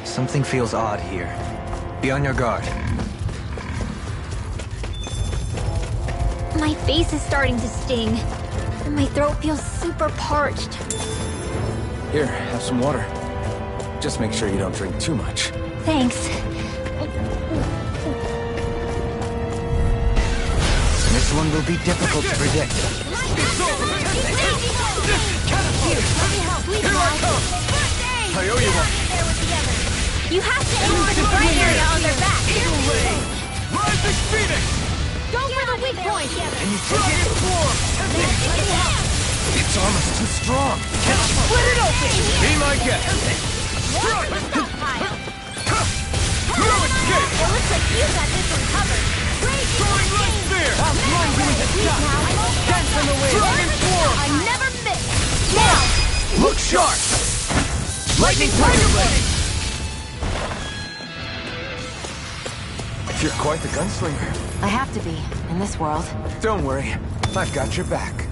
Something feels odd here. Be on your guard. My face is starting to sting, and my throat feels super parched. Here, have some water. Just make sure you don't drink too much. Thanks. This one will be difficult to predict. I owe you one. You have to aim for the bright area on their back. Rising Phoenix! Go for the weak point. And you take it form! Its armor's too strong. Split it open. Be my guest. No escape! It looks like you got this one covered. Throwing light spear! Dance in the wind! Dragon form! I never miss. Now. Look sharp! Lightning Tiger Blade! You're quite the gunslinger. I have to be, in this world. Don't worry, I've got your back.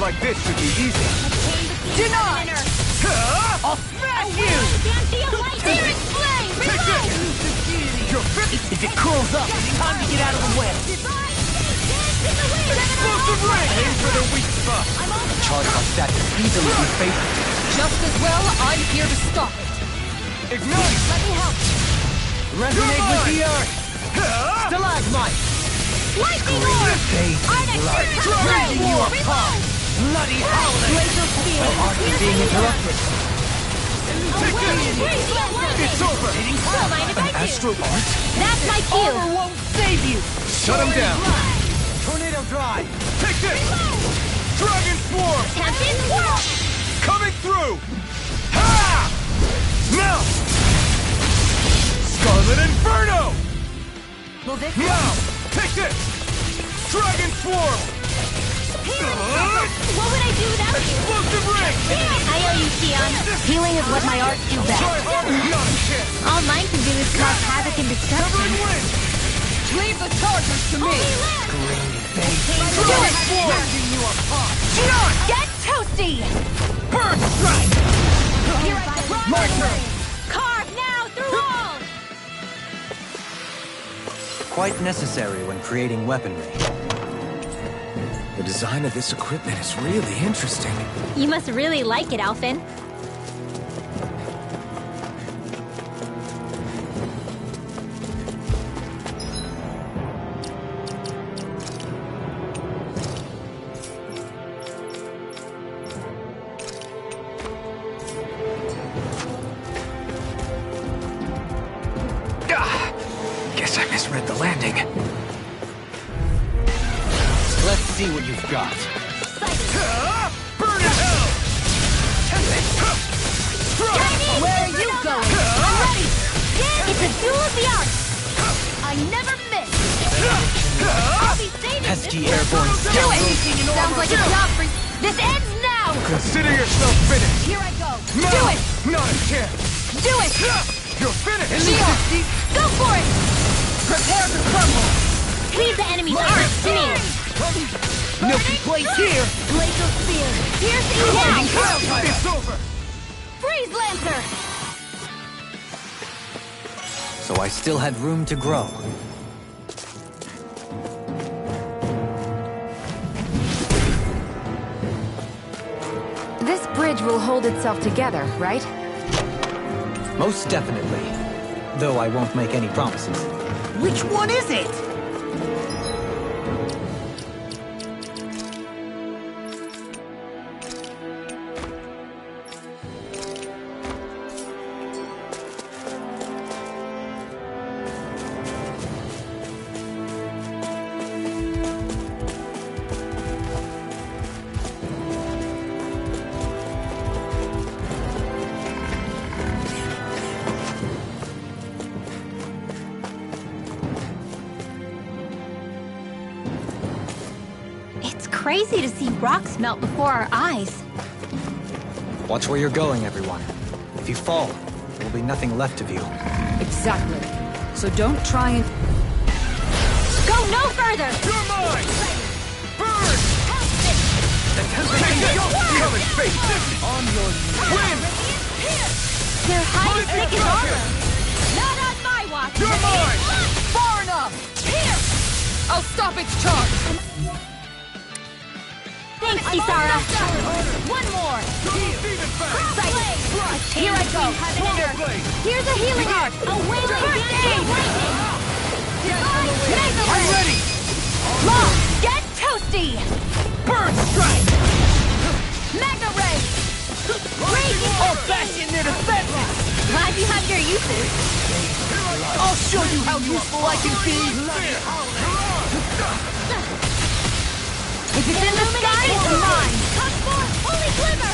Like this should be easy. Deny! I'll smash you! Searing flame! Take this! You're fit! If it cools up, it's time to get out of the way. Explosive ring! Aim for the weak spot. A charge like that can easily be fatal. Just as well, I'm here to stop it. Ignite! Let me help. Resonate with the earth. Stalagmite. Lightning orb! Fade Arctic Breaking you apart. Bloody howling. Laser spear! My art is being interrupted. Take this! It's over! Don't mind if I do. Astro Art? That's my cue! Won't save you. Shut him down! Tornado drive. Take this! Dragon Swarm! Tempest Whirl! Coming through! Ha! Now! Scarlet Inferno! Will this Now! Take this! Dragon Swarm! What would I do without you? Explosive ring! I owe you, Xion. healing is what my art do Try best? harder! Not a chance! All mine can do is cause havoc and Covering destruction. wind! Leave the chargers to me! Dragon Swarm! You apart. Get toasty! Bird Strike! My turn. Carve now through all! Quite necessary when creating weaponry. The design of this equipment is really interesting. You must really like it, Alphen. Guess I misread the landing. Let's see what you've got. Burn in hell! Where are you going? I'm ready! It's a duel of the arts! I never miss! I'll be saving Pesky this airborne one. Do it! scoundrels. Sounds like a job for you. This ends now! Consider yourself finished! Here I go! No, Do it! not a chance! Do it! You're finished! Xion, go for it! Prepare to crumble! Leave the enemy's arts to me! Milky place here. Glacial spear! Piercing now! It's over! Freeze Lancer! So I still had room to grow. This bridge will hold itself together, right? Most definitely. Though I won't make any promises. Which one is it? It's crazy to see rocks melt before our eyes. Watch where you're going, everyone. If you fall, there will be nothing left of you. Exactly. So don't try and... Go no further! You're mine! Burn! Come and face this! On your win! Their hide is thick as armor! Not on my watch! You're mine! Far enough! Here! I'll stop its charge! Thanks, Kisara! One more! Here I go! Heaven and earth! Here's a healing art! A wailing lightning! I'm ready! Long! Get toasty! Burn strike! Magna Ray! Raging! I'll bash in their defenses! Glad you have your uses! I'll show you how useful I can be! If it's in the sky, it's mine! Come forth! Holy glimmer!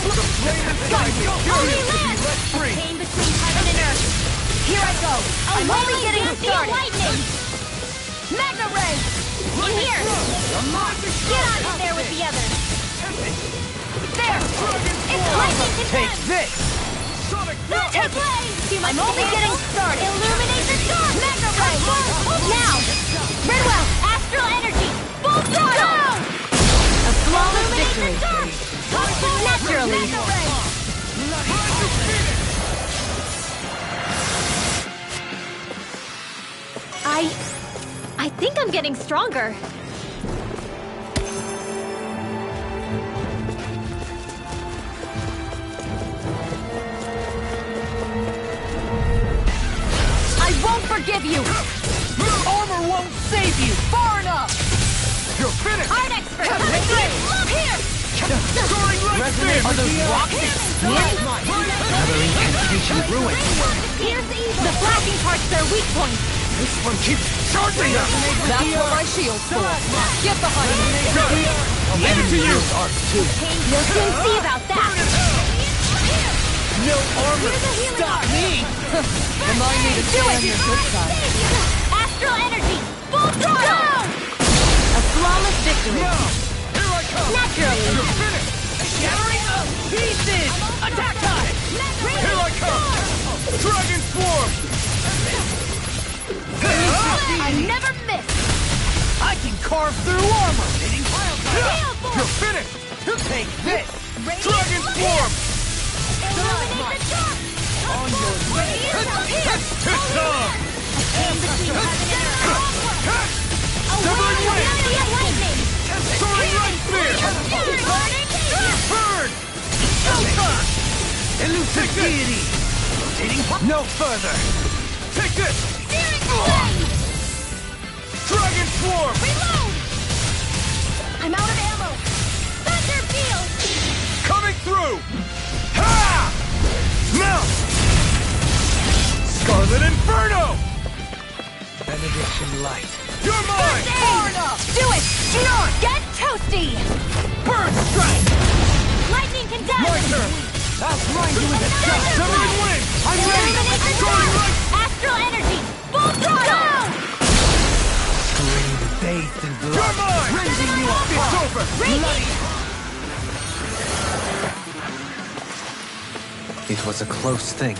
Holy land! A chain between heaven and earth! Here I go! I'm only getting started! Lightning! Magna Ray! In here! Get on in there with the others! There! It's lightning Take condemned! this! Take play! I'm only getting started! Illuminate the dark! Magna Ray! Now! Redwell! Astral energy! Full throttle! A flawless victory! Naturally! I think I'm getting stronger. I won't forgive you! Armor won't save you! Far enough! You're finished! Art expert! Look here! Soaring light spear! Are those rocks exploding? Another incantation ruined. Here's evil! The flashing part's their weak point! This one keeps charging us! That's what my shield's for. Get behind me! I'll leave it to you! You'll soon see about that! No armor Here's a can healing stop art. me! Remind me to stay on your good side. Astral energy! Full throttle! A flawless victory! Here I come! Naturally! You're finished! Shattering of pieces! Attack time! Here I come! Dragon Swarm! I never miss! I can carve through armor! Hail force! You're finished! Take this! Dragon Swarm! Illuminate the dark! On your way! Pistol! In between heaven and earth! Severing A Wind! wailing lightning! Soaring light spear! Burn! Showtime! Elusive deity! No further! Take this! Searing flame! Dragon Swarm! Reload! I'm out of ammo! Thunder field! Coming through! Ha! Mount! Scarlet Inferno! Benediction light. You're mine! Far enough! Do it! Gion! Get toasty! Burn strike! Lightning condemned! My turn! I'll grind you in the dust! Severing Wind! I'm ready! Illuminate the Soaring dark! light! Astral energy! Full throttle! Scream bathed in You're blood. mine! Raising you up! It's over! It was a close thing.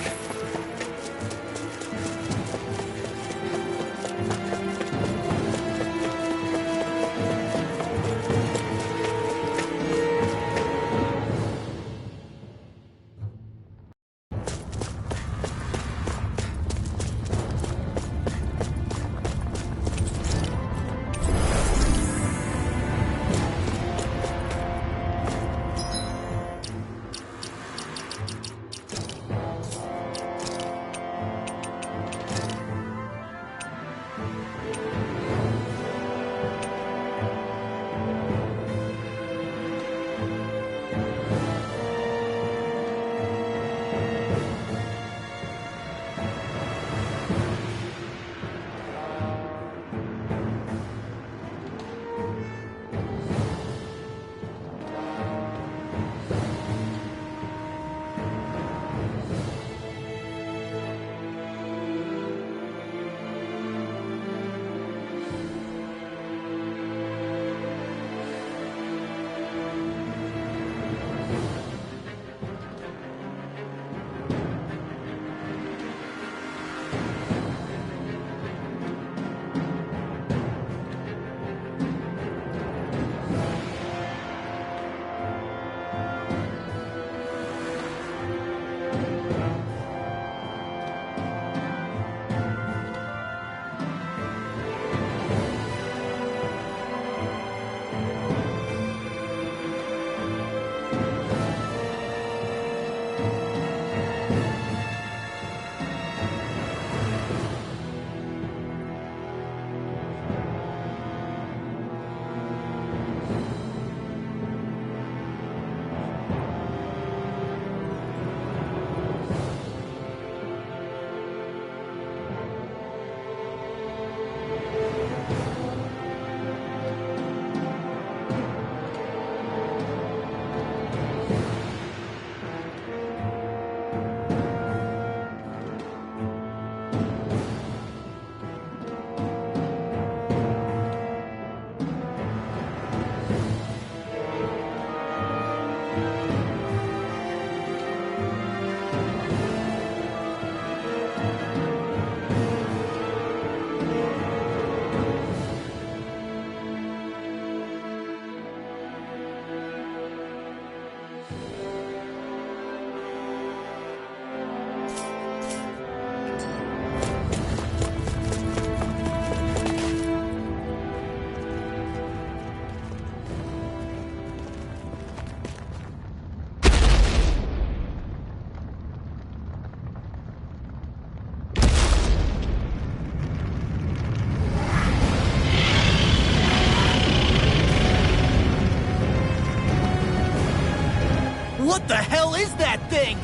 What the hell is that thing?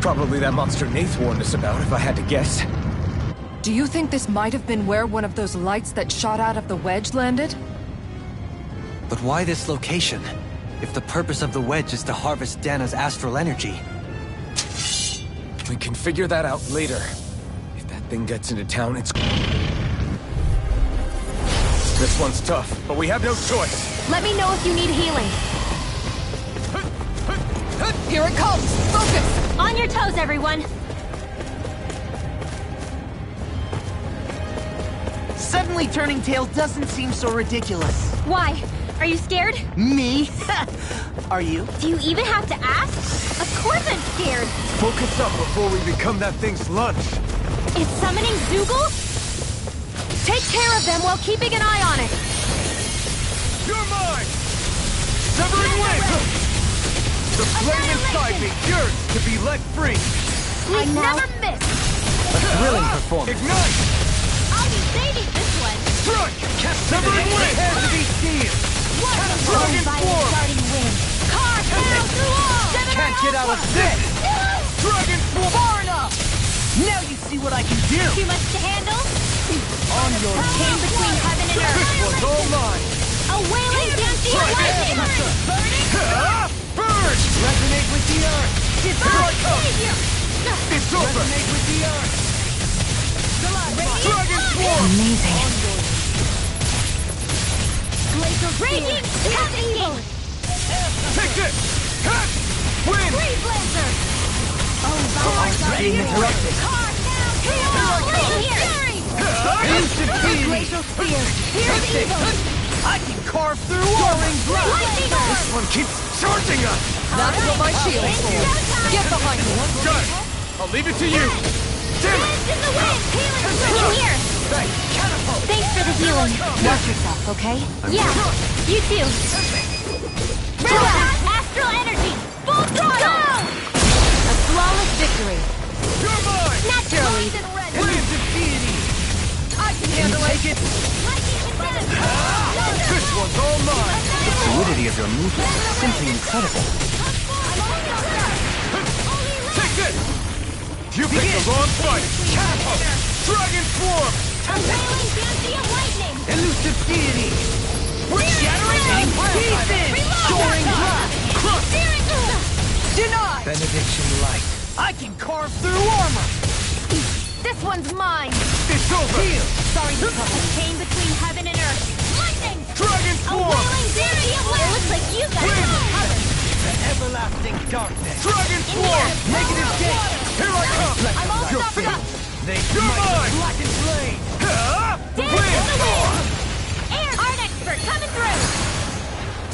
Probably that monster Nath warned us about, if I had to guess. Do you think this might have been where one of those lights that shot out of the wedge landed? But why this location? If the purpose of the wedge is to harvest Dana's astral energy. We can figure that out later. If that thing gets into town, it's... This one's tough, but we have no choice. Let me know if you need healing. Here it comes! Focus! On your toes, everyone! Suddenly turning tail doesn't seem so ridiculous. Why? Are you scared? Me? Are you? Do you even have to ask? Of course I'm scared! Focus up before we become that thing's lunch. It's summoning Zoogle? Take care of them while keeping an eye on it! You're mine! Severing wind! The flame inside me yearns to be let free! We never miss! A thrilling performance. Ignite! I'll be saving this one! Strike! Severing wind! Hands to be seen! Dragon form! Starting wind! Car down through all! Can't get out of this! Dragon form! Far enough! Now you see what I can do! Too much to handle? On your Came between heaven and This earth! one's all mine! A wailing dancing lightning! Burn! Resonate with the earth! Divine savior! It's over! Resonate with the earth! Dragon swarm! Amazing. Raging evil! Take this! Cut! Win! Free blazer! Oh, being interrupted. Car down! Here! Glacial spear! Here's evil! I can carve through soaring ground! Lightning orb! This one keeps charging us! That's what my shield's for. Get behind me. Got it! I'll leave it to you! Damn it! Hands in the wind! In here! Thanks for the healing. Watch yourself, okay? Yeah, you too. Rilla! Astral energy! Full throttle! A flawless victory. You're mine! Naturally. Winds of deity! I can handle it. Take it! This one's all mine! The fluidity of your movement is simply incredible. Take this! You picked the wrong fight! Catapult! Dragon swarm! A wailing fancy of lightning! Elusive deity! We're shattering in pieces! Soaring ground! Denied! Benediction light. I can carve through armor! This one's mine! It's over! Sorry, Newcomer. Came between heaven and earth. Lightning! Dragon A swarm! wailing fancy of lightning! It looks like you guys are covered. The everlasting darkness! Dragon In swarm! here! Negative gate! Here I come! I'm all You're stopped up! They You're smite mine! with blackened blade! Dance in the wind! Air art expert coming through!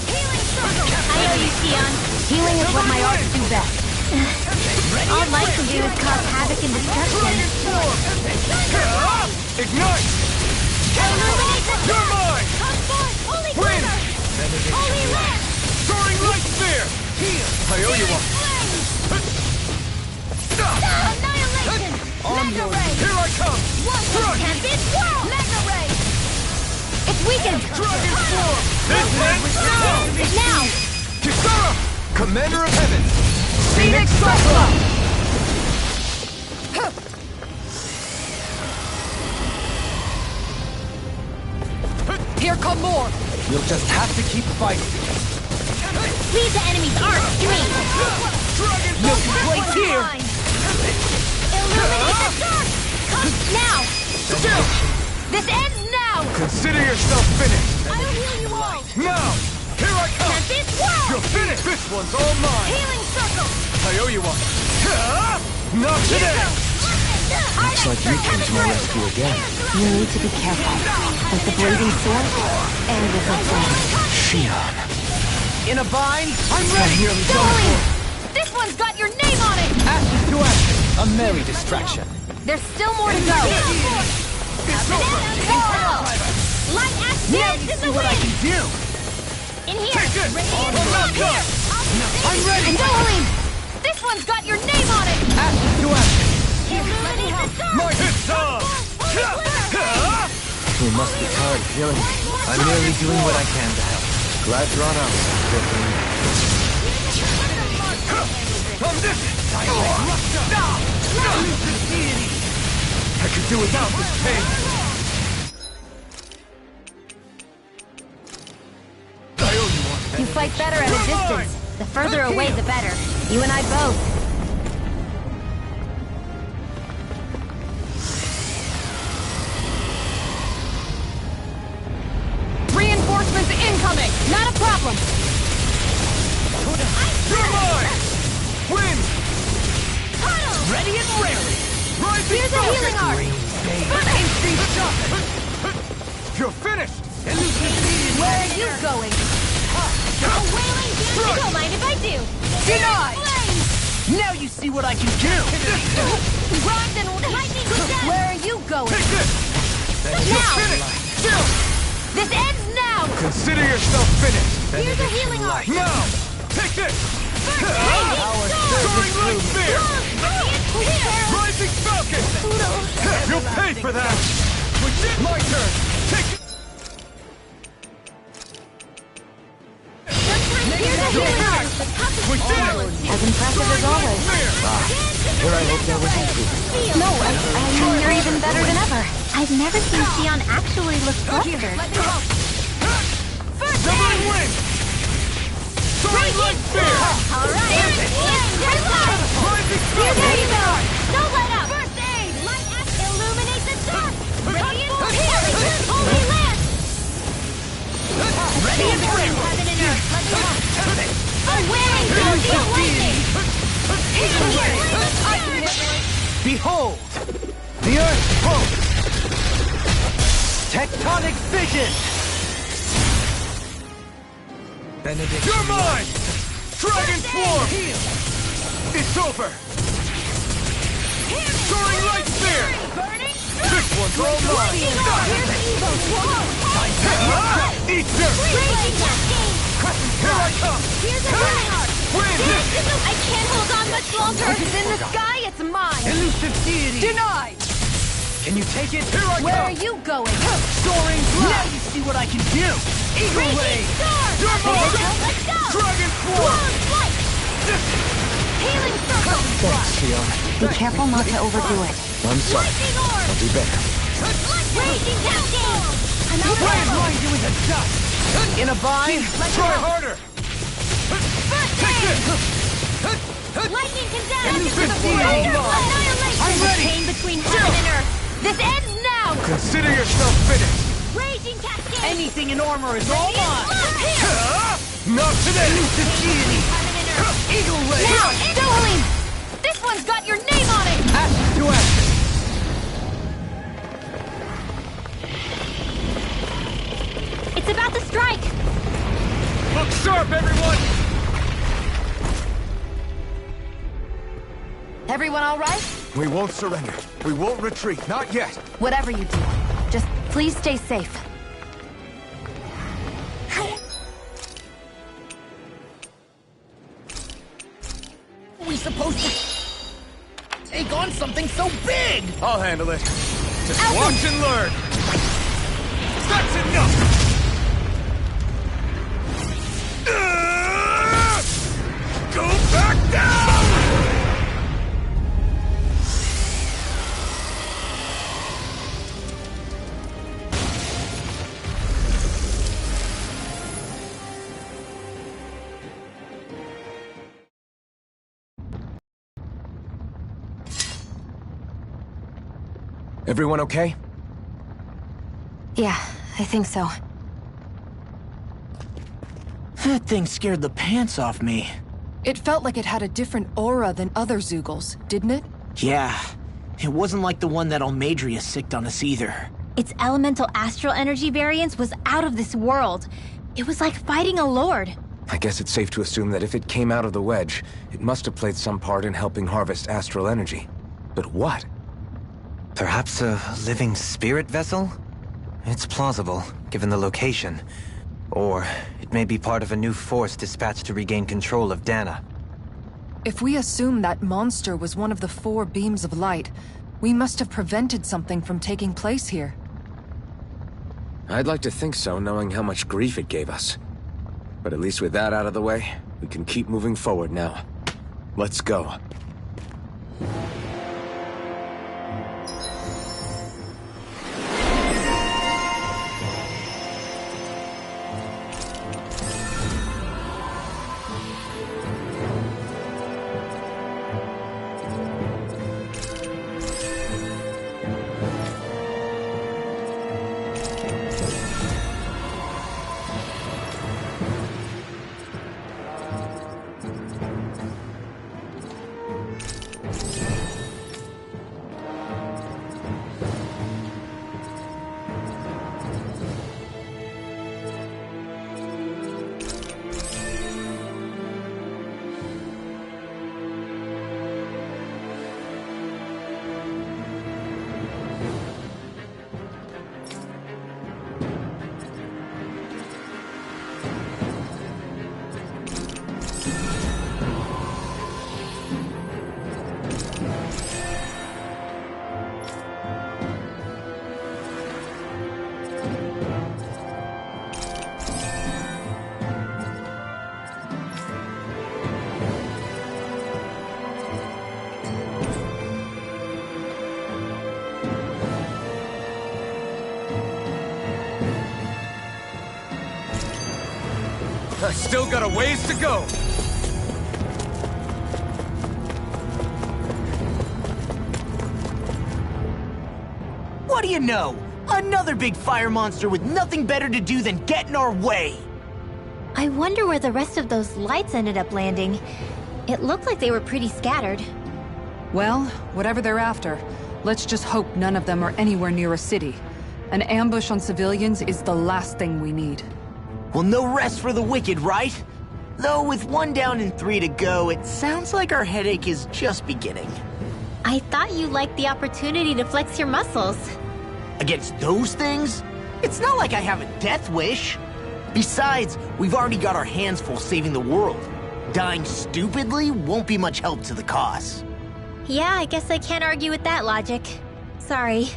Healing circle! I owe you, Sion. Healing is what my arts do best. All light can do is cause havoc and destruction. Ignite! Illuminate the You're dark! mine! Come forth! Holy Wind! glitter! Holy lamp! Soaring light sphere! I owe you one! Annihilation! Mega ray! Here I come! One tempest swirl! Mega ray! It's weakened! Dragon swarm! This ends now! Now! Kisara! Commander of Heaven! Phoenix Cyclone! Here come more! You'll just have to keep fighting. Lead the enemy's arc to me! Dragon No complaints here! Illuminate the dark! Now! Still! This ends now! Consider yourself finished! I'll heal you all! Now! Here I come! Tempest swirl! You're finished! This one's all mine! Healing circle! I owe you one! Not today! Looks like you came to my rescue again. You need to be careful. With the blazing sword and with her flame. Shion. In a bind? I'm ready! Nearly done Dolly! for. This one's got your name on it! Ashes to ashes! A merry distraction. There's still more to go! It's over! Light ash Now dance you in see the what I wind! can do! In here! Take it! Radiant I'm not here! done. I'm ready! And Dohalim! This one's got your name on it! Ashes to ashes! Illuminate the dark! My hit's on! You must be tired of healing me. I'm merely doing what I can to help. Glad you're on our side, Brooklyn. On this! I could do without this pain! I owe you one. You fight better at a distance. The further away, the better. You and I both. Reinforcements incoming! Not a problem! You're mine! Win! Ready and rarely. Rising Here's a healing arc! Instinct shot. You're finished! Where are you going? A wailing damage! Don't mind if I do! Denied! Flames! Now you see what I can do. Rhymes and lightning condemned! Where are you going? Take this! You're Now! finished! Still! This ends now! Consider yourself finished! Here's a healing arc! Now! Take this! Soaring Light Spear! Rising Falcon! You'll pay for that! My turn! Take it! Here's a healing arc! We did it! As impressive as always. Here I hope there was No, I mean, you're even better than ever. I've never seen Xion actually look flustered. Never win! Soaring Light Spear! Alright! Rising There Falcon! you go! Don't let up! First aid! Light axe illuminate the dark! Radiant healing! Holy lance! Ready and rarely. Heaven and earth, let me up! A wailing guilty lightning! Behold! The Earth pulse! Tectonic fission! Benedict. You're mine! Dragon Swarm! It's over! Soaring Light Spear! This one's all mine! Eat dirt! Here I come! Here's a healing arc! Win! I can't hold on much longer! If it's in the sky, it's mine! Elusive deity. Denied! Can you take it? Here I Where are come! you going? Soaring Now you see what I can do. Eagle Raging Ray. Star! You're mine! Let's go! Dragon Swarm! Long flight! Healing circle! Thanks, Xion. Be careful not to overdo it. I'm sorry. Lightning orb! I'll do better. Raging cascade! Another What is arrow! mine doing the dust? In a bind? Try harder! First Take aid! this! Lightning condemned! Annihilation! I'm ready! Pain between heaven and earth! This ends now! Consider yourself finished! Raging cascade! Anything in armor is all mine. Not today! Elusive deity. Heaven and earth! Eagle Ray. Now, Edoline! This one's got your name on it! Action to action! It's about to strike! Look sharp, everyone! Everyone all right? We won't surrender. We won't retreat. Not yet. Whatever you do, just please stay safe. Are we supposed to take on something so big? I'll handle it. Just watch and learn. That's enough! Go back down! Everyone okay? Yeah, I think so. That thing scared the pants off me. It felt like it had a different aura than other Zeugles, didn't it? Yeah. It wasn't like the one that Almadria sicked on us either. Its elemental astral energy variance was out of this world. It was like fighting a lord. I guess it's safe to assume that if it came out of the wedge, it must have played some part in helping harvest astral energy. But what? Perhaps a living spirit vessel? It's plausible, given the location. Or it may be part of a new force dispatched to regain control of Dana. If we assume that monster was one of the 4 beams of light, we must have prevented something from taking place here. I'd like to think so, knowing how much grief it gave us. But at least with that out of the way, we can keep moving forward now. Let's go. I still got a ways to go. What do you know? Another big fire monster with nothing better to do than get in our way. I wonder where the rest of those lights ended up landing. It looked like they were pretty scattered. Well, whatever they're after, let's just hope none of them are anywhere near a city. An ambush on civilians is the last thing we need. Well, no rest for the wicked, right? Though with 1 down and 3 to go, it sounds like our headache is just beginning. I thought you liked the opportunity to flex your muscles. Against those things? It's not like I have a death wish. Besides, we've already got our hands full saving the world. Dying stupidly won't be much help to the cause. Yeah, I guess I can't argue with that logic. Sorry.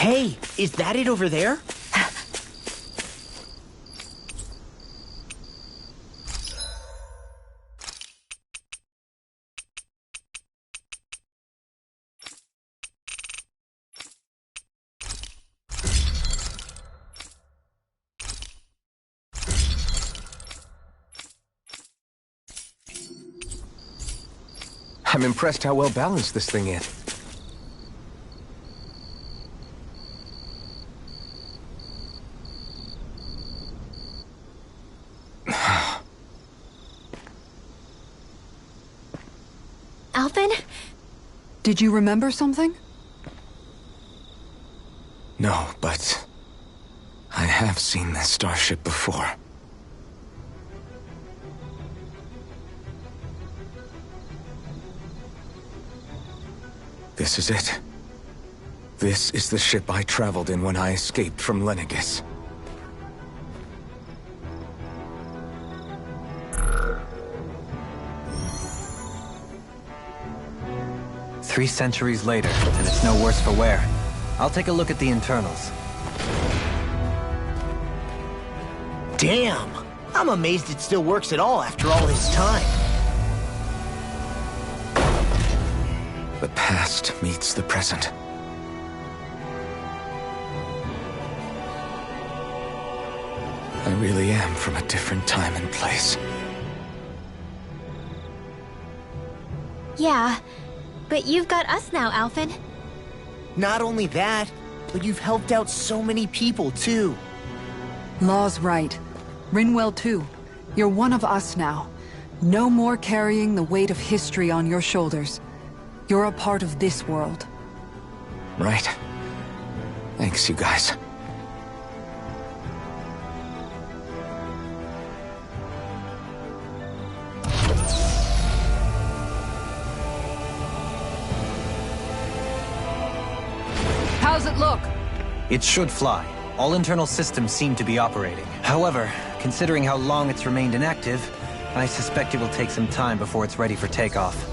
Hey, is that it over there? I'm impressed how well balanced this thing is. Alphen? Did you remember something? No, but I have seen this starship before. This is it. This is the ship I traveled in when I escaped from Lenegis. Three centuries later, and it's no worse for wear. I'll take a look at the internals. Damn! I'm amazed it still works at all after all this time. The past meets the present. I really am from a different time and place. Yeah, but you've got us now, Alphen. Not only that, but you've helped out so many people, too. Law's right. Rinwell too. You're one of us now. No more carrying the weight of history on your shoulders. You're a part of this world. Right. Thanks, you guys. How's it look? It should fly. All internal systems seem to be operating. However, considering how long it's remained inactive, I suspect it will take some time before it's ready for takeoff.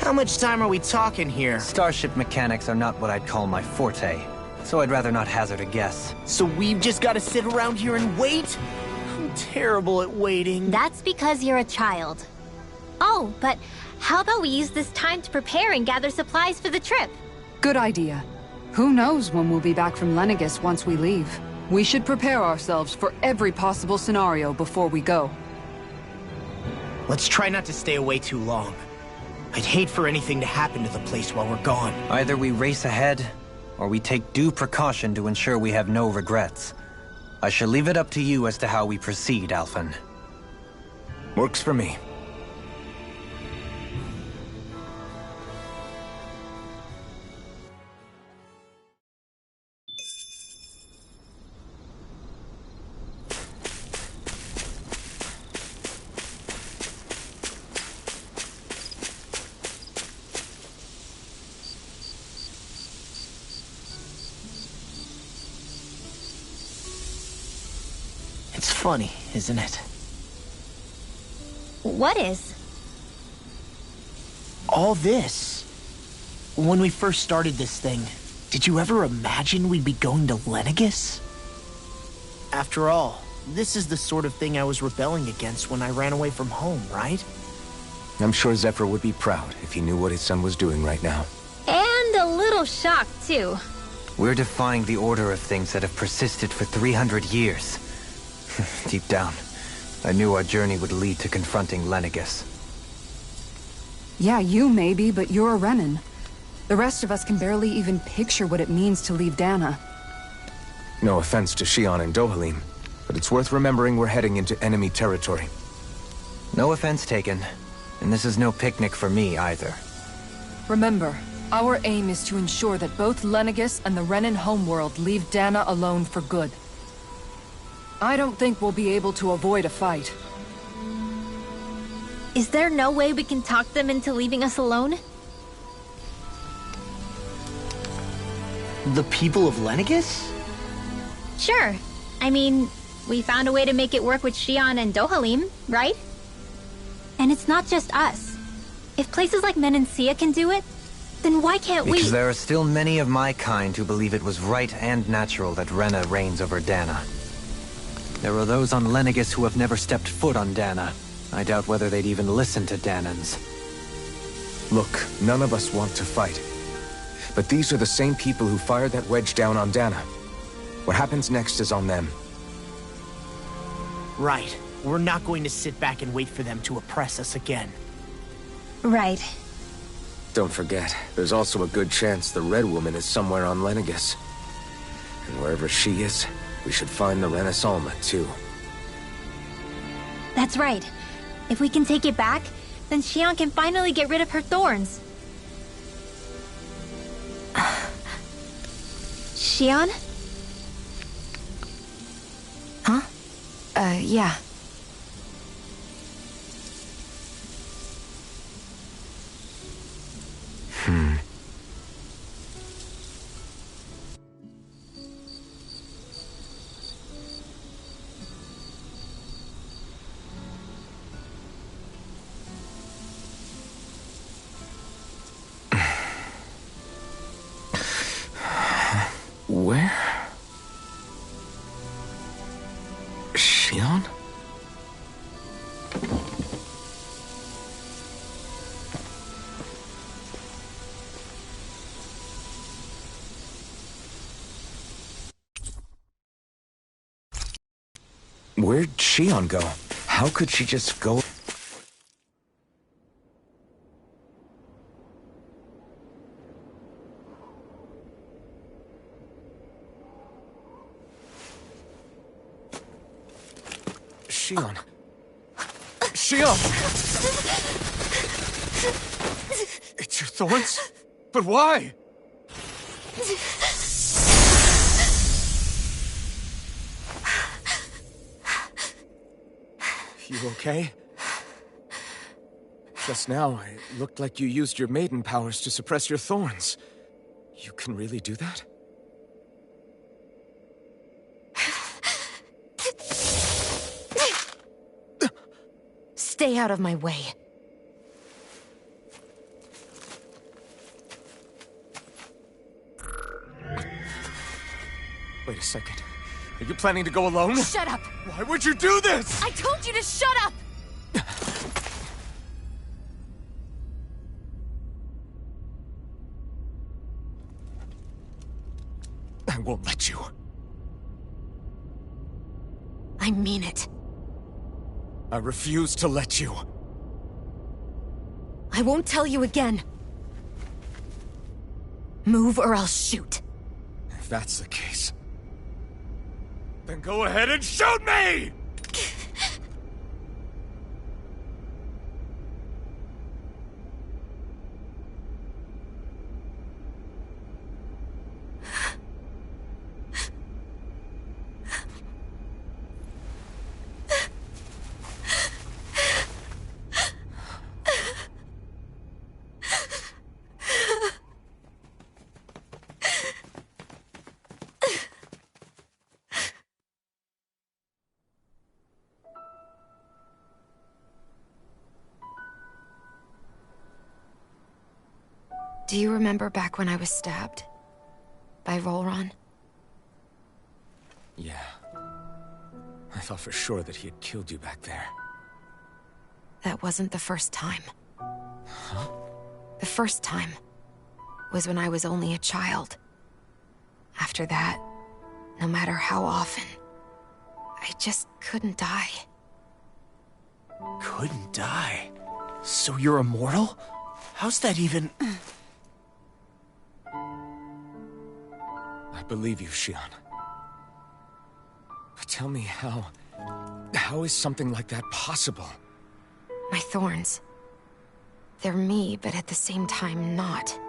How much time are we talking here? Starship mechanics are not what I'd call my forte, so I'd rather not hazard a guess. So we've just got to sit around here and wait? I'm terrible at waiting. That's because you're a child. Oh, but how about we use this time to prepare and gather supplies for the trip? Good idea. Who knows when we'll be back from Lenegis once we leave? We should prepare ourselves for every possible scenario before we go. Let's try not to stay away too long. I'd hate for anything to happen to the place while we're gone. Either we race ahead, or we take due precaution to ensure we have no regrets. I shall leave it up to you as to how we proceed, Alphen. Works for me. It's funny, isn't it? What is? All this. When we first started this thing, did you ever imagine we'd be going to Lenegis? After all, this is the sort of thing I was rebelling against when I ran away from home, right? I'm sure Zephyr would be proud if he knew what his son was doing right now. And a little shocked, too. We're defying the order of things that have persisted for 300 years. Deep down, I knew our journey would lead to confronting Lenegis. Yeah, you maybe, but you're a Renan. The rest of us can barely even picture what it means to leave Dana. No offense to Shion and Dohalim, but it's worth remembering we're heading into enemy territory. No offense taken, and this is no picnic for me either. Remember, our aim is to ensure that both Lenegis and the Renan homeworld leave Dana alone for good. I don't think we'll be able to avoid a fight. Is there no way we can talk them into leaving us alone? The people of Lenegis? Sure. I mean, we found a way to make it work with Shion and Dohalim, right? And it's not just us. If places like Menancia can do it, then why can't we? Because there are still many of my kind who believe it was right and natural that Rena reigns over Dana. There are those on Lenegis who have never stepped foot on Dana. I doubt whether they'd even listen to Danans. Look, none of us want to fight. But these are the same people who fired that wedge down on Dana. What happens next is on them. Right. We're not going to sit back and wait for them to oppress us again. Right. Don't forget, there's also a good chance the Red Woman is somewhere on Lenegis. And wherever she is, we should find the Renaissance too. That's right. If we can take it back, then Shion can finally get rid of her thorns. Shion? Huh? Yeah. Where? Shion? Where'd Shion go? How could she just go? Shion. Shion! It's your thorns? But why? You okay? Just now, it looked like you used your maiden powers to suppress your thorns. You can really do that? Stay out of my way. Wait a second. Are you planning to go alone? Shut up! Why would you do this? I told you to shut up! I won't let you. I mean it. I refuse to let you. I won't tell you again. Move or I'll shoot. If that's the case, then go ahead and shoot me! Do you remember back when I was stabbed? By Volron? Yeah. I thought for sure that he had killed you back there. That wasn't the first time. Huh? The first time was when I was only a child. After that, no matter how often, I just couldn't die. Couldn't die? So you're immortal? How's that even... I believe you, Shion. But tell me how is something like that possible? My thorns. They're me, but at the same time not.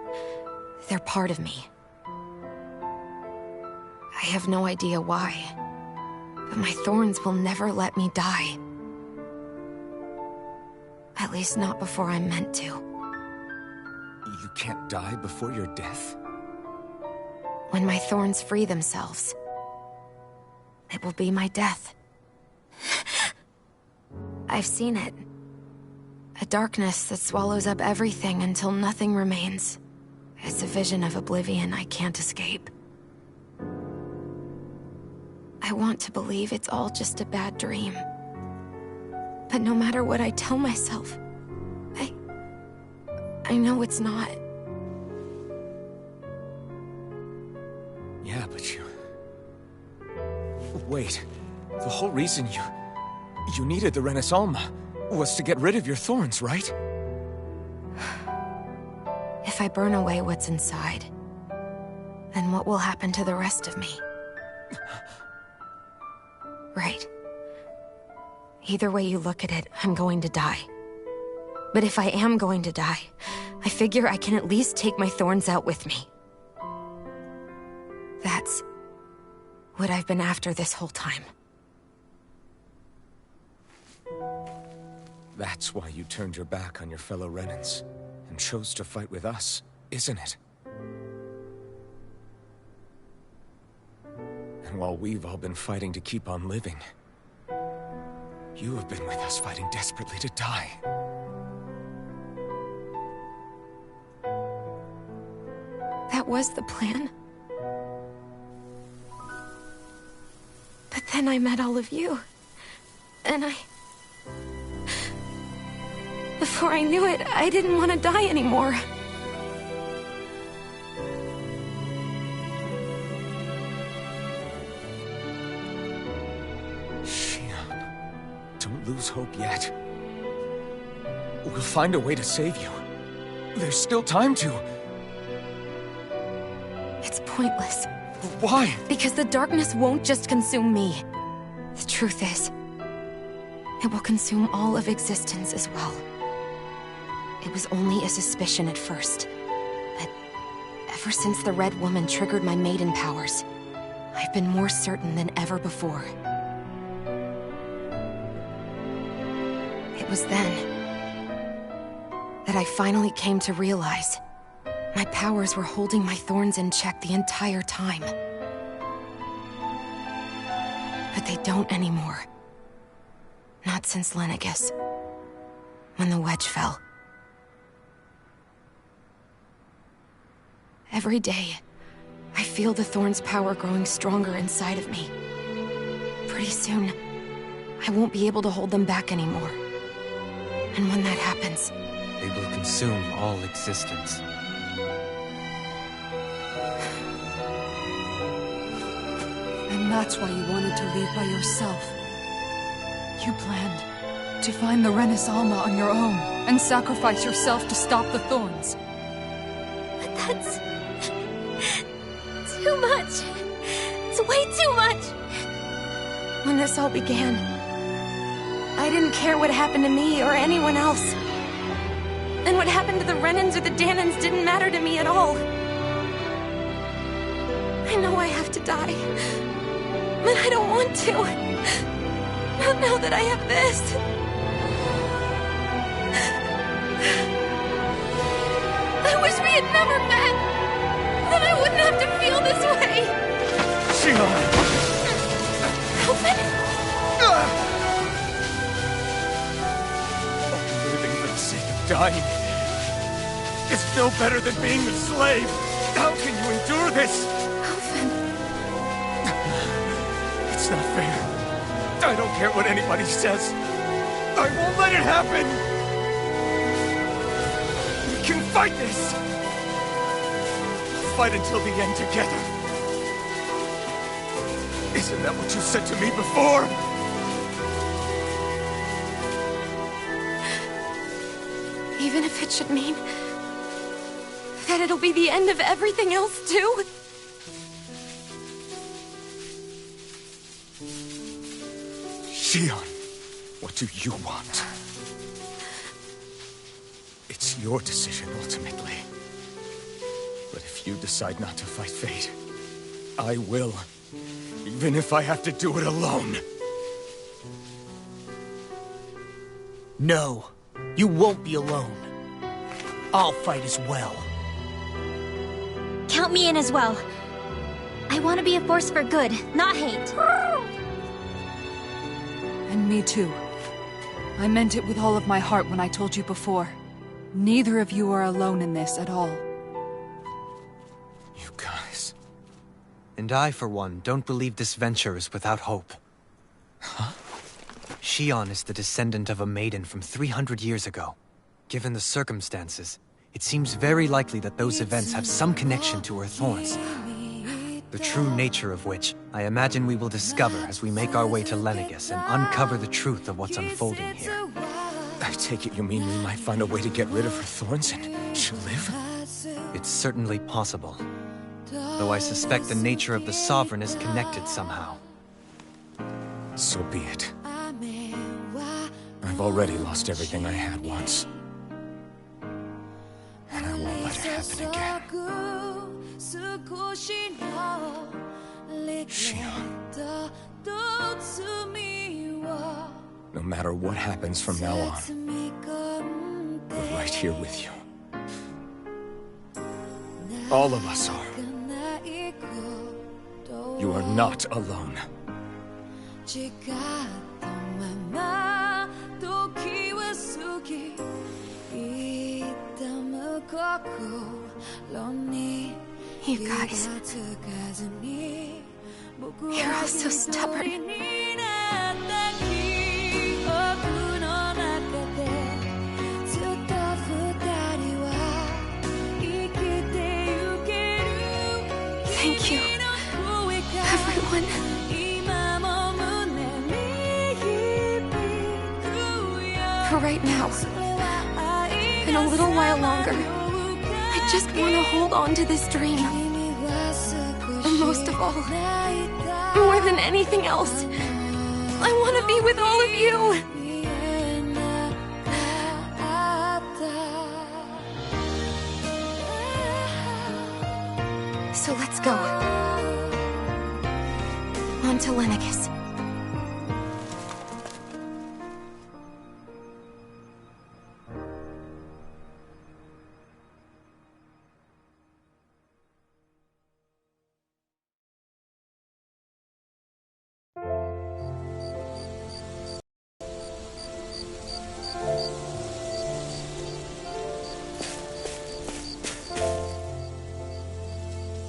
They're part of me. I have no idea why, but my thorns will never let me die. At least not before I'm meant to. You can't die before your death? When my thorns free themselves, it will be my death. I've seen it. A darkness that swallows up everything until nothing remains. It's a vision of oblivion I can't escape. I want to believe it's all just a bad dream. But no matter what I tell myself, I know it's not. Yeah, but you... Wait. The whole reason you needed the Renaissalma was to get rid of your thorns, right? If I burn away what's inside, then what will happen to the rest of me? Right. Either way you look at it, I'm going to die. But if I am going to die, I figure I can at least take my thorns out with me. That's what I've been after this whole time. That's why you turned your back on your fellow Renans and chose to fight with us, isn't it? And while we've all been fighting to keep on living, you have been with us fighting desperately to die. That was the plan. But then I met all of you. And before I knew it, I didn't want to die anymore. Shion, don't lose hope yet. We'll find a way to save you. There's still time to. It's pointless. Why? Because the darkness won't just consume me. The truth is, It will consume all of existence as well. It was only a suspicion at first, but ever since the Red Woman triggered my maiden powers, I've been more certain than ever before. It was then that I finally came to realize my powers were holding my thorns in check the entire time. But they don't anymore. Not since Lenegis, when the wedge fell. Every day, I feel the thorn's power growing stronger inside of me. Pretty soon, I won't be able to hold them back anymore. And when that happens, They will consume all existence. and that's why you wanted to leave by yourself. You planned to find the Renis Alma on your own and sacrifice yourself to stop the thorns. But that's... too much. It's way too much. When this all began, I didn't care what happened to me or anyone else. And what happened to the Renans or the Danans didn't matter to me at all. I know I have to die, but I don't want to. Not now that I have this. I wish we had never met. Then I wouldn't have to feel this way. Shion! Alphen? Living for the sake of dying is no better than being a slave. How can you endure this? Alphen. It's not fair. I don't care what anybody says. I won't let it happen. We can fight this. Fight until the end together. Isn't that what you said to me before? Even if it should mean that it'll be the end of everything else, too? Shion, what do you want? It's your decision, ultimately. But if you decide not to fight fate, I will. Even if I have to do it alone. No, you won't be alone. I'll fight as well. Count me in as well. I want to be a force for good, not hate. And me too. I meant it with all of my heart when I told you before. Neither of you are alone in this at all. You guys... And I, for one, don't believe this venture is without hope. Huh? Shion is the descendant of a maiden from 300 years ago. Given the circumstances, it seems very likely that those events have some connection to her thorns. The true nature of which, I imagine we will discover as we make our way to Lenegis and uncover the truth of what's unfolding here. I take it you mean we might find a way to get rid of her thorns and she'll live? It's certainly possible. Though I suspect the nature of the Sovereign is connected somehow. So be it. I've already lost everything I had once. And I won't let it happen again. Shion. No matter what happens from now on, we're right here with you. All of us are. You are not alone. You guys... you're all so stubborn. Thank you, everyone. For right now, and a little while longer, I just want to hold on to this dream. And most of all, more than anything else, I want to be with all of you. So let's go. On to Lenegis.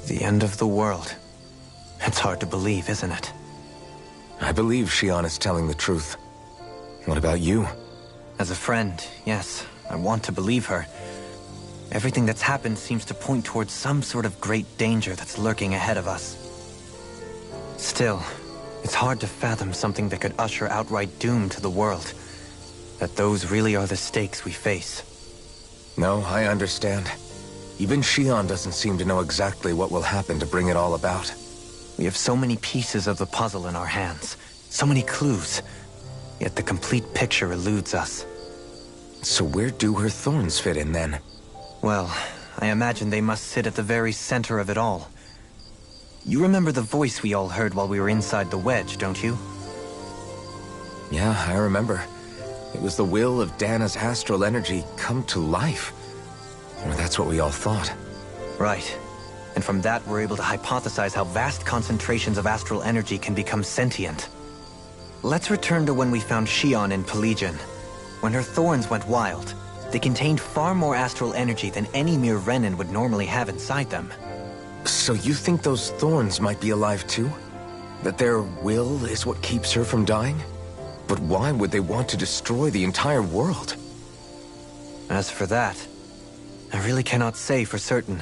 The end of the world. It's hard to believe, isn't it? I believe Shion is telling the truth. What about you? As a friend, yes, I want to believe her. Everything that's happened seems to point towards some sort of great danger that's lurking ahead of us. Still, it's hard to fathom something that could usher outright doom to the world. That those really are the stakes we face. No, I understand. Even Shion doesn't seem to know exactly what will happen to bring it all about. We have so many pieces of the puzzle in our hands, so many clues, yet the complete picture eludes us. So where do her thorns fit in then? Well, I imagine they must sit at the very center of it all. You remember the voice we all heard while we were inside the wedge, don't you? Yeah, I remember. It was the will of Dana's astral energy come to life. Or that's what we all thought. Right. And from that, we're able to hypothesize how vast concentrations of astral energy can become sentient. Let's return to when we found Shion in Pelegion. When her thorns went wild, they contained far more astral energy than any mere Renin would normally have inside them. So you think those thorns might be alive too? That their will is what keeps her from dying? But why would they want to destroy the entire world? As for that, I really cannot say for certain.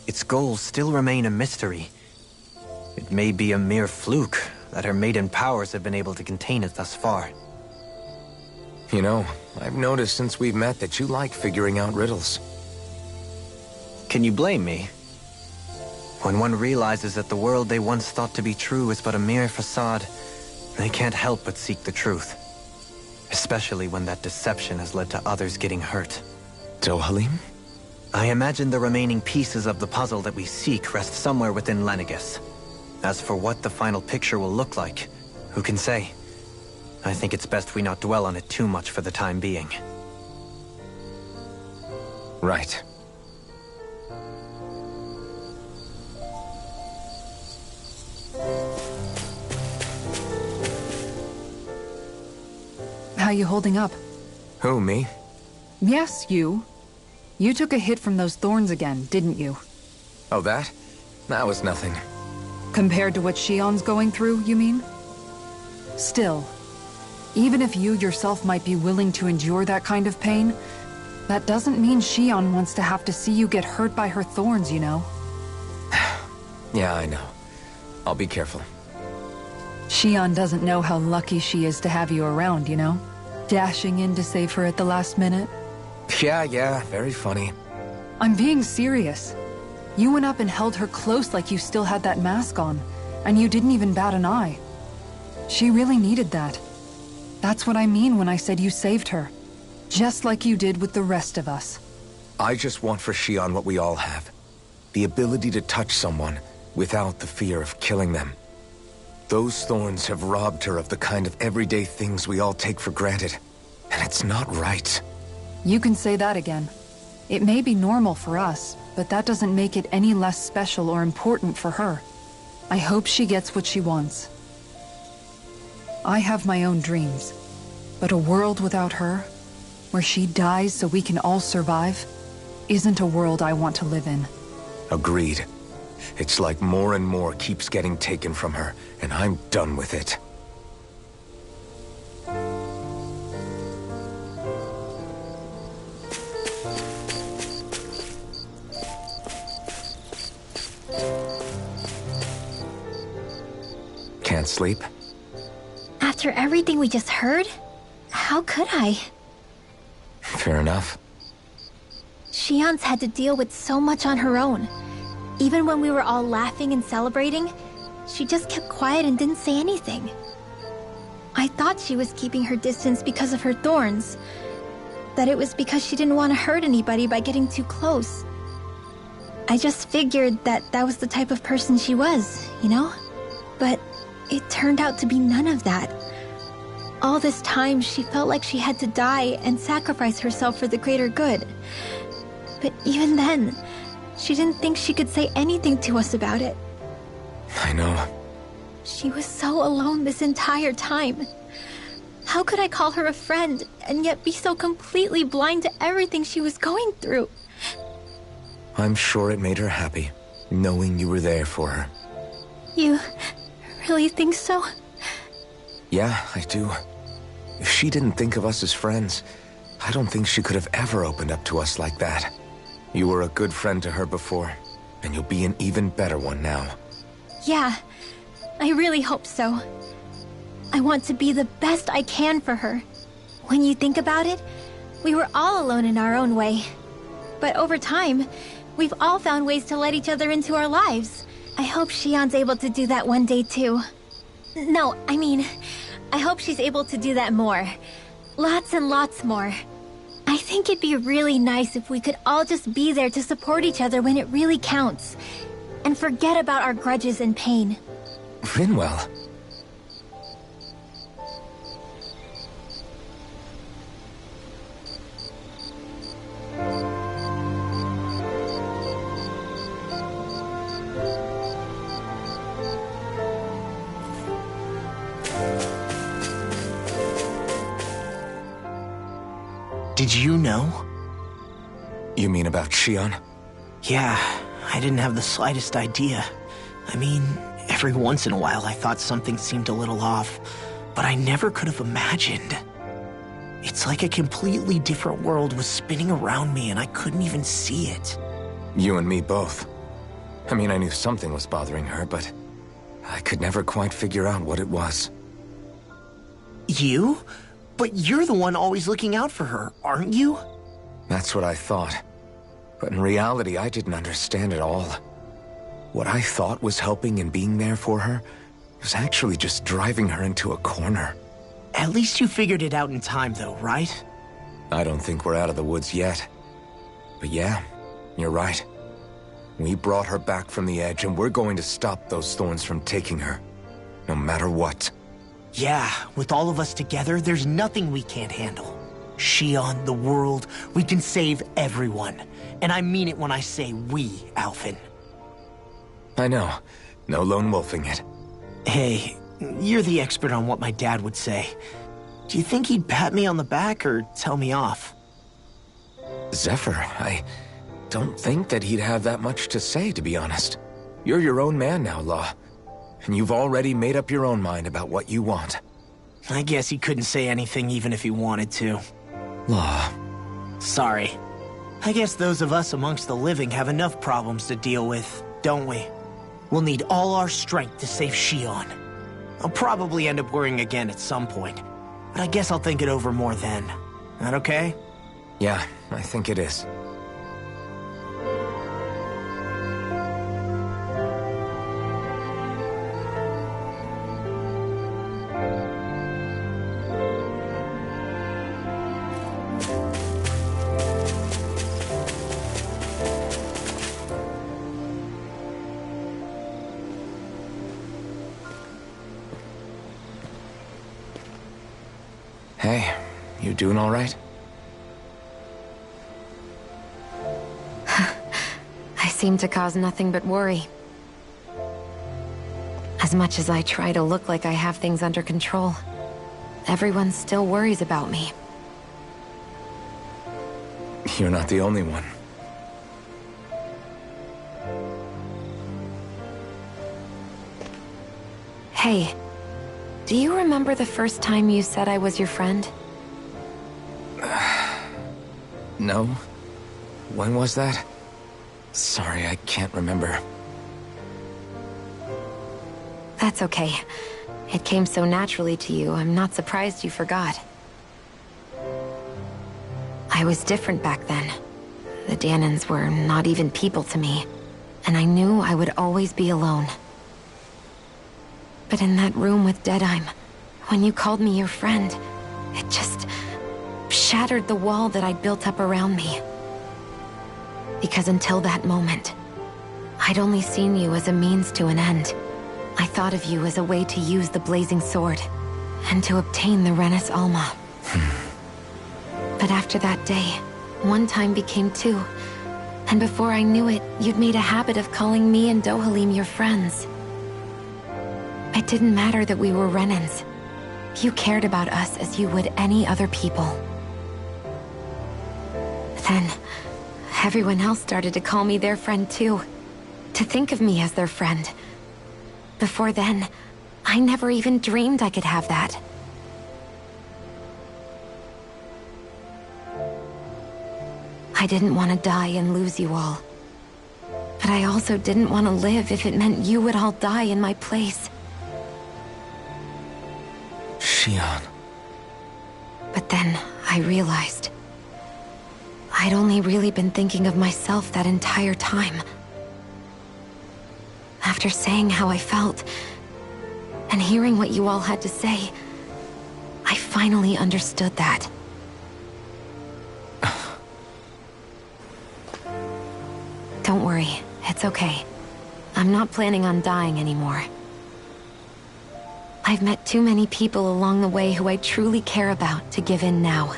Its goals still remain a mystery. It may be a mere fluke that her maiden powers have been able to contain it thus far. You know, I've noticed since we've met that you like figuring out riddles. Can you blame me? When one realizes that the world they once thought to be true is but a mere facade, they can't help but seek the truth. Especially when that deception has led to others getting hurt. Dohalim? I imagine the remaining pieces of the puzzle that we seek rest somewhere within Lenegis. As for what the final picture will look like, who can say? I think it's best we not dwell on it too much for the time being. Right. How you holding up? Who, me? Yes, you. You took a hit from those thorns again, didn't you? Oh, that? That was nothing. Compared to what Shion's going through, you mean? Still, even if you yourself might be willing to endure that kind of pain, that doesn't mean Shion wants to have to see you get hurt by her thorns, you know? Yeah, I know. I'll be careful. Shion doesn't know how lucky she is to have you around, you know? Dashing in to save her at the last minute. Yeah, very funny. I'm being serious. You went up and held her close like you still had that mask on, and you didn't even bat an eye. She really needed that. That's what I mean when I said you saved her. Just like you did with the rest of us. I just want for Shion what we all have. The ability to touch someone without the fear of killing them. Those thorns have robbed her of the kind of everyday things we all take for granted. And it's not right. You can say that again. It may be normal for us, but that doesn't make it any less special or important for her. I hope she gets what she wants. I have my own dreams, but a world without her, where she dies so we can all survive, isn't a world I want to live in. Agreed. It's like more and more keeps getting taken from her, and I'm done with it. Can't sleep? After everything we just heard, how could I? Fair enough. Shion's had to deal with so much on her own. Even when we were all laughing and celebrating, she just kept quiet and didn't say anything. I thought she was keeping her distance because of her thorns. That it was because she didn't want to hurt anybody by getting too close. I just figured that that was the type of person she was, you know? But it turned out to be none of that. All this time, she felt like she had to die and sacrifice herself for the greater good. But even then, she didn't think she could say anything to us about it. I know. She was so alone this entire time. How could I call her a friend and yet be so completely blind to everything she was going through? I'm sure it made her happy, knowing you were there for her. You really think so? Yeah, I do. If she didn't think of us as friends, I don't think she could have ever opened up to us like that. You were a good friend to her before, and you'll be an even better one now. Yeah, I really hope so. I want to be the best I can for her. When you think about it, we were all alone in our own way. But over time, we've all found ways to let each other into our lives. I hope Shion's able to do that one day too. No, I mean, I hope she's able to do that more. Lots and lots more. I think it'd be really nice if we could all just be there to support each other when it really counts. And forget about our grudges and pain. Rinwell. Did you know? You mean about Shion? Yeah, I didn't have the slightest idea. I mean, every once in a while I thought something seemed a little off, but I never could have imagined. It's like a completely different world was spinning around me and I couldn't even see it. You and me both. I mean, I knew something was bothering her, but I could never quite figure out what it was. You? But you're the one always looking out for her, aren't you? That's what I thought. But in reality, I didn't understand it all. What I thought was helping and being there for her was actually just driving her into a corner. At least you figured it out in time, though, right? I don't think we're out of the woods yet. But yeah, you're right. We brought her back from the edge, and we're going to stop those thorns from taking her. No matter what. Yeah, with all of us together, there's nothing we can't handle. Shion, the world, we can save everyone. And I mean it when I say we, Alphen. I know. No lone wolfing it. Hey, you're the expert on what my dad would say. Do you think he'd pat me on the back or tell me off? Zephyr, I don't think that he'd have that much to say, to be honest. You're your own man now, Law. And you've already made up your own mind about what you want. I guess he couldn't say anything even if he wanted to. Law. Sorry. I guess those of us amongst the living have enough problems to deal with, don't we? We'll need all our strength to save Shion. I'll probably end up worrying again at some point, but I guess I'll think it over more then. That okay? Yeah, I think it is. Hey, you doing all right? I seem to cause nothing but worry. As much as I try to look like I have things under control, everyone still worries about me. You're not the only one. Hey, do you remember the first time you said I was your friend? No. When was that? Sorry, I can't remember. That's okay. It came so naturally to you, I'm not surprised you forgot. I was different back then. The Dahnans were not even people to me, and I knew I would always be alone. But in that room with Deadheim, when you called me your friend, it just shattered the wall that I'd built up around me. Because until that moment, I'd only seen you as a means to an end. I thought of you as a way to use the blazing sword, and to obtain the Renis Alma. But after that day, one time became two, and before I knew it, you'd made a habit of calling me and Dohalim your friends. It didn't matter that we were Renins. You cared about us as you would any other people. Then, everyone else started to call me their friend too. To think of me as their friend. Before then, I never even dreamed I could have that. I didn't want to die and lose you all. But I also didn't want to live if it meant you would all die in my place. Shionne. But then, I realized I'd only really been thinking of myself that entire time. After saying how I felt, and hearing what you all had to say, I finally understood that. Don't worry, it's okay. I'm not planning on dying anymore. I've met too many people along the way who I truly care about to give in now.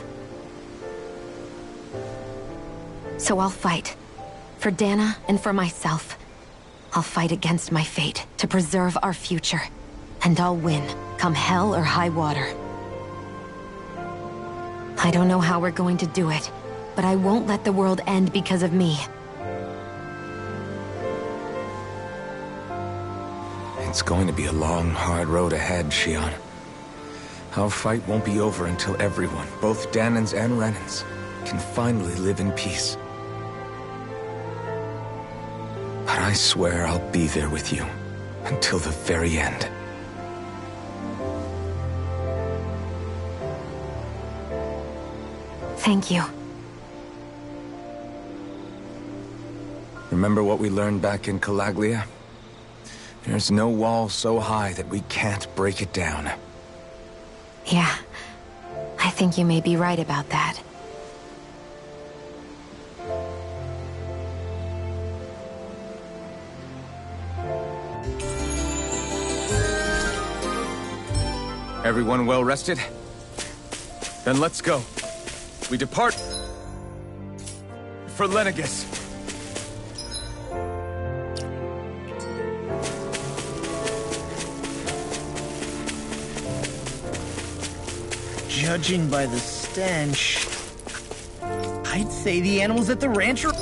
So I'll fight. For Dana and for myself. I'll fight against my fate to preserve our future. And I'll win, come hell or high water. I don't know how we're going to do it, but I won't let the world end because of me. It's going to be a long, hard road ahead, Shionne. Our fight won't be over until everyone, both Dahnans and Renins, can finally live in peace. But I swear I'll be there with you, until the very end. Thank you. Remember what we learned back in Calaglia? There's no wall so high that we can't break it down. Yeah, I think you may be right about that. Everyone well rested? Then let's go. We depart for Lenegis. Judging by the stench, I'd say the animals at the ranch are...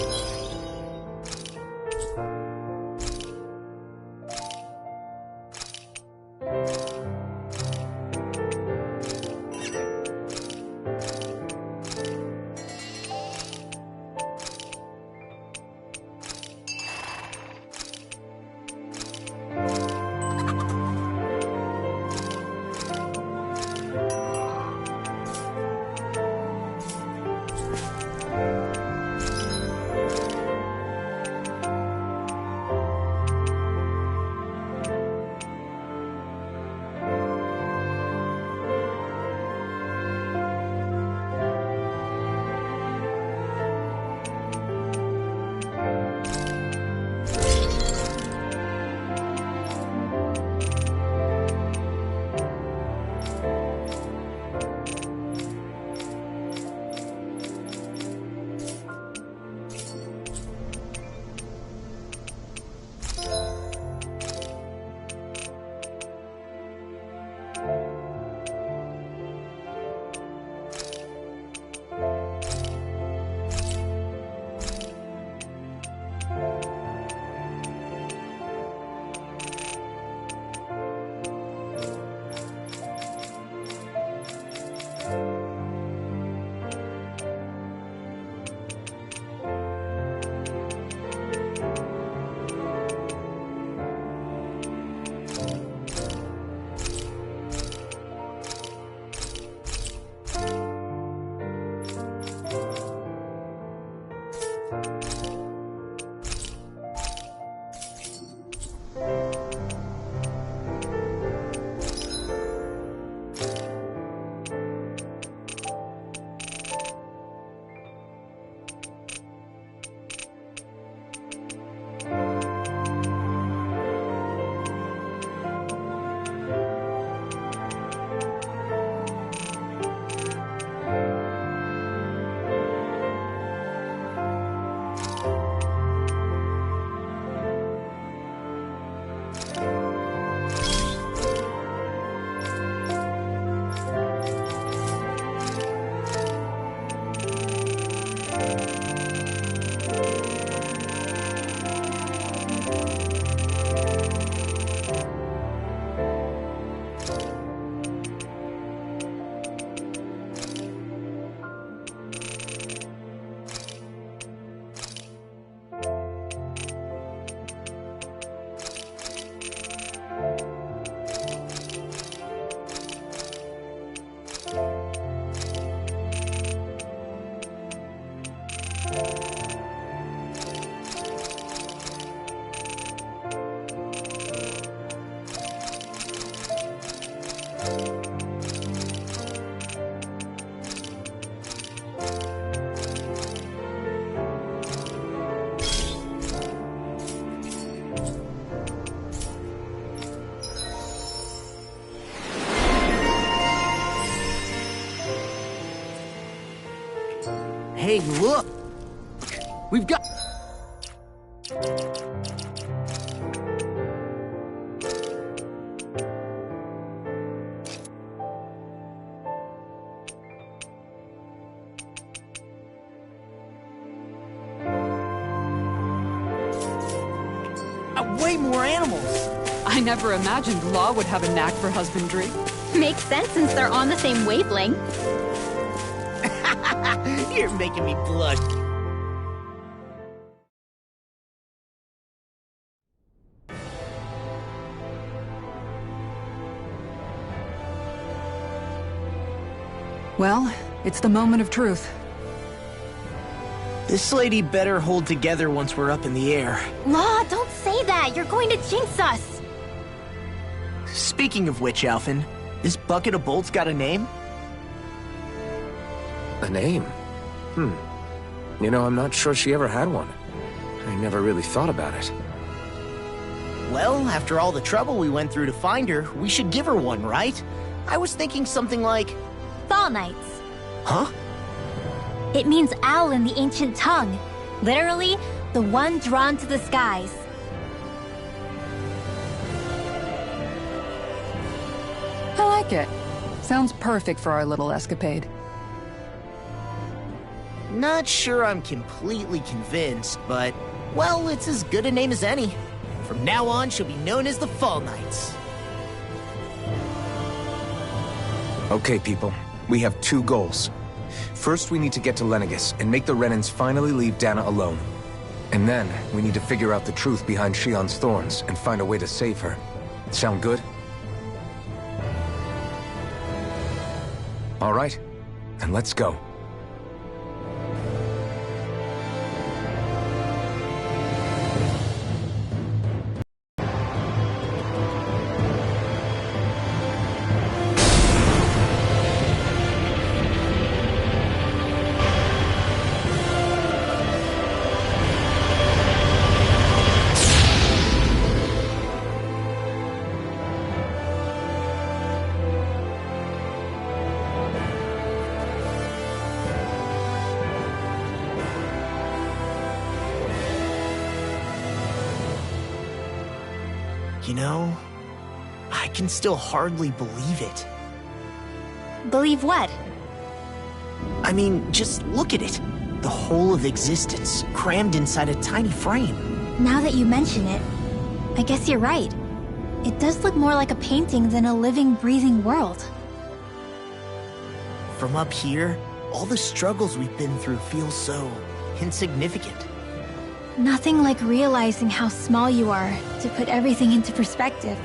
Hey, look! We've got... way more animals! I never imagined Law would have a knack for husbandry. Makes sense since they're on the same wavelength. You're making me blush. Well, it's the moment of truth. This lady better hold together once we're up in the air. Law, don't say that! You're going to jinx us! Speaking of which, Alphen, this bucket of bolts got a name? A name? You know, I'm not sure she ever had one. I never really thought about it. Well, after all the trouble we went through to find her, we should give her one, right? I was thinking something like... Fall Knights. Huh? It means owl in the ancient tongue. Literally, the one drawn to the skies. I like it. Sounds perfect for our little escapade. Not sure I'm completely convinced, but... well, it's as good a name as any. From now on, she'll be known as the Fall Knights. Okay, people. We have two goals. First, we need to get to Lenegis and make the Renans finally leave Dana alone. And then, we need to figure out the truth behind Shionne's thorns and find a way to save her. Sound good? All right, then let's go. You know, I can still hardly believe it. Believe what? I mean, just look at it. The whole of existence, crammed inside a tiny frame. Now that you mention it, I guess you're right. It does look more like a painting than a living, breathing world. From up here, all the struggles we've been through feel so insignificant. Nothing like realizing how small you are to put everything into perspective.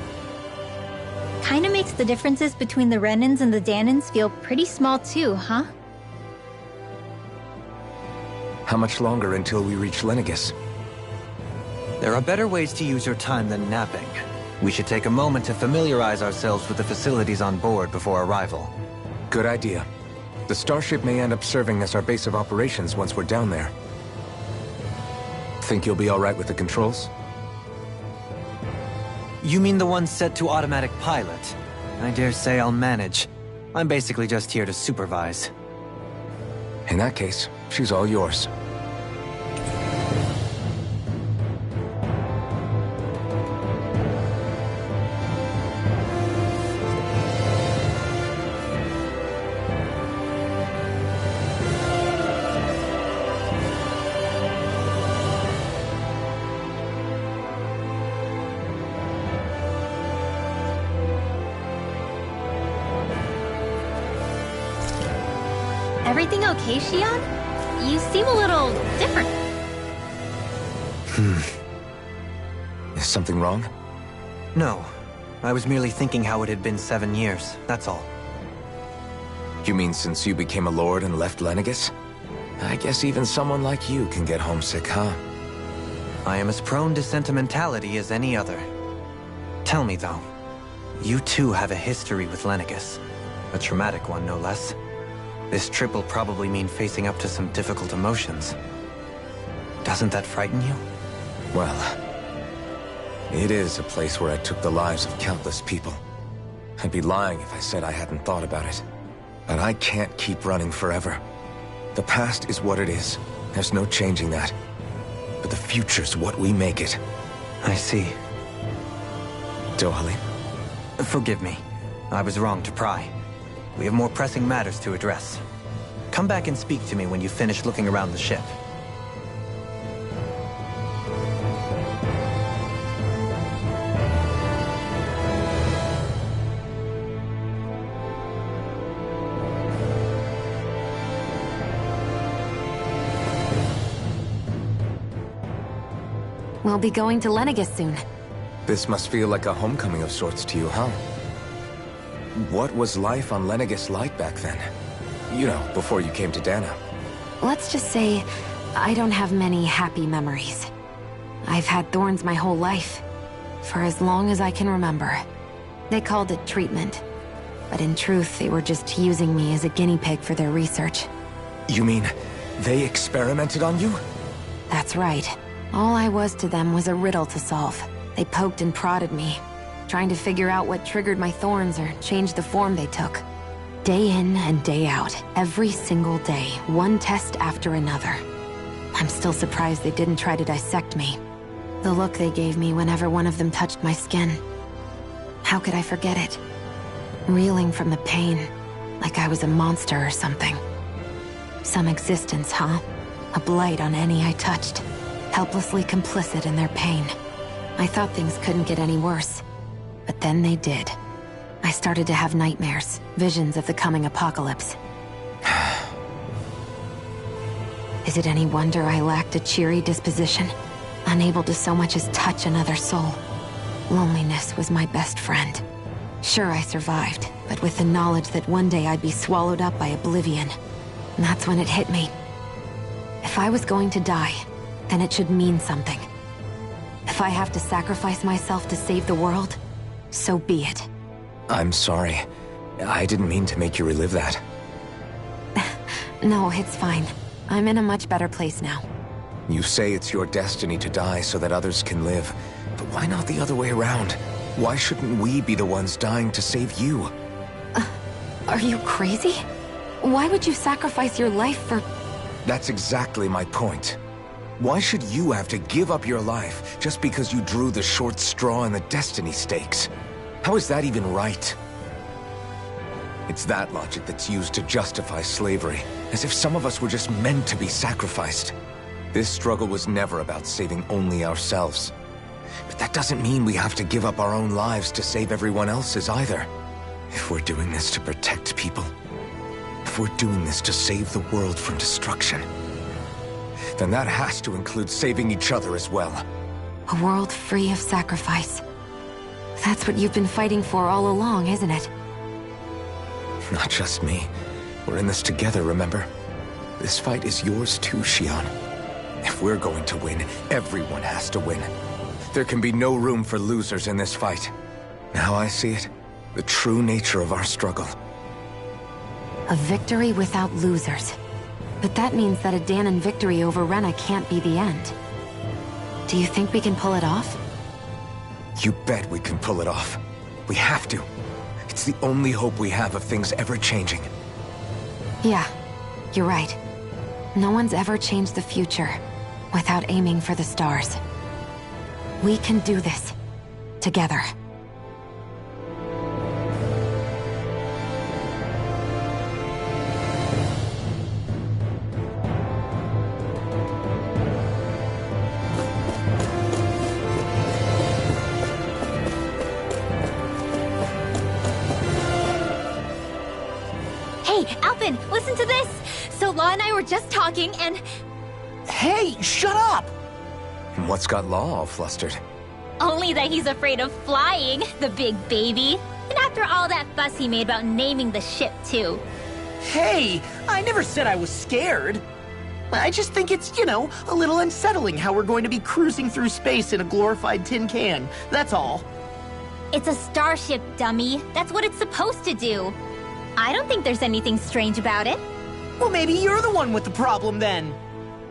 Kinda makes the differences between the Renans and the Dahnans feel pretty small too, huh? How much longer until we reach Lenegis? There are better ways to use your time than napping. We should take a moment to familiarize ourselves with the facilities on board before arrival. Good idea. The starship may end up serving as our base of operations once we're down there. Think you'll be all right with the controls? You mean the one set to automatic pilot? I dare say I'll manage. I'm basically just here to supervise. In that case, she's all yours. Everything okay, Shionne? You seem a little different. Is something wrong? No. I was merely thinking how it had been 7 years, that's all. You mean since you became a lord and left Lenegis? I guess even someone like you can get homesick, huh? I am as prone to sentimentality as any other. Tell me, though, you too have a history with Lenegis. A traumatic one, no less. This trip will probably mean facing up to some difficult emotions. Doesn't that frighten you? Well, it is a place where I took the lives of countless people. I'd be lying if I said I hadn't thought about it. But I can't keep running forever. The past is what it is. There's no changing that. But the future's what we make it. I see. Dohalim? Forgive me. I was wrong to pry. We have more pressing matters to address. Come back and speak to me when you finish looking around the ship. We'll be going to Lenegis soon. This must feel like a homecoming of sorts to you, huh? What was life on Lenegis like back then? You know, before you came to Dana. Let's just say, I don't have many happy memories. I've had thorns my whole life, for as long as I can remember. They called it treatment, but in truth, they were just using me as a guinea pig for their research. You mean, they experimented on you? That's right. All I was to them was a riddle to solve. They poked and prodded me, trying to figure out what triggered my thorns or changed the form they took. Day in and day out, every single day, one test after another. I'm still surprised they didn't try to dissect me. The look they gave me whenever one of them touched my skin. How could I forget it? Reeling from the pain, like I was a monster or something. Some existence, huh? A blight on any I touched. Helplessly complicit in their pain. I thought things couldn't get any worse. But then they did. I started to have nightmares, visions of the coming apocalypse. Is it any wonder I lacked a cheery disposition? Unable to so much as touch another soul. Loneliness was my best friend. Sure, I survived, but with the knowledge that one day I'd be swallowed up by oblivion. And that's when it hit me. If I was going to die, then it should mean something. If I have to sacrifice myself to save the world, so be it. I'm sorry. I didn't mean to make you relive that. No, it's fine. I'm in a much better place now. You say it's your destiny to die so that others can live. But why not the other way around? Why shouldn't we be the ones dying to save you? Are you crazy? Why would you sacrifice your life for... That's exactly my point. Why should you have to give up your life just because you drew the short straw in the destiny stakes? How is that even right? It's that logic that's used to justify slavery, as if some of us were just meant to be sacrificed. This struggle was never about saving only ourselves. But that doesn't mean we have to give up our own lives to save everyone else's either. If we're doing this to protect people, if we're doing this to save the world from destruction, then that has to include saving each other as well. A world free of sacrifice. That's what you've been fighting for all along, isn't it? Not just me. We're in this together, remember? This fight is yours too, Shionne. If we're going to win, everyone has to win. There can be no room for losers in this fight. Now I see it, the true nature of our struggle. A victory without losers. But that means that a Dahnan victory over Rena can't be the end. Do you think we can pull it off? You bet we can pull it off. We have to. It's the only hope we have of things ever changing. Yeah, you're right. No one's ever changed the future without aiming for the stars. We can do this. Together. Alphen, listen to this! So Law and I were just talking and... Hey, shut up! What's got Law all flustered? Only that he's afraid of flying, the big baby. And after all that fuss he made about naming the ship, too. Hey, I never said I was scared. I just think it's, you know, a little unsettling how we're going to be cruising through space in a glorified tin can. That's all. It's a starship, dummy. That's what it's supposed to do. I don't think there's anything strange about it. Well, maybe you're the one with the problem then.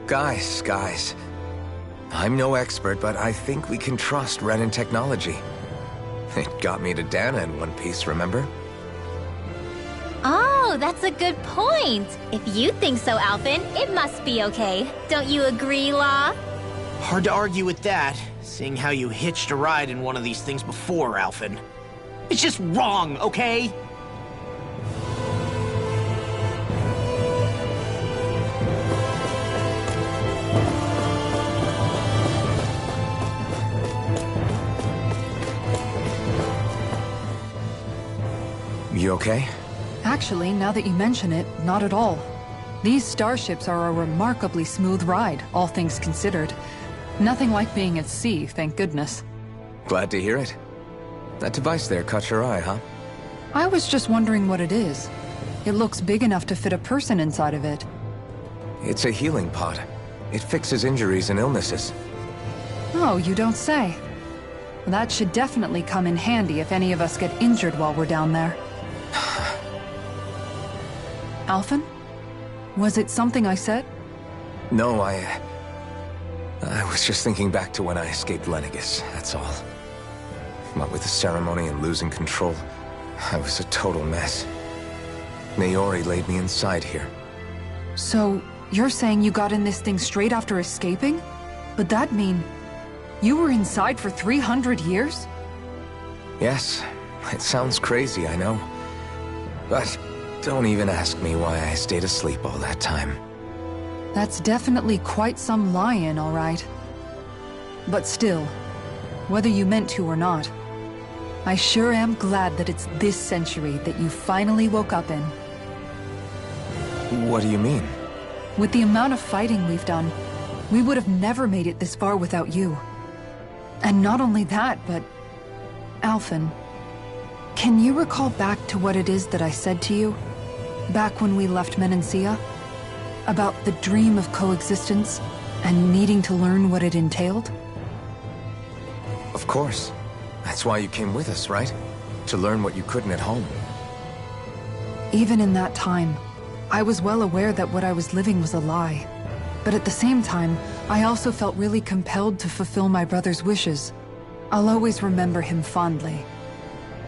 Guys. I'm no expert, but I think we can trust Renan technology. It got me to Dana in one piece, remember? Oh, Oh, that's a good point. If you think so, Alphen, it must be okay. Don't you agree, Law? Hard to argue with that, seeing how you hitched a ride in one of these things before, Alphen. It's just wrong, okay? You okay? Actually, now that you mention it, not at all. These starships are a remarkably smooth ride, all things considered. Nothing like being at sea, thank goodness. Glad to hear it. That device there caught your eye, huh? I was just wondering what it is. It looks big enough to fit a person inside of it. It's a healing pod. It fixes injuries and illnesses. Oh, you don't say. That should definitely come in handy if any of us get injured while we're down there. Alphen? Was it something I said? No, I was just thinking back to when I escaped Lenegis, that's all. What with the ceremony and losing control, I was a total mess. Naori laid me inside here. So, you're saying you got in this thing straight after escaping? But that'd mean... you were inside for 300 years? Yes, it sounds crazy, I know. But don't even ask me why I stayed asleep all that time. That's definitely quite some lie-in, all right. But still, whether you meant to or not, I sure am glad that it's this century that you finally woke up in. What do you mean? With the amount of fighting we've done, we would have never made it this far without you. And not only that, but... Alphen, can you recall back to what it is that I said to you? Back when we left Menancia? About the dream of coexistence, and needing to learn what it entailed? Of course. That's why you came with us, right? To learn what you couldn't at home. Even in that time, I was well aware that what I was living was a lie. But at the same time, I also felt really compelled to fulfill my brother's wishes. I'll always remember him fondly.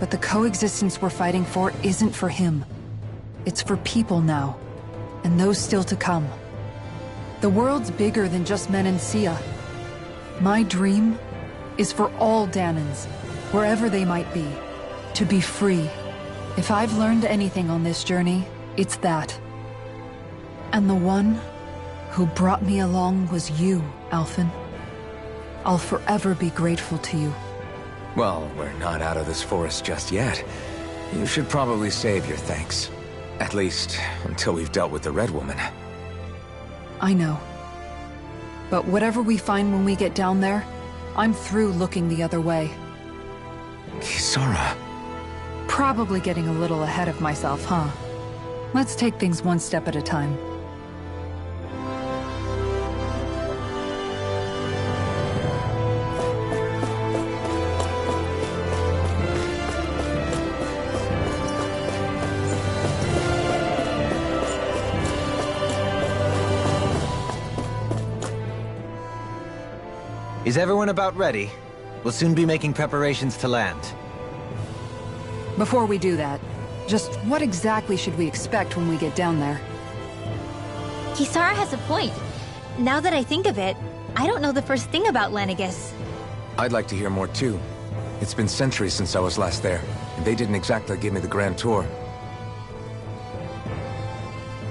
But the coexistence we're fighting for isn't for him. It's for people now, and those still to come. The world's bigger than just Menancia. My dream is for all Dahnans, wherever they might be, to be free. If I've learned anything on this journey, it's that. And the one who brought me along was you, Alphen. I'll forever be grateful to you. Well, we're not out of this forest just yet. You should probably save your thanks. At least, until we've dealt with the Red Woman. I know. But whatever we find when we get down there, I'm through looking the other way. Kisara. Probably getting a little ahead of myself, huh? Let's take things one step at a time. Is everyone about ready? We'll soon be making preparations to land. Before we do that, just what exactly should we expect when we get down there? Kisara has a point. Now that I think of it, I don't know the first thing about Lenegis. I'd like to hear more too. It's been centuries since I was last there, and they didn't exactly give me the grand tour.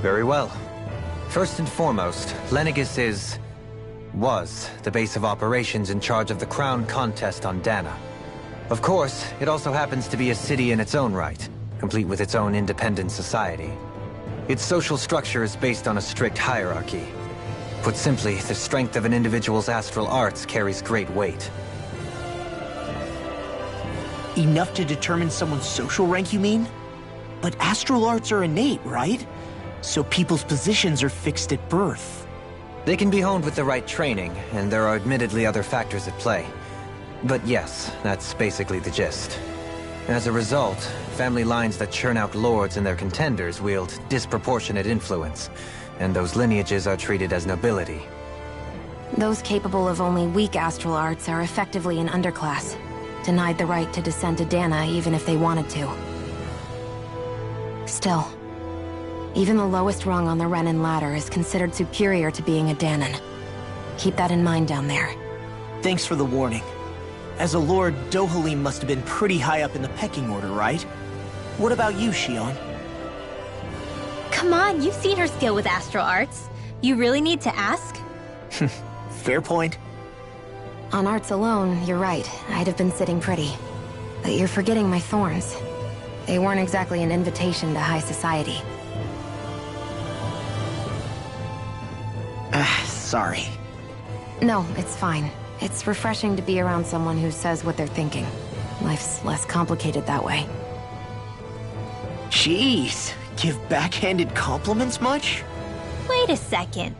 Very well. First and foremost, Lenegis was the base of operations in charge of the crown contest on Dahna. Of course, it also happens to be a city in its own right, complete with its own independent society. Its social structure is based on a strict hierarchy. Put simply, the strength of an individual's astral arts carries great weight. Enough to determine someone's social rank, you mean? But astral arts are innate, right? So people's positions are fixed at birth. They can be honed with the right training, and there are admittedly other factors at play. But yes, that's basically the gist. As a result, family lines that churn out lords and their contenders wield disproportionate influence, and those lineages are treated as nobility. Those capable of only weak astral arts are effectively an underclass, denied the right to descend to Dahna even if they wanted to. Still, Even the lowest rung on the Renan ladder is considered superior to being a Dahnan. Keep that in mind down there. Thanks for the warning. As a lord, Dohalim must have been pretty high up in the pecking order, right? What about you, Shionne? Come on, you've seen her skill with astral arts. You really need to ask? Fair point. On arts alone, you're right. I'd have been sitting pretty. But you're forgetting my thorns. They weren't exactly an invitation to high society. Sorry. No, it's fine. It's refreshing to be around someone who says what they're thinking. Life's less complicated that way. Jeez, give backhanded compliments much? Wait a second.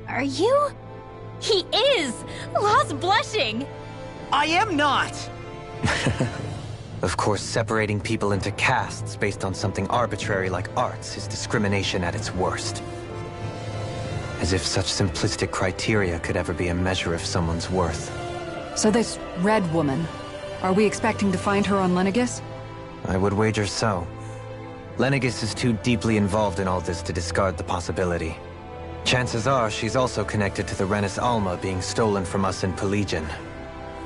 Are you? He is! Lost blushing! I am not! Of course, separating people into castes based on something arbitrary like arts is discrimination at its worst. As if such simplistic criteria could ever be a measure of someone's worth. So this Red Woman, are we expecting to find her on Lenegis? I would wager so. Lenegis is too deeply involved in all this to discard the possibility. Chances are she's also connected to the Renis Alma being stolen from us in Pelegion.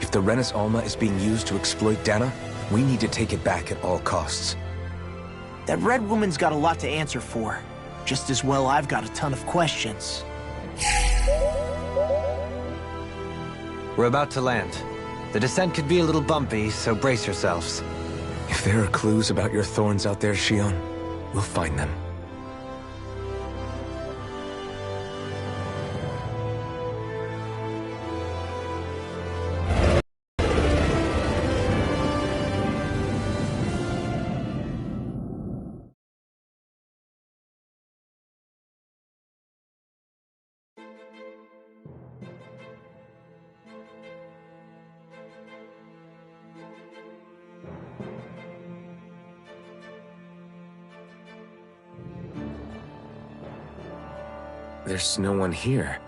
If the Renis Alma is being used to exploit Dahna, we need to take it back at all costs. That Red Woman's got a lot to answer for. Just as well I've got a ton of questions. We're about to land. The descent could be a little bumpy, so brace yourselves. If there are clues about your thorns out there, Shionne, we'll find them. There's no one here.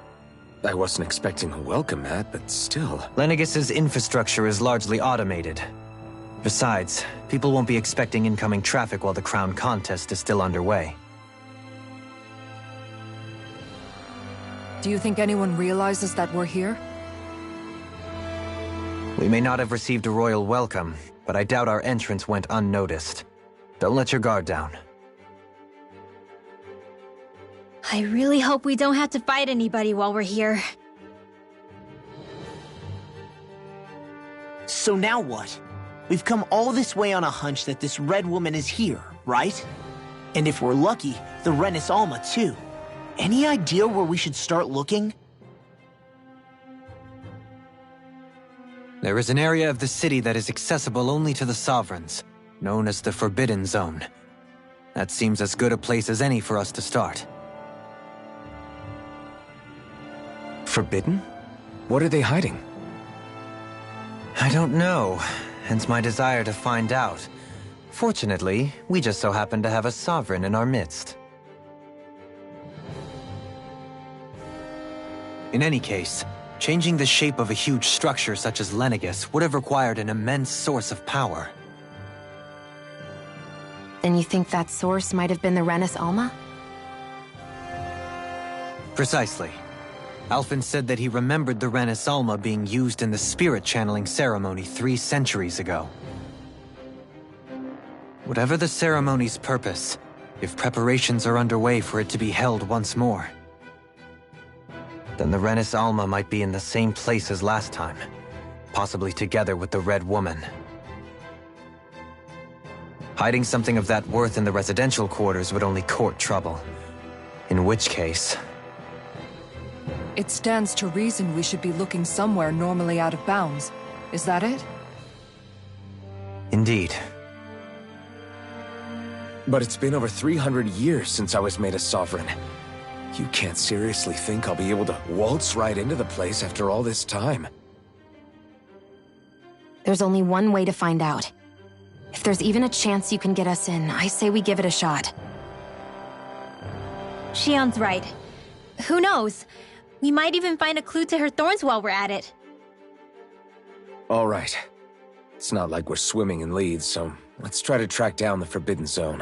I wasn't expecting a welcome mat, but still. Lenegis's infrastructure is largely automated. Besides, people won't be expecting incoming traffic while the crown contest is still underway. Do you think anyone realizes that we're here? We may not have received a royal welcome, but I doubt our entrance went unnoticed. Don't let your guard down. I really hope we don't have to fight anybody while we're here. So now what? We've come all this way on a hunch that this Red Woman is here, right? And if we're lucky, the Renis Alma too. Any idea where we should start looking? There is an area of the city that is accessible only to the Sovereigns, known as the Forbidden Zone. That seems as good a place as any for us to start. Forbidden? What are they hiding? I don't know, hence my desire to find out. Fortunately, we just so happen to have a Sovereign in our midst. In any case, changing the shape of a huge structure such as Lenegis would have required an immense source of power. Then you think that source might have been the Renis Alma? Precisely. Alphen said that he remembered the Renis Alma being used in the spirit channeling ceremony 3 centuries ago. Whatever the ceremony's purpose, if preparations are underway for it to be held once more, then the Renis Alma might be in the same place as last time, possibly together with the Red Woman. Hiding something of that worth in the residential quarters would only court trouble. In which case... It stands to reason we should be looking somewhere normally out of bounds. Is that it? Indeed. But it's been over 300 years since I was made a Sovereign. You can't seriously think I'll be able to waltz right into the place after all this time. There's only one way to find out. If there's even a chance you can get us in, I say we give it a shot. Shionne's right. Who knows? We might even find a clue to her thorns while we're at it. All right. It's not like we're swimming in leads, so let's try to track down the Forbidden Zone.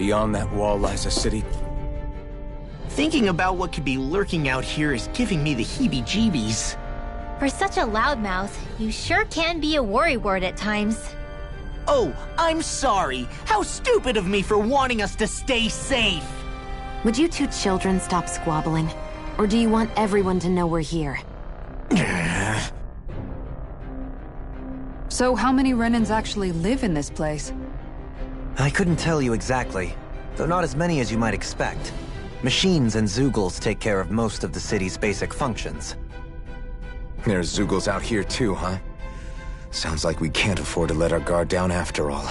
Beyond that wall lies a city. Thinking about what could be lurking out here is giving me the heebie-jeebies. For such a loudmouth, you sure can be a worrywart at times. Oh, I'm sorry. How stupid of me for wanting us to stay safe. Would you two children stop squabbling? Or do you want everyone to know we're here? So how many Renans actually live in this place? I couldn't tell you exactly, though not as many as you might expect. Machines and Zeugles take care of most of the city's basic functions. There's Zeugles out here too, huh? Sounds like we can't afford to let our guard down after all.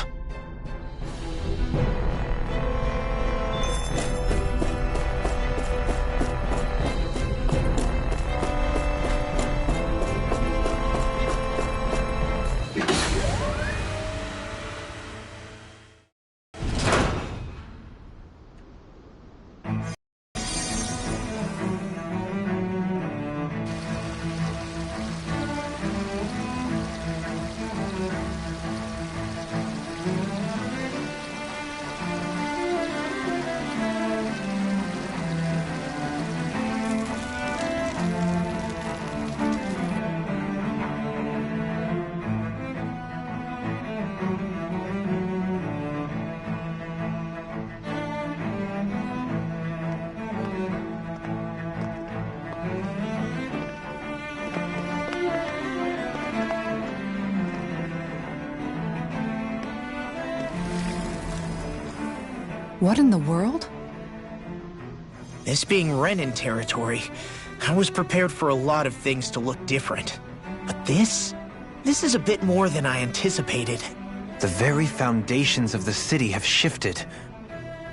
What in the world? This being Renan territory, I was prepared for a lot of things to look different. But this is a bit more than I anticipated. The very foundations of the city have shifted.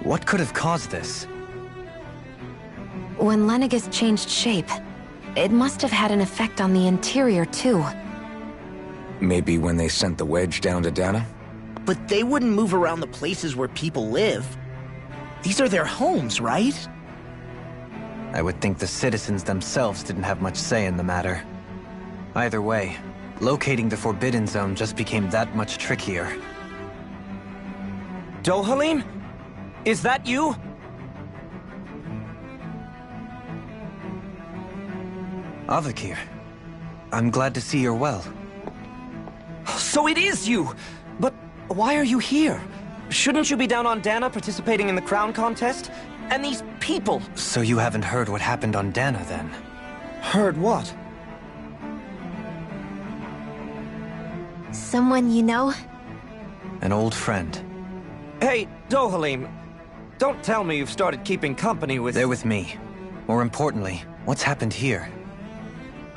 What could have caused this? When Lenegis changed shape, it must have had an effect on the interior too. Maybe when they sent the wedge down to Dana? But they wouldn't move around the places where people live. These are their homes, right? I would think the citizens themselves didn't have much say in the matter. Either way, locating the Forbidden Zone just became that much trickier. Dohalim? Is that you? Avakir, I'm glad to see you're well. So it is you! But why are you here? Shouldn't you be down on Dana participating in the crown contest? And these people! So you haven't heard what happened on Dana, then? Heard what? Someone you know? An old friend. Hey, Dohalim, don't tell me you've started keeping company with... They're with me. More importantly, what's happened here?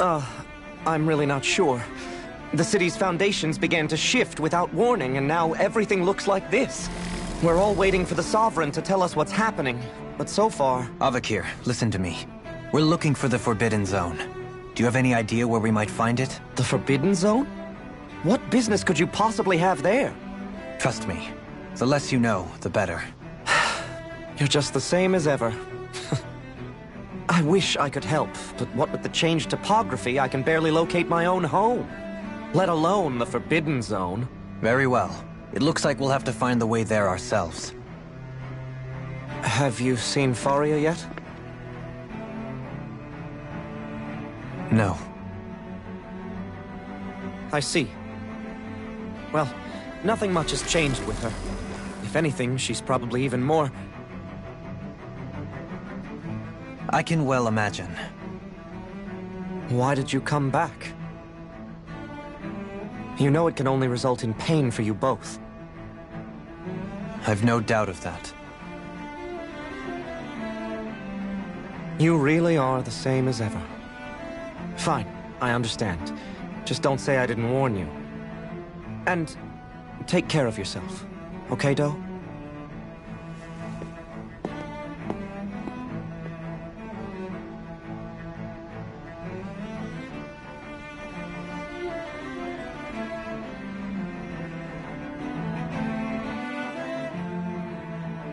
I'm really not sure. The city's foundations began to shift without warning, and now everything looks like this. We're all waiting for the Sovereign to tell us what's happening, but so far... Avakir, listen to me. We're looking for the Forbidden Zone. Do you have any idea where we might find it? The Forbidden Zone? What business could you possibly have there? Trust me. The less you know, the better. You're just the same as ever. I wish I could help, but what with the changed topography, I can barely locate my own home. Let alone the Forbidden Zone. Very well. It looks like we'll have to find the way there ourselves. Have you seen Faria yet? No. I see. Well, nothing much has changed with her. If anything, she's probably even more... I can well imagine. Why did you come back? You know it can only result in pain for you both. I've no doubt of that. You really are the same as ever. Fine, I understand. Just don't say I didn't warn you. And take care of yourself. Okay, Do?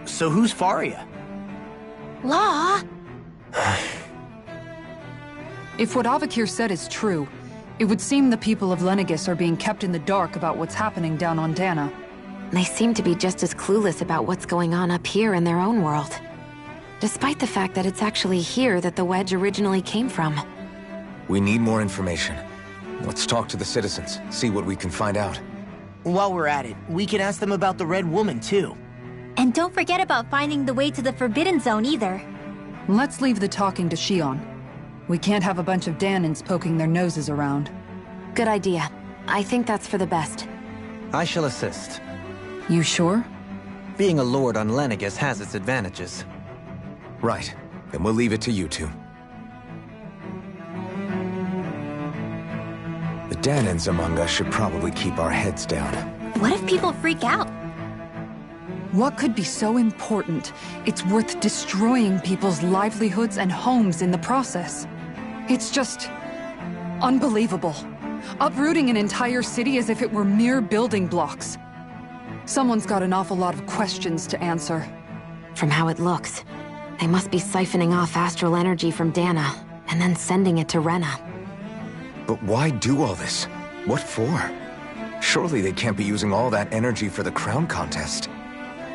So who's Faria? Law? If what Avakir said is true, it would seem the people of Lenegis are being kept in the dark about what's happening down on Dana. They seem to be just as clueless about what's going on up here in their own world. Despite the fact that it's actually here that the Wedge originally came from. We need more information. Let's talk to the citizens, see what we can find out. While we're at it, we can ask them about the Red Woman, too. And don't forget about finding the way to the Forbidden Zone either. Let's leave the talking to Shion. We can't have a bunch of Danans poking their noses around. Good idea. I think that's for the best. I shall assist. You sure? Being a lord on Lenegis has its advantages. Right. Then we'll leave it to you two. The Danans among us should probably keep our heads down. What if people freak out? What could be so important? It's worth destroying people's livelihoods and homes in the process. It's just... unbelievable. Uprooting an entire city as if it were mere building blocks. Someone's got an awful lot of questions to answer. From how it looks, they must be siphoning off astral energy from Dana, and then sending it to Rena. But why do all this? What for? Surely they can't be using all that energy for the crown contest.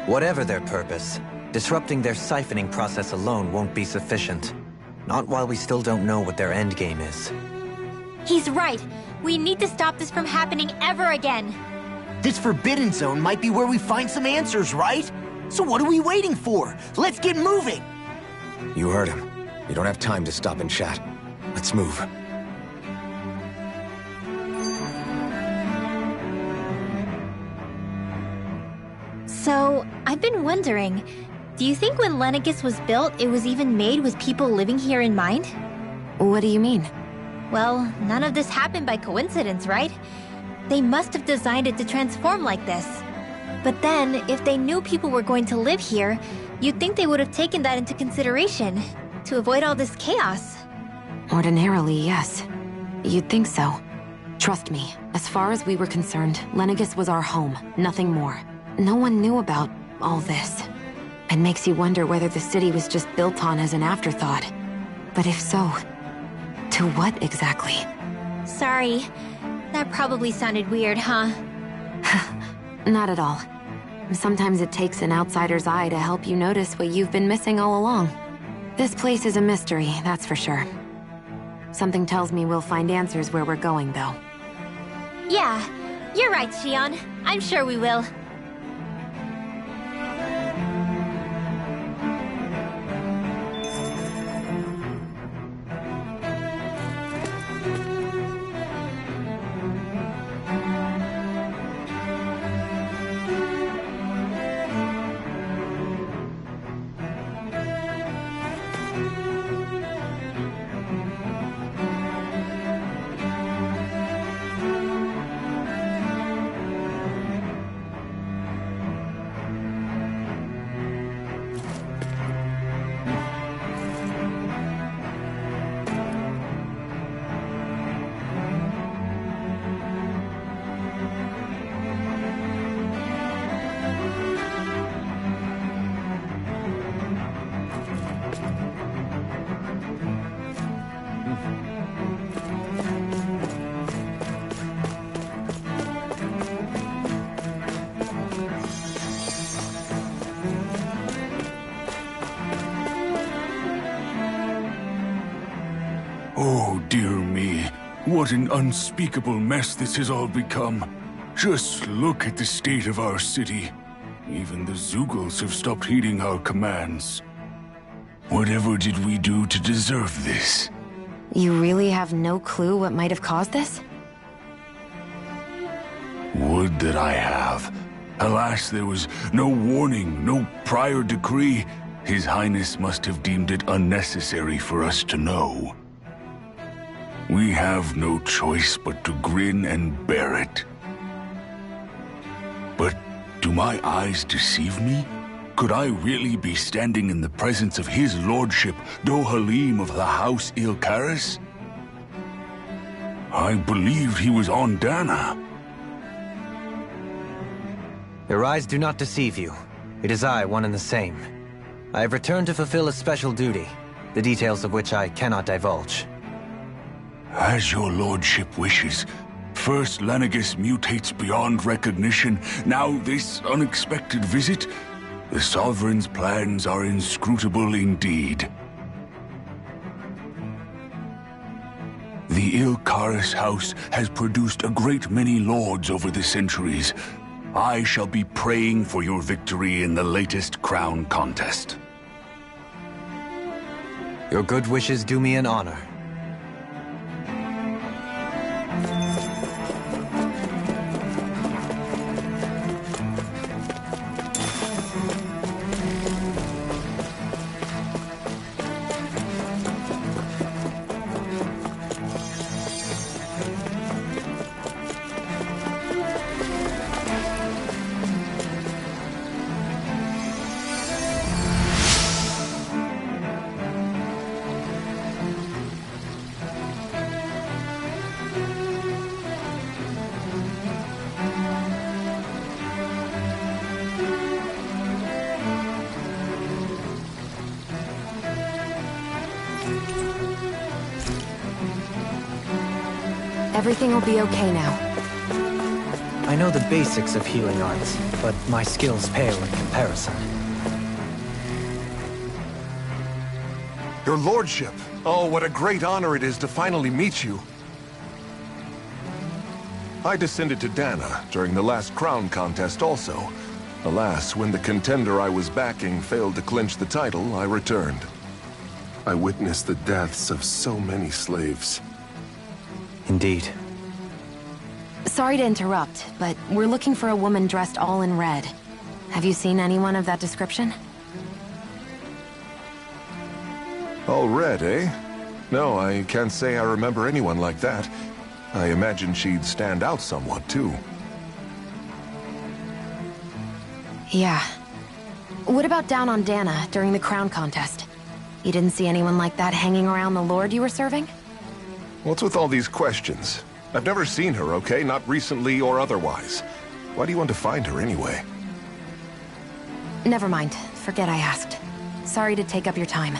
Whatever their purpose, disrupting their siphoning process alone won't be sufficient. Not while we still don't know what their endgame is. He's right. We need to stop this from happening ever again. This Forbidden Zone might be where we find some answers, right? So what are we waiting for? Let's get moving! You heard him. We don't have time to stop and chat. Let's move. So, I've been wondering, do you think when Lenegis was built, it was even made with people living here in mind? What do you mean? Well, none of this happened by coincidence, right? They must have designed it to transform like this. But then, if they knew people were going to live here, you'd think they would have taken that into consideration, to avoid all this chaos. Ordinarily, yes. You'd think so. Trust me, as far as we were concerned, Lenegis was our home, nothing more. No one knew about all this. It makes you wonder whether the city was just built on as an afterthought. But if so, to what exactly? Sorry. That probably sounded weird, huh? Not at all. Sometimes it takes an outsider's eye to help you notice what you've been missing all along. This place is a mystery, that's for sure. Something tells me we'll find answers where we're going, though. Yeah, you're right, Shion. I'm sure we will. Oh, dear me. What an unspeakable mess this has all become. Just look at the state of our city. Even the Zeugles have stopped heeding our commands. Whatever did we do to deserve this? You really have no clue what might have caused this? Would that I have. Alas, there was no warning, no prior decree. His Highness must have deemed it unnecessary for us to know. We have no choice but to grin and bear it. But do my eyes deceive me? Could I really be standing in the presence of his lordship, Dohalim of the House Ilkaris? I believed he was on Dana. Your eyes do not deceive you. It is I, one and the same. I have returned to fulfill a special duty, the details of which I cannot divulge. As your lordship wishes. First Lenegis mutates beyond recognition, now this unexpected visit. The Sovereign's plans are inscrutable indeed. The Ilkaris house has produced a great many lords over the centuries. I shall be praying for your victory in the latest crown contest. Your good wishes do me an honor. Everything will be okay now. I know the basics of healing arts, but my skills pale in comparison. Your lordship! Oh, what a great honor it is to finally meet you. I descended to Dana during the last crown contest also. Alas, when the contender I was backing failed to clinch the title, I returned. I witnessed the deaths of so many slaves. Indeed. Sorry to interrupt, but we're looking for a woman dressed all in red. Have you seen anyone of that description? All red, eh? No, I can't say I remember anyone like that. I imagine she'd stand out somewhat, too. Yeah. What about down on Dana during the crown contest? You didn't see anyone like that hanging around the lord you were serving? What's with all these questions? I've never seen her, okay? Not recently or otherwise. Why do you want to find her anyway? Never mind. Forget I asked. Sorry to take up your time.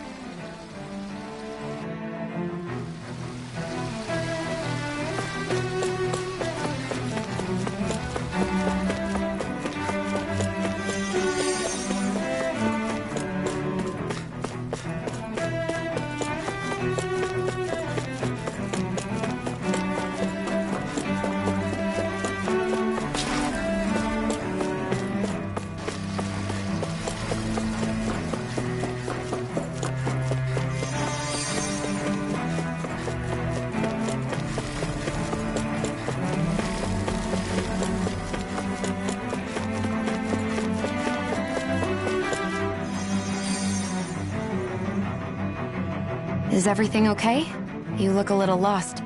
Is everything okay? You look a little lost.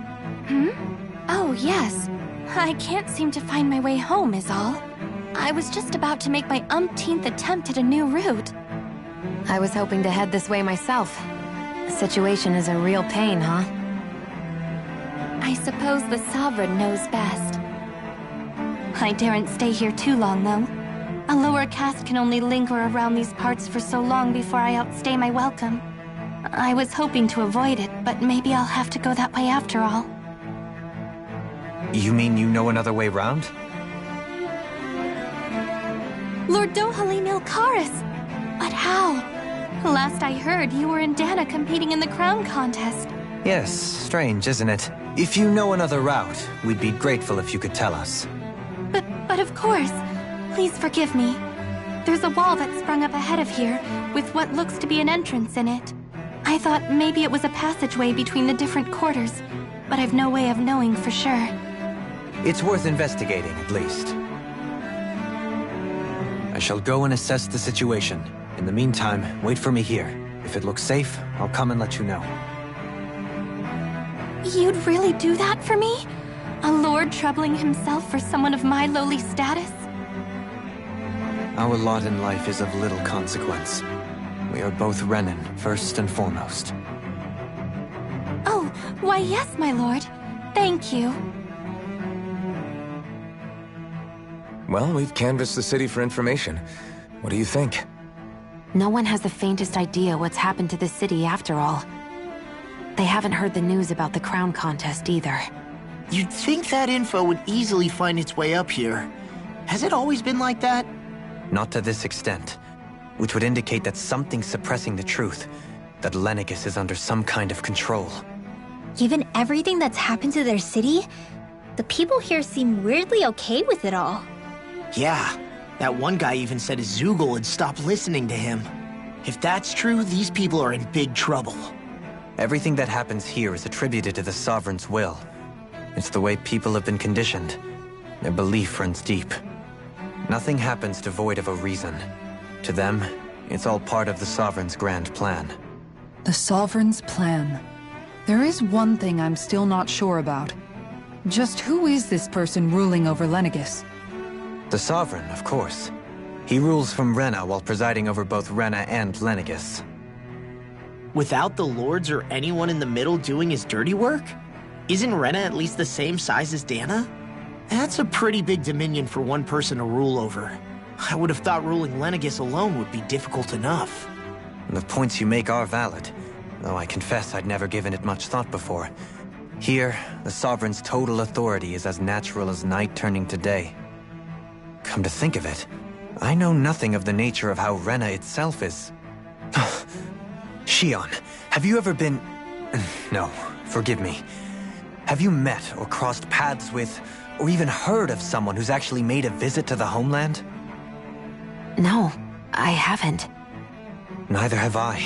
Oh, yes. I can't seem to find my way home, is all. I was just about to make my umpteenth attempt at a new route. I was hoping to head this way myself. The situation is a real pain, huh? I suppose the Sovereign knows best. I daren't stay here too long, though. A lower caste can only linger around these parts for so long before I outstay my welcome. I was hoping to avoid it, but maybe I'll have to go that way after all. You mean you know another way round? Lord Dohalim Ilkaris! But how? Last I heard, you were in Dana competing in the crown contest. Yes, strange, isn't it? If you know another route, we'd be grateful if you could tell us. But of course. Please forgive me. There's a wall that sprung up ahead of here, with what looks to be an entrance in it. I thought maybe it was a passageway between the different quarters, but I've no way of knowing for sure. It's worth investigating, at least. I shall go and assess the situation. In the meantime, wait for me here. If it looks safe, I'll come and let you know. You'd really do that for me? A lord troubling himself for someone of my lowly status? Our lot in life is of little consequence. We are both Renan, first and foremost. Oh, why yes, my lord. Thank you. Well, we've canvassed the city for information. What do you think? No one has the faintest idea what's happened to the city after all. They haven't heard the news about the crown contest either. You'd think that info would easily find its way up here. Has it always been like that? Not to this extent, which would indicate that something's suppressing the truth, that Lenegis is under some kind of control. Given everything that's happened to their city, the people here seem weirdly okay with it all. Yeah, that one guy even said Zoogle had stopped listening to him. If that's true, these people are in big trouble. Everything that happens here is attributed to the Sovereign's will. It's the way people have been conditioned. Their belief runs deep. Nothing happens devoid of a reason. To them, it's all part of the Sovereign's grand plan. The Sovereign's plan. There is one thing I'm still not sure about. Just who is this person ruling over Lenegis? The Sovereign, of course. He rules from Rena while presiding over both Rena and Lenegis. Without the lords or anyone in the middle doing his dirty work? Isn't Rena at least the same size as Dana? That's a pretty big dominion for one person to rule over. I would have thought ruling Lenegis alone would be difficult enough. The points you make are valid, though I confess I'd never given it much thought before. Here, the Sovereign's total authority is as natural as night turning to day. Come to think of it, I know nothing of the nature of how Rena itself is. Shion, have you ever been... No, forgive me. Have you met or crossed paths with, or even heard of someone who's actually made a visit to the homeland? No, I haven't. Neither have I.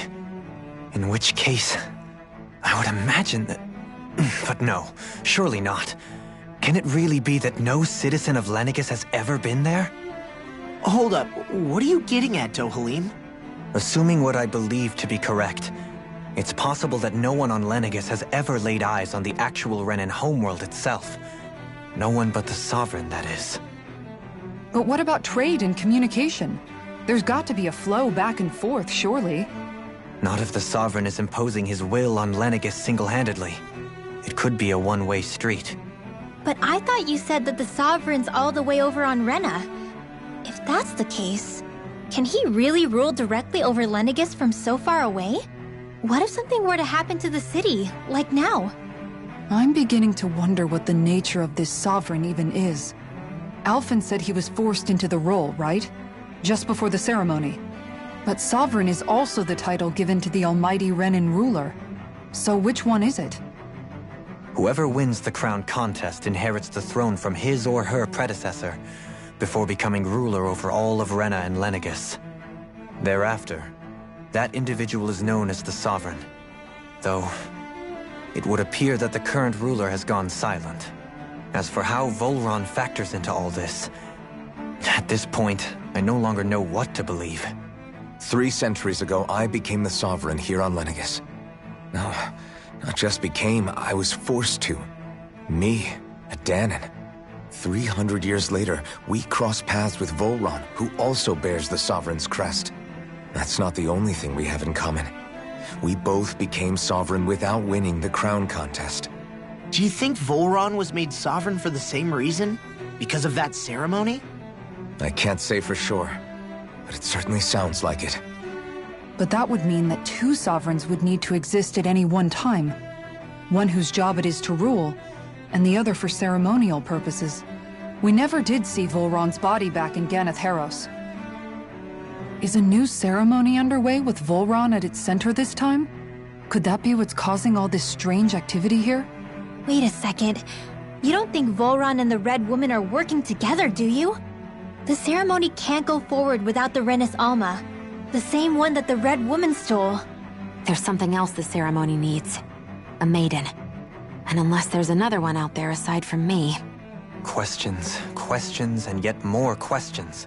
In which case, I would imagine that... But no, surely not. Can it really be that no citizen of Lenegis has ever been there? Hold up, what are you getting at, Dohalim? Assuming what I believe to be correct, it's possible that no one on Lenegis has ever laid eyes on the actual Renan homeworld itself. No one but the Sovereign, that is. But what about trade and communication? There's got to be a flow back and forth, surely. Not if the Sovereign is imposing his will on Lenegis single-handedly. It could be a one-way street. But I thought you said that the Sovereign's all the way over on Rena. If that's the case, can he really rule directly over Lenegis from so far away? What if something were to happen to the city, like now? I'm beginning to wonder what the nature of this Sovereign even is. Alphen said he was forced into the role, right? Just before the ceremony. But Sovereign is also the title given to the almighty Renan ruler. So which one is it? Whoever wins the crown contest inherits the throne from his or her predecessor, before becoming ruler over all of Rena and Lenegis. Thereafter, that individual is known as the Sovereign. Though, it would appear that the current ruler has gone silent. As for how Volron factors into all this, at this point, I no longer know what to believe. 3 centuries ago, I became the Sovereign here on Lenegis. No, not just became, I was forced to. Me, a Dahnan. 300 years later, we cross paths with Volron, who also bears the Sovereign's crest. That's not the only thing we have in common. We both became Sovereign without winning the crown contest. Do you think Volron was made Sovereign for the same reason? Because of that ceremony? I can't say for sure, but it certainly sounds like it. But that would mean that 2 Sovereigns would need to exist at any one time. One whose job it is to rule, and the other for ceremonial purposes. We never did see Volron's body back in Ganath Haros. Is a new ceremony underway with Volron at its center this time? Could that be what's causing all this strange activity here? Wait a second. You don't think Volron and the Red Woman are working together, do you? The ceremony can't go forward without the Renis Alma. The same one that the Red Woman stole. There's something else the ceremony needs. A maiden. And unless there's another one out there aside from me... Questions, questions, and yet more questions.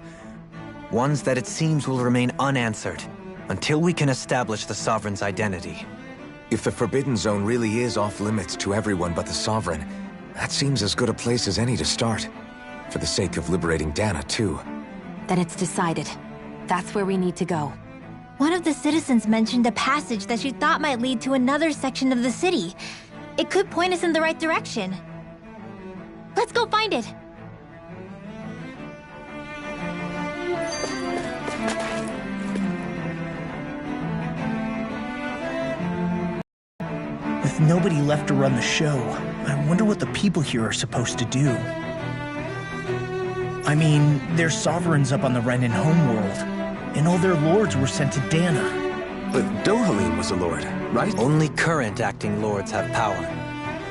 Ones that it seems will remain unanswered, until we can establish the Sovereign's identity. If the Forbidden Zone really is off-limits to everyone but the Sovereign, that seems as good a place as any to start. For the sake of liberating Dana, too. Then it's decided. That's where we need to go. One of the citizens mentioned a passage that she thought might lead to another section of the city. It could point us in the right direction. Let's go find it! With nobody left to run the show, I wonder what the people here are supposed to do. I mean, they're sovereigns up on the Renan homeworld, and all their lords were sent to Dana. But Dohalim was a lord, right? Only current acting lords have power.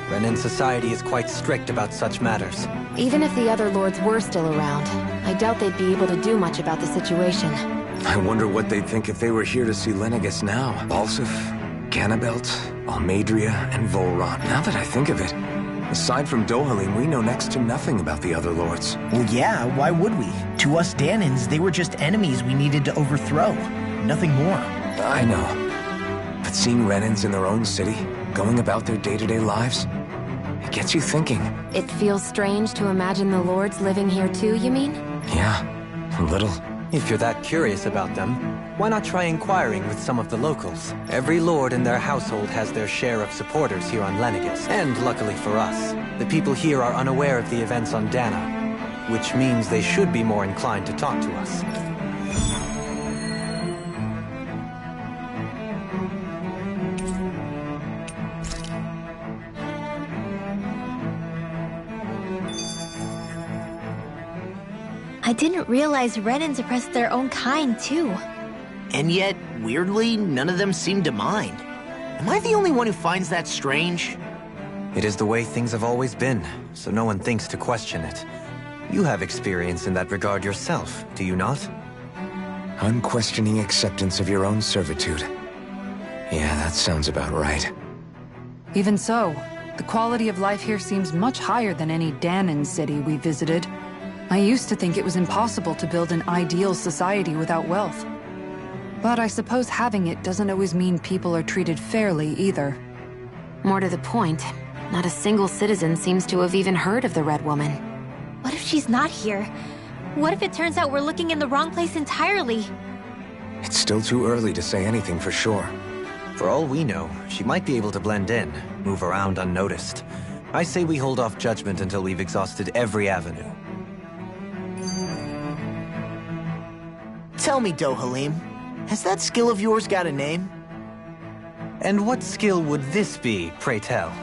Renan society is quite strict about such matters. Even if the other lords were still around, I doubt they'd be able to do much about the situation. I wonder what they'd think if they were here to see Lenegis now. Balsif, Ganabelt, Almadria, and Volron. Now that I think of it, aside from Dohalim, we know next to nothing about the other lords. Well, yeah, why would we? To us Danans, they were just enemies we needed to overthrow. Nothing more. I know. But seeing Renans in their own city, going about their day-to-day lives, it gets you thinking. It feels strange to imagine the lords living here too, you mean? Yeah, a little. If you're that curious about them, why not try inquiring with some of the locals? Every lord in their household has their share of supporters here on Lenegis. And luckily for us, the people here are unaware of the events on Dana, which means they should be more inclined to talk to us. I didn't realize Renans oppressed their own kind, too. And yet, weirdly, none of them seem to mind. Am I the only one who finds that strange? It is the way things have always been, so no one thinks to question it. You have experience in that regard yourself, do you not? Unquestioning acceptance of your own servitude. Yeah, that sounds about right. Even so, the quality of life here seems much higher than any Danan city we visited. I used to think it was impossible to build an ideal society without wealth. But I suppose having it doesn't always mean people are treated fairly either. More to the point, not a single citizen seems to have even heard of the Red Woman. What if she's not here? What if it turns out we're looking in the wrong place entirely? It's still too early to say anything for sure. For all we know, she might be able to blend in, move around unnoticed. I say we hold off judgment until we've exhausted every avenue. Tell me, Dohalim, has that skill of yours got a name? And what skill would this be, pray tell?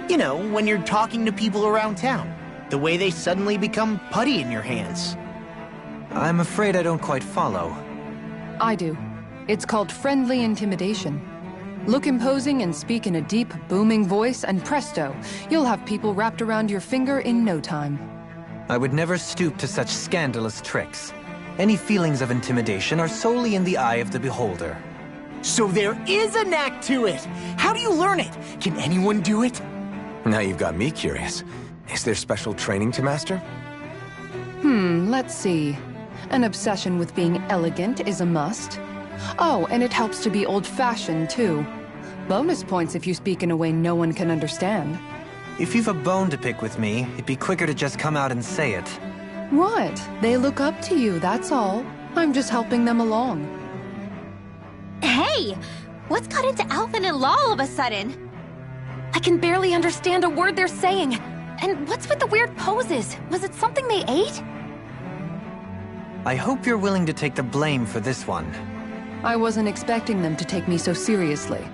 You know, when you're talking to people around town. The way they suddenly become putty in your hands. I'm afraid I don't quite follow. I do. It's called friendly intimidation. Look imposing and speak in a deep, booming voice, and presto, you'll have people wrapped around your finger in no time. I would never stoop to such scandalous tricks. Any feelings of intimidation are solely in the eye of the beholder. So there is a knack to it! How do you learn it? Can anyone do it? Now you've got me curious. Is there special training to master? Let's see. An obsession with being elegant is a must. Oh, and it helps to be old-fashioned, too. Bonus points if you speak in a way no one can understand. If you've a bone to pick with me, it'd be quicker to just come out and say it. What? They look up to you, that's all. I'm just helping them along. Hey! What's got into Alvin and Law all of a sudden? I can barely understand a word they're saying. And what's with the weird poses? Was it something they ate? I hope you're willing to take the blame for this one. I wasn't expecting them to take me so seriously.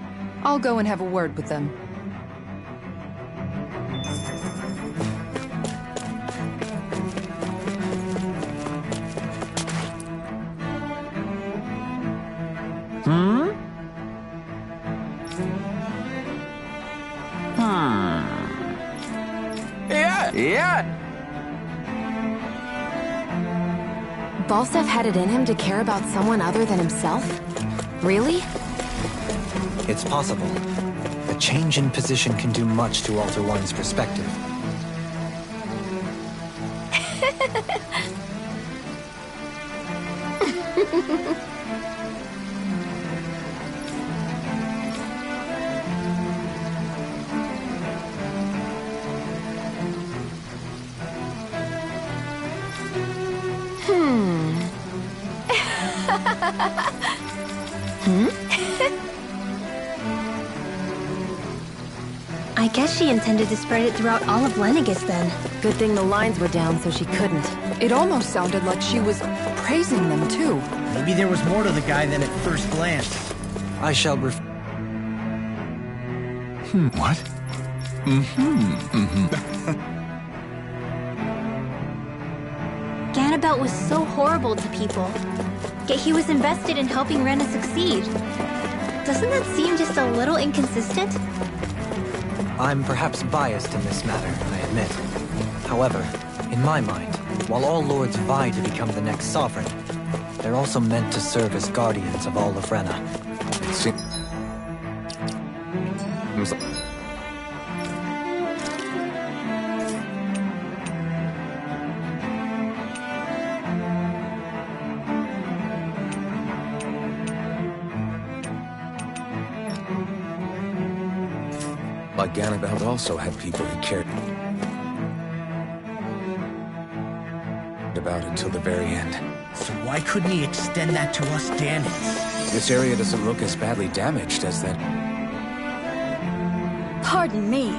I'll go and have a word with them. Yeah! Balsef had it in him to care about someone other than himself? Really? It's possible. A change in position can do much to alter one's perspective. I guess she intended to spread it throughout all of Lenegis then. Good thing the lines were down so she couldn't. It almost sounded like she was praising them, too. Maybe there was more to the guy than at first glance. I shall What? Ganabelt was so horrible to people, yet he was invested in helping Rena succeed. Doesn't that seem just a little inconsistent? I'm perhaps biased in this matter, I admit. However, in my mind, while all lords vie to become the next sovereign, they're also meant to serve as guardians of all of Rena. It seems... Like Ganabelt also had people he cared about until the very end. So why couldn't he extend that to us Danans? This area doesn't look as badly damaged as that. Pardon me.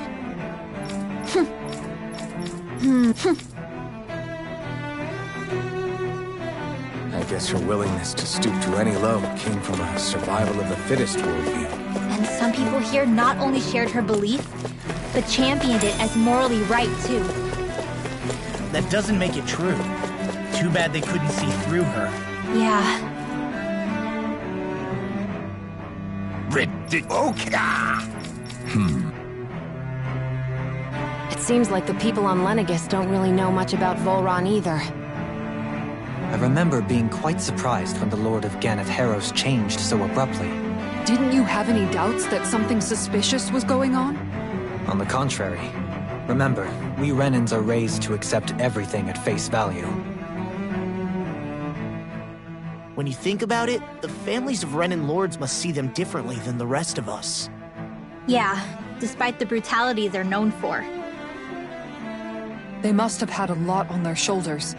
I guess her willingness to stoop to any low came from a survival of the fittest worldview. And some people here not only shared her belief, but championed it as morally right, too. That doesn't make it true. Too bad they couldn't see through her. Yeah. Ridiculous. It seems like the people on Lenegis don't really know much about Volron either. I remember being quite surprised when the Lord of Ganath Haros changed so abruptly. Didn't you have any doubts that something suspicious was going on? On the contrary. Remember, we Renans are raised to accept everything at face value. When you think about it, the families of Renan lords must see them differently than the rest of us. Yeah, despite the brutality they're known for. They must have had a lot on their shoulders,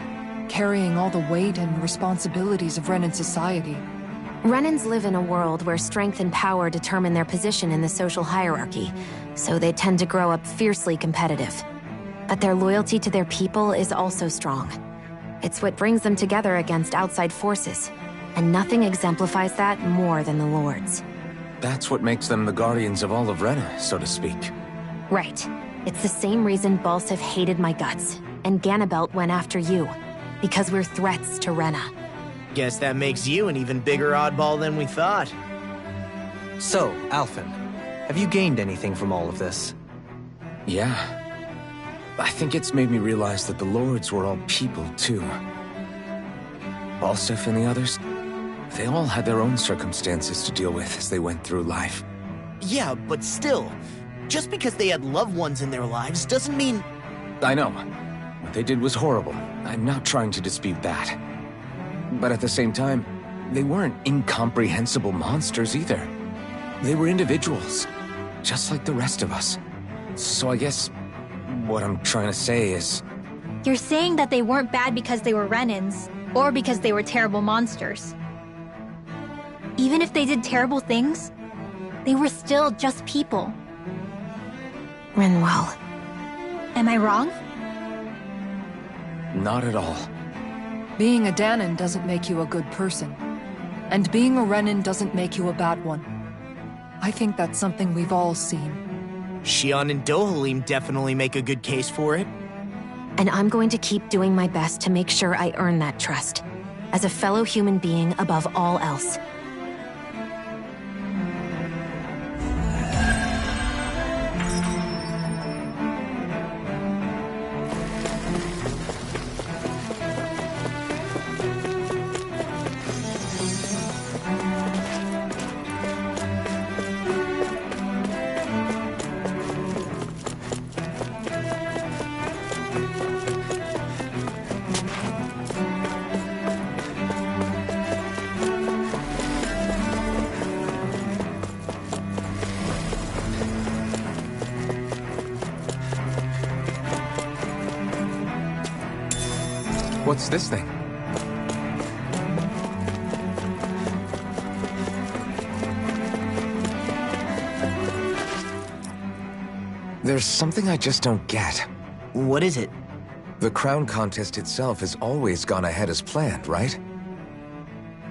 carrying all the weight and responsibilities of Renan society. Renans live in a world where strength and power determine their position in the social hierarchy, so they tend to grow up fiercely competitive. But their loyalty to their people is also strong. It's what brings them together against outside forces, and nothing exemplifies that more than the Lords. That's what makes them the guardians of all of Rena, so to speak. Right. It's the same reason Balsif hated my guts, and Ganabelt went after you. Because we're threats to Rena. Guess that makes you an even bigger oddball than we thought. So, Alphen, have you gained anything from all of this? Yeah. I think it's made me realize that the Lords were all people, too. Balsif and the others, they all had their own circumstances to deal with as they went through life. Yeah, but still, just because they had loved ones in their lives doesn't mean... I know. What they did was horrible. I'm not trying to dispute that. But at the same time, they weren't incomprehensible monsters either. They were individuals, just like the rest of us. So I guess what I'm trying to say is... You're saying that they weren't bad because they were Renans, or because they were terrible monsters. Even if they did terrible things, they were still just people. Rinwell. Am I wrong? Not at all. Being a Danan doesn't make you a good person. And being a Renan doesn't make you a bad one. I think that's something we've all seen. Shion and Dohalim definitely make a good case for it. And I'm going to keep doing my best to make sure I earn that trust. As a fellow human being above all else. What's this thing? There's something I just don't get. What is it? The crown contest itself has always gone ahead as planned, right?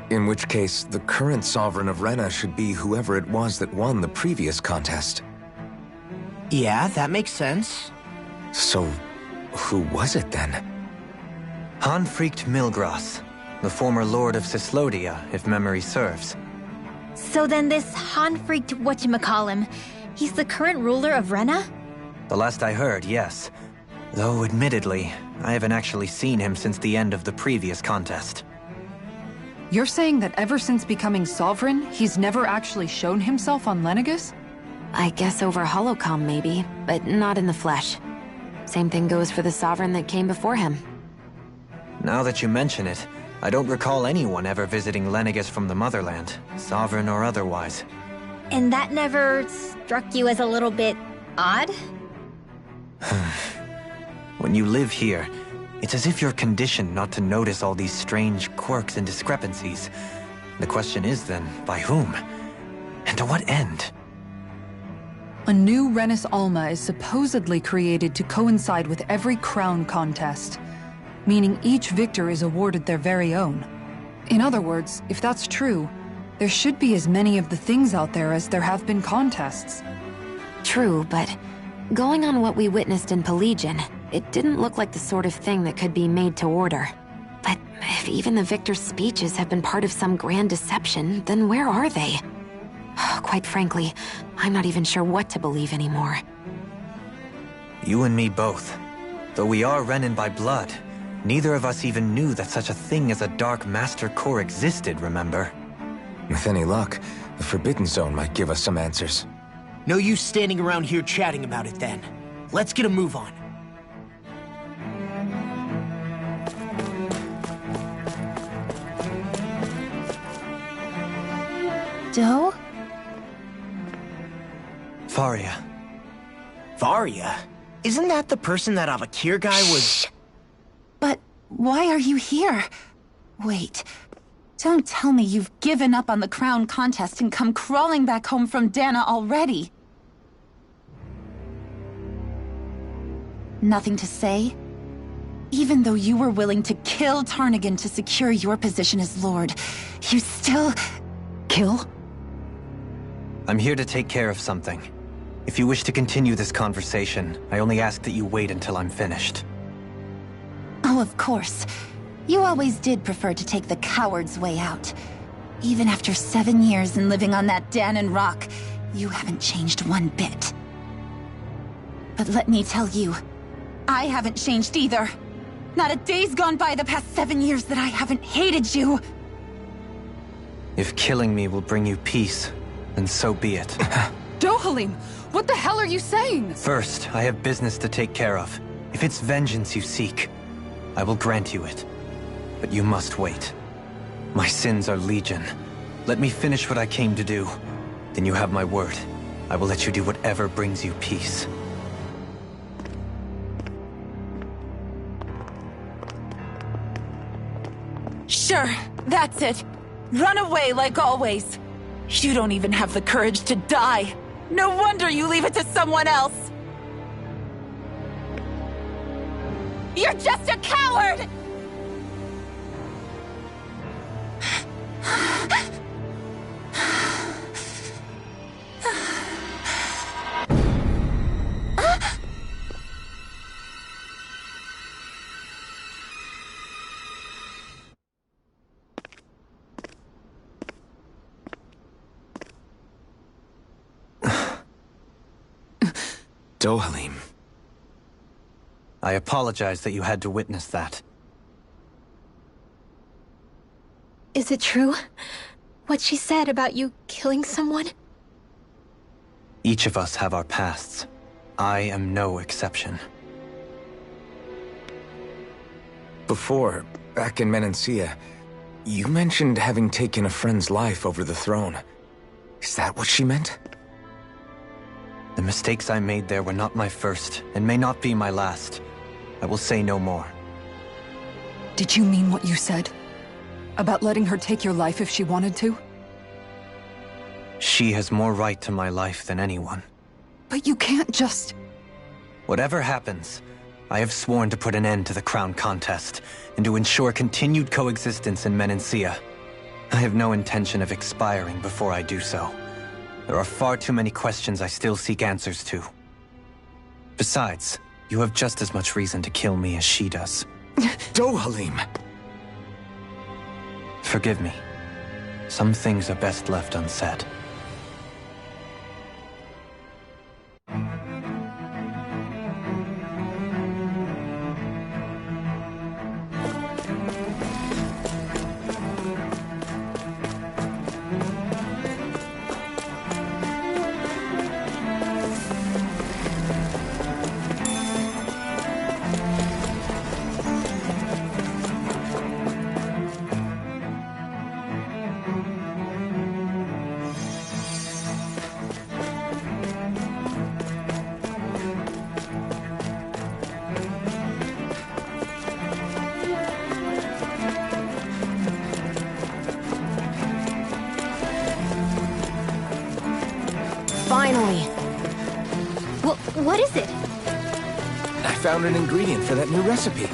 In which case, the current sovereign of Rena should be whoever it was that won the previous contest. Yeah, that makes sense. So, who was it then? Hanfried Milgras, the former Lord of Cyslodia, if memory serves. So then this Hanfried whatchamacallem, he's the current ruler of Rena? The last I heard, yes. Though, admittedly, I haven't actually seen him since the end of the previous contest. You're saying that ever since becoming Sovereign, he's never actually shown himself on Lenegis? I guess over Holocom maybe, but not in the flesh. Same thing goes for the Sovereign that came before him. Now that you mention it, I don't recall anyone ever visiting Lenegis from the Motherland, Sovereign or otherwise. And that never struck you as a little bit odd? When you live here, it's as if you're conditioned not to notice all these strange quirks and discrepancies. The question is then, by whom? And to what end? A new Renis Alma is supposedly created to coincide with every crown contest, meaning each victor is awarded their very own. In other words, if that's true, there should be as many of the things out there as there have been contests. True, but going on what we witnessed in Pelagian, it didn't look like the sort of thing that could be made to order. But if even the victor's speeches have been part of some grand deception, then where are they? Quite frankly, I'm not even sure what to believe anymore. You and me both. Though we are Renin by blood, neither of us even knew that such a thing as a Dark Master Core existed, remember? With any luck, the Forbidden Zone might give us some answers. No use standing around here chatting about it then. Let's get a move on. Doe? Faria. Faria? Isn't that the person that Avakir guy was... But why are you here? Wait. Don't tell me you've given up on the crown contest and come crawling back home from Dana already. Nothing to say? Even though you were willing to kill Tarnagin to secure your position as Lord, you still... Kill? I'm here to take care of something. If you wish to continue this conversation, I only ask that you wait until I'm finished. Oh, of course. You always did prefer to take the coward's way out. Even after 7 years and living on that Danon rock, you haven't changed one bit. But let me tell you, I haven't changed either. Not a day's gone by the past 7 years that I haven't hated you. If killing me will bring you peace, then so be it. Dohalim, what the hell are you saying? First, I have business to take care of. If it's vengeance you seek, I will grant you it. But you must wait. My sins are legion. Let me finish what I came to do. Then you have my word. I will let you do whatever brings you peace. Sure, that's it. Run away like always. You don't even have the courage to die. No wonder you leave it to someone else. You're just a coward! Dohalim. I apologize that you had to witness that. Is it true? What she said about you killing someone? Each of us have our pasts. I am no exception. Before, back in Menancia, you mentioned having taken a friend's life over the throne. Is that what she meant? The mistakes I made there were not my first, and may not be my last. I will say no more. Did you mean what you said? About letting her take your life if she wanted to? She has more right to my life than anyone. But you can't just... Whatever happens, I have sworn to put an end to the crown contest, and to ensure continued coexistence in Menancia. I have no intention of expiring before I do so. There are far too many questions I still seek answers to. Besides, you have just as much reason to kill me as she does. Dohalim! Forgive me. Some things are best left unsaid. Finally! What is it? I found an ingredient for that new recipe.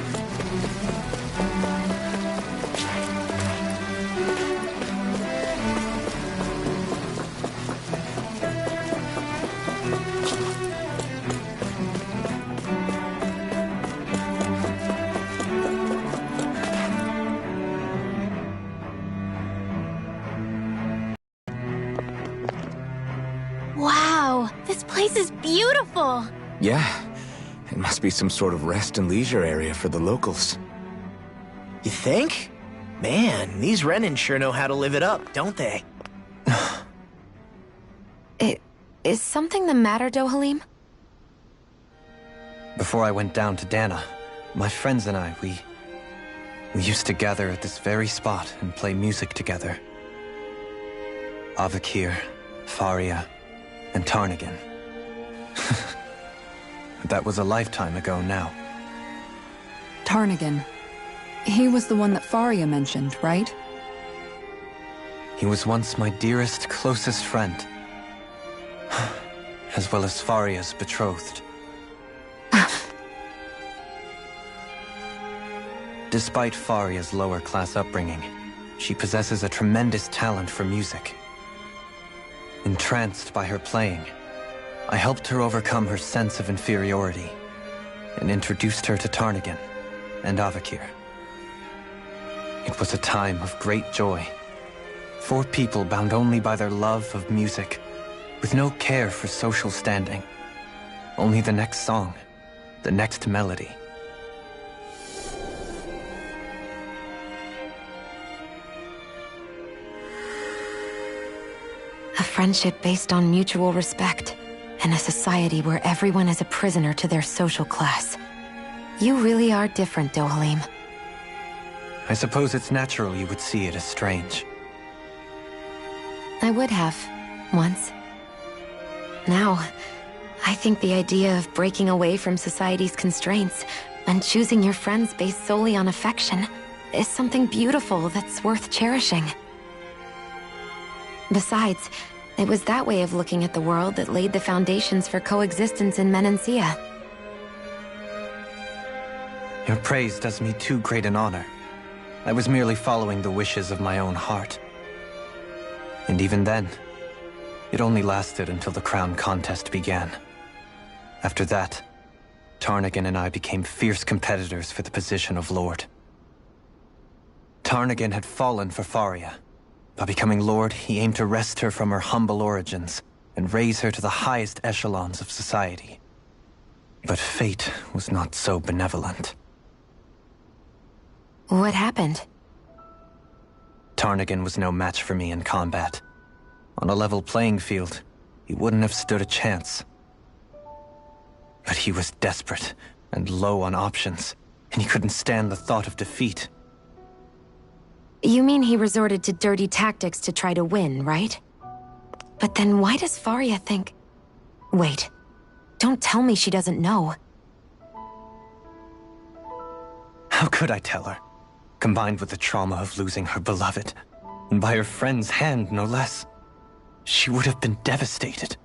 Wow, this place is beautiful! Yeah, it must be some sort of rest and leisure area for the locals. You think? Man, these Renan sure know how to live it up, don't they? Is something the matter, Dohalim? Before I went down to Dana, my friends and I, we used to gather at this very spot and play music together. Avakir, Faria, and Tarnagin. That was a lifetime ago now. Tarnagin. He was the one that Faria mentioned, right? He was once my dearest, closest friend. As well as Faria's betrothed. Despite Faria's lower-class upbringing, she possesses a tremendous talent for music. Entranced by her playing, I helped her overcome her sense of inferiority and introduced her to Tarnagin and Avakir. It was a time of great joy. 4 people bound only by their love of music, with no care for social standing. Only the next song, the next melody. A friendship based on mutual respect, and a society where everyone is a prisoner to their social class. You really are different, Dohalim. I suppose it's natural you would see it as strange. I would have, once. Now, I think the idea of breaking away from society's constraints and choosing your friends based solely on affection is something beautiful that's worth cherishing. Besides, it was that way of looking at the world that laid the foundations for coexistence in Menancia. Your praise does me too great an honor. I was merely following the wishes of my own heart. And even then, it only lasted until the crown contest began. After that, Tarnagin and I became fierce competitors for the position of Lord. Tarnagin had fallen for Faria. By becoming Lord, he aimed to wrest her from her humble origins and raise her to the highest echelons of society. But fate was not so benevolent. What happened? Tarnagin was no match for me in combat. On a level playing field, he wouldn't have stood a chance. But he was desperate and low on options, and he couldn't stand the thought of defeat. You mean he resorted to dirty tactics to try to win, right? But then why does Faria think... Wait, don't tell me she doesn't know. How could I tell her? Combined with the trauma of losing her beloved, and by her friend's hand, no less. She would have been devastated.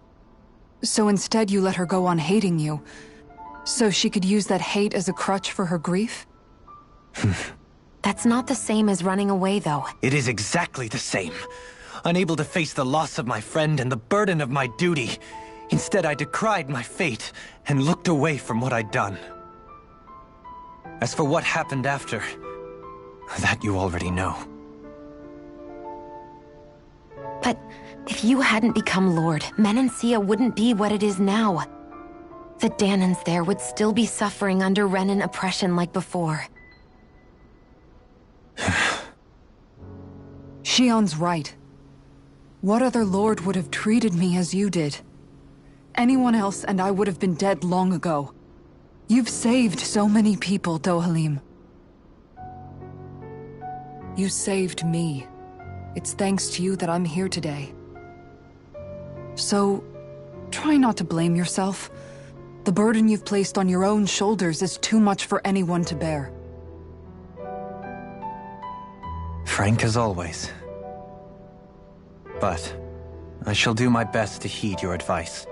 So instead you let her go on hating you, so she could use that hate as a crutch for her grief? That's not the same as running away, though. It is exactly the same. Unable to face the loss of my friend and the burden of my duty, Instead, I decried my fate and looked away from what I'd done. As for what happened after, that you already know. But if you hadn't become Lord, Menancia wouldn't be what it is now. The Dahnans there would still be suffering under Renan oppression like before. Shionne's right. What other lord would have treated me as you did? Anyone else and I would have been dead long ago. You've saved so many people, Dohalim. You saved me. It's thanks to you that I'm here today. So, try not to blame yourself. The burden you've placed on your own shoulders is too much for anyone to bear. Frank as always. But I shall do my best to heed your advice.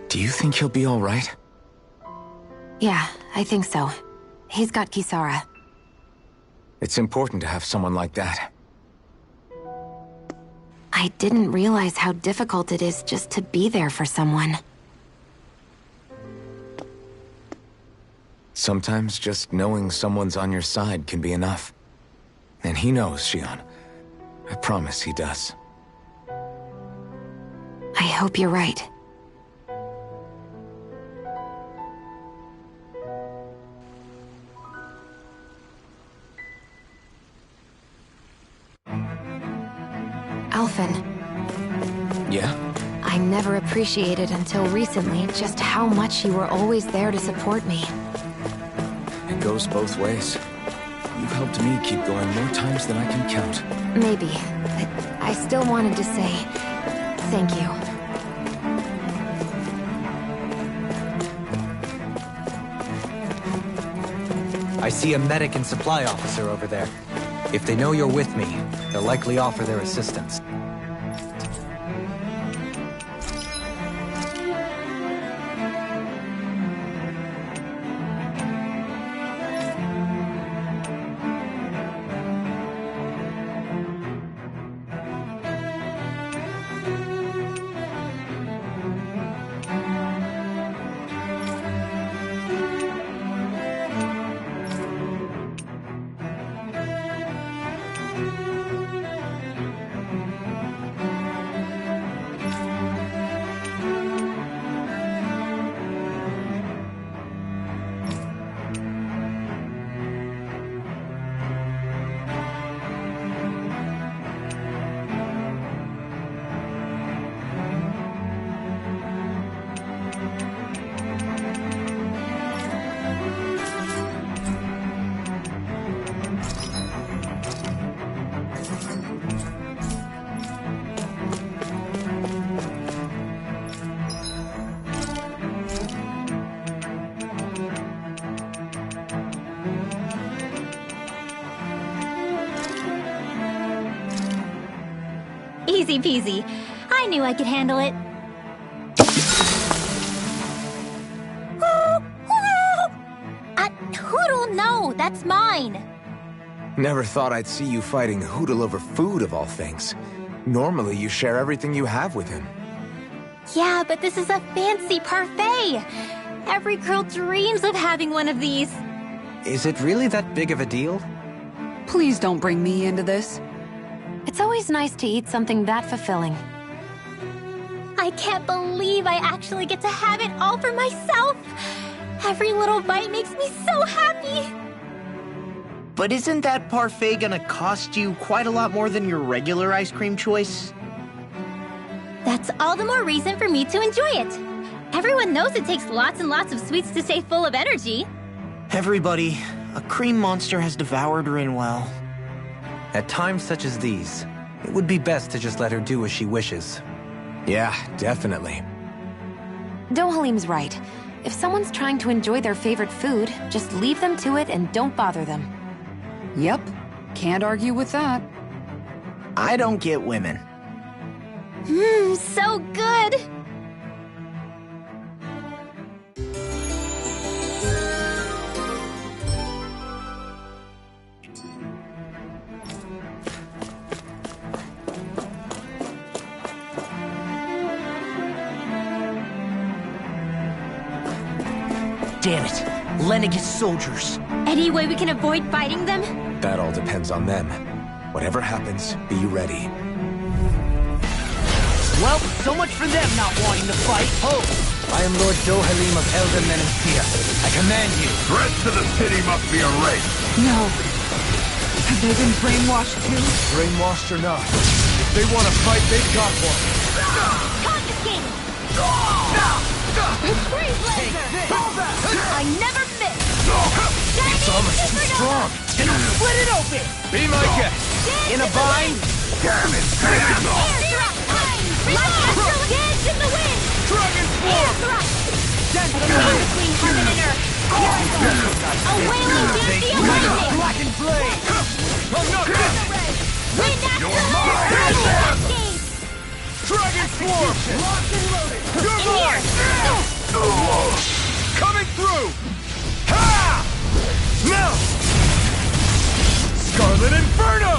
Do you think he'll be all right? Yeah, I think so. He's got Kisara. It's important to have someone like that. I didn't realize how difficult it is just to be there for someone. Sometimes just knowing someone's on your side can be enough. And he knows, Shionne. I promise he does. I hope you're right. Alphen. Yeah? I never appreciated until recently just how much you were always there to support me. It goes both ways. You've helped me keep going more times than I can count. Maybe, but I still wanted to say thank you. I see a medic and supply officer over there. If they know you're with me, they'll likely offer their assistance. Easy peasy. I knew I could handle it. Hootle, no, that's mine. Never thought I'd see you fighting Hootle over food, of all things. Normally, you share everything you have with him. Yeah, but this is a fancy parfait. Every girl dreams of having one of these. Is it really that big of a deal? Please don't bring me into this. It's always nice to eat something that fulfilling. I can't believe I actually get to have it all for myself. Every little bite makes me so happy. But isn't that parfait gonna cost you quite a lot more than your regular ice cream choice? That's all the more reason for me to enjoy it. Everyone knows it takes lots and lots of sweets to stay full of energy. Everybody, a cream monster has devoured Rinwell. At times such as these, it would be best to just let her do as she wishes. Yeah, definitely. Dohalim's right. If someone's trying to enjoy their favorite food, just leave them to it and don't bother them. Yep, can't argue with that. I don't get women. So good! Damn it! Lenegis soldiers! Any way we can avoid fighting them? That all depends on them. Whatever happens, be ready. Well, so much for them not wanting to fight. Ho! I am Lord Dohalim of Elden Menancia. I command you. Threat to the city must be erased. No. Have they been brainwashed too? Brainwashed or not, if they want to fight, they've got one. Confiscated! Freeze laser! I never miss! It's almost too strong. Split it open! Be my guest. In a bind? Damn it! Dance in the wind! Dragon Air thrust! Between heaven and earth! Here I go! A wailing dance the lightning! Black and blade. I'm not dead. Wind after Dragon swarm. Locked and loaded. You're in here! coming through. Ha! Now. Scarlet Inferno.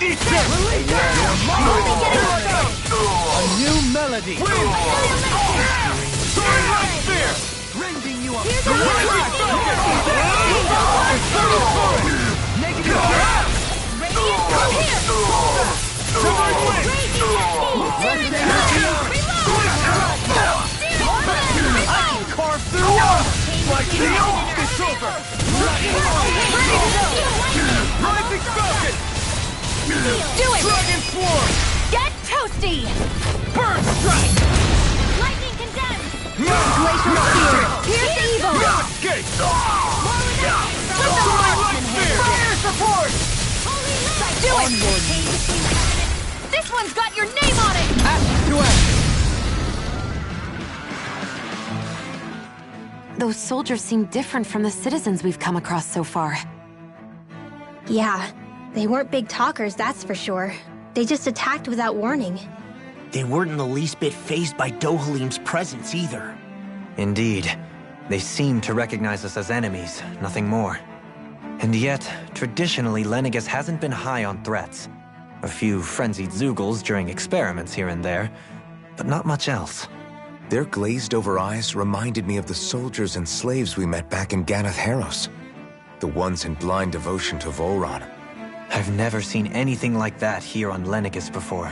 Eat this! A new melody! Soaring Light Spear! Rending you up! I can carve through like the It's over! Rising Falcon! Do it! Dragon Swarm! Get toasty! Burn Strike! Lightning condemned! Glacial Spear! Here's the evil! No escape! Soaring Light Spear! Fire support! Do it! This one's got your name on it! To action! Those soldiers seem different from the citizens we've come across so far. Yeah, they weren't big talkers, that's for sure. They just attacked without warning. They weren't in the least bit fazed by Dohalim's presence either. Indeed. They seem to recognize us as enemies, nothing more. And yet, traditionally, Lenegis hasn't been high on threats. A few frenzied Zeugles during experiments here and there, but not much else. Their glazed-over eyes reminded me of the soldiers and slaves we met back in Ganath Haros. The ones in blind devotion to Volron. I've never seen anything like that here on Lenegis before.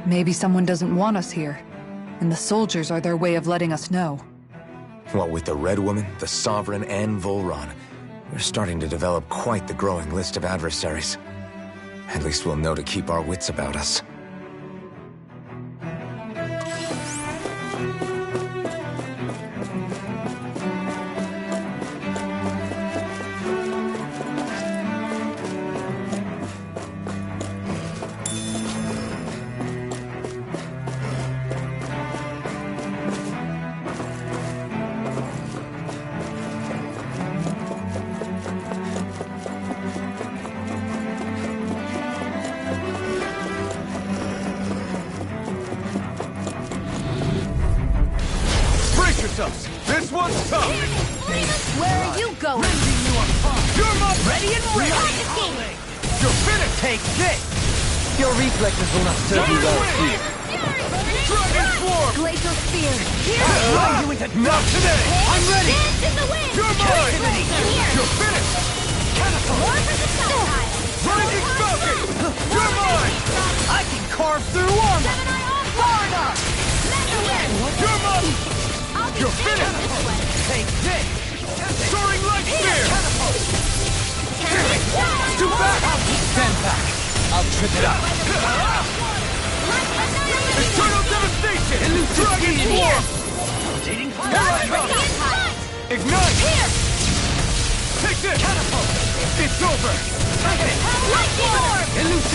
Maybe someone doesn't want us here, and the soldiers are their way of letting us know. What with the Red Woman, the Sovereign, and Volron, we're starting to develop quite the growing list of adversaries. At least we'll know to keep our wits about us. This one's tough! Where are you going? You're my ready and ready! Confiscated! You're finished! Take this! Your reflexes will not serve you well here. Dragon Swarm! Glacial Spear! Here! Not today! I'm ready! Dance in the wind! You're mine! Here! You're finished! More for the Sunshine! Rising Falcon! You're mine! I can carve through armor! Far enough! You're mine! You're finished! Take this! Soaring Light Spear! Too back! Stand back! I'll trip it up! Eternal Devastation! Dragon Swarm! Here I come! Ignite! Here! Take this! Catapult! It's over! Lightning Orb!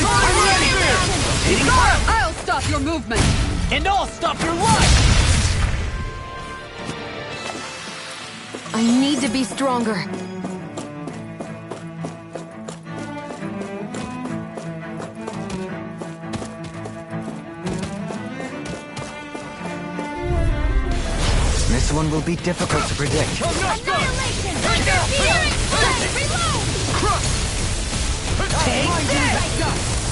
I'm ready! I'll stop your movement! And I'll stop your life! I need to be stronger. This one will be difficult to predict. Annihilation! Interference! Reload! Crush! Take this!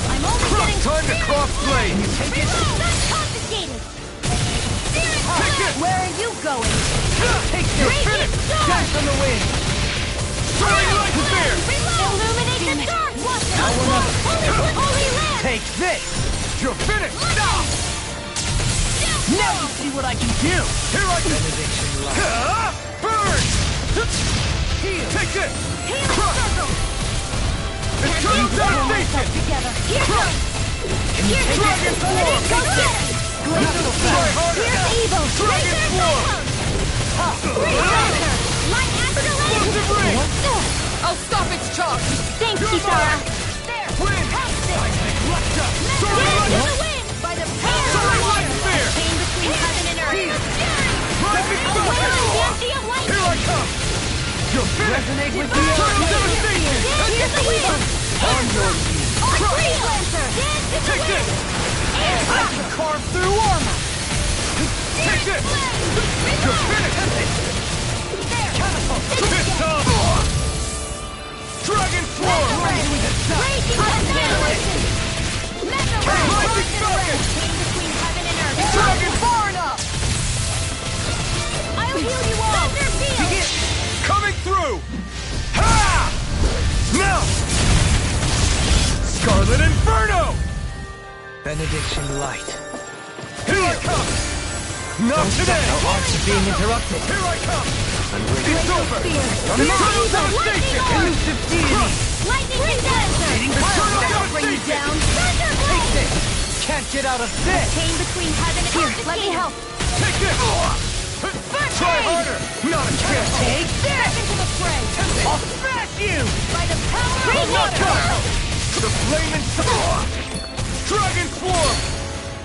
I'm only getting Time to cross blade! Reload! Confiscated! Where are you going? Take this! Finish! Dash on the wind! Soaring light spear! Illuminate the dark! Holy land! Take this! You're finished! Now you see what I can do! Here I go! Burn! Heal! Take this! Crush! Eternal devastation! Here goes! Dragon form! Try harder! Here's evil! Dragon form! Light Explosive ring! I'll stop its charge! Thanks, Kisara! There! Wind! Soaring light! By the power Soaring light spear! chain between heaven and earth! Rising falcon! Here I come! You're finished! Resonate with the Eternal devastation! Here's the wind! On your knees! Freeze Lancer! Take this! I can carve through armor! Take this! You're finished! This time! Dragon Swarm! Raging Annihilation! Rising Falcon! Chain between heaven and earth! Dragon far enough! I'll heal you all! Thunderfield! Coming through! Ha! Now! Scarlet Inferno! Benediction light. Here I come! Not today! Our arts are being interrupted. Here I come! I'm ready. It's over! Eternal devastation! Elusive deity. Lightning Condenser! Eternal Bring you devastation! down! Take this. Can't get out of this. Chain between heaven and earth! Let me help! Take this! Try harder! Not a chance! Take this! Into the fray! I'll smash you! By the power of Not water! come! The flaming Dragon Swarm!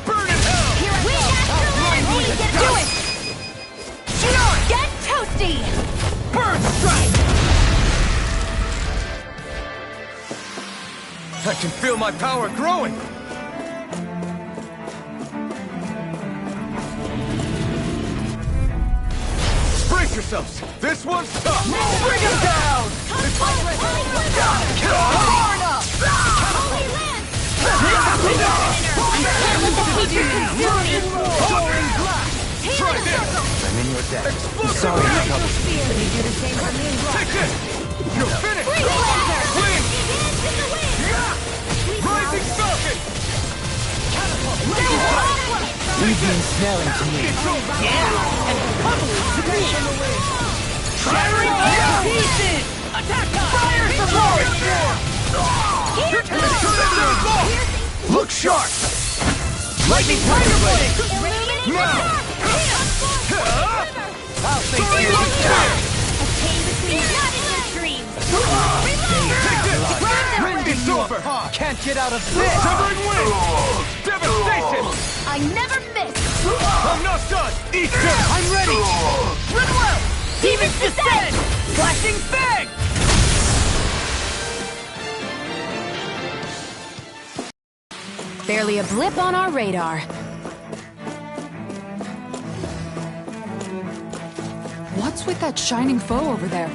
Burn in hell! Here I go! Only get do it! Get toasty! Burn strike! I can feel my power growing! Brace yourselves! This one's tough! Bring him down! Holy land! Try this! I'm in your debt. Explosive Sorry, ring! trouble. You do the same for me. Take this! You're finished! Free Lancer! Wind! Dance in the wind! Rising Falcon! Leave the ensnaring to me. It's over! Firing pieces! Attack us! Fire support! Look sharp! Lightning Tiger Blade! Now! I'll face you! It's over! Can't get out of this. Severing Wind! Devastation! I never miss! I'm not done! Eat this! I'm ready. Run well! Demons descend! Flashing Fang! Barely a blip on our radar. What's with that shining foe over there?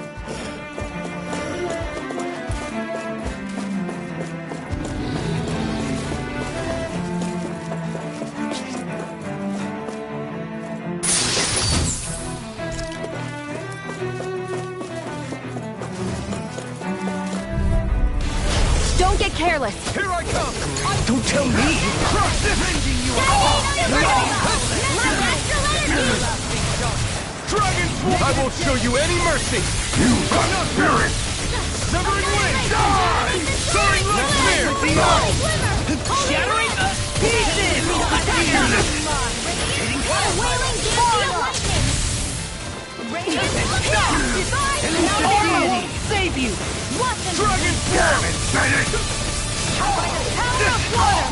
Don't get careless. Here I come! Don't tell me! Crush this! Dragon Swarm! I won't show you any mercy! You are not spirit! Severing Wind! Die! Soaring Light Spear! Shattering us pieces! Wailing Divine! Save you! Dragon Swarm! Power of water!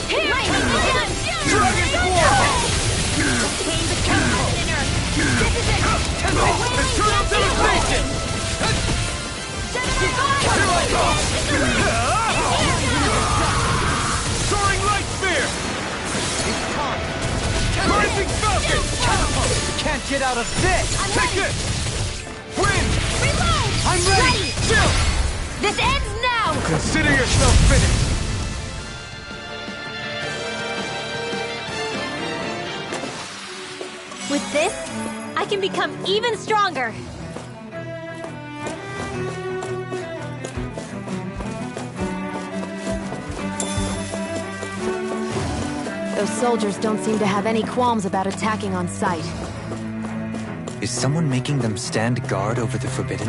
Here! Dragon Swarm! Chain between heaven and earth! This is it! Eternal devastation! Here I go! Soaring Light Spear! Rising Falcon! Can't get out of this. Take it! Wind! Reload! I'm ready. Chill! This ends now! Consider yourself finished! become even stronger. Those soldiers don't seem to have any qualms about attacking on sight. Is someone making them stand guard over the Forbidden?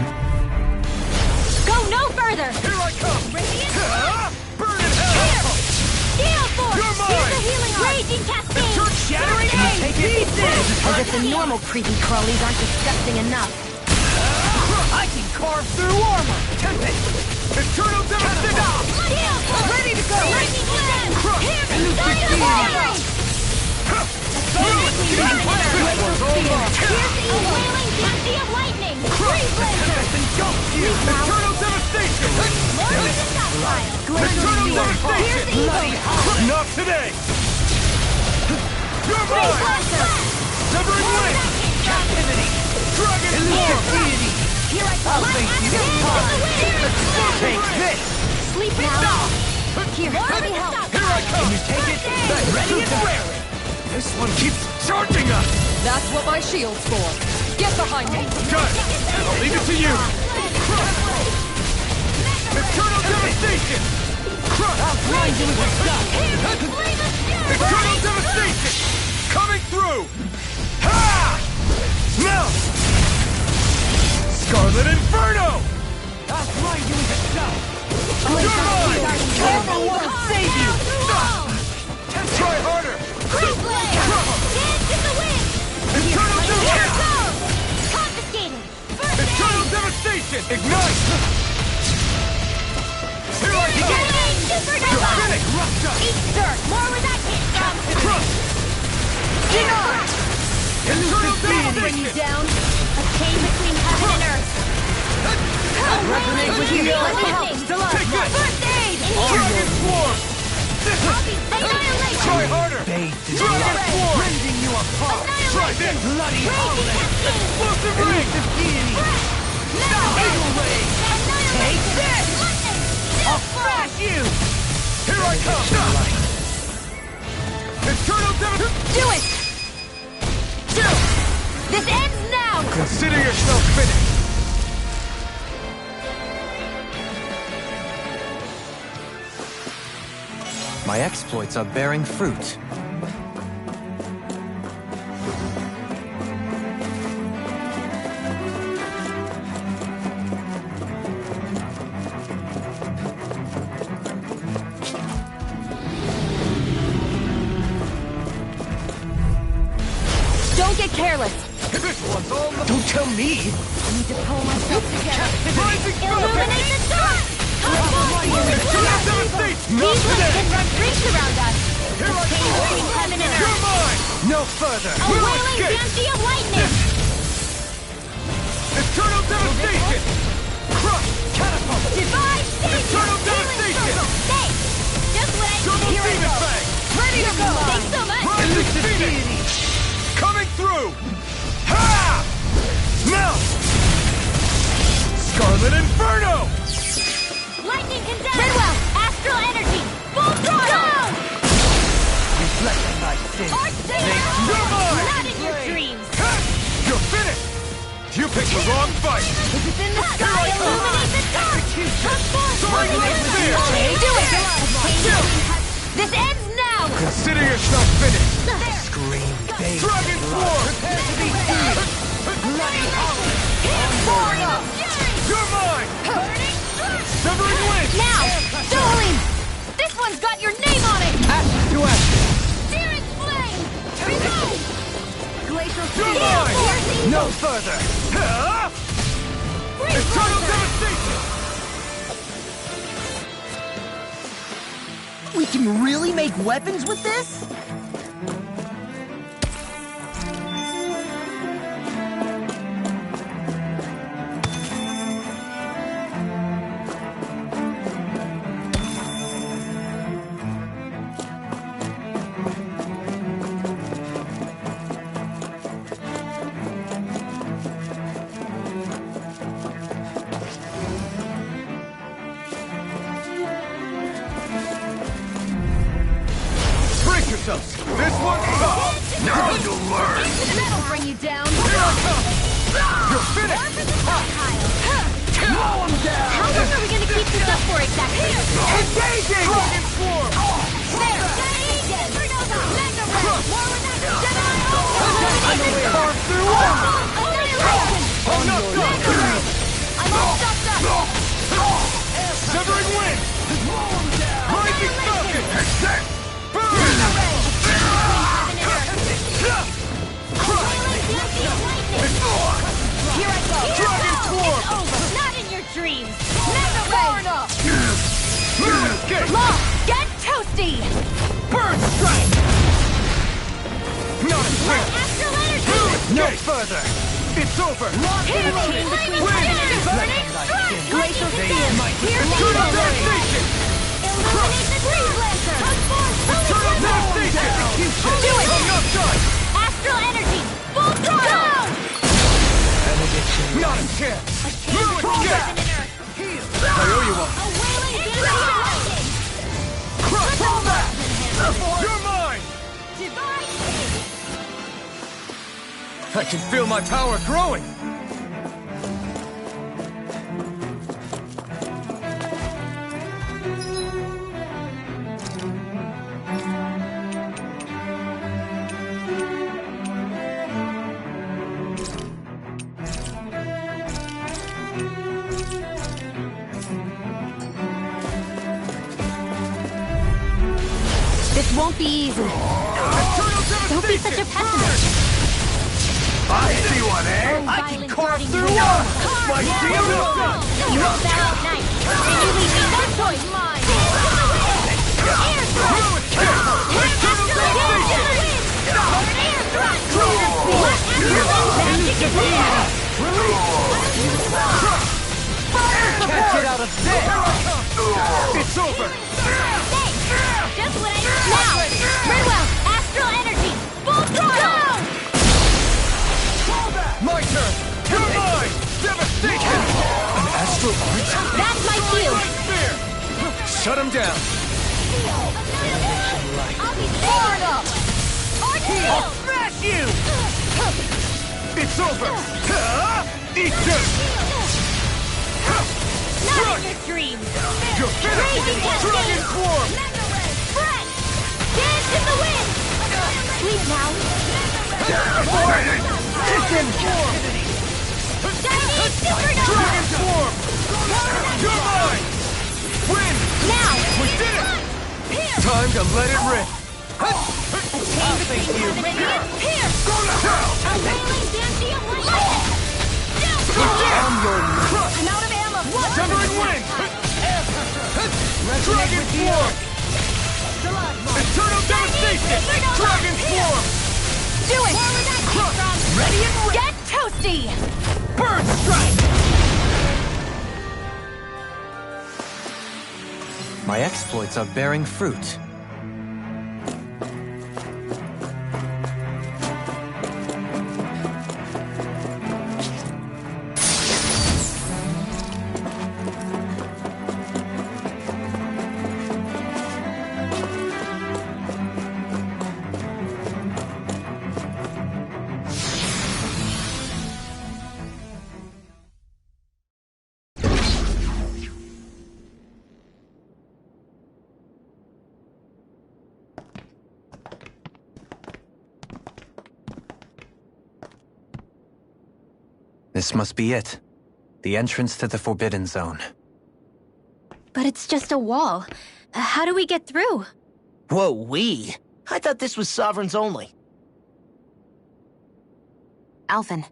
Go no further! Here I come! Radiant Burn in hell! Steel Force! You're mine! Here's the healing arm! Raging Cascade! Shattering Ace! As if the normal creepy crawlies aren't disgusting enough. I can carve through armor! Tempest! Eternal Devastation! Ready to go! Lightning Slam! Here! Elusive Fire! Here's A wailing Dynasty of Lightning! Freeze Blazer! Eternal Devastation! Lord of the Stockpile! Eternal Here's Devastation! Eagle! Not today! You're Freeze mine! Blaster! Severing Wing! Captivity! Dragon Deity! Here I come! Take this! Sleep now! Here, let me help! Here I come! You take it? Ready and raring! This one keeps charging us! That's what my shield's for. Get behind me. Good! I'll leave it to you! Eternal Devastation! I'll grind you with stuff! Eternal Devastation! Coming through! Ha! Now! Scarlet Inferno! I'll grind you with stuff! You're mine! Karma won't save you! Try harder! Dance in the wind! Eternal Devastation! Confiscated! Eternal Devastation! Ignite! Here I go! Super You're Nova! finished! Rupture! Eat dirt! More where that came from! Crush! Denied! Eternal Bring you Devastation! down! A chain between heaven and earth! Resonate with you! Let me help! Take this! First aid! Dragon Swarm! Annihilation! Try harder! Dragon Swarm! Rending you apart! Try this! Bloody Explosive Ring! Eagle Ray! Take this! I'll smash you! Here I come! Eternal Devastation! Do it! This ends now! Consider yourself finished! My exploits are bearing fruit. Don't get careless. This one's all... Don't tell me! I need to pull myself together. Rising Illuminate the sun! Eternal Devastation! Not These lights today! can run rings around us! Here I Chain between go! heaven and You're earth! mine! No further! A We'll wailing escape! Dynasty of Lightning! Eternal Devastation! Crush! Catapult! Divine Savior! Eternal Healing Devastation! Circle! Stay! Just what I Double Here I Demon go! Fang! Ready to go! Thanks so much! Elusive Phoenix! Coming through! Ha! Now! Scarlet Inferno! Lightning condemned! Redwell! Astral energy! Full throttle! Reflecting my sins. You're mine! Not in your dreams! You're finished! You picked the wrong fight! If it's in the sky, illuminate the dark! Soaring Wing Spear! Do it! This ends now! Consider yourself finished! Scream, babe. Dragon Swarm! Prepare to be seized! Bloody Inferno! You're mine! Severing Wing! Now! Dohalim! This one's got your name on it! Ashes to ashes! Searing Flame! Reload! Glacial You're Steel! mine! No further! Huh? Eternal Devastation! We can really make weapons with this? Brace yourselves! This one's tough! Now you'll learn! That'll bring you down. You're finished! How long are we gonna keep this up for exactly? Engaging! Dragon Swarm! There! Supernova! Mega Ray! More with that Jedi! Carve through Annihilation! Enough Mega Ray! I'm all stopped up! Severing Wind! Rising Falcon! Burn! Mega Ray! Here I go! Dragon Swarm! It's over! Not in your dreams! Mega Ray! Escape! Law! Get toasty! Burn Strike! Not a Let chance! astral energy! No further! It's over! Here between fires! Burning strike! Glacial Sand! Here Turn up devastation! Illuminate the Dream Lancer! Turn up devastation! Do it! Enough done! Astral energy! Full throttle! Not a chance! A chain between heaven and earth! I owe you one! A wailing damage lightning! Crush all that! You're mine! Divine! I can feel my power growing! This won't be easy. Don't be such a pessimist. I see one, eh? I can carve through one! My shield is done! You rolled that out nice, and you leave me no choice. Mine! Air thrust! Astral energy! Air thrust! Magic is here! Can't get out of there! It's over! Thanks! Just what I need now! Very well! Astral energy! Full throttle! My turn! You're mine! Devastation! An astral arch? That's my cue! Spear! Shut him down! I'll be poured up! I'll smash you! It's over! Eat this! Not in your dreams! You're Raging finished! Cascade! Dragon Swarm! Friend! Dance in the wind! Sleep now! Chicken Swarm! Chinese Supernova! Dragon Swarm! You're mine! Win! Now! We did it! Time to let it rip! A chain between heaven and earth! Here! Go to hell! A wailing banshee of lightning! I'm your crush! I'm out of ammo! Severing Wind! Dragon Swarm! Eternal Devastation! Dragon Swarm! Do it! Ready and ready! Get toasty! Burn Strike! My exploits are bearing fruit. This must be it. The entrance to the Forbidden Zone. But it's just a wall. How do we get through? Whoa, we? I thought this was Sovereigns only. Alphen.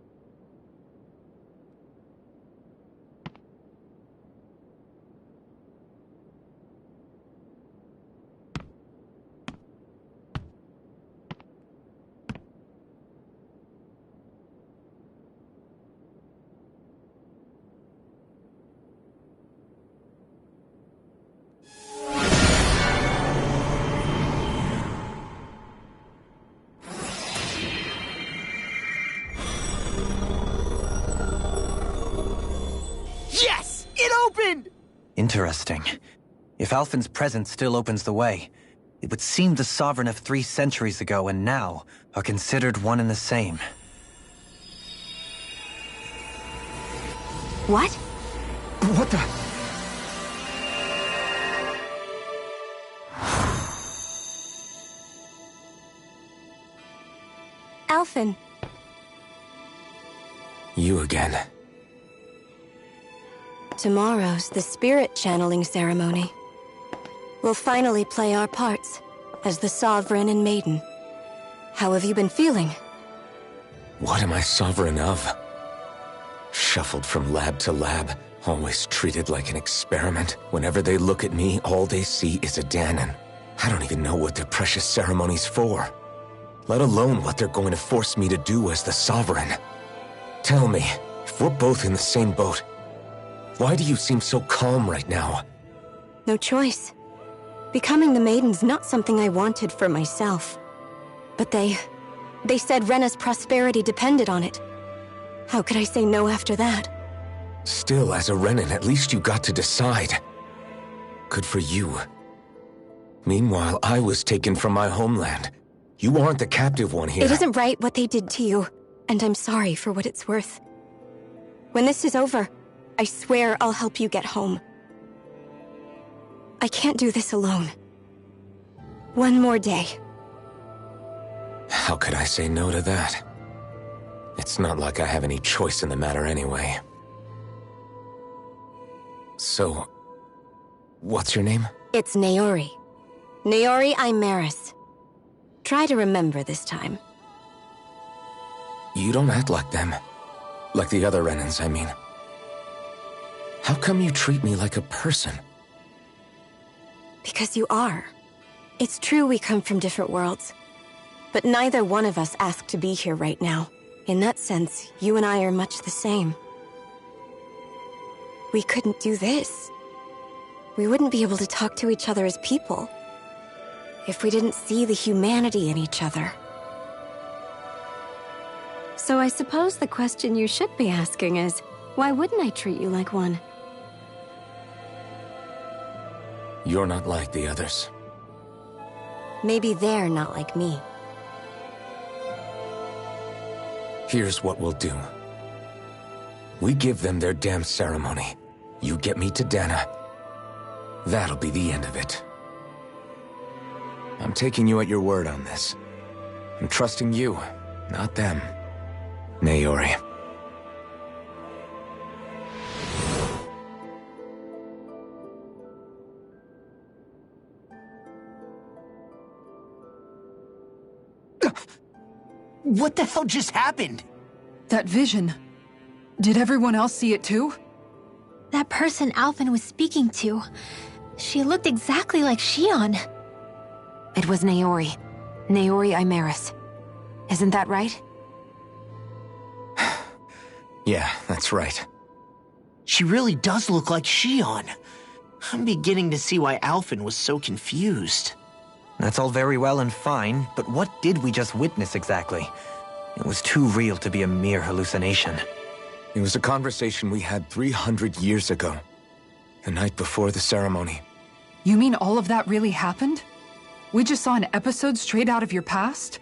Yes! It opened! Interesting. If Alphen's presence still opens the way, It would seem the Sovereign of 3 centuries ago and now are considered one and the same. What? What the? Alphen. You again. Tomorrow's the spirit channeling ceremony. We'll finally play our parts as the Sovereign and Maiden. How have you been feeling? What am I sovereign of? Shuffled from lab to lab, always treated like an experiment. Whenever they look at me, all they see is a Dahnan. I don't even know what their precious ceremony's for. Let alone what they're going to force me to do as the Sovereign. Tell me, if we're both in the same boat, why do you seem so calm right now? No choice. Becoming the Maiden's not something I wanted for myself. But they said Rena's prosperity depended on it. How could I say no after that? Still, as a Renan, at least you got to decide. Good for you. Meanwhile, I was taken from my homeland. You aren't the captive one here. It isn't right what they did to you, and I'm sorry for what it's worth. When this is over, I swear I'll help you get home. I can't do this alone. One more day. How could I say no to that? It's not like I have any choice in the matter anyway. So, what's your name? It's Naori. Naori Imeris. Try to remember this time. You don't act like them. Like the other Renans, I mean. How come you treat me like a person? Because you are. It's true we come from different worlds. But neither one of us asked to be here right now. In that sense, you and I are much the same. We couldn't do this. We wouldn't be able to talk to each other as people if we didn't see the humanity in each other. So I suppose the question you should be asking is, why wouldn't I treat you like one? You're not like the others. Maybe they're not like me. Here's what we'll do. We give them their damn ceremony. You get me to Dahna. That'll be the end of it. I'm taking you at your word on this. I'm trusting you, not them. Naori. What the hell just happened? That vision. Did everyone else see it too? That person Alphen was speaking to, she looked exactly like Shion. It was Naori. Naori Imeris. Isn't that right? Yeah, that's right. She really does look like Shion. I'm beginning to see why Alphen was so confused. That's all very well and fine, but what did we just witness exactly? It was too real to be a mere hallucination. It was a conversation we had 300 years ago. The night before the ceremony. You mean all of that really happened? We just saw an episode straight out of your past?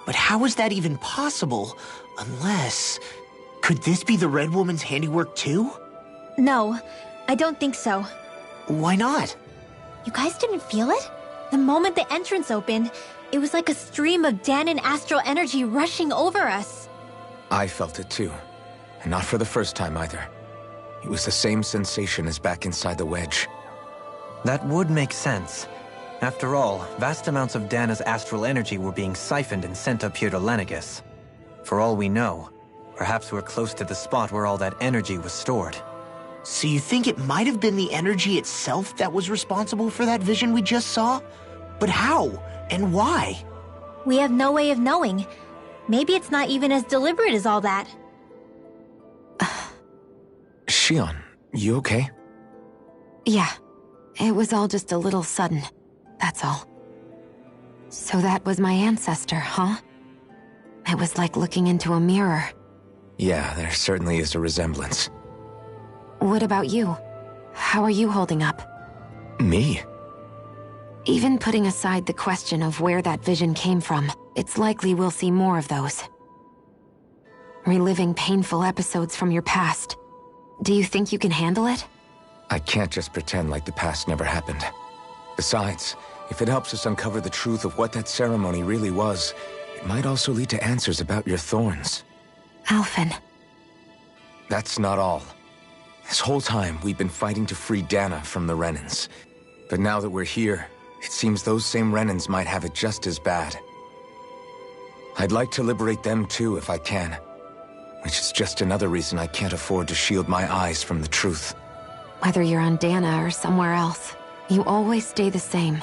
But how is that even possible? Unless... Could this be the Red Woman's handiwork too? No, I don't think so. Why not? You guys didn't feel it? The moment the entrance opened, it was like a stream of Dahnan astral energy rushing over us. I felt it too. And not for the first time either. It was the same sensation as back inside the wedge. That would make sense. After all, vast amounts of Dahna's astral energy were being siphoned and sent up here to Lenegis. For all we know, perhaps we're close to the spot where all that energy was stored. So you think it might have been the energy itself that was responsible for that vision we just saw? But how? And why? We have no way of knowing. Maybe it's not even as deliberate as all that. Shion, you okay? Yeah. It was all just a little sudden. That's all. So that was my ancestor, huh? It was like looking into a mirror. Yeah, there certainly is a resemblance. What about you? How are you holding up? Me? Even putting aside the question of where that vision came from, it's likely we'll see more of those. Reliving painful episodes from your past. Do you think you can handle it? I can't just pretend like the past never happened. Besides, if it helps us uncover the truth of what that ceremony really was, it might also lead to answers about your thorns. Alphen. That's not all. This whole time, we've been fighting to free Dana from the Renans. But now that we're here, it seems those same Renans might have it just as bad. I'd like to liberate them too if I can. Which is just another reason I can't afford to shield my eyes from the truth. Whether you're on Dana or somewhere else, you always stay the same.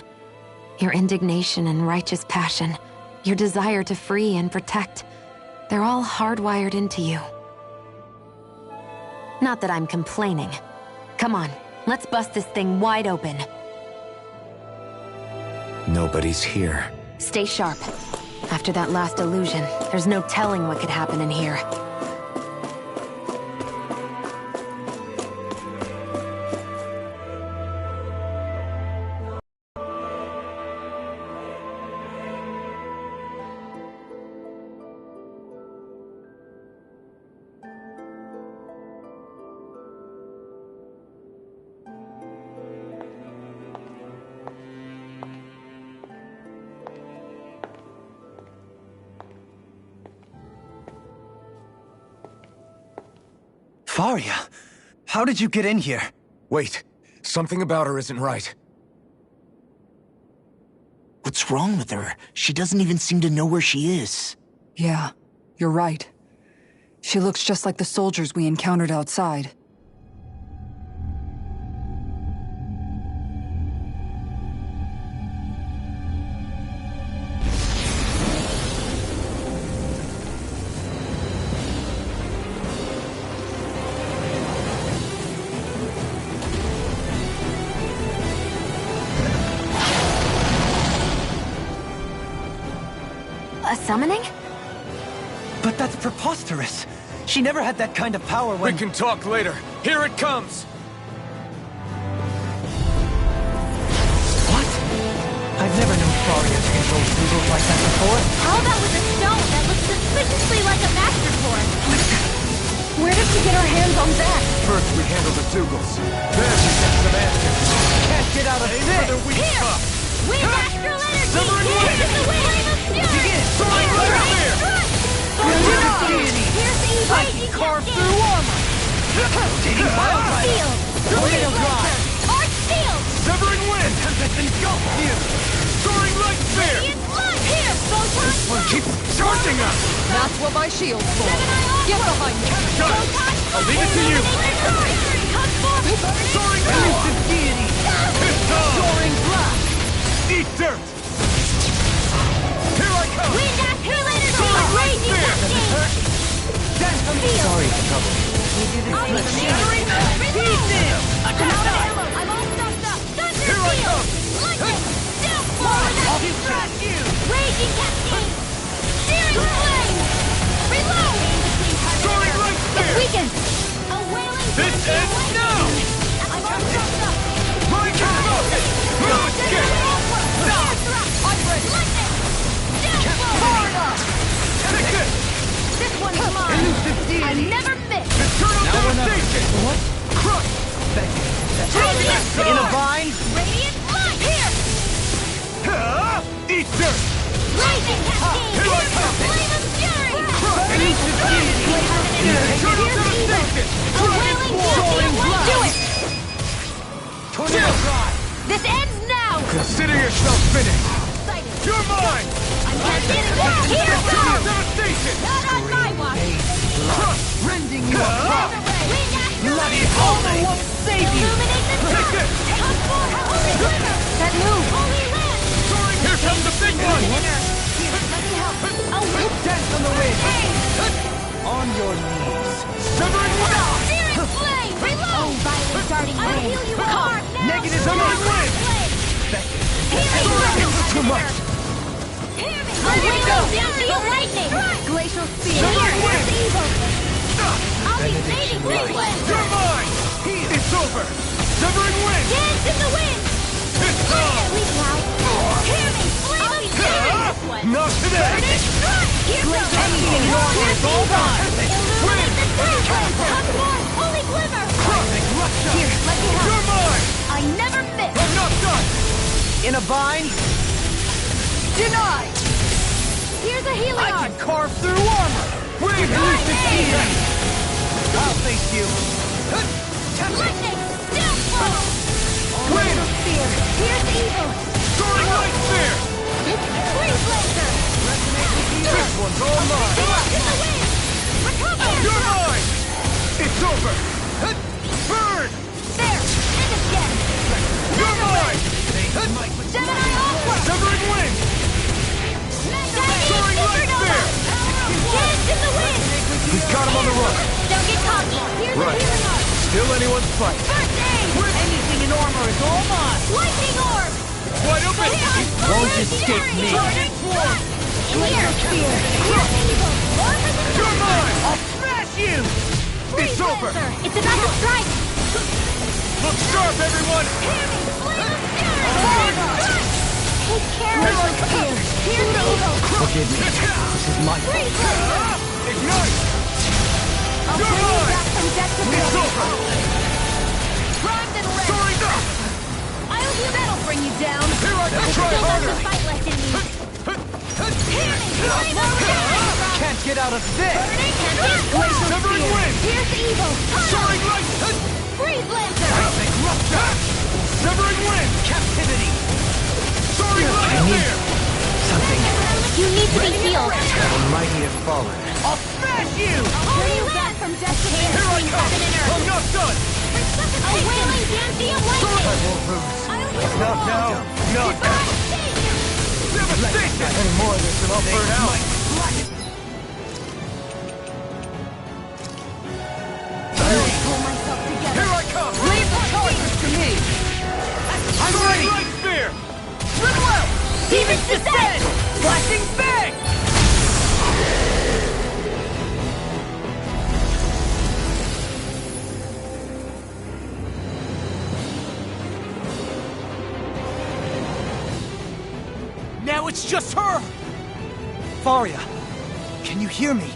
Your indignation and righteous passion, your desire to free and protect, they're all hardwired into you. Not that I'm complaining. Come on, let's bust this thing wide open. Nobody's here. Stay sharp. After that last illusion, there's no telling what could happen in here. Faria, how did you get in here? Wait, something about her isn't right. What's wrong with her? She doesn't even seem to know where she is. Yeah, you're right. She looks just like the soldiers we encountered outside. A summoning? But that's preposterous. She never had that kind of power when— We can talk later. Here it comes! What? I've never known Faria to control Zeugles like that before. How about with a stone that looks suspiciously like a master sword? Where did she get her hands on that? First we handle the Zeugles. Then we get some answers. Can't get out of this! Another weak cup! Wind astral energy! Silver and wind! Into the wind! Begin! Soaring right up there! Here's evil! I can carve through armor! Taking wild Shield! Tornado drive! Arch shield! Severing wind! Tempest engulfs you! Soaring light spear! Radiant light! Here! Photon! This one keeps charging us! That's what my shield's for. Get behind me. Got it! I'll leave it to you! Come forward! Soaring Elusive deity! It's time! Soaring blast! Eat dirt! Here I come! Wind astral energy! Soaring light spear! Dance on the— Sorry to trouble you. We do this I'll be with shattering the pieces! I'm all stuffed up! Thunder Here I field! come! Lightning! Downpour! I'll crush you! Raging cascade! Searing flame! Reload! Soaring light spear! Weaken! A wailing This ends now! I'm all stuffed up! Mind your focus! No escape! I'm ready! Lightning! Downpour! Take this! This one's mine! Elusive deity! I never miss! Eternal Now we're not— devastation! What? Crush! Radiant In a sword! vine? Radiant light! Here! Eat dirt! Raging cascade! Here I come! Flame of fury! Elusive deity! Eternal devastation! A wailing Soaring blast! Do it! Tornado drive! This ends now! Consider yourself finished! Excited! You're mine! I'm cascading down! Here Eternal goes! devastation! Not on my watch! Crush! Rending you apart! Wind astral Bloody energy! Alma won't save you! Illuminate the Take dark! this! Come for holy glimmer! That move! Holy land! Soaring! Here comes the big one! Let me help! A wind! Dance on the wind! Hey! On your knees! Severing wind! Searing flame! Reload! Oh, violet darting flame! I'll heal you with heart now! Negative Severing wind! Healing! This is too much! Hear me! A wing of lightning! Glacial speed. Severing wind! Evil! I'll be fading wind! You're mine! It's over! Severing wind! Dance in the wind! It's on! Leave now! armor is all mine! Illuminate the sky! Come forth, holy glimmer! Here, let me help! You're mine! I never miss! I'm not done! In a bind? Denied! Here's a healing I art! can carve through armor! I'll face you. Lightning! Downfall! Win! Spear! Here's evil! Soaring light spear! Freeze laser! This one's all mine! Lost in the wind! Recover! You're mine! It's over! Burn! There! End again! You're mine! Gemini Aqua! Severing wind! Soaring light spear! Dance in the wind! We've got him on the run! Don't get cocky! Here's Right. a healing art! Still anyone's fight! First aid! Anything in armor is all mine! Lightning orb! Wide open! Won't escape me. Here! Spear! Here's evil! Or for the You're mine! I'll smash you! Freeze It's over! laser! It's about to strike! Look sharp, everyone! Take care of your spear! Here's evil! Forgive me. This is my fault. Freeze laser! Ignite! I'll You're bring you mine! back from death to It's building! over! Primed and ready! Soaring up! I'll do that'll bring you down! Here I go! Try Still got harder! some fight left in me! Can't get out of this! Severing wind! Here's evil! Soaring light! Freeze laser! Severing wind! Captivity! Soaring light spear! Something. You need to be healed. The mighty have fallen. I'll smash you! Bring you back from death to Here I heaven come! and earth! I'm not done! A wailing Danzium lightning! No! Devastation! Any more of this and I'll burn out! Pull myself together! Here I come! Leave the choices to me! I'm Soaring ready! light spear! Swim well! Demons descend! Flashing bang! Now it's just her! Faria! Can you hear me?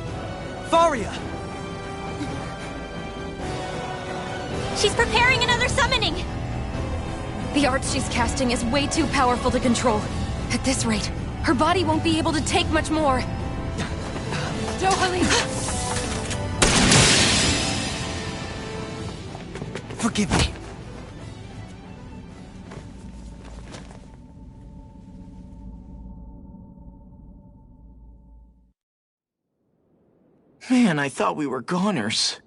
Faria! She's preparing another summoning. The art she's casting is way too powerful to control. At this rate, her body won't be able to take much more. Dohalim! Forgive me. Man, I thought we were goners.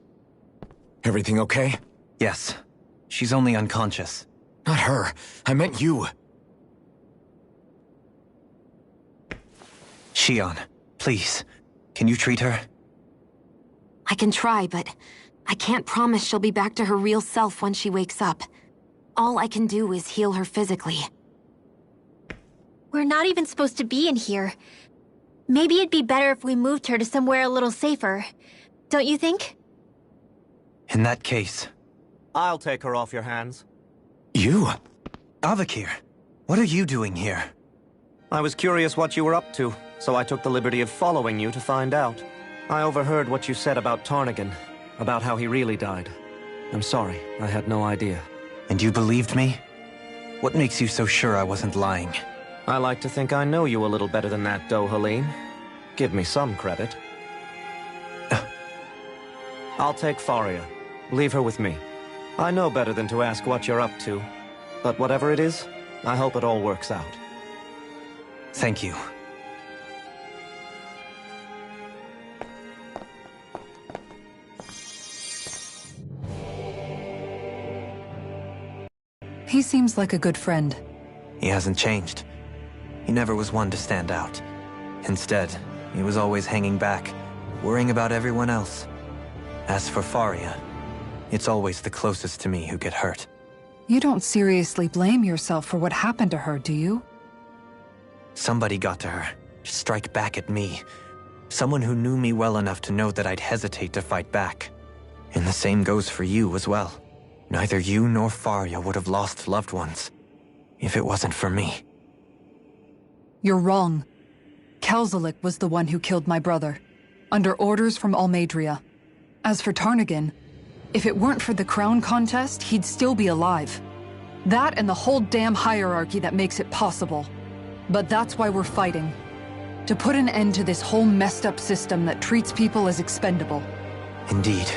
Everything okay? Yes. She's only unconscious. Not her. I meant you. Shion, please. Can you treat her? I can try, but I can't promise she'll be back to her real self when she wakes up. All I can do is heal her physically. We're not even supposed to be in here. Maybe it'd be better if we moved her to somewhere a little safer. Don't you think? In that case... I'll take her off your hands. You? Avakir, what are you doing here? I was curious what you were up to, so I took the liberty of following you to find out. I overheard what you said about Tarnagan, about how he really died. I'm sorry, I had no idea. And you believed me? What makes you so sure I wasn't lying? I like to think I know you a little better than that, Dohalim. Give me some credit. I'll take Faria. Leave her with me. I know better than to ask what you're up to. But whatever it is, I hope it all works out. Thank you. He seems like a good friend. He hasn't changed. He never was one to stand out. Instead, he was always hanging back, worrying about everyone else. As for Faria, it's always the closest to me who get hurt. You don't seriously blame yourself for what happened to her, do you? Somebody got to her, to strike back at me. Someone who knew me well enough to know that I'd hesitate to fight back. And the same goes for you as well. Neither you nor Faria would have lost loved ones, if it wasn't for me. You're wrong. Kelzelik was the one who killed my brother. under orders from Almeidria. As for Tarnagan, if it weren't for the crown contest, he'd still be alive. That and the whole damn hierarchy that makes it possible. But that's why we're fighting. To put an end to this whole messed up system that treats people as expendable. Indeed.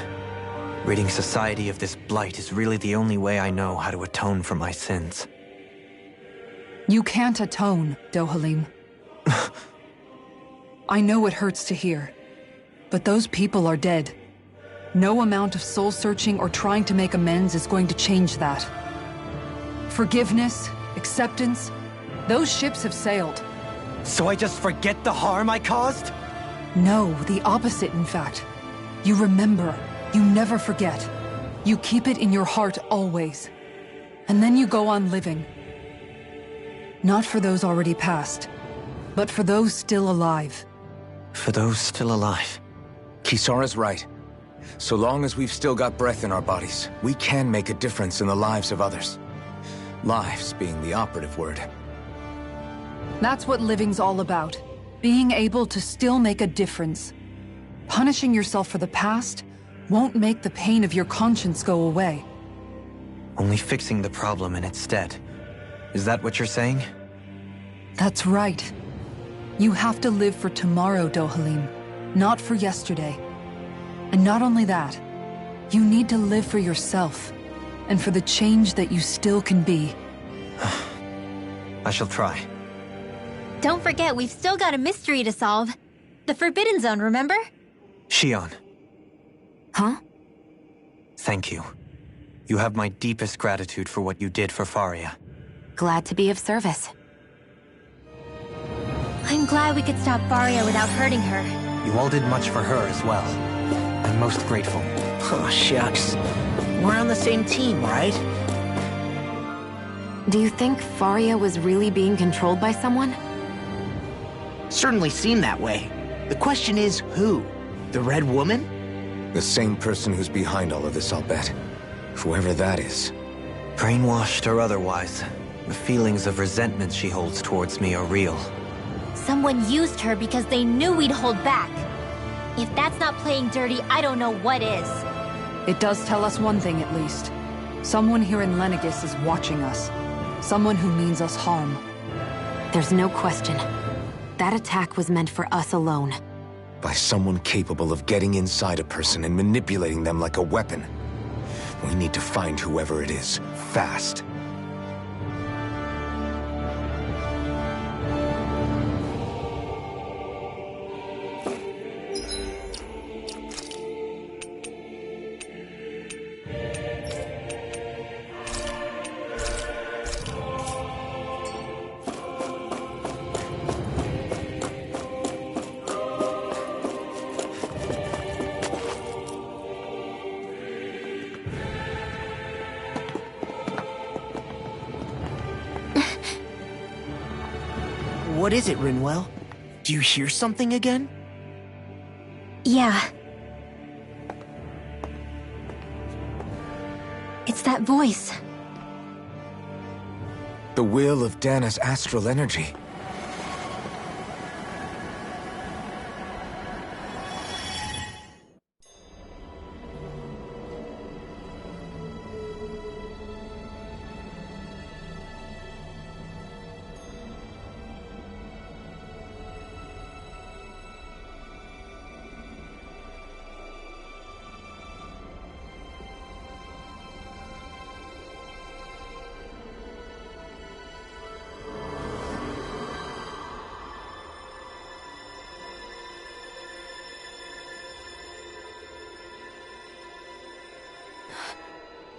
Ridding society of this blight is really the only way I know how to atone for my sins. You can't atone, Dohalim. I know it hurts to hear, but those people are dead. No amount of soul-searching or trying to make amends is going to change that. Forgiveness, acceptance, those ships have sailed. So I just forget the harm I caused? No, the opposite, in fact. You remember. You never forget. You keep it in your heart always. And then you go on living. Not for those already past, but for those still alive. For those still alive. Kisara's right. So long as we've still got breath in our bodies, we can make a difference in the lives of others. Lives being the operative word. That's what living's all about. Being able to still make a difference. Punishing yourself for the past won't make the pain of your conscience go away. Only fixing the problem in its stead. Is that what you're saying? That's right. You have to live for tomorrow, Dohalim, not for yesterday. And not only that, you need to live for yourself, and for the change that you still can be. I shall try. Don't forget, we've still got a mystery to solve. The Forbidden Zone, remember? Shionne. Huh? Thank you. You have my deepest gratitude for what you did for Faria. Glad to be of service. I'm glad we could stop Faria without hurting her. You all did much for her as well. I'm most grateful. Oh, shucks. We're on the same team, right? Do you think Faria was really being controlled by someone? Certainly seemed that way. The question is, who? The Red Woman? The same person who's behind all of this, I'll bet. Whoever that is. Brainwashed or otherwise, the feelings of resentment she holds towards me are real. Someone used her because they knew we'd hold back. If that's not playing dirty, I don't know what is. It does tell us one thing at least. Someone here in Lenegis is watching us. Someone who means us harm. There's no question. That attack was meant for us alone. By someone capable of getting inside a person and manipulating them like a weapon. We need to find whoever it is, fast. What is it, Rinwell? Do you hear something again? Yeah. It's that voice. The will of Dana's astral energy.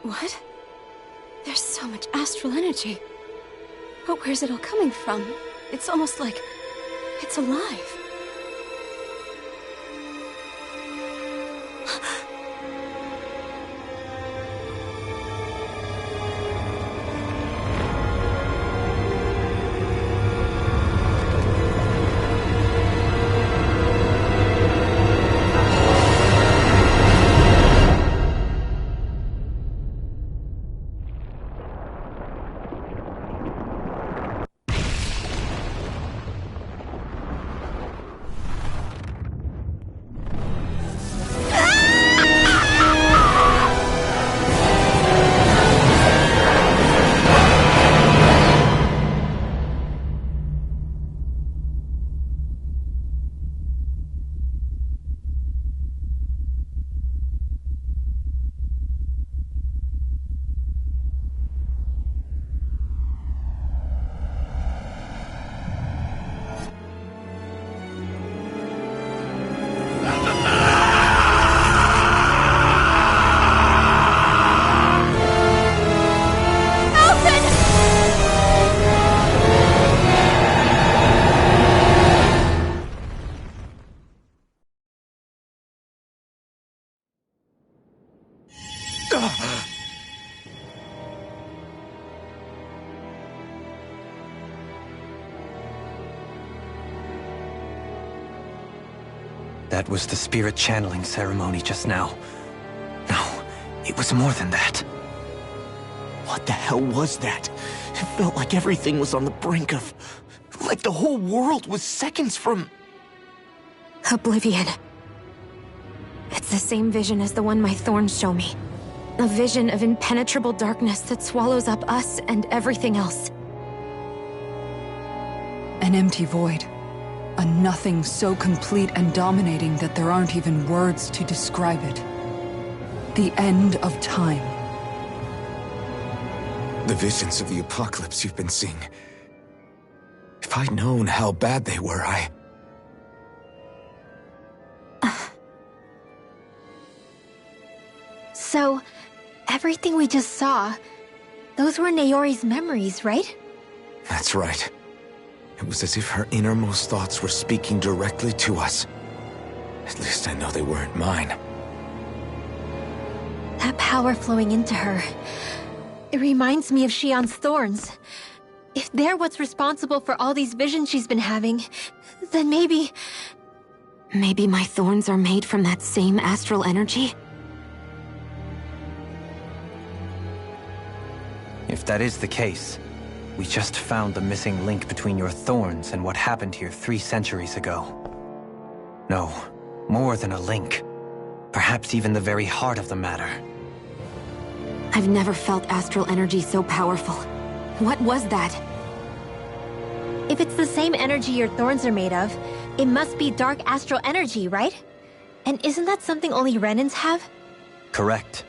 What? There's so much astral energy. But where's it all coming from? It's almost like it's alive. That was the spirit channeling ceremony just now. No, it was more than that. What the hell was that? It felt like everything was on the brink of... like the whole world was seconds from... Oblivion. It's the same vision as the one my thorns show me. A vision of impenetrable darkness that swallows up us and everything else. An empty void. A nothing so complete and dominating that there aren't even words to describe it. The end of time. The visions of the apocalypse you've been seeing. If I'd known how bad they were, So, everything we just saw, those were Naori's memories, right? That's right. It was as if her innermost thoughts were speaking directly to us. At least I know they weren't mine. That power flowing into her, it reminds me of Shionne's thorns. If they're what's responsible for all these visions she's been having, then maybe... Maybe my thorns are made from that same astral energy? If that is the case, we just found the missing link between your thorns and what happened here 3 centuries ago. No, more than a link. Perhaps even the very heart of the matter. I've never felt astral energy so powerful. What was that? If it's the same energy your thorns are made of, it must be dark astral energy, right? And isn't that something only Renans have? Correct.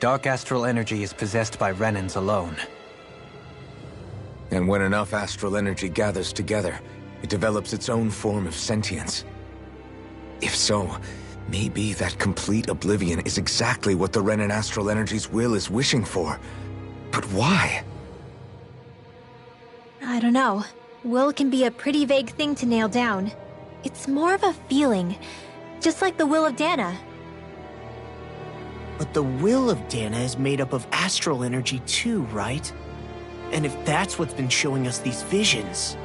Dark astral energy is possessed by Renans alone. And when enough astral energy gathers together, it develops its own form of sentience. If so, maybe that complete oblivion is exactly what the Renan astral energy's will is wishing for. But why? I don't know. Will can be a pretty vague thing to nail down. It's more of a feeling, just like the will of Dana. But the will of Dana is made up of astral energy too, right? And if that's what's been showing us these visions...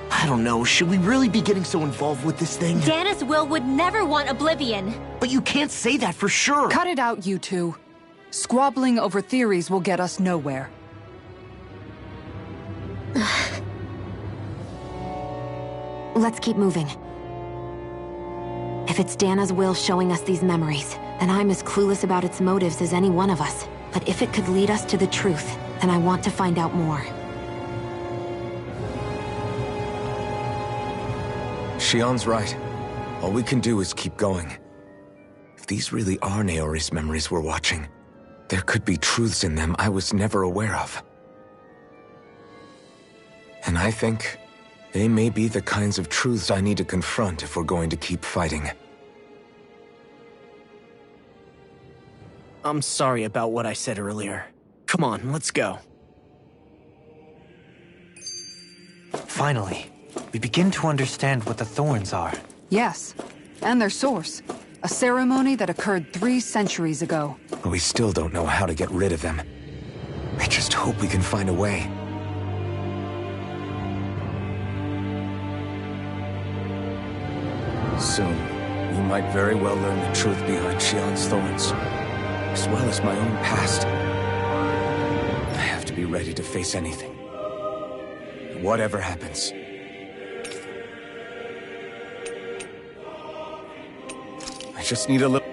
I don't know, should we really be getting so involved with this thing? Dana's will would never want oblivion. But you can't say that for sure. Cut it out, you two. Squabbling over theories will get us nowhere. Let's keep moving. If it's Dana's will showing us these memories, then I'm as clueless about its motives as any one of us. But if it could lead us to the truth, then I want to find out more. Shionne's right. All we can do is keep going. If these really are Naori's memories we're watching, there could be truths in them I was never aware of. And I think they may be the kinds of truths I need to confront if we're going to keep fighting. I'm sorry about what I said earlier. Come on, let's go. Finally, we begin to understand what the thorns are. Yes, and their source. A ceremony that occurred 3 centuries ago. But we still don't know how to get rid of them. I just hope we can find a way. Soon, we might very well learn the truth behind Shionne's thorns, as well as my own past. I have to be ready to face anything. Whatever happens. I just need a little...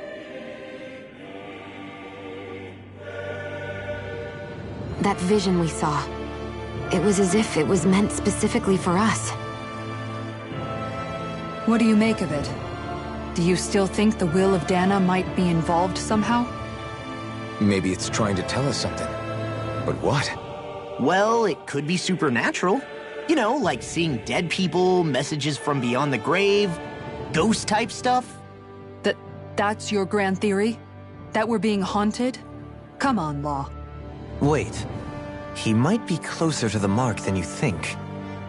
That vision we saw. It was as if it was meant specifically for us. What do you make of it? Do you still think the will of Dana might be involved somehow? Maybe it's trying to tell us something. But what? Well, it could be supernatural. You know, like seeing dead people, messages from beyond the grave, ghost-type stuff. That's your grand theory? That we're being haunted? Come on, Law. Wait. He might be closer to the mark than you think.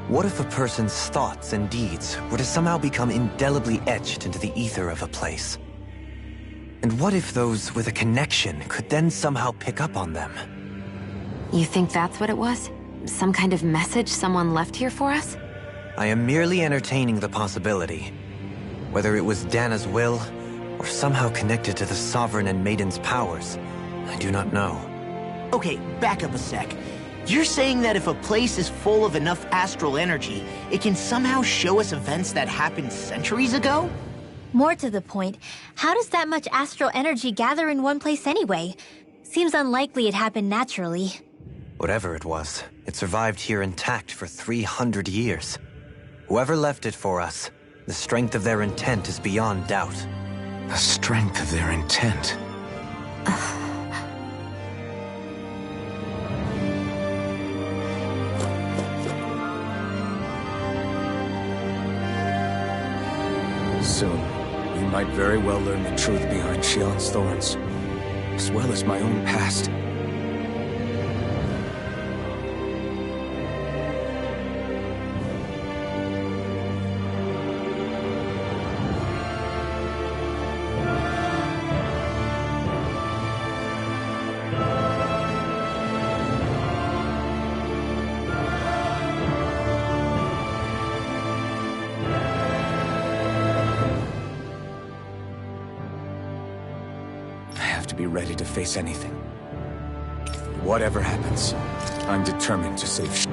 What if a person's thoughts and deeds were to somehow become indelibly etched into the ether of a place? And what if those with a connection could then somehow pick up on them? You think that's what it was? Some kind of message someone left here for us? I am merely entertaining the possibility. Whether it was Dana's will, or somehow connected to the Sovereign and Maiden's powers, I do not know. Okay, back up a sec. You're saying that if a place is full of enough astral energy, it can somehow show us events that happened centuries ago? More to the point, how does that much astral energy gather in one place anyway? Seems unlikely it happened naturally. Whatever it was, it survived here intact for 300 years. Whoever left it for us, the strength of their intent is beyond doubt. The strength of their intent. Soon, we might very well learn the truth behind Shionne's thorns, as well as my own past. Be ready to face anything. Whatever happens, I'm determined to save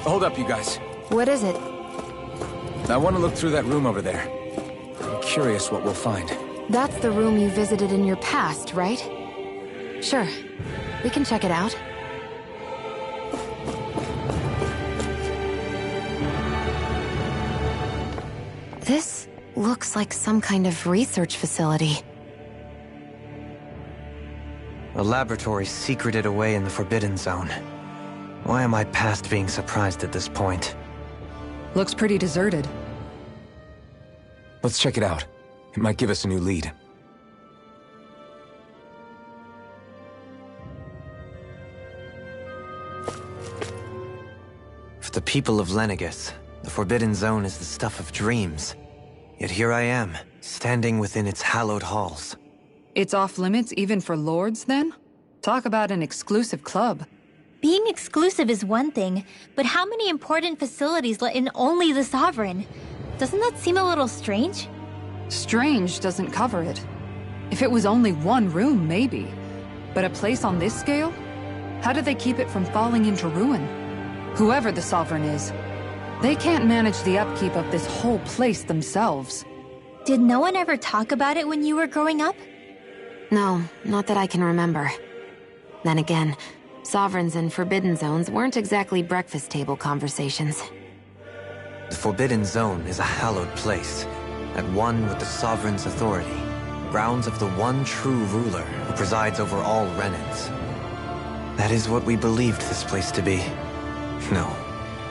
Hold up, you guys. What is it? I want to look through that room over there. I'm curious what we'll find. That's the room you visited in your past, right? Sure. We can check it out. This looks like some kind of research facility. A laboratory secreted away in the Forbidden Zone. Why am I past being surprised at this point? Looks pretty deserted. Let's check it out. It might give us a new lead. For the people of Lenegis, the Forbidden Zone is the stuff of dreams. Yet here I am, standing within its hallowed halls. It's off limits even for lords, then? Talk about an exclusive club. Being exclusive is one thing, but how many important facilities let in only the Sovereign? Doesn't that seem a little strange? Strange doesn't cover it. If it was only one room, maybe. But a place on this scale? How do they keep it from falling into ruin? Whoever the Sovereign is, they can't manage the upkeep of this whole place themselves. Did no one ever talk about it when you were growing up? No, not that I can remember. Then again, Sovereigns and Forbidden Zones weren't exactly breakfast table conversations. The Forbidden Zone is a hallowed place, at one with the Sovereign's authority, grounds of the one true ruler who presides over all Renans. That is what we believed this place to be. No,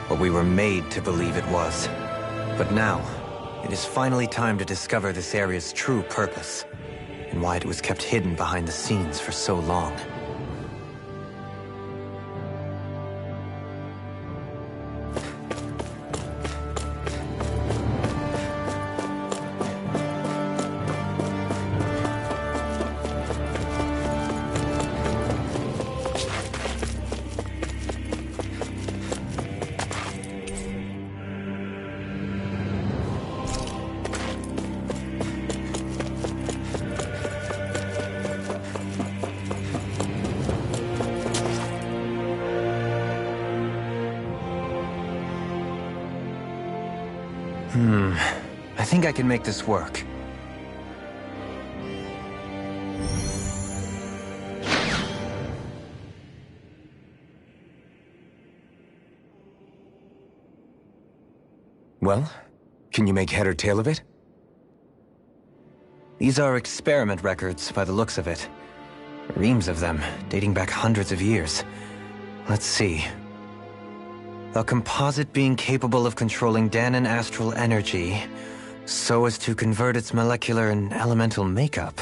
what we were made to believe it was. But now, it is finally time to discover this area's true purpose, and why it was kept hidden behind the scenes for so long. I think I can make this work. Well, can you make head or tail of it? These are experiment records, by the looks of it. Reams of them, dating back hundreds of years. Let's see. A composite being capable of controlling Danan astral energy, so as to convert its molecular and elemental makeup.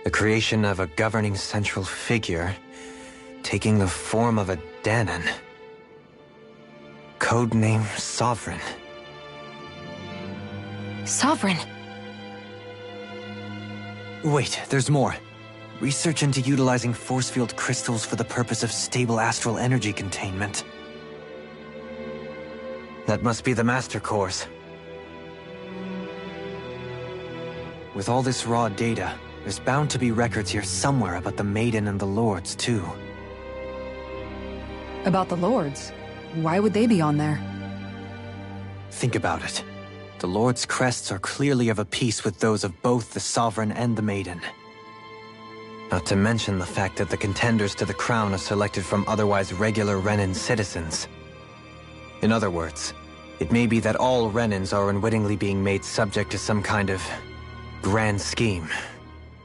The creation of a governing central figure, taking the form of a Danan. Codename Sovereign. Sovereign. Wait, there's more. Research into utilizing force field crystals for the purpose of stable astral energy containment. That must be the Master Cores. With all this raw data, there's bound to be records here somewhere about the Maiden and the Lords, too. About the Lords? Why would they be on there? Think about it. The Lord's crests are clearly of a piece with those of both the Sovereign and the Maiden. Not to mention the fact that the contenders to the crown are selected from otherwise regular Renan citizens. In other words, it may be that all Renans are unwittingly being made subject to some kind of grand scheme.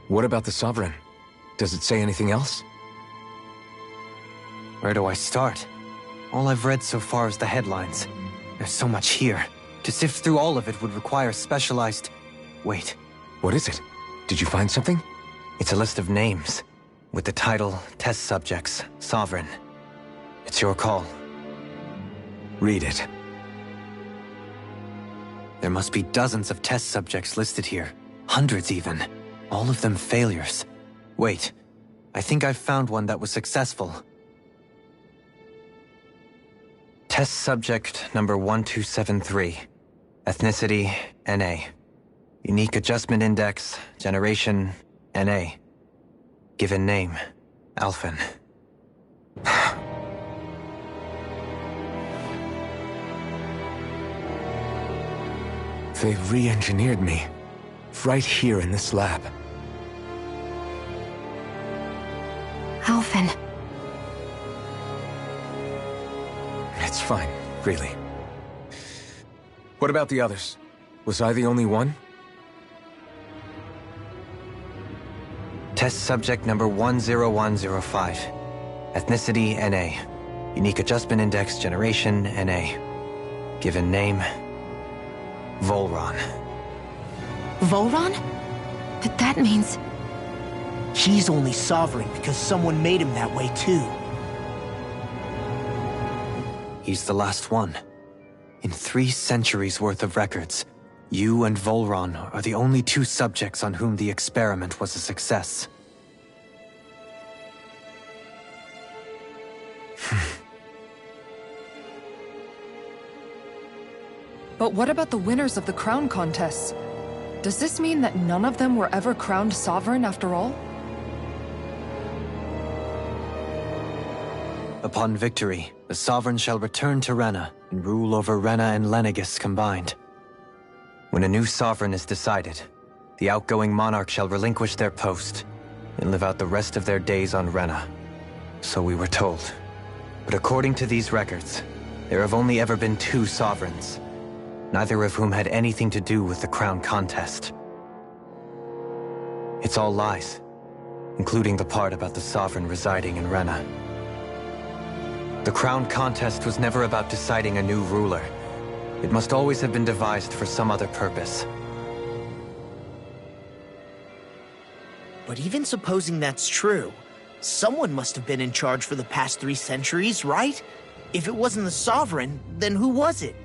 What about the Sovereign? Does it say anything else? Where do I start? All I've read so far is the headlines. There's so much here. To sift through all of it would require specialized... Wait. What is it? Did you find something? It's a list of names, with the title, Test Subjects, Sovereign. It's your call. Read it. There must be dozens of test subjects listed here. Hundreds even. All of them failures. Wait, I think I've found one that was successful. Test subject number 1273. Ethnicity, NA. Unique Adjustment Index, Generation, NA. Given name, Alphen. They've re-engineered me. Right here in this lab. Alphen. It's fine, really. What about the others? Was I the only one? Test subject number 10105. Ethnicity, NA. Unique Adjustment Index, Generation, NA. Given name, Volron. Volron? But that means... He's only Sovereign because someone made him that way too. He's the last one. In 3 centuries worth of records, you and Volron are the only 2 subjects on whom the experiment was a success. But what about the winners of the crown contests? Does this mean that none of them were ever crowned sovereign after all? Upon victory, the Sovereign shall return to Rena and rule over Rena and Lenegis combined. When a new Sovereign is decided, the outgoing monarch shall relinquish their post and live out the rest of their days on Rena. So we were told. But according to these records, there have only ever been 2 Sovereigns, neither of whom had anything to do with the crown contest. It's all lies, including the part about the Sovereign residing in Rena. The crown contest was never about deciding a new ruler. It must always have been devised for some other purpose. But even supposing that's true, someone must have been in charge for the past 3 centuries, right? If it wasn't the Sovereign, then who was it?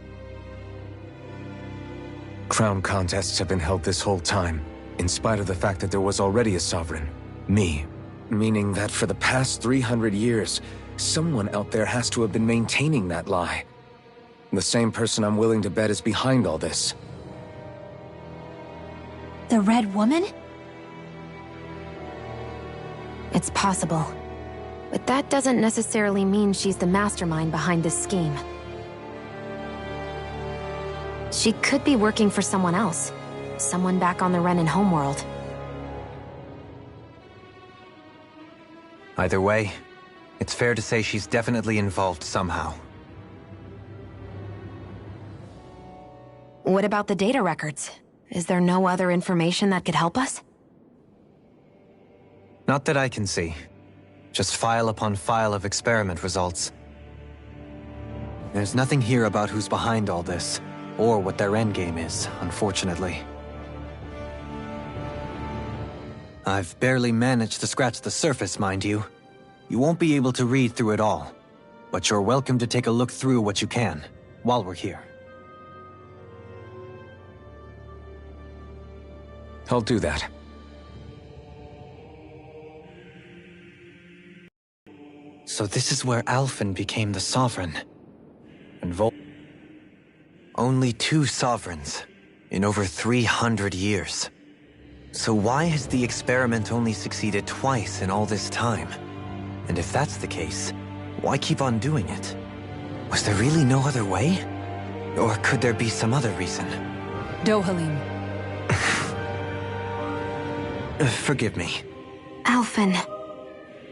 Crown contests have been held this whole time, in spite of the fact that there was already a Sovereign. Me. Meaning that for the past 300 years, someone out there has to have been maintaining that lie. The same person I'm willing to bet is behind all this. The Red Woman? It's possible. But that doesn't necessarily mean she's the mastermind behind this scheme. She could be working for someone else. Someone back on the Renan homeworld. Either way, it's fair to say she's definitely involved somehow. What about the data records? Is there no other information that could help us? Not that I can see. Just file upon file of experiment results. There's nothing here about who's behind all this, or what their endgame is, unfortunately. I've barely managed to scratch the surface, mind you. You won't be able to read through it all, but you're welcome to take a look through what you can, while we're here. I'll do that. So this is where Alphen became the Sovereign. And only 2 sovereigns in over 300 years. So why has the experiment only succeeded twice in all this time? And if that's the case, why keep on doing it? Was there really no other way? Or could there be some other reason? Dohalim. Forgive me. Alphen.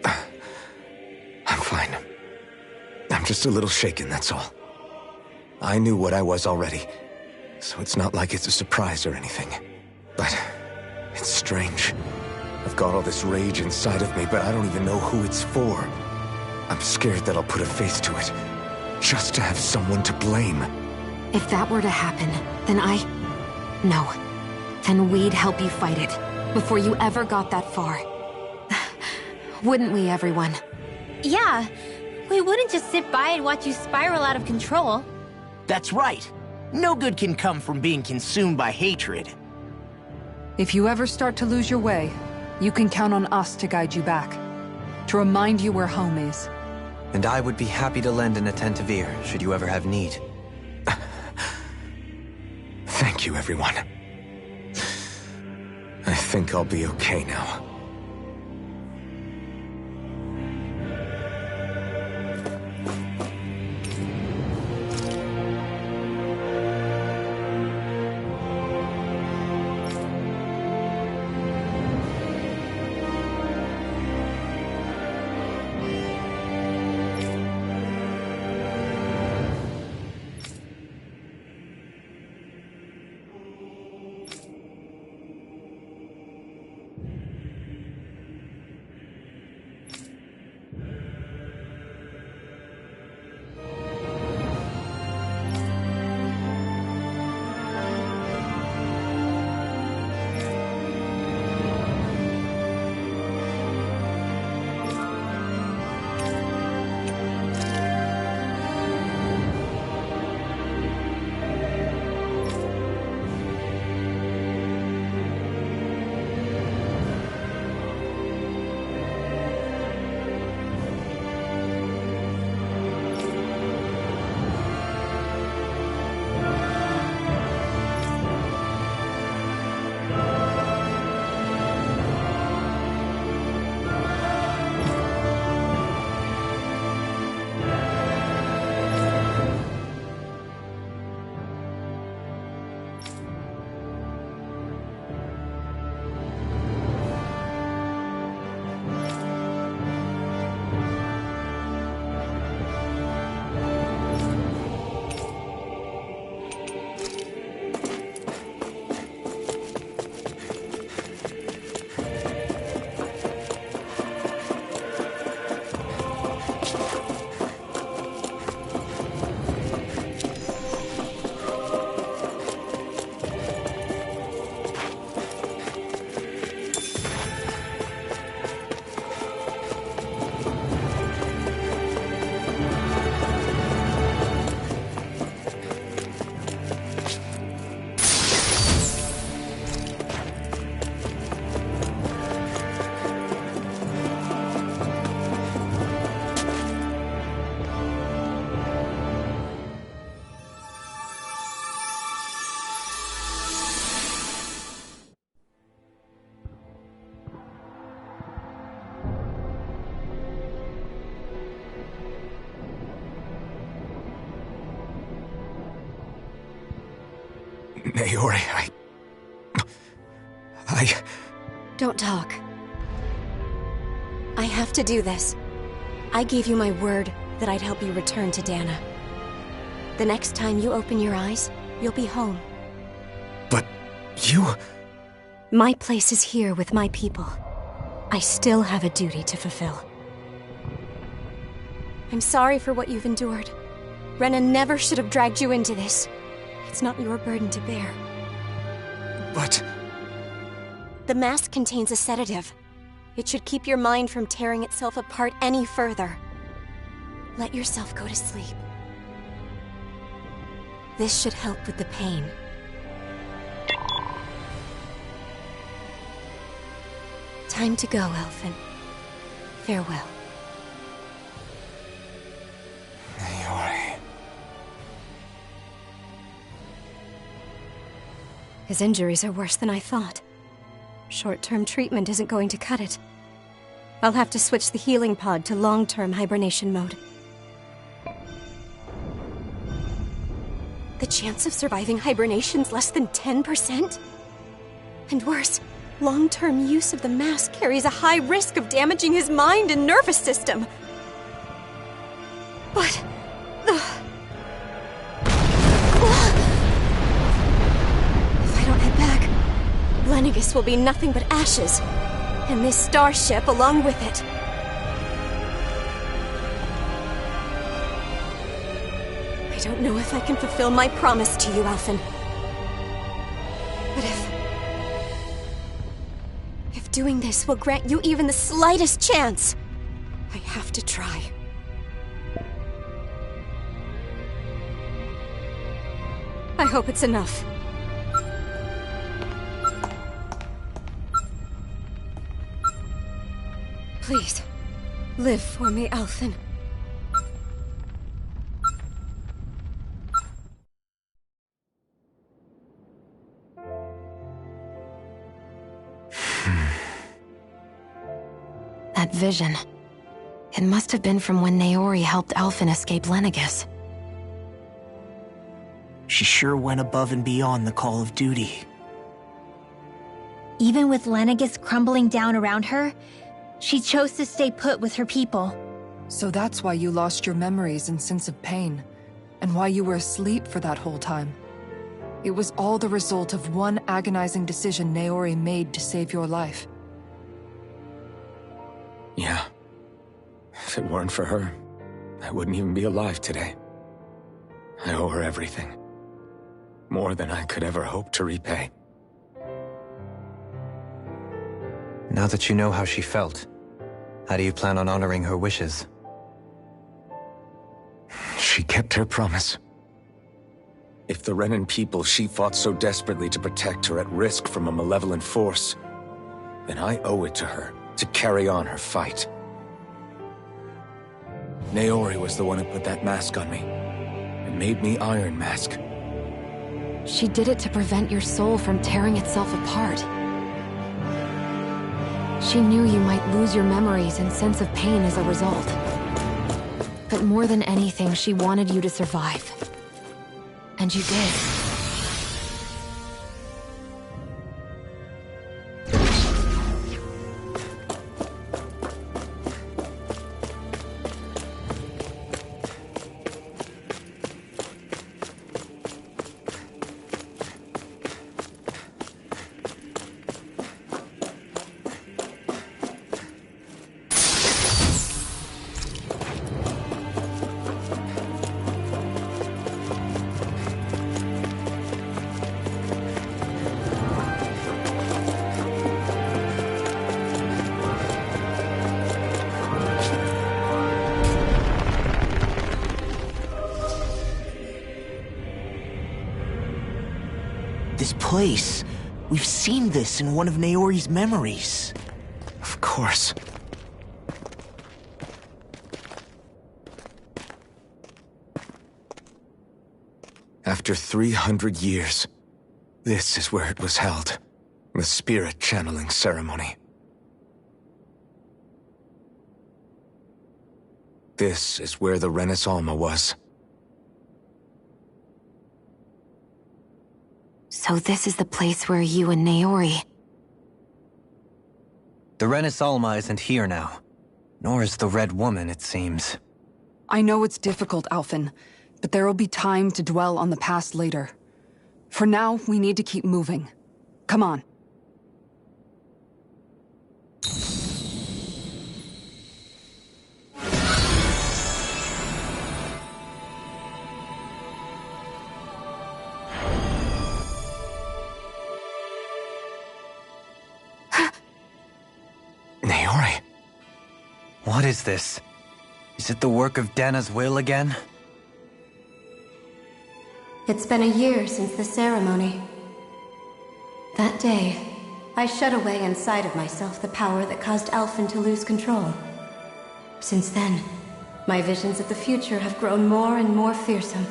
I'm fine. I'm just a little shaken, that's all. I knew what I was already, so it's not like it's a surprise or anything. But it's strange. I've got all this rage inside of me, but I don't even know who it's for. I'm scared that I'll put a face to it, just to have someone to blame. If that were to happen, then No. Then we'd help you fight it, before you ever got that far. Wouldn't we, everyone? Yeah. We wouldn't just sit by and watch you spiral out of control. That's right. No good can come from being consumed by hatred. If you ever start to lose your way, you can count on us to guide you back. To remind you where home is. And I would be happy to lend an attentive ear, should you ever have need. Thank you, everyone. I think I'll be okay now. Naori, Don't talk. I have to do this. I gave you my word that I'd help you return to Dana. The next time you open your eyes, you'll be home. But you... My place is here with my people. I still have a duty to fulfill. I'm sorry for what you've endured. Rena never should have dragged you into this. It's not your burden to bear. But... The mask contains a sedative. It should keep your mind from tearing itself apart any further. Let yourself go to sleep. This should help with the pain. Time to go, Elfin. Farewell. Naori. His injuries are worse than I thought. Short-term treatment isn't going to cut it. I'll have to switch the healing pod to long-term hibernation mode. The chance of surviving hibernation's less than 10%? And worse, long-term use of the mask carries a high risk of damaging his mind and nervous system. But... if I don't head back, Lenegis will be nothing but ashes, and this starship along with it. I don't know if I can fulfill my promise to you, Alphen. But if doing this will grant you even the slightest chance, I have to try. I hope it's enough. Please, live for me, Alphen. That vision. It must have been from when Naori helped Alphen escape Lenegis. She sure went above and beyond the call of duty. Even with Lenegis crumbling down around her, she chose to stay put with her people. So that's why you lost your memories and sense of pain, and why you were asleep for that whole time. It was all the result of one agonizing decision Naori made to save your life. Yeah. If it weren't for her, I wouldn't even be alive today. I owe her everything. More than I could ever hope to repay. Now that you know how she felt, how do you plan on honoring her wishes? She kept her promise. If the Renan people she fought so desperately to protect are at risk from a malevolent force, then I owe it to her to carry on her fight. Naori was the one who put that mask on me, and made me Iron Mask. She did it to prevent your soul from tearing itself apart. She knew you might lose your memories and sense of pain as a result. But more than anything, she wanted you to survive. And you did. This place. We've seen this in one of Naori's memories. Of course. After 300 years, this is where it was held. The spirit channeling ceremony. This is where the Renis Alma was. So this is the place where you and Naori... The Renis Alma isn't here now. Nor is the Red Woman, it seems. I know it's difficult, Alphen, but there will be time to dwell on the past later. For now, we need to keep moving. Come on. Naori. What is this? Is it the work of Dana's will again? It's been a year since the ceremony. That day, I shut away inside of myself the power that caused Alphen to lose control. Since then, my visions of the future have grown more and more fearsome.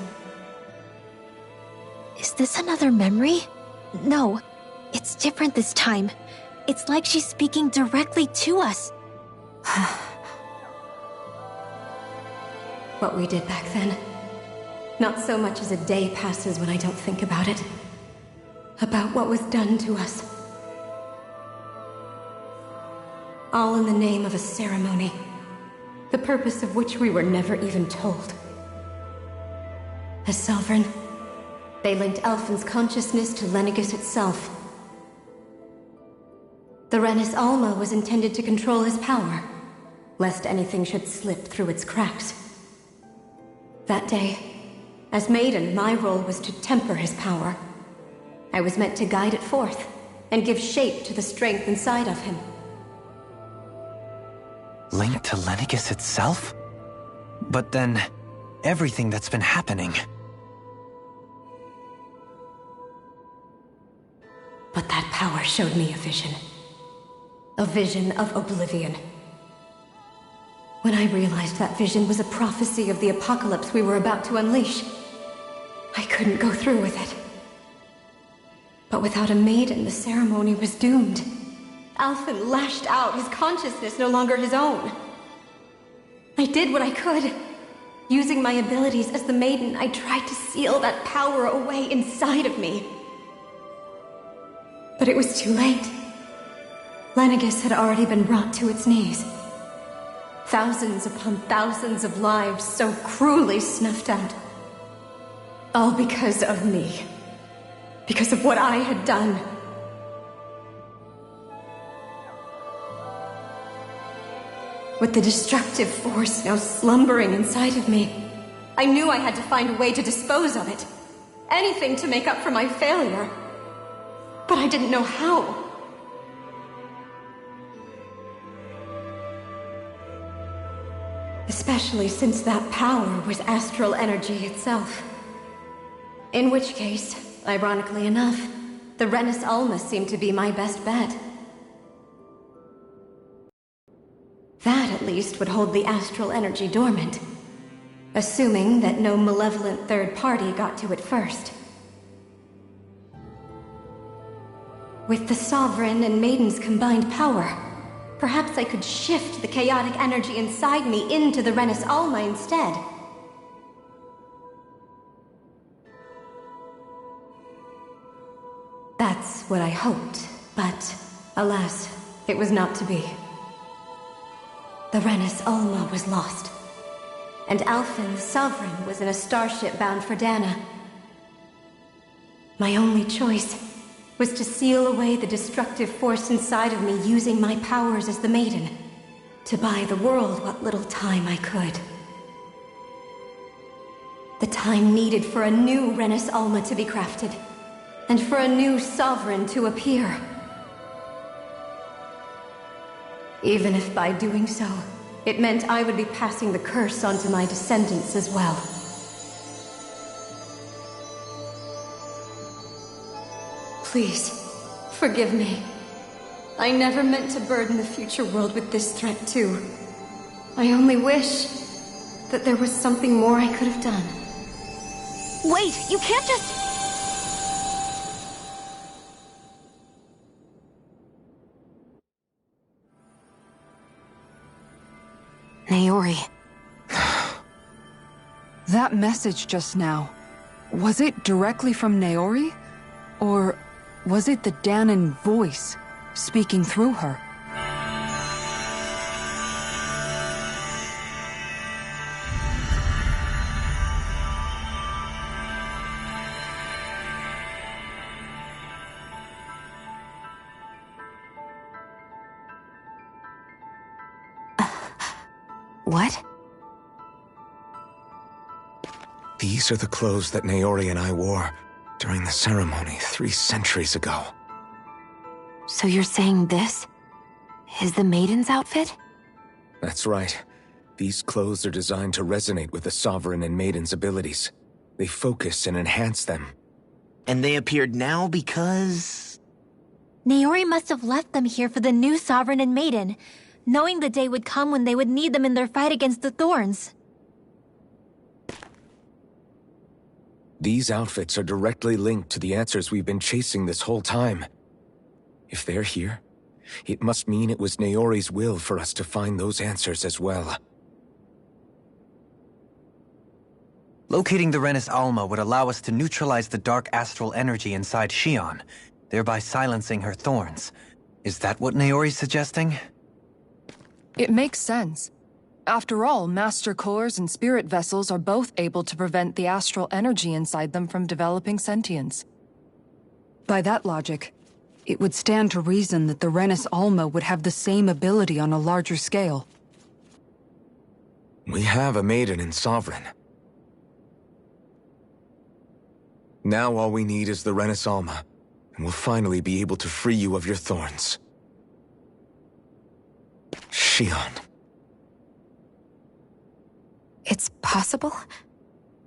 Is this another memory? No, it's different this time. It's like she's speaking directly to us. What we did back then. Not so much as a day passes when I don't think about it. About what was done to us. All in the name of a ceremony. The purpose of which we were never even told. As Sovereign, they linked Alphen's consciousness to Lenegis itself. The Renis Alma was intended to control his power, lest anything should slip through its cracks. That day, as Maiden, my role was to temper his power. I was meant to guide it forth, and give shape to the strength inside of him. Linked to Lenegis itself? But then, everything that's been happening... But that power showed me a vision. A vision of oblivion. When I realized that vision was a prophecy of the apocalypse we were about to unleash, I couldn't go through with it. But without a maiden, the ceremony was doomed. Alphen lashed out, his consciousness no longer his own. I did what I could. Using my abilities as the maiden, I tried to seal that power away inside of me. But it was too late. Lenegis had already been brought to its knees. Thousands upon thousands of lives so cruelly snuffed out. All because of me. Because of what I had done. With the destructive force now slumbering inside of me, I knew I had to find a way to dispose of it. Anything to make up for my failure. But I didn't know how. Especially since that power was astral energy itself. In which case, ironically enough, the Renis Alma seemed to be my best bet. That, at least, would hold the astral energy dormant. Assuming that no malevolent third party got to it first. With the Sovereign and Maiden's combined power, perhaps I could shift the chaotic energy inside me into the Renis Alma instead. That's what I hoped, but alas, it was not to be. The Renis Alma was lost, and Alphen, the Sovereign, was in a starship bound for Dana. My only choice was to seal away the destructive force inside of me using my powers as the Maiden, to buy the world what little time I could. The time needed for a new Renis Alma to be crafted, and for a new Sovereign to appear. Even if by doing so, it meant I would be passing the curse onto my descendants as well. Please, forgive me. I never meant to burden the future world with this threat too. I only wish that there was something more I could have done. Wait, you can't just... Naori. That message just now, was it directly from Naori? Or was it the Dahnan voice speaking through her? What? These are the clothes that Naori and I wore during the ceremony 3 centuries ago. So you're saying this is the Maiden's outfit? That's right. These clothes are designed to resonate with the Sovereign and Maiden's abilities. They focus and enhance them. And they appeared now because... Naori must have left them here for the new Sovereign and Maiden, knowing the day would come when they would need them in their fight against the Thorns. These outfits are directly linked to the answers we've been chasing this whole time. If they're here, it must mean it was Naori's will for us to find those answers as well. Locating the Renis Alma would allow us to neutralize the dark astral energy inside Shion, thereby silencing her thorns. Is that what Naori's suggesting? It makes sense. After all, Master Cores and Spirit Vessels are both able to prevent the astral energy inside them from developing sentience. By that logic, it would stand to reason that the Renis Alma would have the same ability on a larger scale. We have a Maiden and Sovereign. Now all we need is the Renis Alma, and we'll finally be able to free you of your thorns. Shion. It's possible?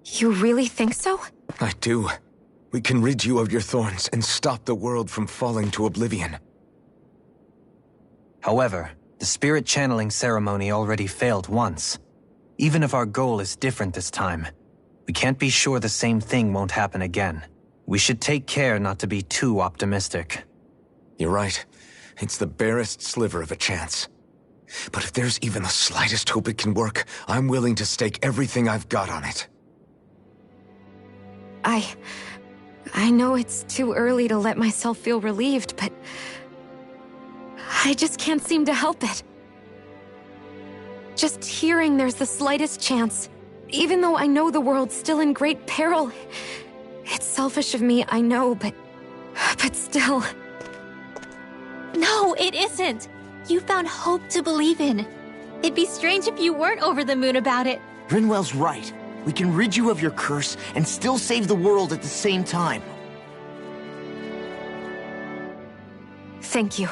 You really think so? I do. We can rid you of your thorns and stop the world from falling to oblivion. However, the spirit channeling ceremony already failed once. Even if our goal is different this time, we can't be sure the same thing won't happen again. We should take care not to be too optimistic. You're right. It's the barest sliver of a chance. But if there's even the slightest hope it can work, I'm willing to stake everything I've got on it. I know it's too early to let myself feel relieved, but I just can't seem to help it. Just hearing there's the slightest chance, even though I know the world's still in great peril. It's selfish of me, I know, but still. No, it isn't. You found hope to believe in. It'd be strange if you weren't over the moon about it. Rinwell's right. We can rid you of your curse and still save the world at the same time. Thank you.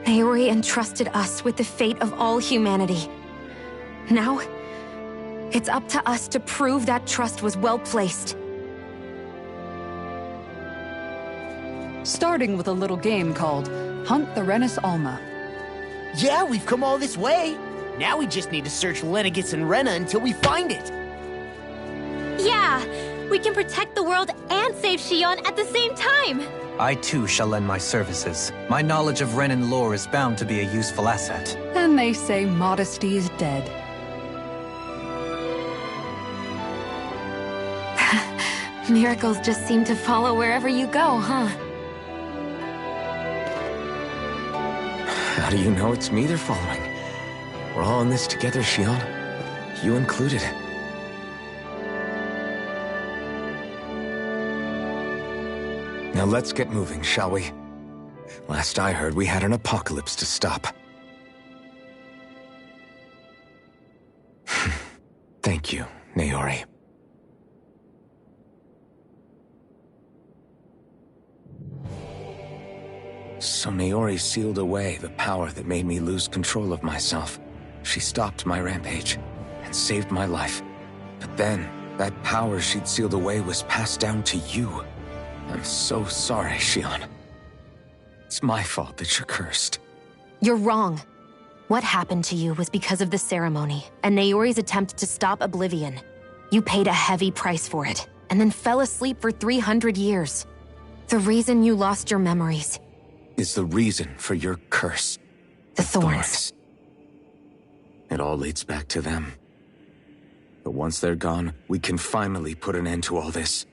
Naori entrusted us with the fate of all humanity. Now, it's up to us to prove that trust was well placed. Starting with a little game called Hunt the Renis Alma. Yeah, we've come all this way. Now we just need to search Lenegis and Rena until we find it. Yeah, we can protect the world and save Shion at the same time. I too shall lend my services. My knowledge of Renan lore is bound to be a useful asset. And they say modesty is dead. Miracles just seem to follow wherever you go, huh? How do you know it's me they're following? We're all in this together, Shion. You included. Now let's get moving, shall we? Last I heard, we had an apocalypse to stop. Thank you, Naori. So Naori sealed away the power that made me lose control of myself. She stopped my rampage and saved my life. But then, that power she'd sealed away was passed down to you. I'm so sorry, Shion. It's my fault that you're cursed. You're wrong. What happened to you was because of the ceremony and Naori's attempt to stop Oblivion. You paid a heavy price for it, and then fell asleep for 300 years. The reason you lost your memories is the reason for your curse. The thorns. It all leads back to them. But once they're gone, we can finally put an end to all this.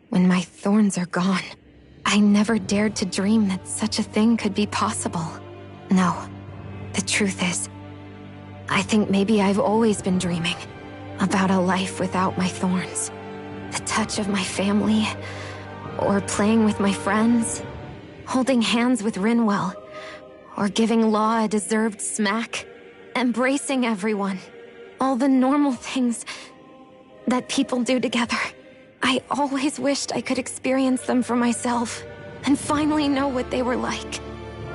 When my thorns are gone, I never dared to dream that such a thing could be possible. No, the truth is, I think maybe I've always been dreaming about a life without my thorns. The touch of my family, or playing with my friends, holding hands with Rinwell, or giving Law a deserved smack, embracing everyone. All the normal things that people do together. I always wished I could experience them for myself, and finally know what they were like.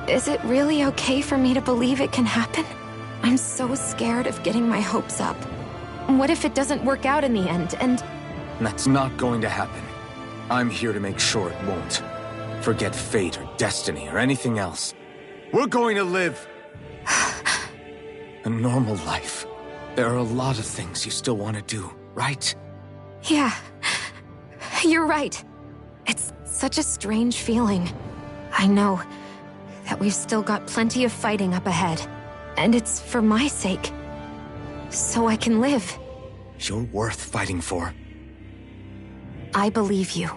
Is it really okay for me to believe it can happen? I'm so scared of getting my hopes up. What if it doesn't work out in the end, and... That's not going to happen. I'm here to make sure it won't. Forget fate or destiny or anything else. We're going to live a normal life. There are a lot of things you still want to do, right? Yeah, you're right. It's such a strange feeling. I know that we've still got plenty of fighting up ahead. And it's for my sake. So I can live. You're worth fighting for. I believe you,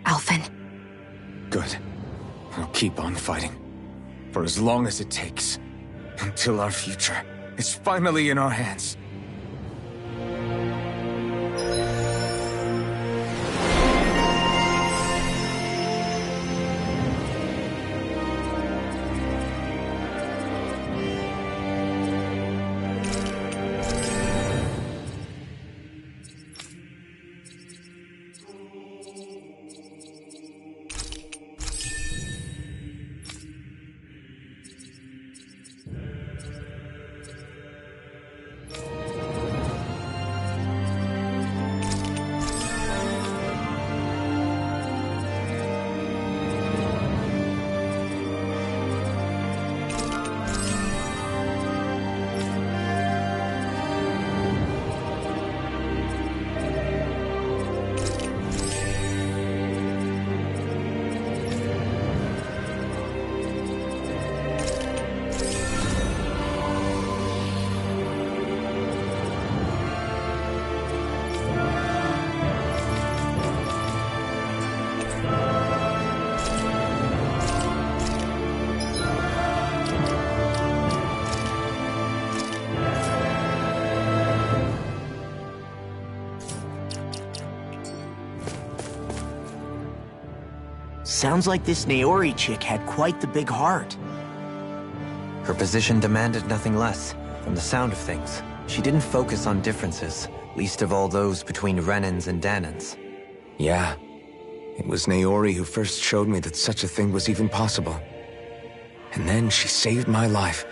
Alphen. Good. I'll keep on fighting. For as long as it takes. Until our future is finally in our hands. Sounds like this Naori chick had quite the big heart. Her position demanded nothing less. From the sound of things, she didn't focus on differences, least of all those between Renans and Dahnans. Yeah. It was Naori who first showed me that such a thing was even possible. And then she saved my life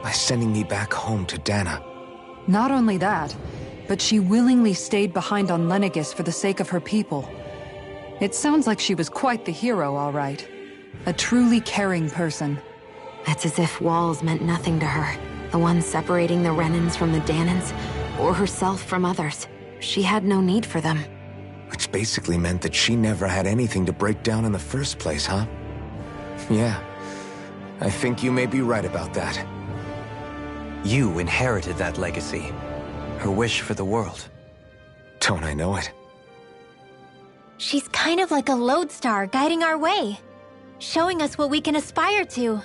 by sending me back home to Dahna. Not only that, but she willingly stayed behind on Lenegis for the sake of her people. It sounds like she was quite the hero, all right. A truly caring person. It's as if walls meant nothing to her. The ones separating the Renans from the Dahnans, or herself from others. She had no need for them. Which basically meant that she never had anything to break down in the first place, huh? Yeah. I think you may be right about that. You inherited that legacy. Her wish for the world. Don't I know it? She's kind of like a lodestar guiding our way, showing us what we can aspire to.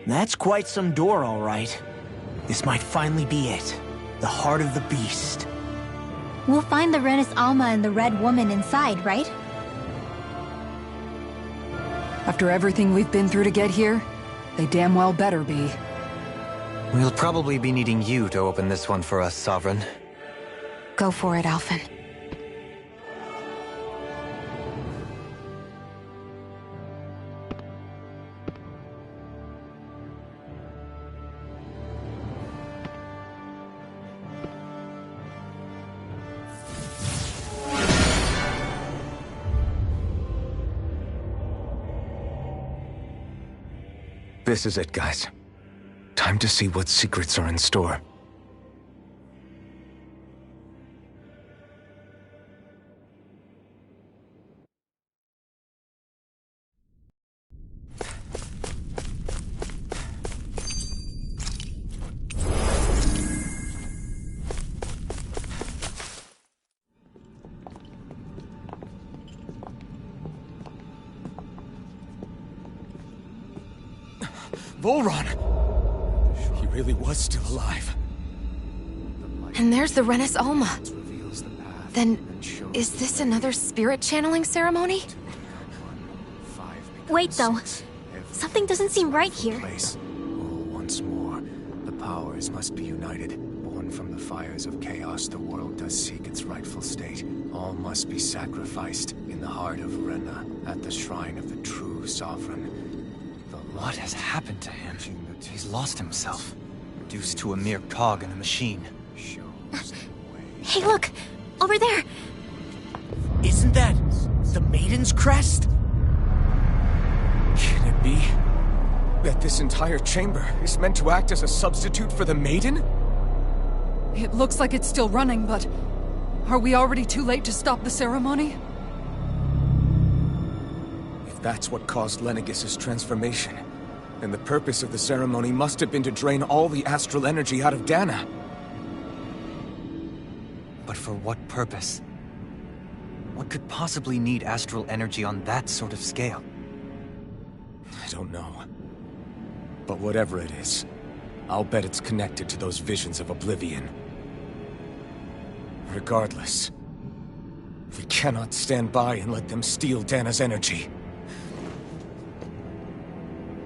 That's quite some door, all right. This might finally be it. The heart of the beast. We'll find the Renis Alma and the Red Woman inside, right? After everything we've been through to get here, they damn well better be. We'll probably be needing you to open this one for us, Sovereign. Go for it, Alphen. This is it, guys. Time to see what secrets are in store. Volron! He really was still alive. And there's the Renis Alma. Then, is this another spirit channeling ceremony? Wait, though. Something doesn't seem right here. Once more, the powers must be united. Born from the fires of chaos, the world does seek its rightful state. All must be sacrificed in the heart of Rena, at the shrine of the true sovereign. What has happened to him? He's lost himself, reduced to a mere cog in a machine. Hey, look! Over there! Isn't that the Maiden's crest? Can it be that this entire chamber is meant to act as a substitute for the Maiden? It looks like it's still running, but are we already too late to stop the ceremony? If that's what caused Lenegis' transformation, then the purpose of the ceremony must have been to drain all the astral energy out of Dana. But for what purpose? What could possibly need astral energy on that sort of scale? I don't know. But whatever it is, I'll bet it's connected to those visions of oblivion. Regardless, we cannot stand by and let them steal Dana's energy.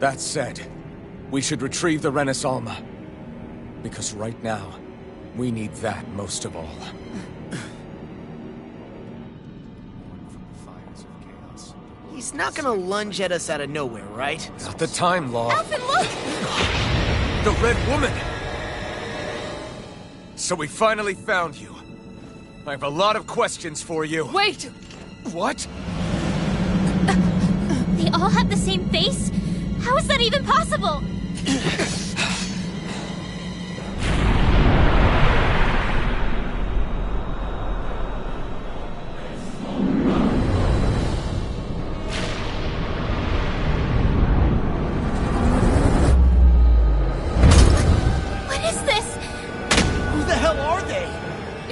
That said, we should retrieve the Renis Alma. Because right now, we need that most of all. He's not gonna lunge at us out of nowhere, right? Not the time, Law. Alphen, look! The Red Woman! So we finally found you. I have a lot of questions for you. Wait! What? They all have the same face? How is that even possible? What is this? Who the hell are they?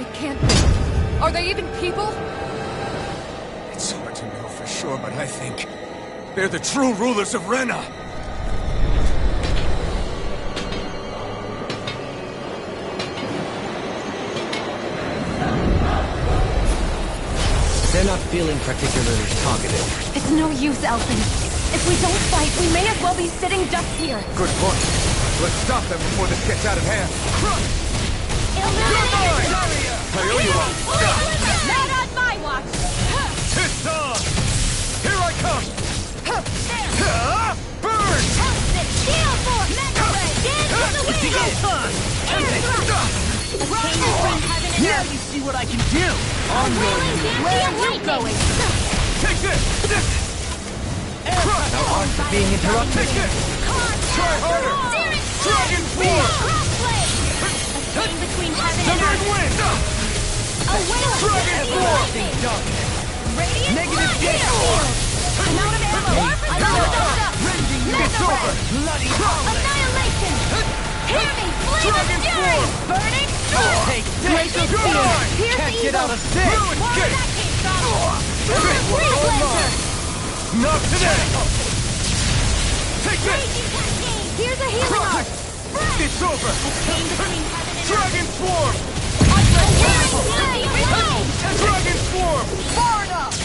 It can't be. Are they even people? It's hard to know for sure, but I think they're the true rulers of Rena. They're not feeling particularly talkative. It's no use, Alphen. If we don't fight, we may as well be sitting ducks here. Good point. Let's stop them before this gets out of hand. I owe you one. Not on my watch! It's on! Here I come! Burn! Steel force! Mega ray! Dance in the wind! Air thrust! Now you see what I can do! Where are you going? Take this! No harm for being interrupted. Take it! Try harder! Dragon Force! Between heaven and Divine earth! Wind! Dragon Force! Radiant Negative Blast! Gale! I'm out of ammo! I'm out of stuff! It's over! Bloody Annihilation! Hear me! Flame of fury! Burning storm! Take Glacial spear! Pierce Can't evil! get out of sight! Ruin More Gate! that case off! Freeze Laser! Not today! Take this! Raging cascade! Here's a healing arc! It's over! Chain between heaven and Dragon Swarm! Dragon Swarm! Far enough!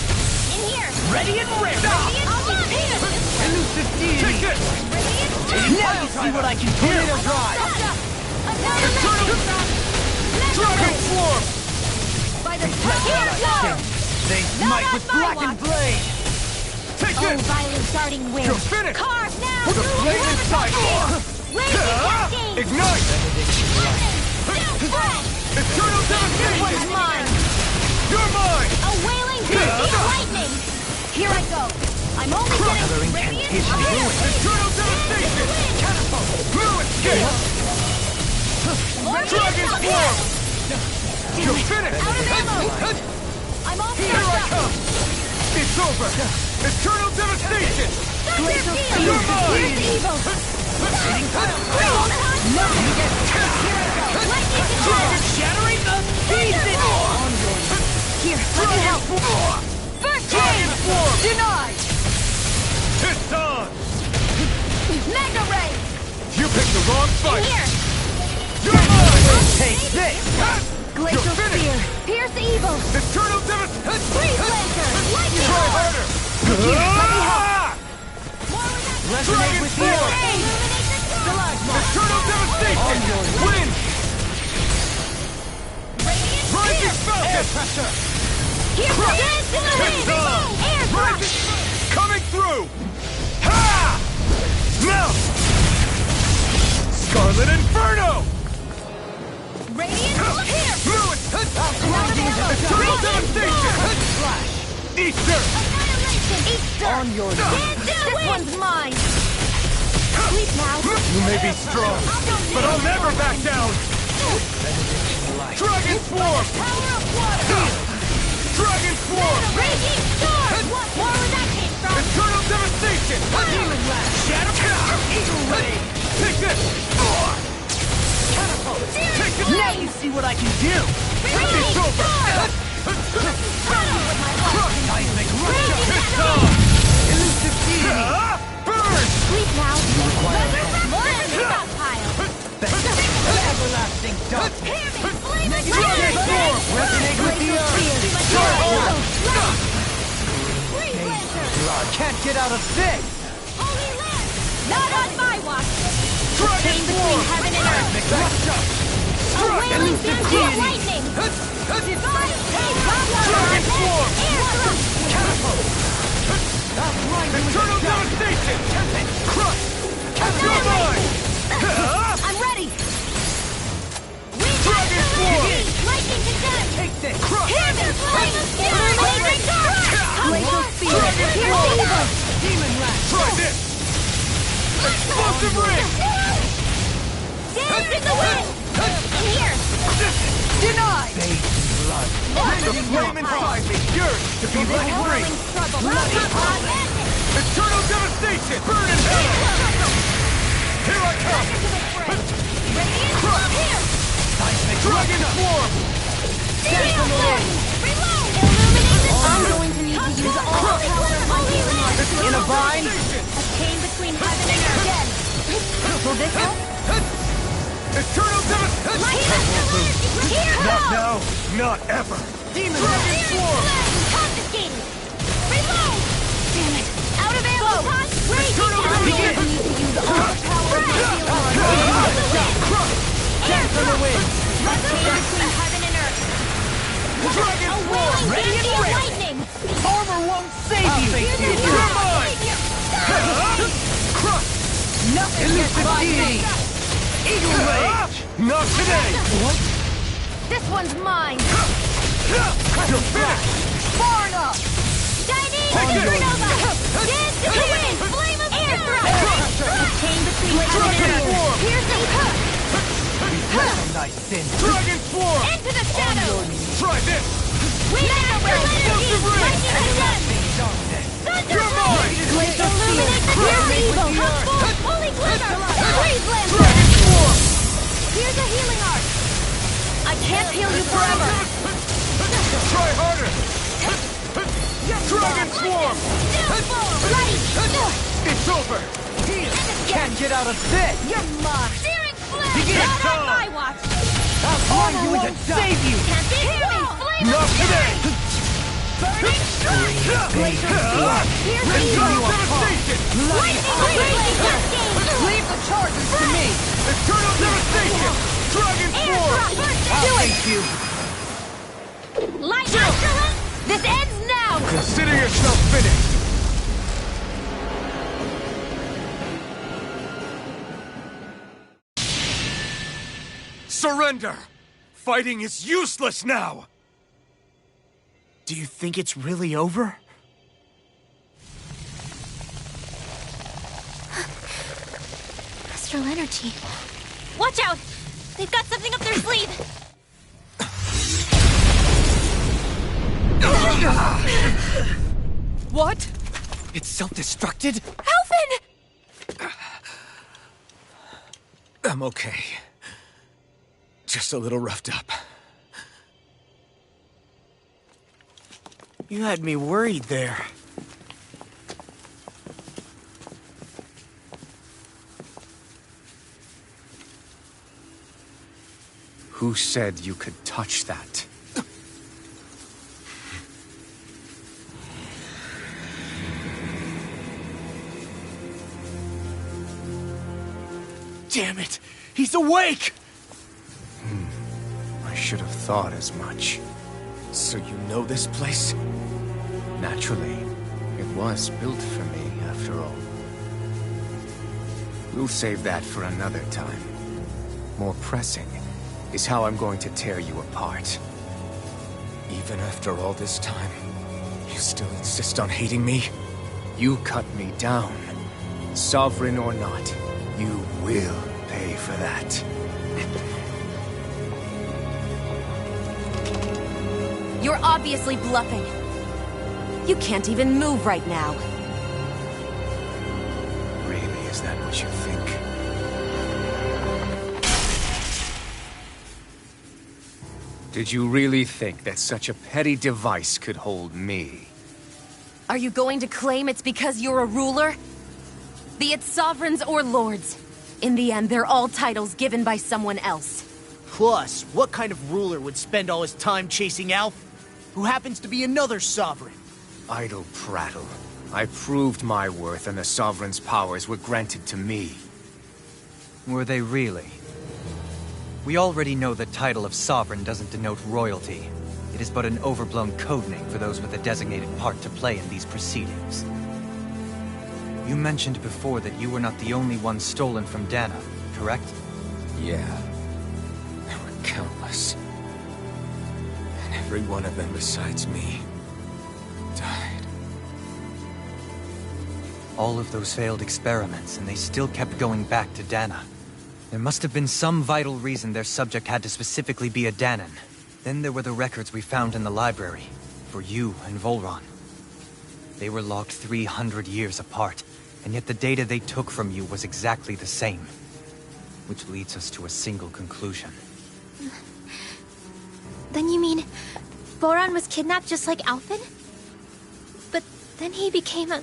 In here! Ready and ready! Elusive deity! Take it! Now you see what I can do! Dragon Swarm! By the here! They smite with blackened blade! Take Oh, it! violent darting wind! You're finished! Carve now! The blade inside! Ignite! Eternal devastation! This one's mine! You're mine! A wailing burst of lightning! Here I go! I'm only getting radiant Eternal devastation! Blue escape! Dragon Swarm! You're finished! Out of ammo! I'm all Here I come! It's over! Eternal devastation! Glacial spear! You're mine! Here's evil! Dragon Shattering the pieces! Here, let me help! First Dragon aid! Swarm! Denied! It's on! Mega ray! Glacial Spear! Pierce evil! Eternal Devastation! Freeze Lancer! Lightning Try Roar! harder! Let me help! Resonate with you! Eternal Devastation! Win! Rising Falcon! Air pressure! Here's the dance to the wind! Air Rising coming through! Ha! Now! Scarlet Inferno! Radiant here! Fluid! Eternal Devastation! Easter! Easter! On your This one's mine! Sleep now! You may be strong, but I'll never back down! Dragon Swarm! Power of water! Dragon Swarm! Raging Storm! What more where that came from? Eternal Devastation! Demon Blast! Shadow! Eagle Ray! Take this! Catapult! Take this! Now you see what I can do! It's over! Seismic Elusive Deity! Burn! Sleep now! More than the stockpile! Everlasting Dust! Dragon Storm! Resonate with the Blood can't get out of this! Holy Land! Not on my watch! Dragon Chain between heaven and earth! A wailing banshee of lightning! Divine Dragon Swarm! Catapult! Eternal Devastation! Crush! You're mine! I'm ready! Dragon Swarm! Lightning condemned! Take this! Crush! Here's the flame! Blazing dark! Glacial Spear! Here's evil! Demon Lash! Try this! Explosive Ring! Dance in the wind! In here! Denied! The flame inside me yearns to be let free! Eternal Devastation! Burn in hell! Here I come! Crush! Dragon Swarm! Dance on the wind! Reload! Illuminate the I'm going to need to use all power of my healing arts. In a vine? A chain between heaven and earth. Again. Will this help? Eternal Devastation! Here Not goes! now, not ever! Demon Swarm! Confiscated! Reload! Damn it! Out of ammo! Eternal Begin! Devastation! Need to use all power of my healing arts. Dance on the wind! A chain between heaven and earth. Dragon A Swarm! wailing Ready banshee and of ready! lightning! Armor won't save you! You're mine! Crush! Nothing gets by me! Eagle Rage! Not today! This one's mine! You're finished! Far enough! Chinese Supernova! Dance to the wind! Flame of air thrust! Chain between heaven and earth! Piercing hook! Nice sin! Dragon Swarm! Into the shadows! Try this! We have the Explosive Ring! Lightning again! Thunder You're mine! Glacial Spear! Here's evil! Come forth! Holy Glimmer! Freeze Lancer! Dragon Swarm! Here's a healing art! I can't heal you forever! Try harder! Dragon Swarm! It's over! Can't get out of this! You're mine! Searing Flame! Begin! Not on my watch! Armor won't save you! Can't hear me! Flame Not of today! Burning Strike! Glacial Spear! Here's evil! Devastation! Lightning Cascade! Leave the charges to me! Eternal Devastation! Dragon Swarm! Do it! you! Lightning! This ends now! Consider yourself finished! Surrender! Fighting is useless now! Do you think it's really over? Astral energy. Watch out! They've got something up their sleeve! What? It's self-destructed? Alphen! I'm okay. Just a little roughed up. You had me worried there. Who said you could touch that? Damn it! He's awake! I should have thought as much. So you know this place? Naturally. It was built for me, after all. We'll save that for another time. More pressing is how I'm going to tear you apart. Even after all this time, you still insist on hating me? You cut me down. Sovereign or not, you will pay for that. You're obviously bluffing. You can't even move right now. Really, is that what you think? Did you really think that such a petty device could hold me? Are you going to claim it's because you're a ruler? Be it sovereigns or lords. In the end, they're all titles given by someone else. Plus, what kind of ruler would spend all his time chasing Alf, who happens to be another sovereign? Idle prattle. I proved my worth and the Sovereign's powers were granted to me. Were they really? We already know the title of Sovereign doesn't denote royalty. It is but an overblown codename for those with a designated part to play in these proceedings. You mentioned before that you were not the only one stolen from Dana, correct? Yeah. There were countless. And every one of them besides me died. All of those failed experiments, and they still kept going back to Dana. There must have been some vital reason their subject had to specifically be a Danan. Then there were the records we found in the library, for you and Volron. They were logged 300 years apart, and yet the data they took from you was exactly the same. Which leads us to a single conclusion. Then you mean Voron was kidnapped just like Alphen? But then he became a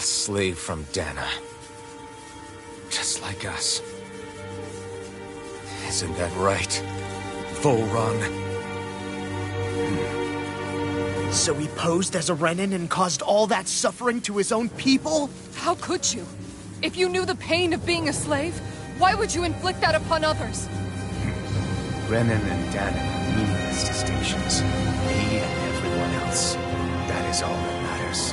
slave from Dana. Just like us. Isn't that right, Volron? So he posed as a Renan and caused all that suffering to his own people? How could you? If you knew the pain of being a slave, why would you inflict that upon others? Renan and Dana are meaningless distinctions. Me and everyone else. That is all that matters.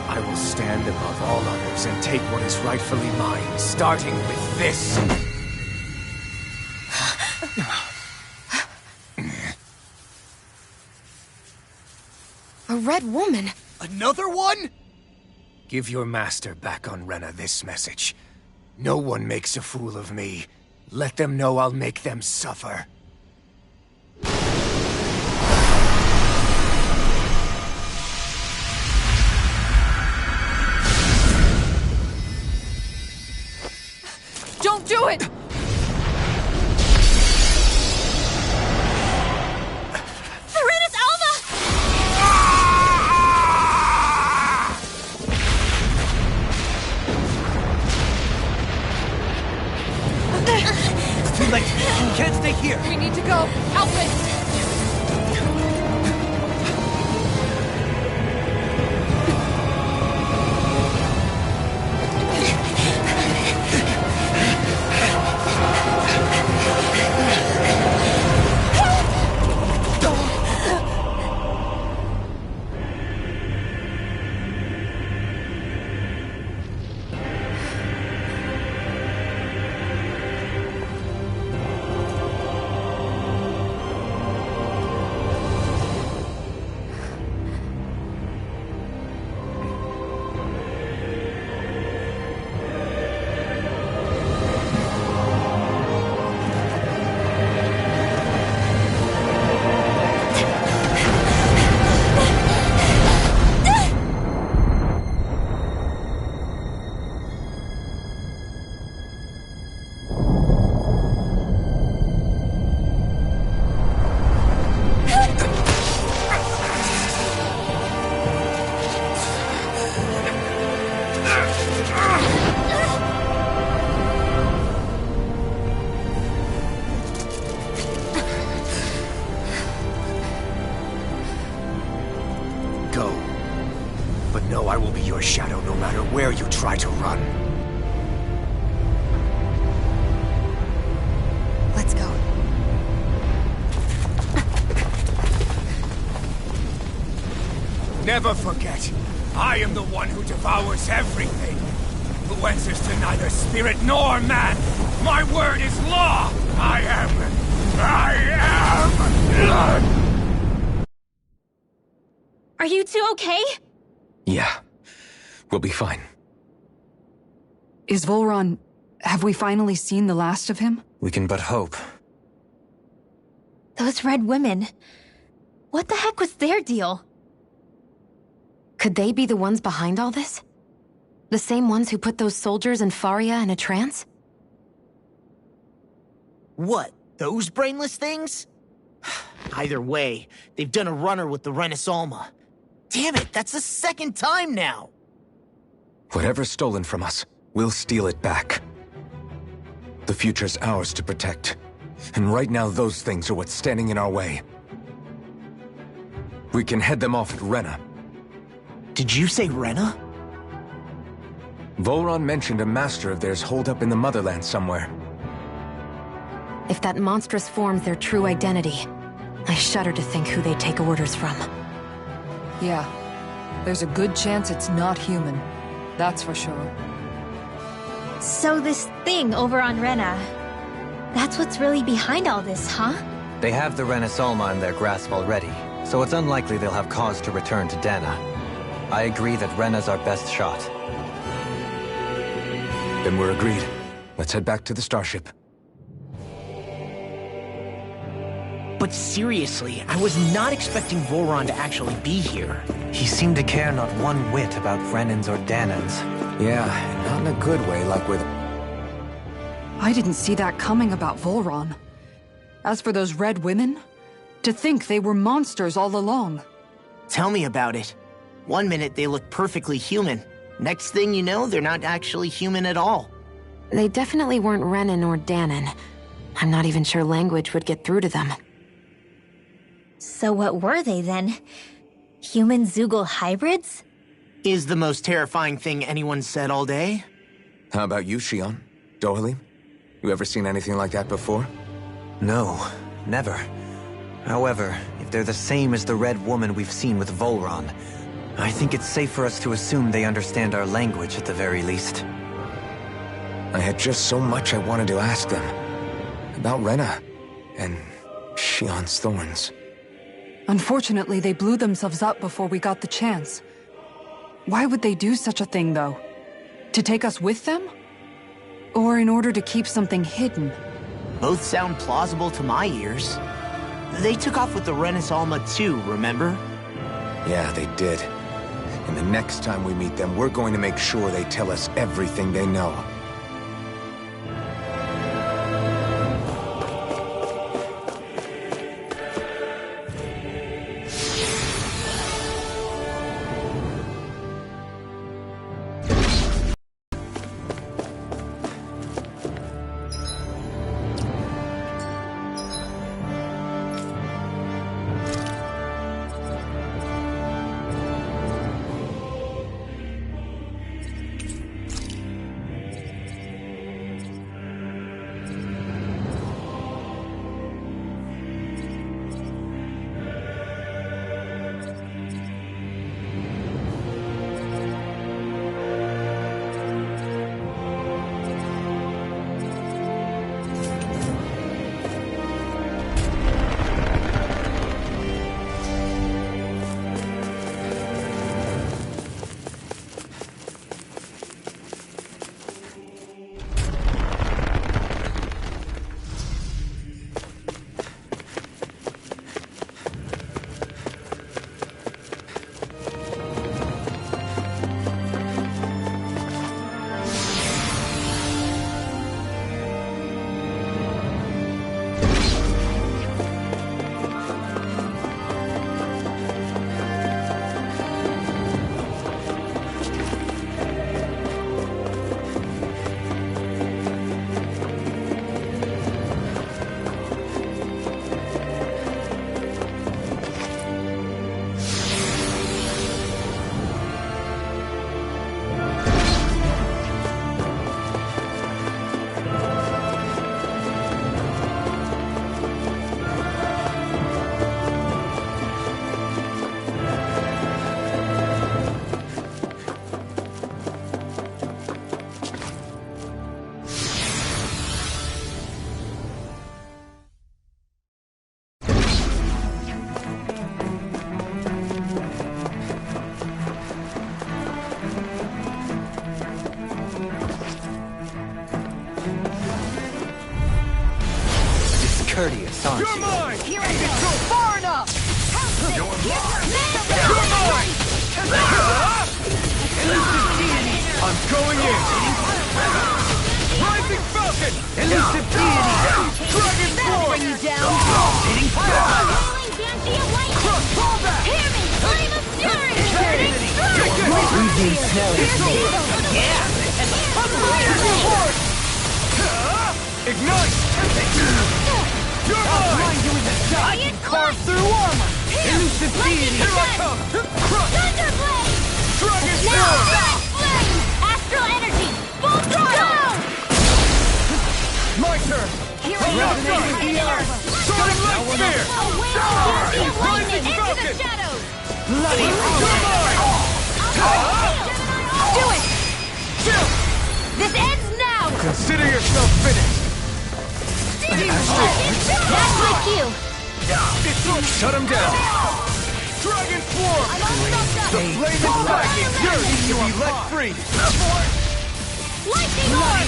I will stand above all others and take what is rightfully mine, starting with this. A red woman? Another one? Give your master back on Rena this message. No one makes a fool of me. Let them know I'll make them suffer. Don't do it! Serenus Alva! It's too late! We can't stay here! We need to go! Alphen! try to run. Let's go. Never forget, I am the one who devours everything. Who answers to neither spirit nor man. My word is law. I am. Are you two okay? Yeah. We'll be fine. Is Volron... have we finally seen the last of him? We can but hope. Those red women. What the heck was their deal? Could they be the ones behind all this? The same ones who put those soldiers in Faria in a trance? What, those brainless things? Either way, they've done a runner with the Renasolma. Damn it, that's the second time now! Whatever's stolen from us, we'll steal it back. The future's ours to protect. And right now those things are what's standing in our way. We can head them off at Rena. Did you say Rena? Volron mentioned a master of theirs holed up in the motherland somewhere. If that monstrous form's their true identity, I shudder to think who they take orders from. Yeah. There's a good chance it's not human. That's for sure. So this thing over on Rena, that's what's really behind all this, huh? They have the Renasolma in their grasp already, so it's unlikely they'll have cause to return to Dana. I agree that Rena's our best shot. Then we're agreed. Let's head back to the starship. But seriously, I was not expecting Volron to actually be here. He seemed to care not one whit about Renans or Danans. Yeah, not in a good way, like with... I didn't see that coming about Volron. As for those red women, to think they were monsters all along. Tell me about it. One minute they look perfectly human. Next thing you know, they're not actually human at all. They definitely weren't Renan or Danan. I'm not even sure language would get through to them. So what were they then? Human Zoogle hybrids? Is the most terrifying thing anyone said all day. How about you, Shion? Dohalim? You ever seen anything like that before? No, never. However, if they're the same as the Red Woman we've seen with Volron, I think it's safe for us to assume they understand our language at the very least. I had just so much I wanted to ask them. About Rena, and Shion's thorns. Unfortunately, they blew themselves up before we got the chance. Why would they do such a thing, though? To take us with them? Or in order to keep something hidden? Both sound plausible to my ears. They took off with the Renasolma too, remember? Yeah, they did. And the next time we meet them, we're going to make sure they tell us everything they know. courteous, aren't You're you? mine! Here I go! Far enough! You're mine! Elusive deity! I'm going in! Rising Falcon! Elusive deity! Dragon Force! Bring you down! Hitting fire! Wailing Banshee of Lightning! Fall back! Hear me! Flame of Fury! Burning Strike! We've been Yeah! Ignite! You're mine! I can carve through armor! Elusive deity! Here I come! Crush! Thunderblade! Dragon Now! Force! Flame! Astral Energy! Full throttle! My turn! Here I go! Resonating ER! Soaring Light Sphere! A wailing Banshee of Lightning! Rising Into the Falcon! shadows! Bloody You're mine! Do it! This ends now! Consider yourself finished! That's my cue! Shut him down! Dragon Form! I'm all stuffed up! The flame is lightning! You're to be let free! Lightning Orb!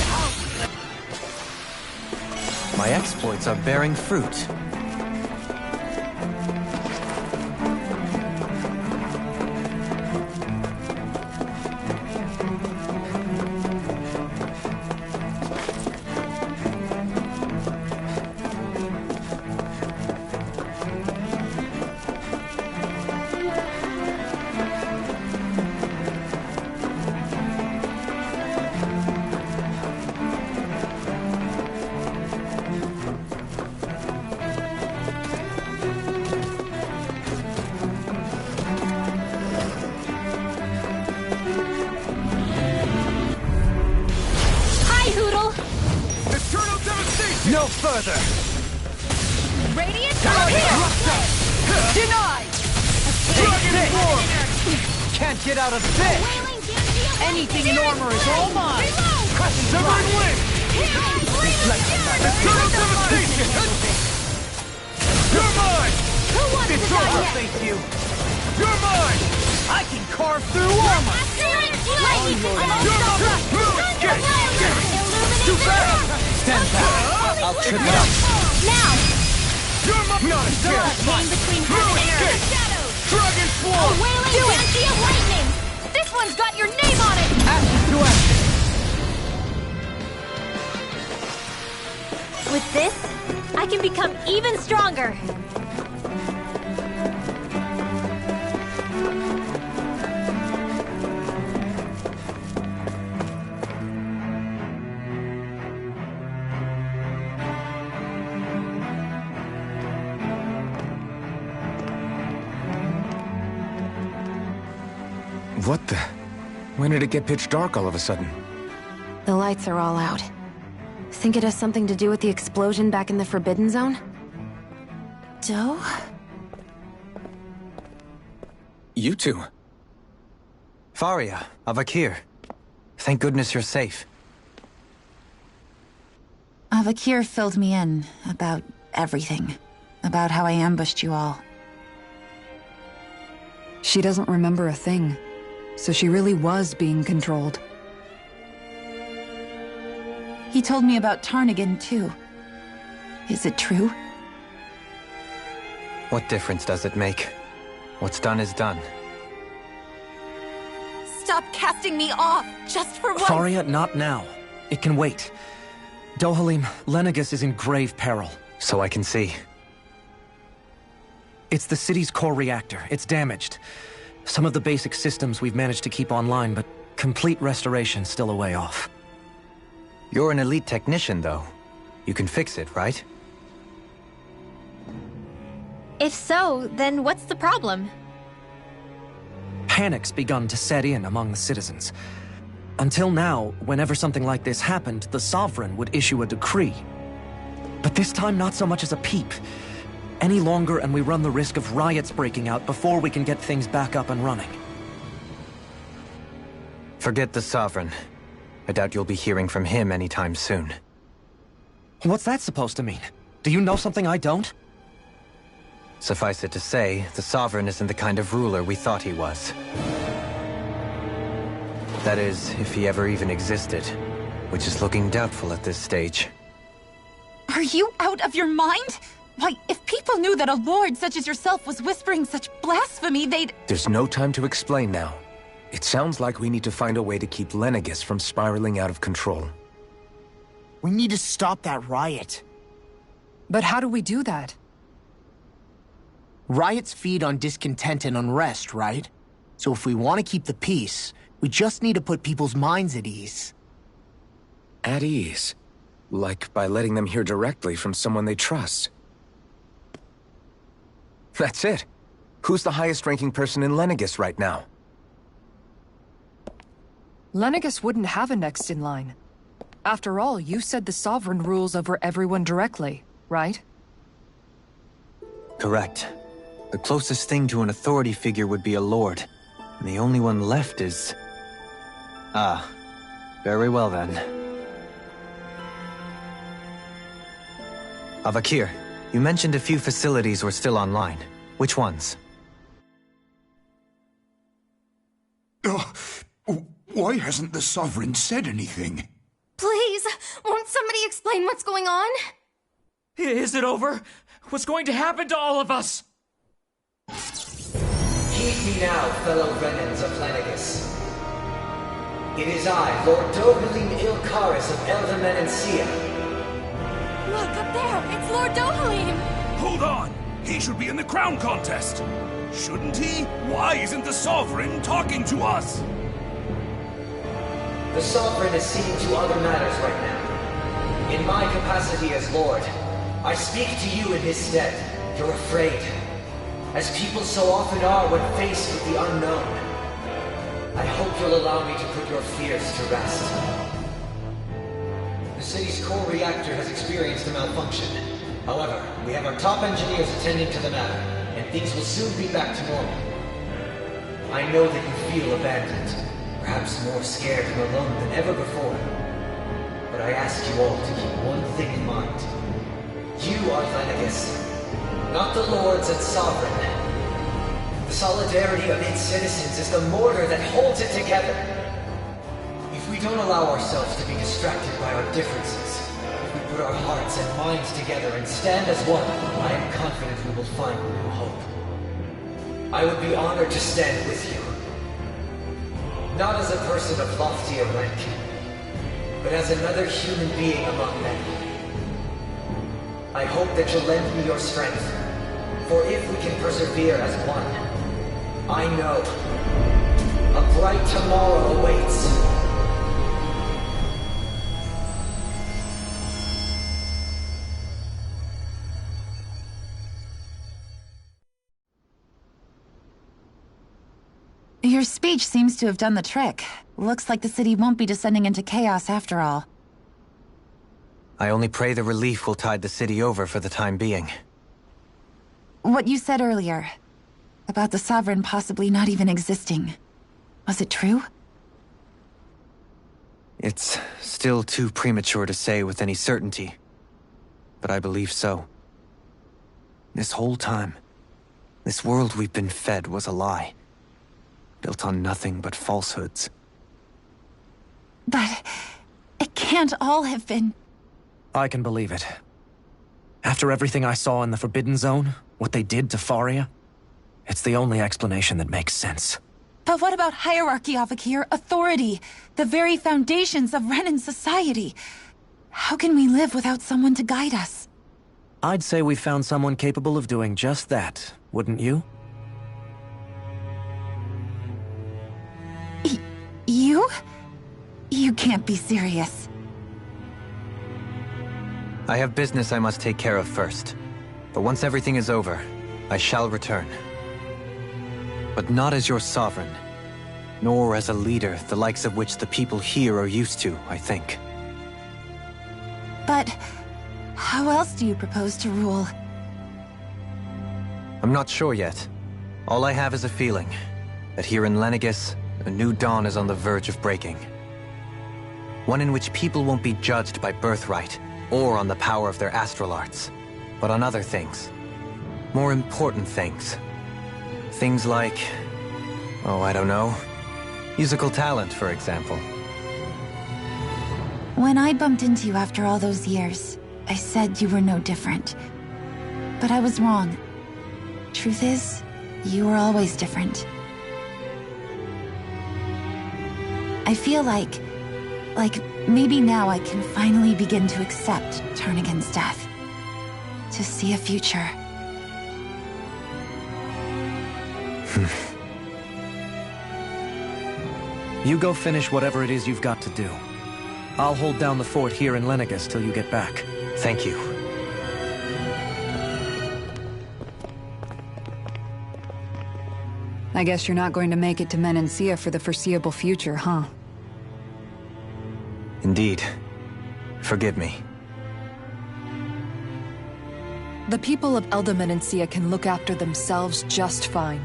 My exploits are bearing fruit. No further! Radiant here! Denied! Dragon Form! Can't get out of this! Anything in armor is all mine! Severing Wind! Eternal Devastation! You're mine! Who wants to die over, next? thank you! You're mine! I can carve through armor! Too fast! Stand back! I'll trip it up! Now! You're my not a chance! Came between heaven and earth! Shadows! Dragon A Form! wailing Banshee of Lightning! This one's got your name on it! Ashes to ashes! With this, I can become even stronger. What the? When did it get pitch dark all of a sudden? The lights are all out. Think it has something to do with the explosion back in the Forbidden Zone? Doe? You two. Faria, Avakir. Thank goodness you're safe. Avakir filled me in about everything. About how I ambushed you all. She doesn't remember a thing. So she really was being controlled. He told me about Tarnigan, too. Is it true? What difference does it make? What's done is done. Stop casting me off, just for once! Faria, not now. It can wait. Dohalim, Lenegis is in grave peril. So I can see. It's the city's core reactor. It's damaged. Some of the basic systems we've managed to keep online, but complete restoration's still a way off. You're an elite technician, though. You can fix it, right? If so, then what's the problem? Panic's begun to set in among the citizens. Until now, whenever something like this happened, the Sovereign would issue a decree. But this time, not so much as a peep. Any longer and we run the risk of riots breaking out before we can get things back up and running. Forget the Sovereign. I doubt you'll be hearing from him anytime soon. What's that supposed to mean? Do you know something I don't? Suffice it to say, the Sovereign isn't the kind of ruler we thought he was. That is, if he ever even existed, which is looking doubtful at this stage. Are you out of your mind? Why, if people knew that a lord such as yourself was whispering such blasphemy, they'd... There's no time to explain now. It sounds like we need to find a way to keep Lenegis from spiraling out of control. We need to stop that riot. But how do we do that? Riots feed on discontent and unrest, right? So if we want to keep the peace, we just need to put people's minds at ease. At ease? Like by letting them hear directly from someone they trust. That's it. Who's the highest-ranking person in Lenegis right now? Lenegis wouldn't have a next in line. After all, you said the Sovereign rules over everyone directly, right? Correct. The closest thing to an authority figure would be a lord. And the only one left is... Ah. Very well then. Avakir, you mentioned a few facilities were still online. Which ones? Why hasn't the Sovereign said anything? Please, won't somebody explain what's going on? Is it over? What's going to happen to all of us? Heed me now, fellow Renans of Lenegis. It is I, Lord Dohalim Ilkaris of Eldaman and Sia. Look, up there! It's Lord Dohalim! Hold on! He should be in the crown contest! Shouldn't he? Why isn't the Sovereign talking to us? The Sovereign is seeing to other matters right now. In my capacity as Lord, I speak to you in his stead. You're afraid. As people so often are when faced with the unknown. I hope you'll allow me to put your fears to rest. The city's core reactor has experienced a malfunction. However, we have our top engineers attending to the matter, and things will soon be back to normal. I know that you feel abandoned, perhaps more scared and alone than ever before. But I ask you all to keep one thing in mind. You are Lenegis, not the Lords and Sovereign. The solidarity of its citizens is the mortar that holds it together. If we don't allow ourselves to be distracted by our differences, if we put our hearts and minds together and stand as one, I am confident we will find new hope. I would be honored to stand with you. Not as a person of loftier rank, but as another human being among many. I hope that you'll lend me your strength, for if we can persevere as one, I know a bright tomorrow awaits. Your speech seems to have done the trick. Looks like the city won't be descending into chaos after all. I only pray the relief will tide the city over for the time being. What you said earlier, about the Sovereign possibly not even existing, was it true? It's still too premature to say with any certainty, but I believe so. This whole time, this world we've been fed was a lie, built on nothing but falsehoods. But it can't all have been... I can believe it. After everything I saw in the Forbidden Zone, what they did to Faria, it's the only explanation that makes sense. But what about hierarchy, Avakir? Authority? The very foundations of Renan society? How can we live without someone to guide us? I'd say we found someone capable of doing just that, wouldn't you? You? You can't be serious. I have business I must take care of first. But once everything is over, I shall return. But not as your sovereign, nor as a leader the likes of which the people here are used to, I think. But how else do you propose to rule? I'm not sure yet. All I have is a feeling that here in Lenegis, a new dawn is on the verge of breaking. One in which people won't be judged by birthright or on the power of their astral arts, but on other things. More important things. Things like, oh, I don't know, musical talent, for example. When I bumped into you after all those years, I said you were no different. But I was wrong. Truth is, you were always different. I feel like maybe now I can finally begin to accept Turnagain's death. To see a future. You go finish whatever it is you've got to do. I'll hold down the fort here in Lenegis till you get back. Thank you. I guess you're not going to make it to Menancia for the foreseeable future, huh? Indeed. Forgive me. The people of Elda Menancia can look after themselves just fine.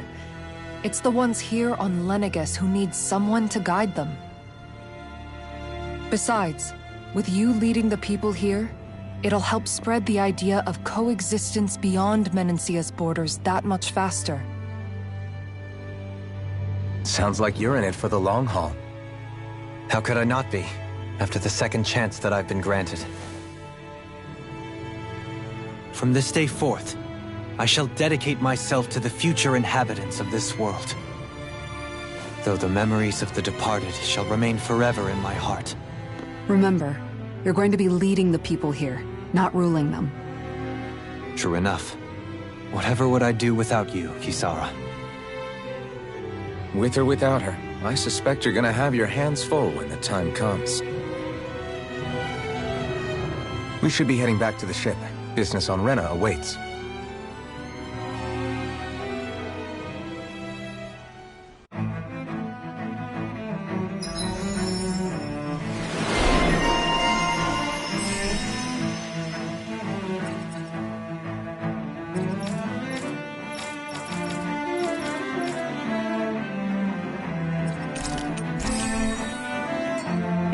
It's the ones here on Lenegis who need someone to guide them. Besides, with you leading the people here, it'll help spread the idea of coexistence beyond Menancia's borders that much faster. Sounds like you're in it for the long haul. How could I not be, after the second chance that I've been granted? From this day forth, I shall dedicate myself to the future inhabitants of this world. Though the memories of the departed shall remain forever in my heart. Remember, you're going to be leading the people here, not ruling them. True enough. Whatever would I do without you, Kisara? With or without her, I suspect you're gonna have your hands full when the time comes. We should be heading back to the ship. Business on Rena awaits.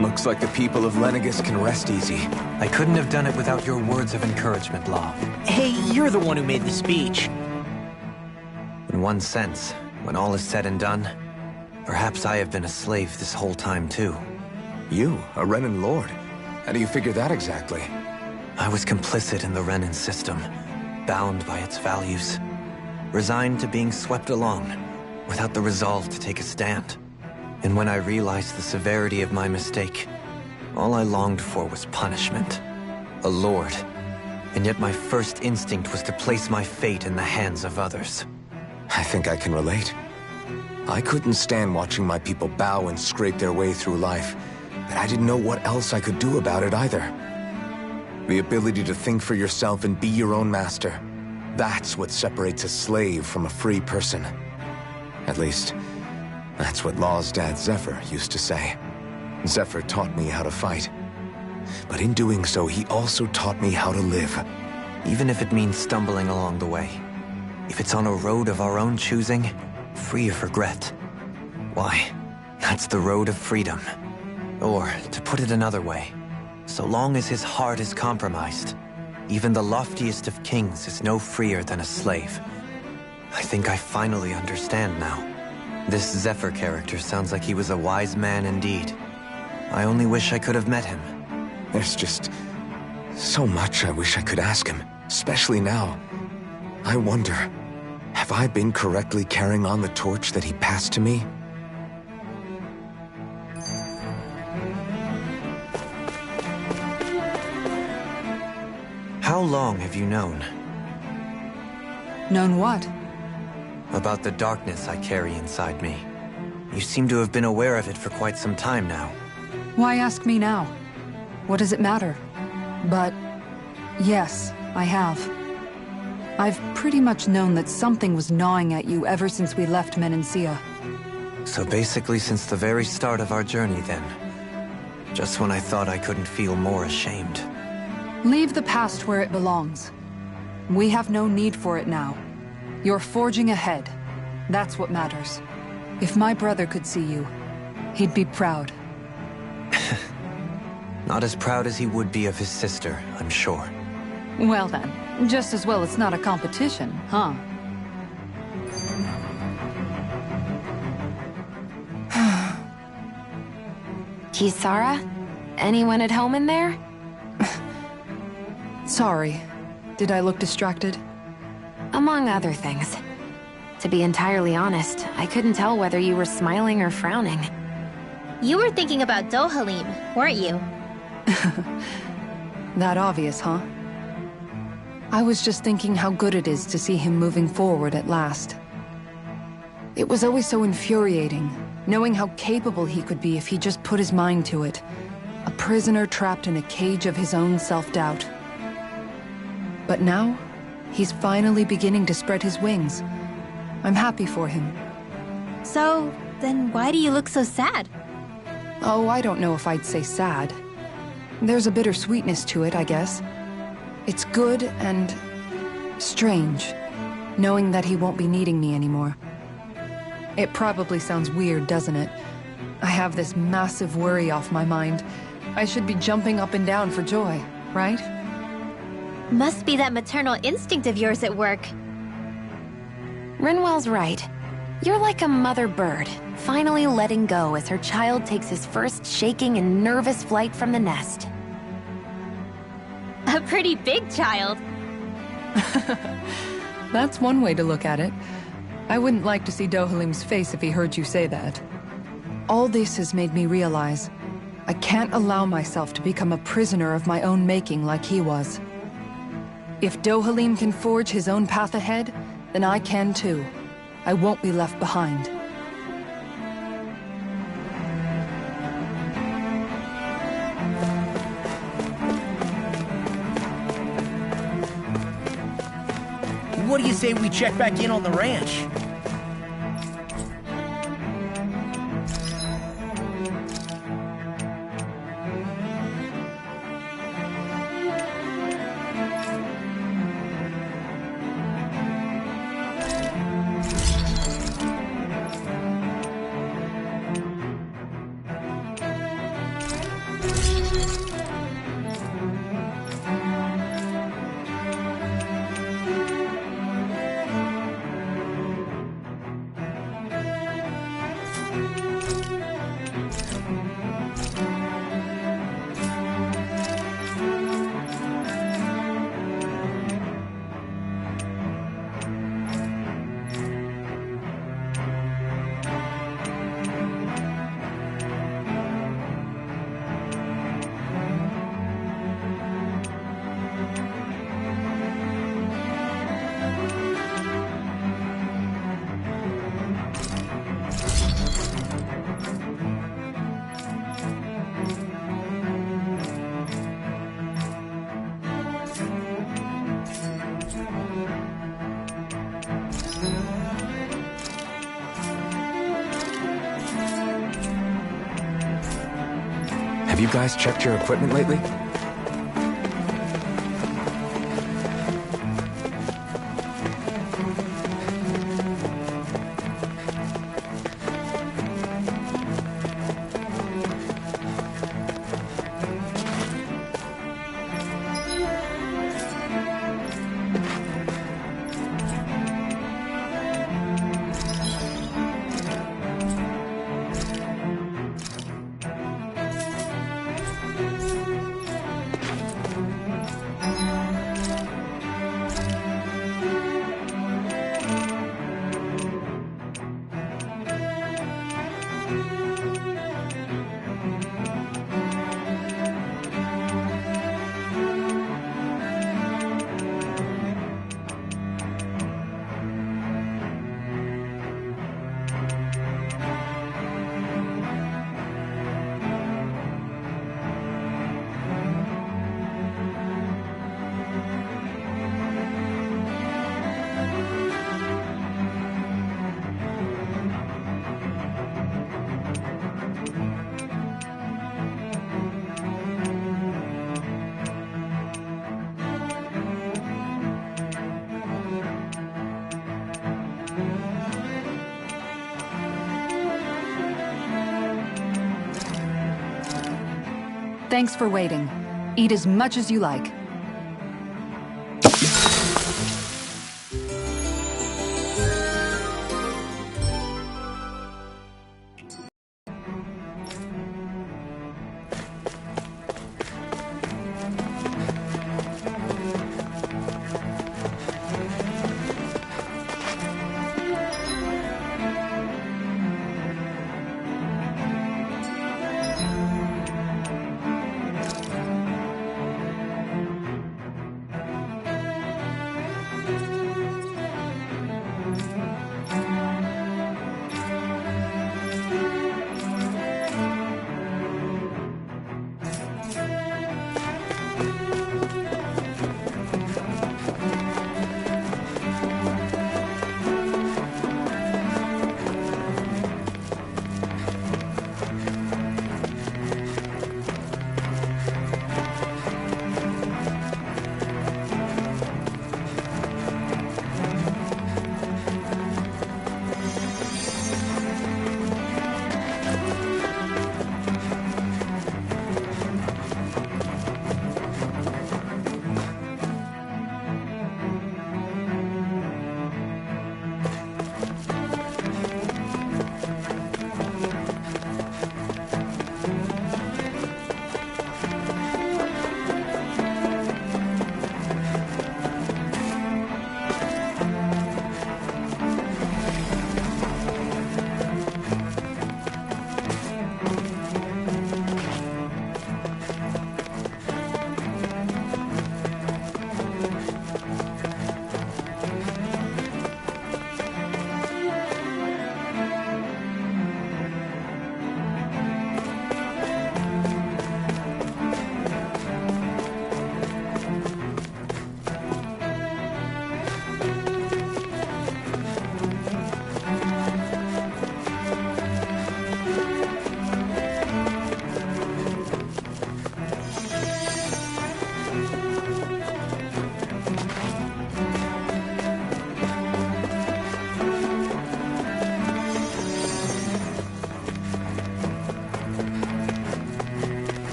Looks like the people of Lenegis can rest easy. I couldn't have done it without your words of encouragement, Law. Hey, you're the one who made the speech. In one sense, when all is said and done, perhaps I have been a slave this whole time too. You, a Renan Lord? How do you figure that exactly? I was complicit in the Renan system, bound by its values, resigned to being swept along, without the resolve to take a stand. And when I realized the severity of my mistake, all I longed for was punishment. A lord. And yet my first instinct was to place my fate in the hands of others. I think I can relate. I couldn't stand watching my people bow and scrape their way through life, but I didn't know what else I could do about it either. The ability to think for yourself and be your own master. That's what separates a slave from a free person. At least, that's what Law's dad Zephyr used to say. Zephyr taught me how to fight. But in doing so, he also taught me how to live. Even if it means stumbling along the way. If it's on a road of our own choosing, free of regret. Why, that's the road of freedom. Or, to put it another way, so long as his heart is compromised, even the loftiest of kings is no freer than a slave. I think I finally understand now. This Zephyr character sounds like he was a wise man indeed. I only wish I could have met him. There's just so much I wish I could ask him, especially now. I wonder, have I been correctly carrying on the torch that he passed to me? How long have you known? Known what? About the darkness I carry inside me. You seem to have been aware of it for quite some time now. Why ask me now? What does it matter? But yes, I have. I've pretty much known that something was gnawing at you ever since we left Menancia. So basically since the very start of our journey then. Just when I thought I couldn't feel more ashamed. Leave the past where it belongs. We have no need for it now. You're forging ahead. That's what matters. If my brother could see you, he'd be proud. Not as proud as he would be of his sister, I'm sure. Well then, just as well it's not a competition, huh? Kisara? Anyone at home in there? Sorry. Did I look distracted? Among other things. To be entirely honest, I couldn't tell whether you were smiling or frowning. You were thinking about Dohalim, weren't you? That obvious, huh? I was just thinking how good it is to see him moving forward at last. It was always so infuriating, knowing how capable he could be if he just put his mind to it. A prisoner trapped in a cage of his own self-doubt. But now, he's finally beginning to spread his wings. I'm happy for him. So, then why do you look so sad? Oh, I don't know if I'd say sad. There's a bittersweetness to it, I guess. It's good and strange, knowing that he won't be needing me anymore. It probably sounds weird, doesn't it? I have this massive worry off my mind. I should be jumping up and down for joy, right? Must be that maternal instinct of yours at work. Rinwell's right. You're like a mother bird, finally letting go as her child takes his first shaking and nervous flight from the nest. A pretty big child. That's one way to look at it. I wouldn't like to see Dohalim's face if he heard you say that. All this has made me realize I can't allow myself to become a prisoner of my own making like he was. If Dohalim can forge his own path ahead, then I can too. I won't be left behind. What do you say we check back in on the ranch? Have you guys checked your equipment lately? Thanks for waiting. Eat as much as you like.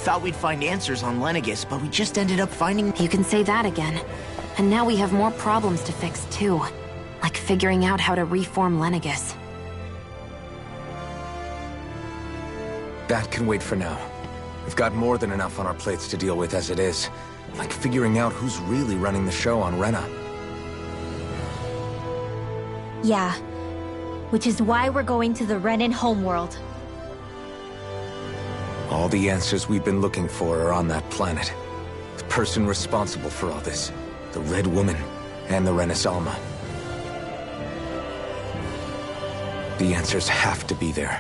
thought we'd find answers on Lenegis, but we just ended up finding... You can say that again. And now we have more problems to fix, too. Like figuring out how to reform Lenegis. That can wait for now. We've got more than enough on our plates to deal with as it is. Like figuring out who's really running the show on Rena. Yeah. Which is why we're going to the Renan homeworld. All the answers we've been looking for are on that planet. The person responsible for all this. The Red Woman and the Renaissalma. The answers have to be there.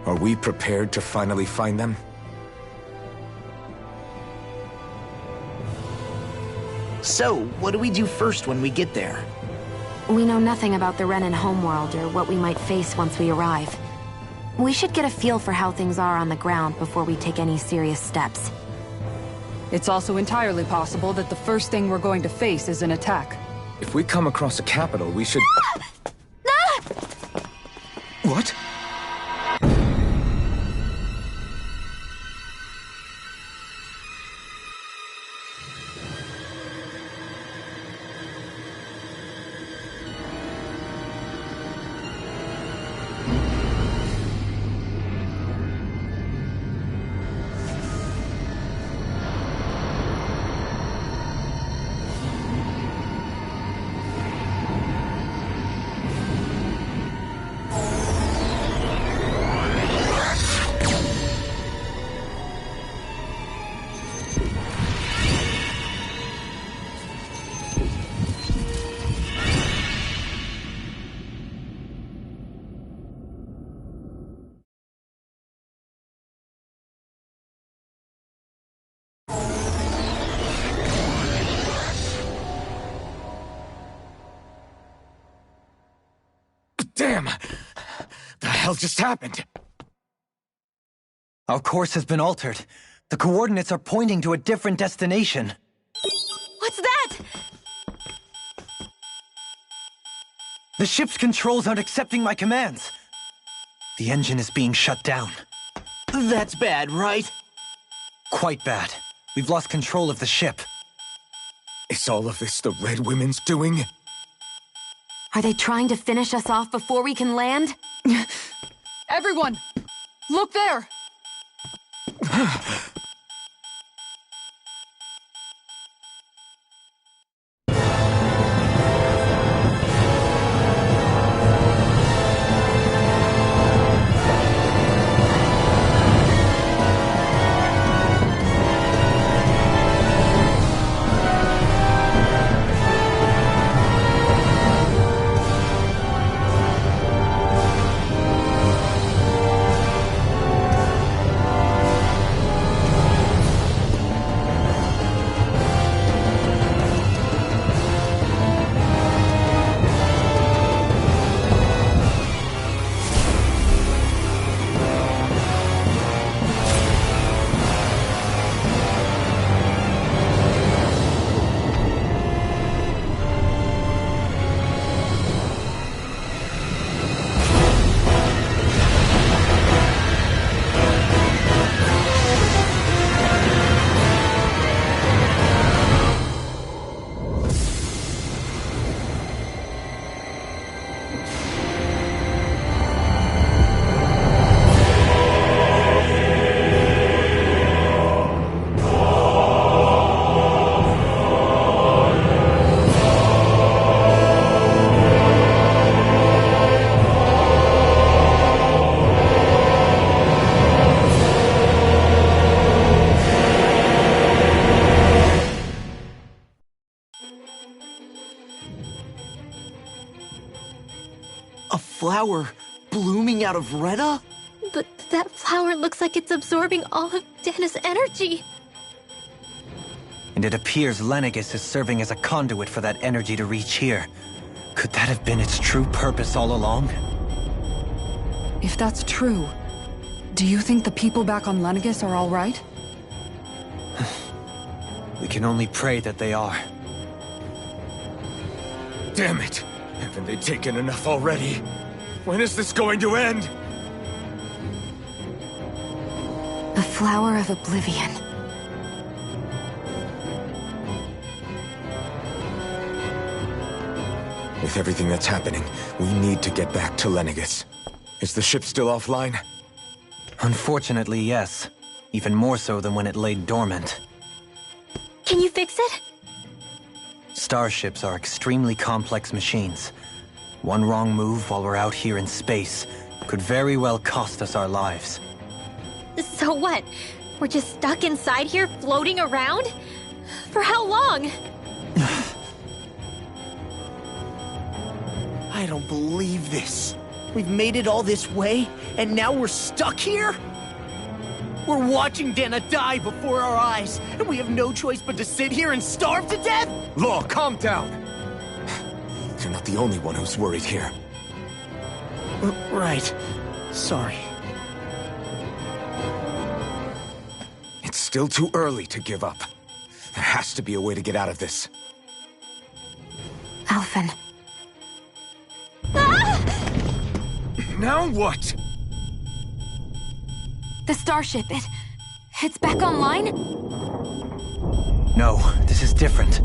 Are we prepared to finally find them? So, what do we do first when we get there? We know nothing about the Renan homeworld or what we might face once we arrive. We should get a feel for how things are on the ground before we take any serious steps. It's also entirely possible that the first thing we're going to face is an attack. If we come across a capital, we should... What? Damn! The hell just happened? Our course has been altered. The coordinates are pointing to a different destination. What's that? The ship's controls aren't accepting my commands. The engine is being shut down. That's bad, right? Quite bad. We've lost control of the ship. Is all of this the Red Women's doing? Are they trying to finish us off before we can land? Everyone! Look there! Flower blooming out of Rena? But that flower looks like it's absorbing all of Dana's energy. And it appears Lenegis is serving as a conduit for that energy to reach here. Could that have been its true purpose all along? If that's true, do you think the people back on Lenegis are all right? We can only pray that they are. Damn it! Haven't they taken enough already? When is this going to end? A Flower of Oblivion. With everything that's happening, we need to get back to Lenegis. Is the ship still offline? Unfortunately, yes. Even more so than when it lay dormant. Can you fix it? Starships are extremely complex machines. One wrong move while we're out here in space could very well cost us our lives. So what? We're just stuck inside here, floating around? For how long? I don't believe this. We've made it all this way, and now we're stuck here? We're watching Dana die before our eyes, and we have no choice but to sit here and starve to death? Law, calm down! You're not the only one who's worried here. Right. Sorry. It's still too early to give up. There has to be a way to get out of this. Alphen. Now what? The starship, it's back online? No, this is different.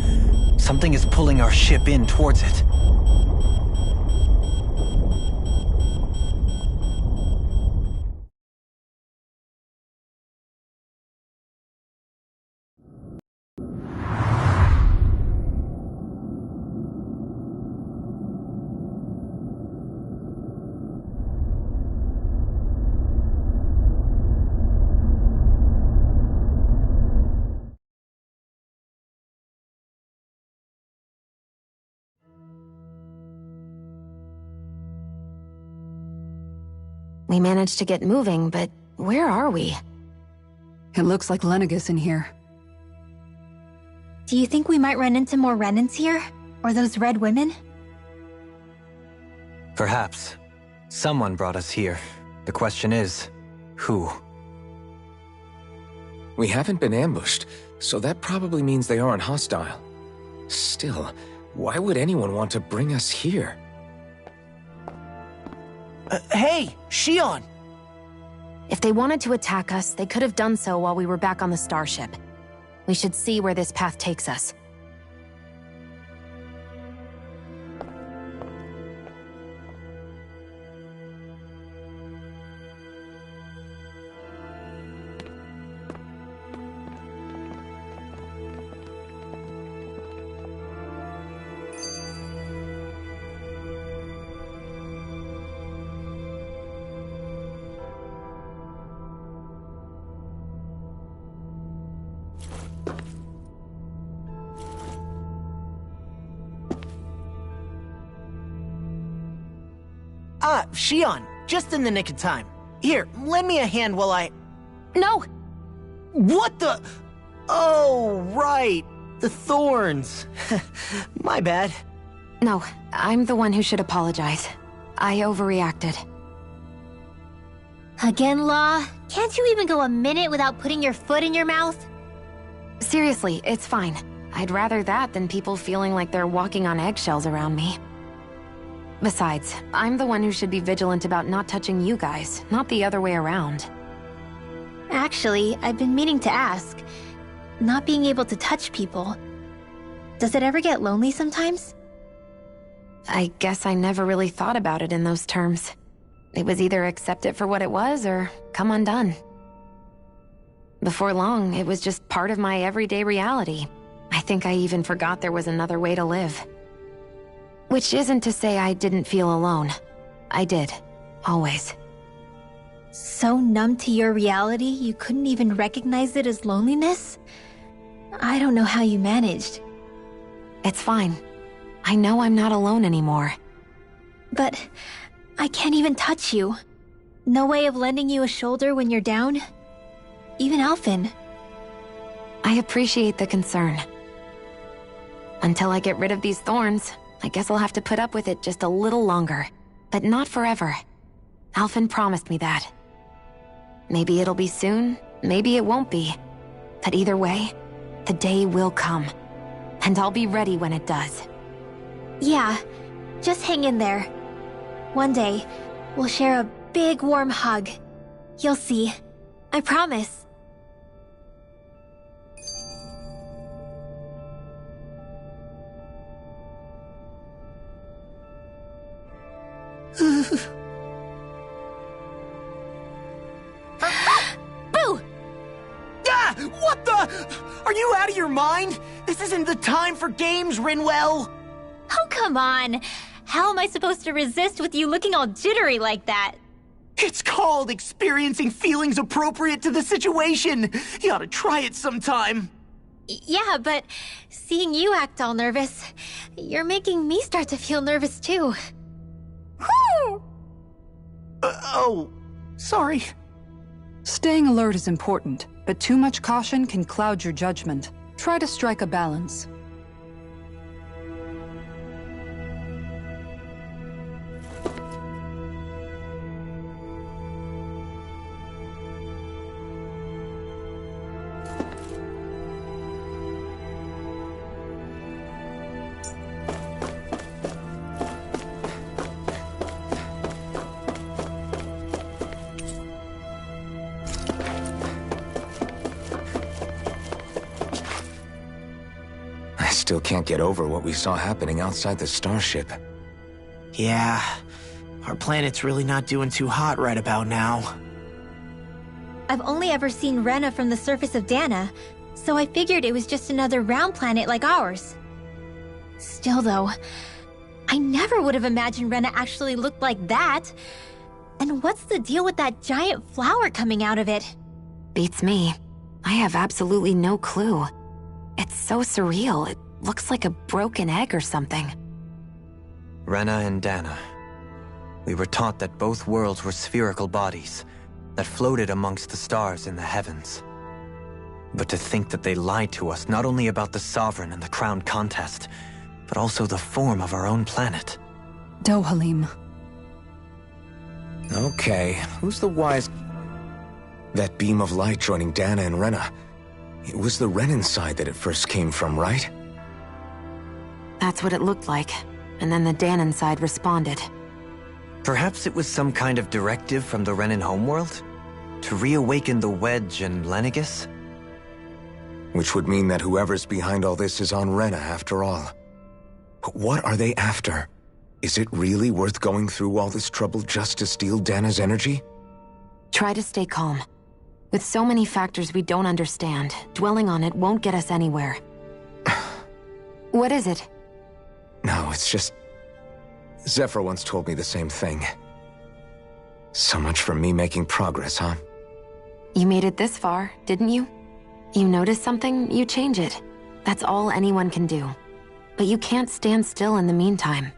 Something is pulling our ship in towards it. We managed to get moving, but where are we? It looks like Lenegis in here. Do you think we might run into more Renans here? Or those red women? Perhaps. Someone brought us here. The question is, who? We haven't been ambushed, so that probably means they aren't hostile. Still, why would anyone want to bring us here? Hey, Shion! If they wanted to attack us, they could have done so while we were back on the starship. We should see where this path takes us. Shion, just in the nick of time. Here, lend me a hand while I... No! What the... Oh, right. The thorns. My bad. No, I'm the one who should apologize. I overreacted. Again, Law? Can't you even go a minute without putting your foot in your mouth? Seriously, it's fine. I'd rather that than people feeling like they're walking on eggshells around me. Besides, I'm the one who should be vigilant about not touching you guys, not the other way around. Actually, I've been meaning to ask. Not being able to touch people, does it ever get lonely sometimes? I guess I never really thought about it in those terms. It was either accept it for what it was or come undone. Before long, it was just part of my everyday reality. I think I even forgot there was another way to live. Which isn't to say I didn't feel alone. I did. Always. So numb to your reality, you couldn't even recognize it as loneliness? I don't know how you managed. It's fine. I know I'm not alone anymore. But I can't even touch you. No way of lending you a shoulder when you're down? Even Alphen. I appreciate the concern. Until I get rid of these thorns, I guess I'll have to put up with it just a little longer. But not forever. Alphen promised me that. Maybe it'll be soon, maybe it won't be. But either way, the day will come. And I'll be ready when it does. Yeah, just hang in there. One day, we'll share a big warm hug. You'll see. I promise. Boo! Ah! What the? Are you out of your mind? This isn't the time for games, Rinwell! Oh, come on. How am I supposed to resist with you looking all jittery like that? It's called experiencing feelings appropriate to the situation. You ought to try it sometime. Yeah, but seeing you act all nervous, you're making me start to feel nervous too. Oh, sorry. Staying alert is important, but too much caution can cloud your judgment. Try to strike a balance. Still can't get over what we saw happening outside the starship. Yeah, our planet's really not doing too hot right about now. I've only ever seen Rena from the surface of Dana, so I figured it was just another round planet like ours. Still though, I never would have imagined Rena actually looked like that. And what's the deal with that giant flower coming out of it? Beats me. I have absolutely no clue. It's so surreal. It looks like a broken egg or something. Rena and Dana. We were taught that both worlds were spherical bodies that floated amongst the stars in the heavens. But to think that they lied to us not only about the Sovereign and the Crown contest, but also the form of our own planet. Dohalim. Okay, who's the wise... That beam of light joining Dana and Rena. It was the Renan side that it first came from, right? That's what it looked like. And then the Danan side responded. Perhaps it was some kind of directive from the Renan homeworld? To reawaken the Wedge and Lenegis? Which would mean that whoever's behind all this is on Rena after all. But what are they after? Is it really worth going through all this trouble just to steal Dana's energy? Try to stay calm. With so many factors we don't understand, dwelling on it won't get us anywhere. What is it? No, it's just... Zephyr once told me the same thing. So much for me making progress, huh? You made it this far, didn't you? You notice something, you change it. That's all anyone can do. But you can't stand still in the meantime.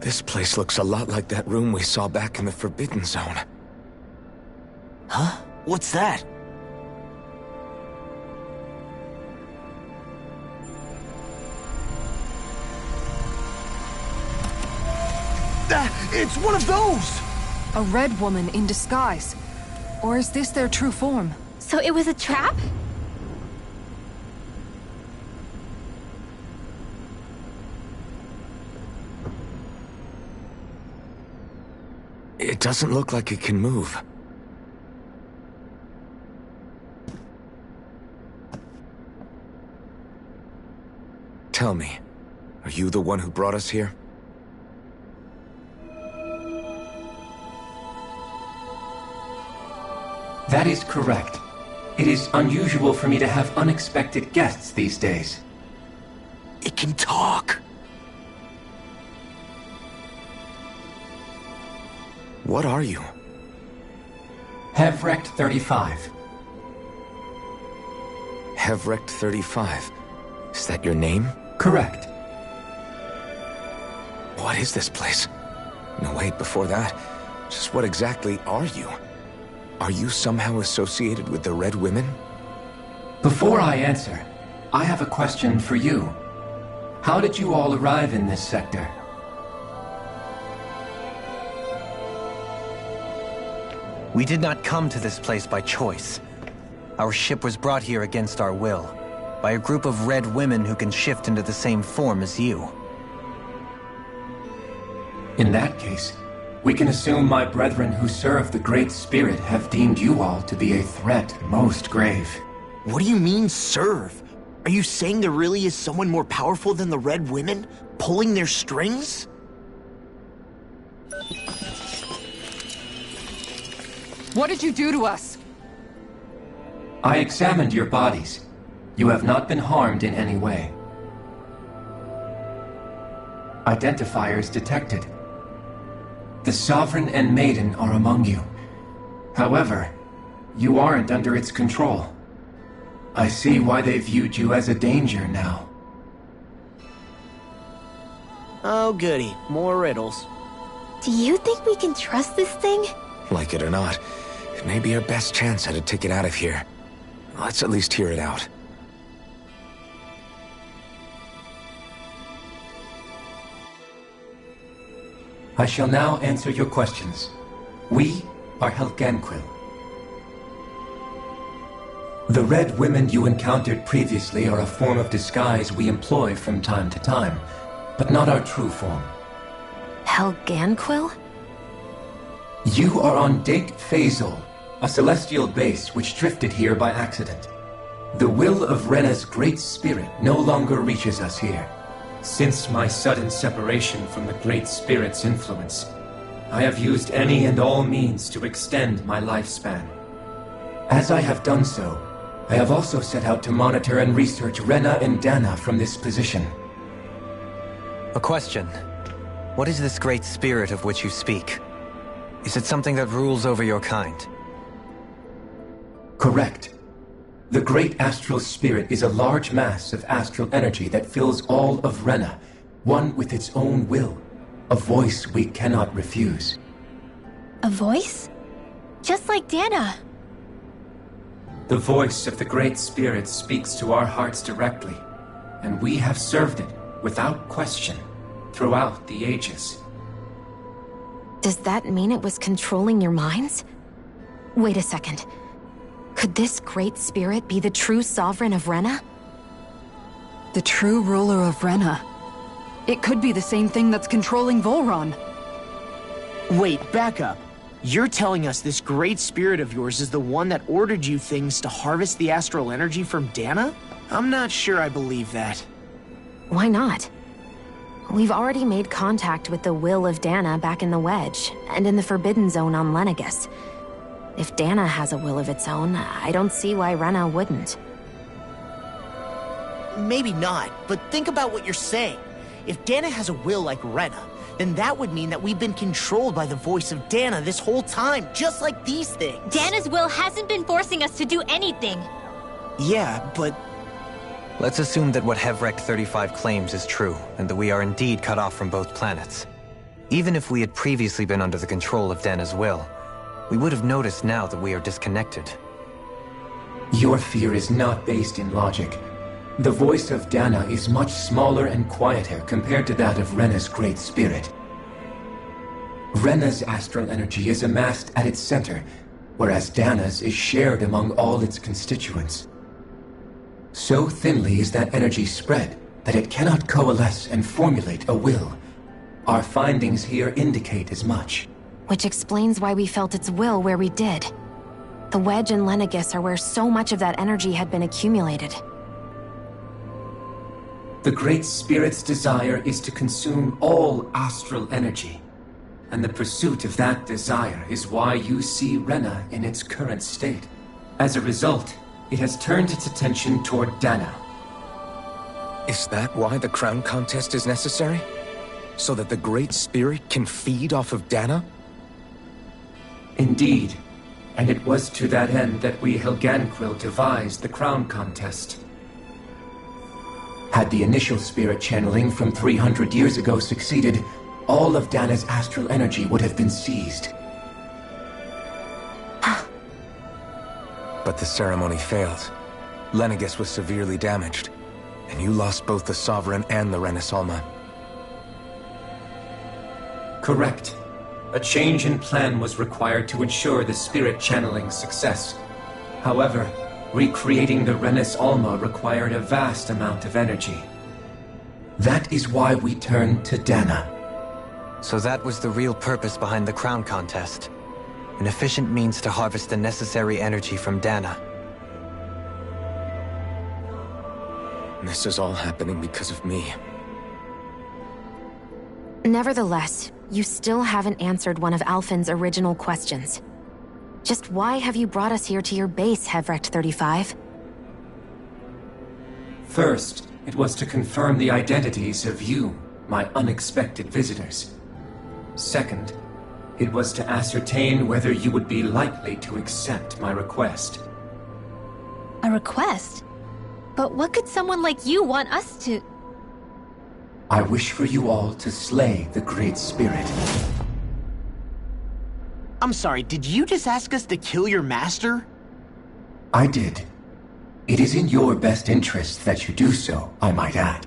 This place looks a lot like that room we saw back in the Forbidden Zone. Huh? What's that? It's one of those! A red woman in disguise. Or is this their true form? So it was a trap? It doesn't look like it can move. Tell me, are you the one who brought us here? That is correct. It is unusual for me to have unexpected guests these days. It can talk. What are you? Hevrect 35. Hevrect 35. Is that your name? Correct. What is this place? No, wait, before that, just what exactly are you? Are you somehow associated with the Red Women? Before I answer, I have a question for you. How did you all arrive in this sector? We did not come to this place by choice. Our ship was brought here against our will, by a group of red women who can shift into the same form as you. In that case, we can assume my brethren who serve the Great Spirit have deemed you all to be a threat most grave. What do you mean, serve? Are you saying there really is someone more powerful than the Red Women, pulling their strings? What did you do to us? I examined your bodies. You have not been harmed in any way. Identifiers detected. The Sovereign and Maiden are among you. However, you aren't under its control. I see why they viewed you as a danger now. Oh goody, more riddles. Do you think we can trust this thing? Like it or not, it may be our best chance at a ticket out of here. Let's at least hear it out. I shall now answer your questions. We are Helganquil. The Red Women you encountered previously are a form of disguise we employ from time to time, but not our true form. Helganquil? You are on Dake Phasol, a celestial base which drifted here by accident. The will of Rena's Great Spirit no longer reaches us here. Since my sudden separation from the Great Spirit's influence, I have used any and all means to extend my lifespan. As I have done so, I have also set out to monitor and research Rena and Dana from this position. A question. What is this Great Spirit of which you speak? Is it something that rules over your kind? Correct. The Great Astral Spirit is a large mass of astral energy that fills all of Rena, one with its own will, a voice we cannot refuse. A voice? Just like Dana. The voice of the Great Spirit speaks to our hearts directly, and we have served it, without question, throughout the ages. Does that mean it was controlling your minds? Wait a second. Could this Great Spirit be the true Sovereign of Rena? The true ruler of Rena. It could be the same thing that's controlling Volron. Wait, back up. You're telling us this Great Spirit of yours is the one that ordered you things to harvest the astral energy from Dana? I'm not sure I believe that. Why not? We've already made contact with the will of Dana back in the Wedge, and in the Forbidden Zone on Lenegus. If Dana has a will of its own, I don't see why Rena wouldn't. Maybe not, but think about what you're saying. If Dana has a will like Rena, then that would mean that we've been controlled by the voice of Dana this whole time, just like these things. Dana's will hasn't been forcing us to do anything. Yeah, but... Let's assume that what Hevrek 35 claims is true, and that we are indeed cut off from both planets. Even if we had previously been under the control of Dana's will, we would have noticed now that we are disconnected. Your fear is not based in logic. The voice of Dana is much smaller and quieter compared to that of Rena's Great Spirit. Rena's astral energy is amassed at its center, whereas Dana's is shared among all its constituents. So thinly is that energy spread that it cannot coalesce and formulate a will. Our findings here indicate as much. Which explains why we felt its will where we did. The Wedge and Lenegus are where so much of that energy had been accumulated. The Great Spirit's desire is to consume all astral energy. And the pursuit of that desire is why you see Rena in its current state. As a result, it has turned its attention toward Dana. Is that why the crown contest is necessary? So that the Great Spirit can feed off of Dana? Indeed. And it was to that end that we Helganquil devised the crown contest. Had the initial spirit channeling from 300 years ago succeeded, all of Dana's astral energy would have been seized. But the ceremony failed. Lenegis was severely damaged, and you lost both the Sovereign and the Renaissalma. Correct. A change in plan was required to ensure the spirit channeling's success. However, recreating the Renaissalma required a vast amount of energy. That is why we turned to Dana. So that was the real purpose behind the crown contest. An efficient means to harvest the necessary energy from Dana. This is all happening because of me. Nevertheless, you still haven't answered one of Alphen's original questions. Just why have you brought us here to your base, Hevrecht 35? First, it was to confirm the identities of you, my unexpected visitors. Second, it was to ascertain whether you would be likely to accept my request. A request? But what could someone like you want us to... I wish for you all to slay the Great Spirit. I'm sorry, did you just ask us to kill your master? I did. It is in your best interest that you do so, I might add.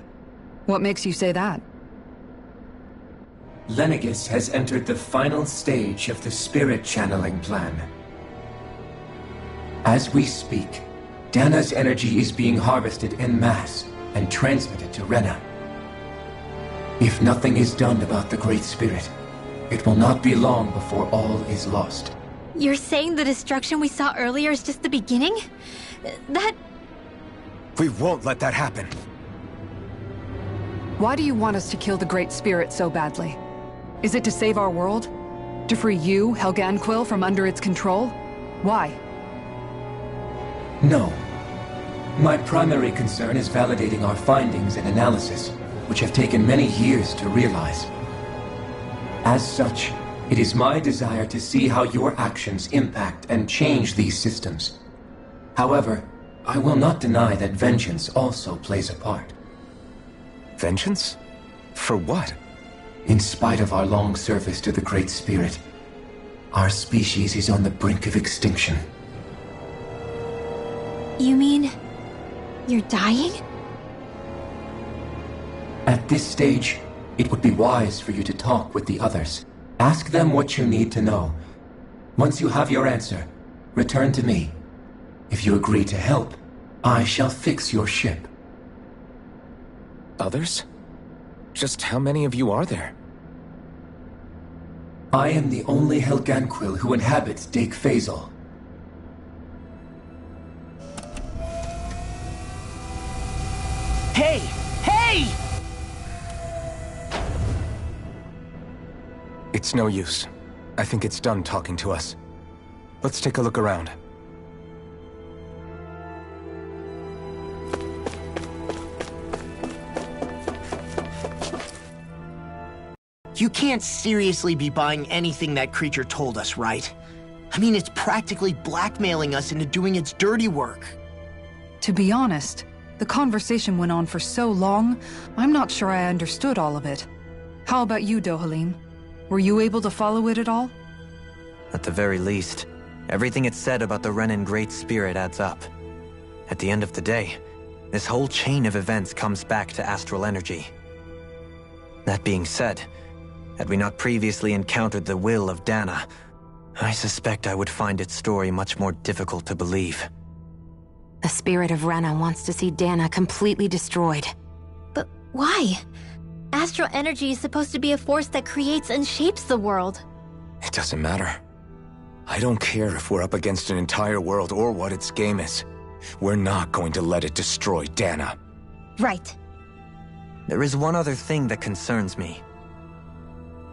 What makes you say that? Lenegis has entered the final stage of the spirit channeling plan. As we speak, Dana's energy is being harvested en masse and transmitted to Rena. If nothing is done about the Great Spirit, it will not be long before all is lost. You're saying the destruction we saw earlier is just the beginning? That... We won't let that happen. Why do you want us to kill the Great Spirit so badly? Is it to save our world? To free you, Helganquil, from under its control? Why? No. My primary concern is validating our findings and analysis, which have taken many years to realize. As such, it is my desire to see how your actions impact and change these systems. However, I will not deny that vengeance also plays a part. Vengeance? For what? In spite of our long service to the Great Spirit, our species is on the brink of extinction. You mean... you're dying? At this stage, it would be wise for you to talk with the others. Ask them what you need to know. Once you have your answer, return to me. If you agree to help, I shall fix your ship. Others? Just how many of you are there? I am the only Helganquil who inhabits Dake Faisal. Hey! Hey! It's no use. I think it's done talking to us. Let's take a look around. You can't seriously be buying anything that creature told us, right? I mean, it's practically blackmailing us into doing its dirty work. To be honest, the conversation went on for so long, I'm not sure I understood all of it. How about you, Dohalim? Were you able to follow it at all? At the very least, everything it said about the Renan Great Spirit adds up. At the end of the day, this whole chain of events comes back to astral energy. That being said, had we not previously encountered the will of Dana, I suspect I would find its story much more difficult to believe. The spirit of Rena wants to see Dana completely destroyed. But why? Astral energy is supposed to be a force that creates and shapes the world. It doesn't matter. I don't care if we're up against an entire world or what its game is. We're not going to let it destroy Dana. Right. There is one other thing that concerns me.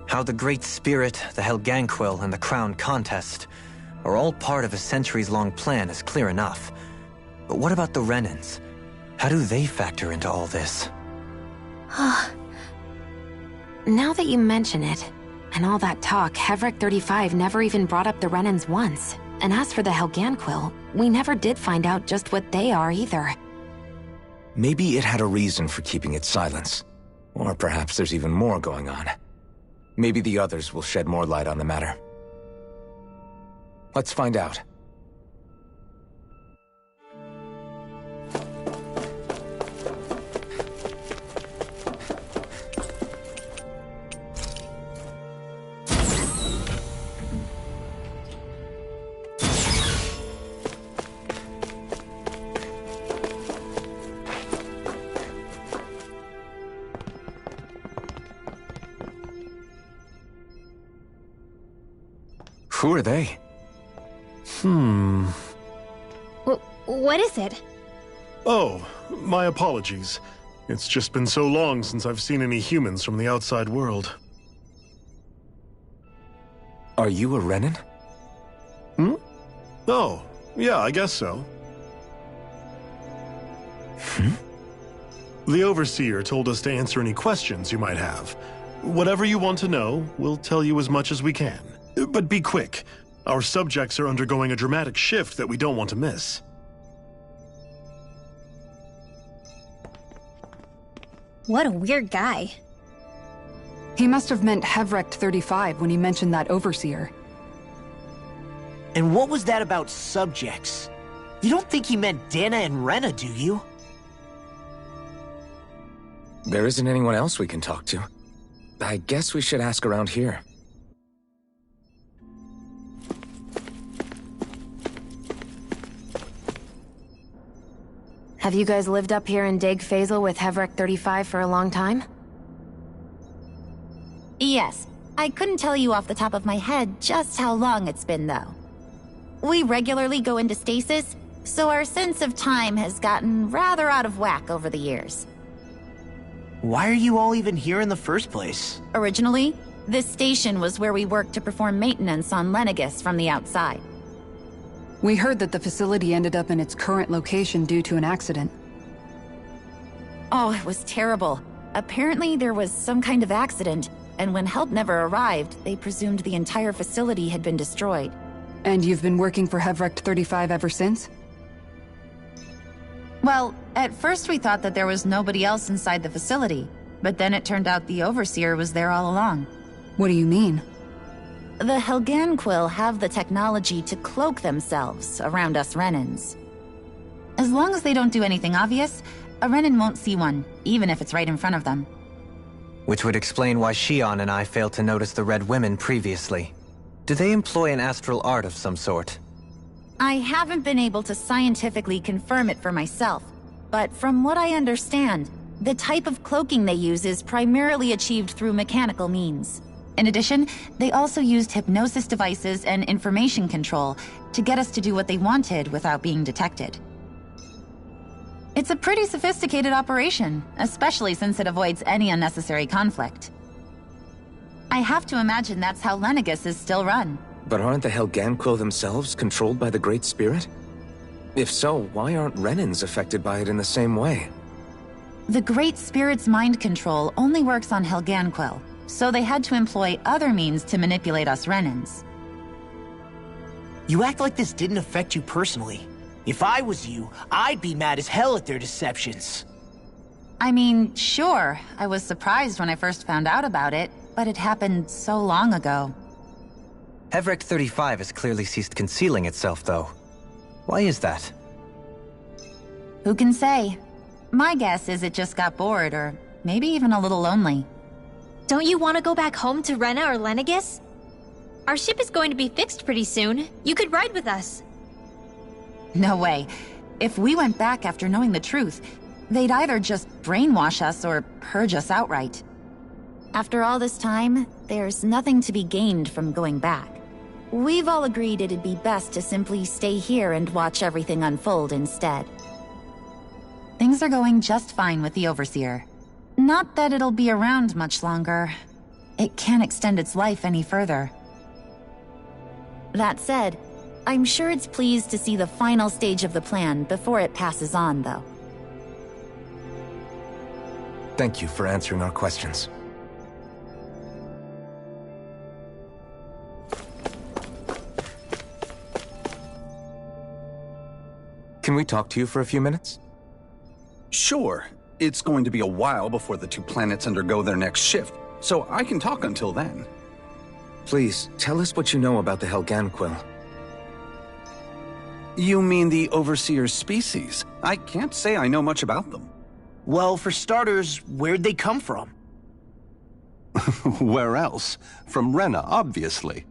How the Great Spirit, the Helganquil, and the Crown Contest are all part of a centuries-long plan is clear enough. But what about the Renans? How do they factor into all this? Now that you mention it, and all that talk, Hevrecht 35 never even brought up the Renans once. And as for the Helganquil, we never did find out just what they are either. Maybe it had a reason for keeping its silence. Or perhaps there's even more going on. Maybe the others will shed more light on the matter. Let's find out. Who are they? What is it? Oh, my apologies. It's just been so long since I've seen any humans from the outside world. Are you a Renan? Oh, yeah, I guess so. The Overseer told us to answer any questions you might have. Whatever you want to know, we'll tell you as much as we can. But be quick. Our subjects are undergoing a dramatic shift that we don't want to miss. What a weird guy. He must have meant Hevrecht 35 when he mentioned that Overseer. And what was that about subjects? You don't think he meant Dana and Rena, do you? There isn't anyone else we can talk to. I guess we should ask around here. Have you guys lived up here in Deg Faisal with Hevrecht 35 for a long time? Yes. I couldn't tell you off the top of my head just how long it's been, though. We regularly go into stasis, so our sense of time has gotten rather out of whack over the years. Why are you all even here in the first place? Originally, this station was where we worked to perform maintenance on Lenegis from the outside. We heard that the facility ended up in its current location due to an accident. Oh, it was terrible. Apparently there was some kind of accident, and when help never arrived, they presumed the entire facility had been destroyed. And you've been working for Hevrecht 35 ever since? Well, at first we thought that there was nobody else inside the facility, but then it turned out the Overseer was there all along. What do you mean? The Helganquil have the technology to cloak themselves around us Renans. As long as they don't do anything obvious, a Renan won't see one, even if it's right in front of them. Which would explain why Shion and I failed to notice the Red Women previously. Do they employ an astral art of some sort? I haven't been able to scientifically confirm it for myself, but from what I understand, the type of cloaking they use is primarily achieved through mechanical means. In addition, they also used hypnosis devices and information control to get us to do what they wanted without being detected. It's a pretty sophisticated operation, especially since it avoids any unnecessary conflict. I have to imagine that's how Lenegis is still run. But aren't the Helganquil themselves controlled by the Great Spirit? If so, why aren't Renans affected by it in the same way? The Great Spirit's mind control only works on Helganquil, so they had to employ other means to manipulate us Renans. You act like this didn't affect you personally. If I was you, I'd be mad as hell at their deceptions. I mean, sure, I was surprised when I first found out about it, but it happened so long ago. Hevrecht 35 has clearly ceased concealing itself, though. Why is that? Who can say? My guess is it just got bored, or maybe even a little lonely. Don't you want to go back home to Rena or Lenegis? Our ship is going to be fixed pretty soon. You could ride with us. No way. If we went back after knowing the truth, they'd either just brainwash us or purge us outright. After all this time, there's nothing to be gained from going back. We've all agreed it'd be best to simply stay here and watch everything unfold instead. Things are going just fine with the Overseer. Not that it'll be around much longer. It can't extend its life any further. That said, I'm sure it's pleased to see the final stage of the plan before it passes on, though. Thank you for answering our questions. Can we talk to you for a few minutes? Sure. It's going to be a while before the two planets undergo their next shift, so I can talk until then. Please, tell us what you know about the Helganquil. You mean the Overseer species? I can't say I know much about them. Well, for starters, where'd they come from? Where else? From Rena, obviously.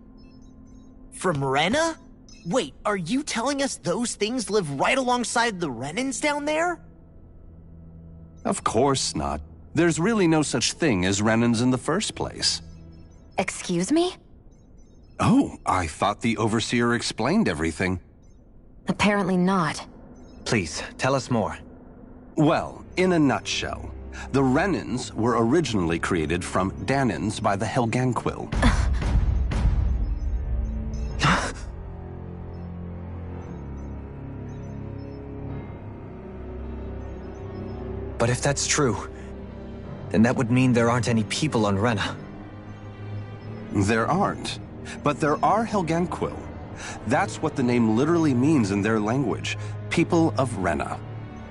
From Rena? Wait, are you telling us those things live right alongside the Renans down there? Of course not. There's really no such thing as Renans in the first place. Excuse me? Oh, I thought the Overseer explained everything. Apparently not. Please, tell us more. Well, in a nutshell, the Renans were originally created from Dahnans by the Helganquil. But if that's true, then that would mean there aren't any people on Rena. There aren't, but there are Helganquil. That's what the name literally means in their language, people of Rena.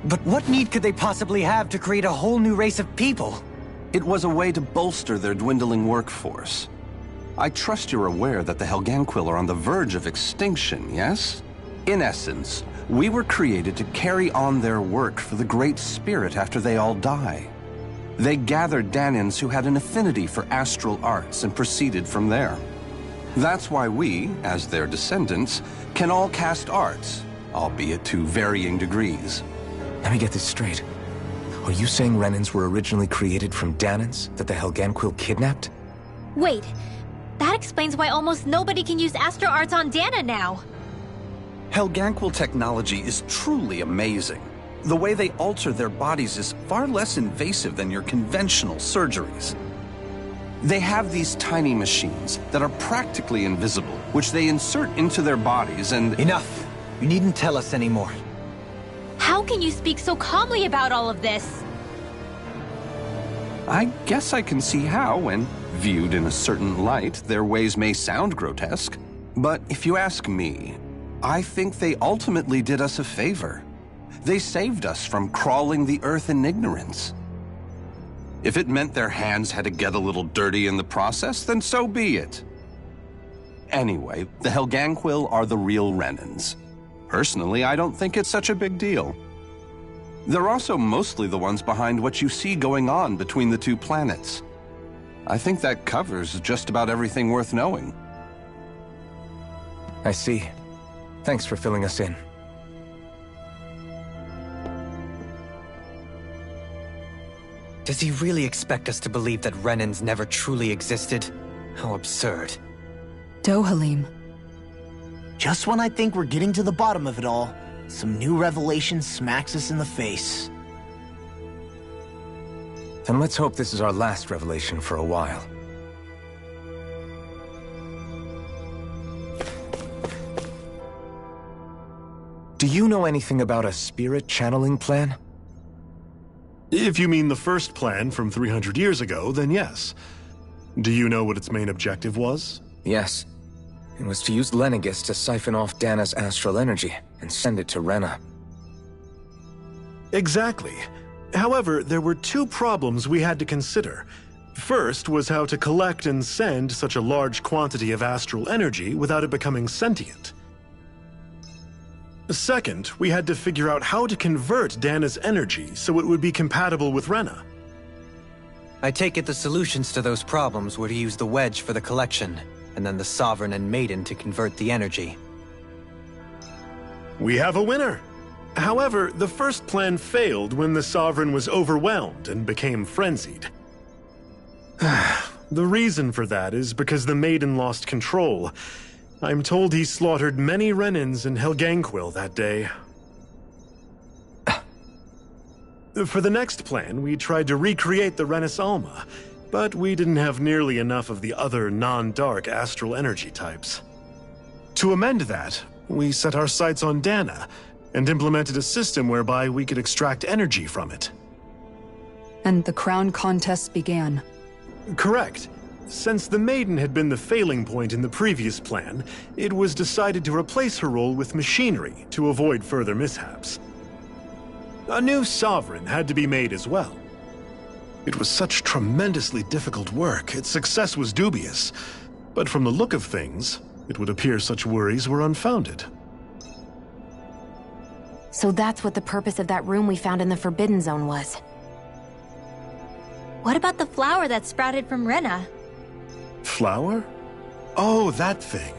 But what need could they possibly have to create a whole new race of people? It was a way to bolster their dwindling workforce. I trust you're aware that the Helganquil are on the verge of extinction, yes? In essence, we were created to carry on their work for the Great Spirit after they all die. They gathered Dahnans who had an affinity for astral arts and proceeded from there. That's why we, as their descendants, can all cast arts, albeit to varying degrees. Let me get this straight. Are you saying Renans were originally created from Dahnans that the Helganquil kidnapped? Wait, that explains why almost nobody can use astral arts on Dana now. Helganquil technology is truly amazing. The way they alter their bodies is far less invasive than your conventional surgeries. They have these tiny machines that are practically invisible, which they insert into their bodies and— Enough! You needn't tell us anymore. How can you speak so calmly about all of this? I guess I can see how, when viewed in a certain light, their ways may sound grotesque. But if you ask me, I think they ultimately did us a favor. They saved us from crawling the earth in ignorance. If it meant their hands had to get a little dirty in the process, then so be it. Anyway, the Helganquil are the real Renans. Personally, I don't think it's such a big deal. They're also mostly the ones behind what you see going on between the two planets. I think that covers just about everything worth knowing. I see. Thanks for filling us in. Does he really expect us to believe that Renans never truly existed? How absurd. Dohalim. Just when I think we're getting to the bottom of it all, some new revelation smacks us in the face. Then let's hope this is our last revelation for a while. Do you know anything about a spirit channeling plan? If you mean the first plan from 300 years ago, then yes. Do you know what its main objective was? Yes. It was to use Lenegis to siphon off Dana's astral energy and send it to Rena. Exactly. However, there were two problems we had to consider. First was how to collect and send such a large quantity of astral energy without it becoming sentient. Second, we had to figure out how to convert Dana's energy so it would be compatible with Rena. I take it the solutions to those problems were to use the wedge for the collection, and then the Sovereign and Maiden to convert the energy. We have a winner! However, the first plan failed when the Sovereign was overwhelmed and became frenzied. The reason for that is because the Maiden lost control. I'm told he slaughtered many Renans and Helganquil that day. For the next plan, we tried to recreate the Renis Alma, but we didn't have nearly enough of the other non-dark astral energy types. To amend that, we set our sights on Dana, and implemented a system whereby we could extract energy from it. And the crown contest began. Correct. Since the Maiden had been the failing point in the previous plan, it was decided to replace her role with machinery to avoid further mishaps. A new Sovereign had to be made as well. It was such tremendously difficult work, its success was dubious. But from the look of things, it would appear such worries were unfounded. So that's what the purpose of that room we found in the Forbidden Zone was. What about the flower that sprouted from Rena? Flower? Oh, that thing.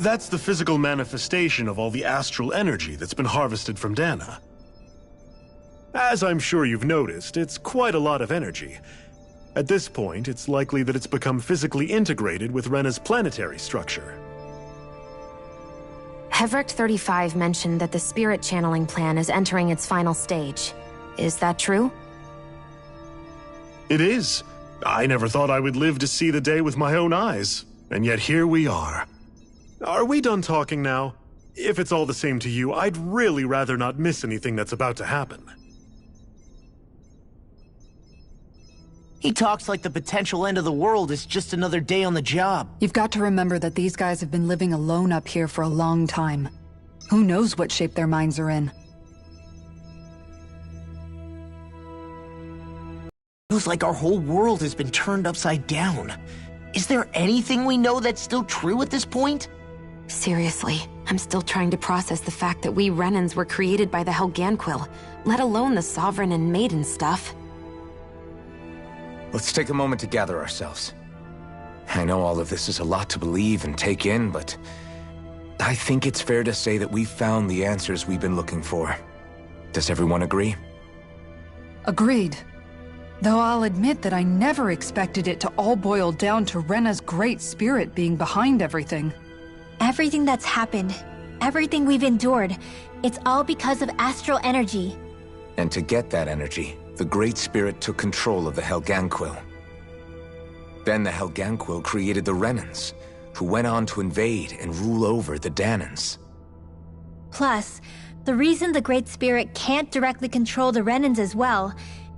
That's the physical manifestation of all the astral energy that's been harvested from Dana. As I'm sure you've noticed, it's quite a lot of energy. At this point, it's likely that it's become physically integrated with Rena's planetary structure. Hevric 35 mentioned that the spirit channeling plan is entering its final stage. Is that true? It is. I never thought I would live to see the day with my own eyes, and yet here we are. Are we done talking now? If it's all the same to you, I'd really rather not miss anything that's about to happen. He talks like the potential end of the world is just another day on the job. You've got to remember that these guys have been living alone up here for a long time. Who knows what shape their minds are in? Feels like our whole world has been turned upside down. Is there anything we know that's still true at this point? Seriously, I'm still trying to process the fact that we Renans were created by the Helganquil, let alone the Sovereign and Maiden stuff. Let's take a moment to gather ourselves. I know all of this is a lot to believe and take in, but I think it's fair to say that we've found the answers we've been looking for. Does everyone agree? Agreed. Though I'll admit that I never expected it to all boil down to Rena's great spirit being behind everything. Everything that's happened, everything we've endured, it's all because of astral energy. And to get that energy, the Great Spirit took control of the Helganquil. Then the Helganquil created the Renans, who went on to invade and rule over the Dahnans. Plus, the reason the Great Spirit can't directly control the Renans as well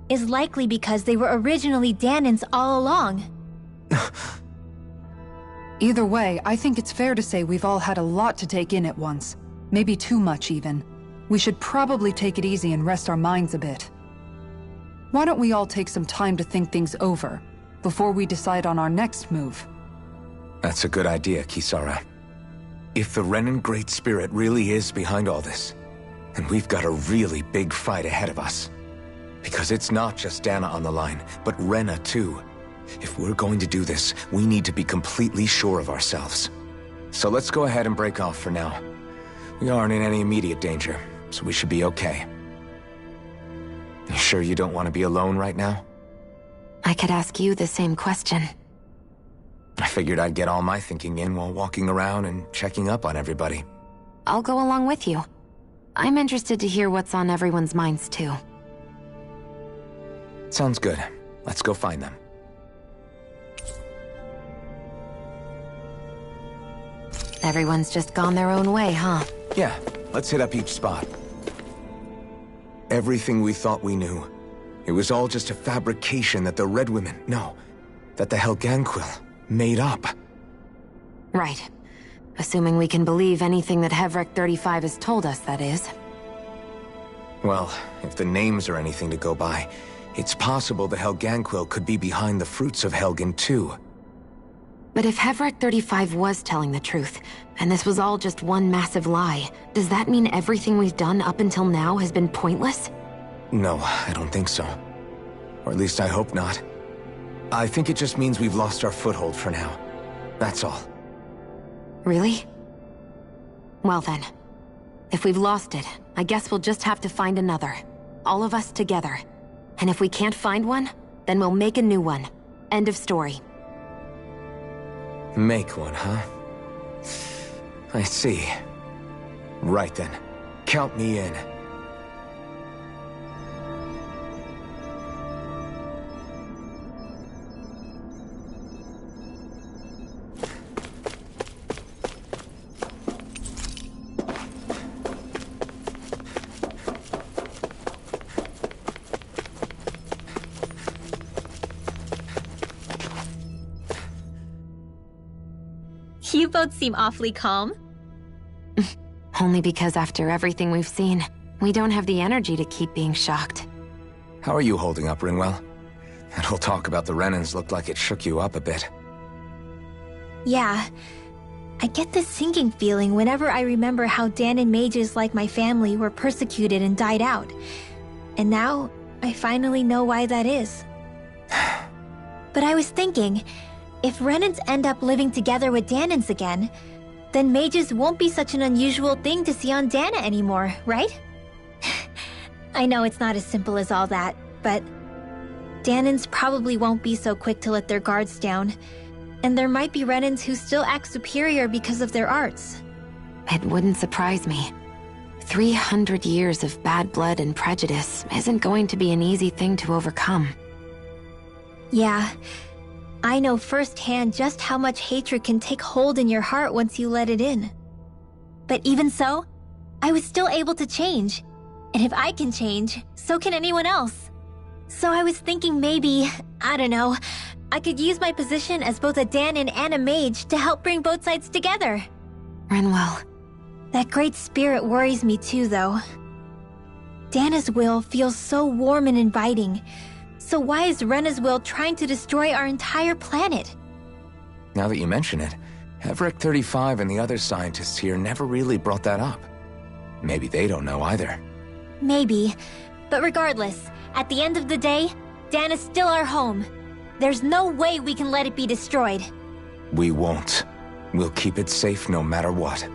is likely because they were originally Dahnans all along. Either way, I think it's fair to say we've all had a lot to take in at once. Maybe too much, even. We should probably take it easy and rest our minds a bit. Why don't we all take some time to think things over, before we decide on our next move? That's a good idea, Kisara. If the Renan Great Spirit really is behind all this, then we've got a really big fight ahead of us. Because it's not just Dana on the line, but Rena too. If we're going to do this, we need to be completely sure of ourselves. So let's go ahead and break off for now. We aren't in any immediate danger, so we should be okay. You sure you don't want to be alone right now? I could ask you the same question. I figured I'd get all my thinking in while walking around and checking up on everybody. I'll go along with you. I'm interested to hear what's on everyone's minds too. Sounds good. Let's go find them. Everyone's just gone their own way, huh? Yeah, let's hit up each spot. Everything we thought we knew, it was all just a fabrication that the Red Women, no, that the Helganquil made up. Right. Assuming we can believe anything that Hevric 35 has told us, that is. Well, if the names are anything to go by, it's possible the Helganquil could be behind the fruits of Helgen too. But if Hevric 35 was telling the truth, and this was all just one massive lie, does that mean everything we've done up until now has been pointless? No, I don't think so. Or at least I hope not. I think it just means we've lost our foothold for now. That's all. Really? Well then, if we've lost it, I guess we'll just have to find another. All of us together. And if we can't find one, then we'll make a new one. End of story. Make one, huh? I see. Right then. Count me in. You both seem awfully calm. Only because after everything we've seen, we don't have the energy to keep being shocked. How are you holding up, Rinwell? That whole talk about the Renans looked like it shook you up a bit. Yeah. I get this sinking feeling whenever I remember how Dahnan mages like my family were persecuted and died out. And now, I finally know why that is. But I was thinking, if Renans end up living together with Dahnans again, then mages won't be such an unusual thing to see on Dana anymore, right? I know it's not as simple as all that, but Danans probably won't be so quick to let their guards down. And there might be Renans who still act superior because of their arts. It wouldn't surprise me. 300 years of bad blood and prejudice isn't going to be an easy thing to overcome. Yeah, I know firsthand just how much hatred can take hold in your heart once you let it in. But even so, I was still able to change. And if I can change, so can anyone else. So I was thinking maybe, I don't know, I could use my position as both a Danan and a mage to help bring both sides together. Rinwell. That great spirit worries me too, though. Dana's will feels so warm and inviting. So why is Rena's will trying to destroy our entire planet? Now that you mention it, Everett 35 and the other scientists here never really brought that up. Maybe they don't know either. Maybe. But regardless, at the end of the day, Dana's still our home. There's no way we can let it be destroyed. We won't. We'll keep it safe no matter what.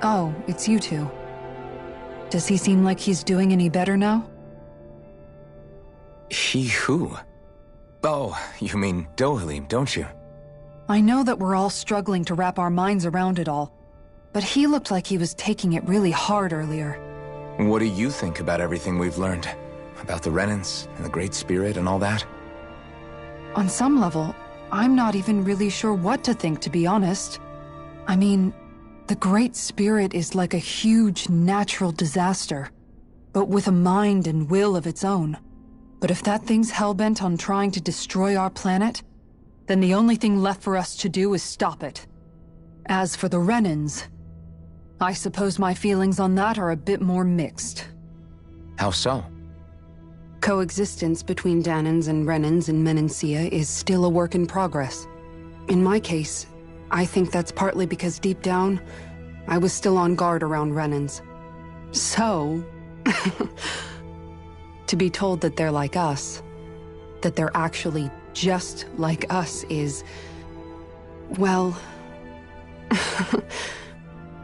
Oh, it's you two. Does he seem like he's doing any better now? He who? Oh, you mean Dohalim, don't you? I know that we're all struggling to wrap our minds around it all, but he looked like he was taking it really hard earlier. What do you think about everything we've learned? About the Renans and the Great Spirit and all that? On some level, I'm not even really sure what to think, to be honest. I mean, the Great Spirit is like a huge natural disaster, but with a mind and will of its own. But if that thing's hellbent on trying to destroy our planet, then the only thing left for us to do is stop it. As for the Renans, I suppose my feelings on that are a bit more mixed. How so? Coexistence between Danans and Renans in Menancia is still a work in progress. In my case, I think that's partly because deep down, I was still on guard around Renans. So, to be told that they're like us, that they're actually just like us is, well,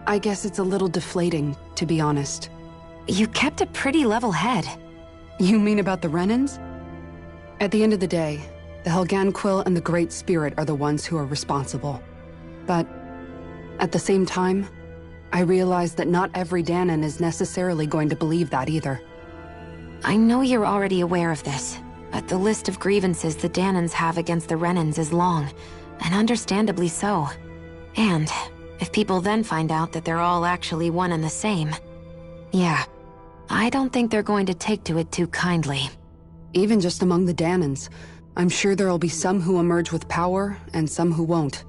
I guess it's a little deflating, to be honest. You kept a pretty level head. You mean about the Renans? At the end of the day, the Helghan Quill and the Great Spirit are the ones who are responsible. But at the same time, I realize that not every Danan is necessarily going to believe that either. I know you're already aware of this, but the list of grievances the Danans have against the Renans is long, and understandably so. And if people then find out that they're all actually one and the same, yeah, I don't think they're going to take to it too kindly. Even just among the Danans, I'm sure there'll be some who emerge with power and some who won't.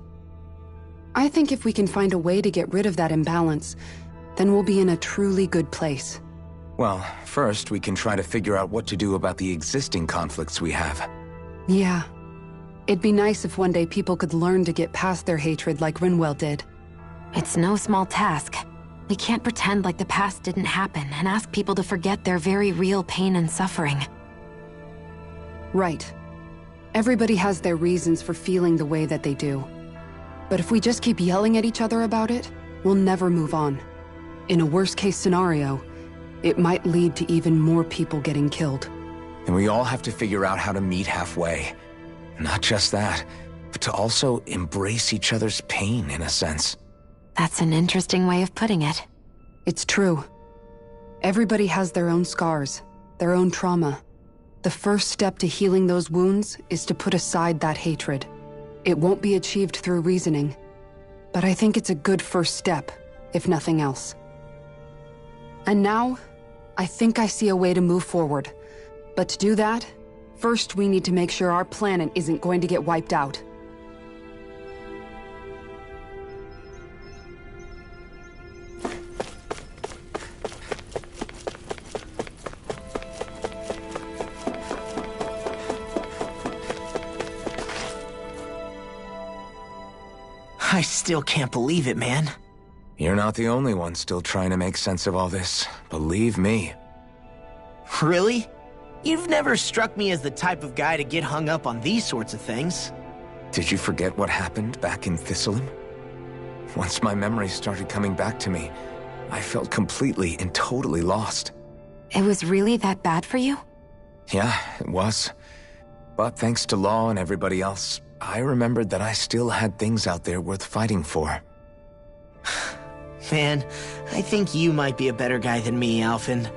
I think if we can find a way to get rid of that imbalance, then we'll be in a truly good place. Well, first we can try to figure out what to do about the existing conflicts we have. Yeah. It'd be nice if one day people could learn to get past their hatred like Rinwell did. It's no small task. We can't pretend like the past didn't happen and ask people to forget their very real pain and suffering. Right. Everybody has their reasons for feeling the way that they do. But if we just keep yelling at each other about it, we'll never move on. In a worst-case scenario, it might lead to even more people getting killed. And we all have to figure out how to meet halfway. Not just that, but to also embrace each other's pain, in a sense. That's an interesting way of putting it. It's true. Everybody has their own scars, their own trauma. The first step to healing those wounds is to put aside that hatred. It won't be achieved through reasoning, but I think it's a good first step, if nothing else. And now, I think I see a way to move forward. But to do that, first we need to make sure our planet isn't going to get wiped out. I still can't believe it, man. You're not the only one still trying to make sense of all this. Believe me. Really? You've never struck me as the type of guy to get hung up on these sorts of things. Did you forget what happened back in Thistleum? Once my memories started coming back to me, I felt completely and totally lost. It was really that bad for you? Yeah, it was. But thanks to Law and everybody else, I remembered that I still had things out there worth fighting for. Man, I think you might be a better guy than me, Alphen.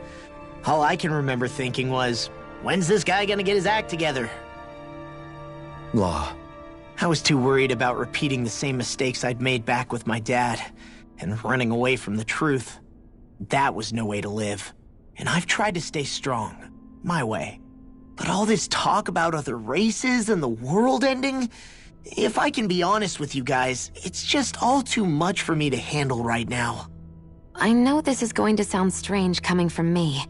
All I can remember thinking was, when's this guy gonna get his act together? Law. I was too worried about repeating the same mistakes I'd made back with my dad, and running away from the truth. That was no way to live. And I've tried to stay strong, my way. But all this talk about other races and the world ending, if I can be honest with you guys, it's just all too much for me to handle right now. I know this is going to sound strange coming from me,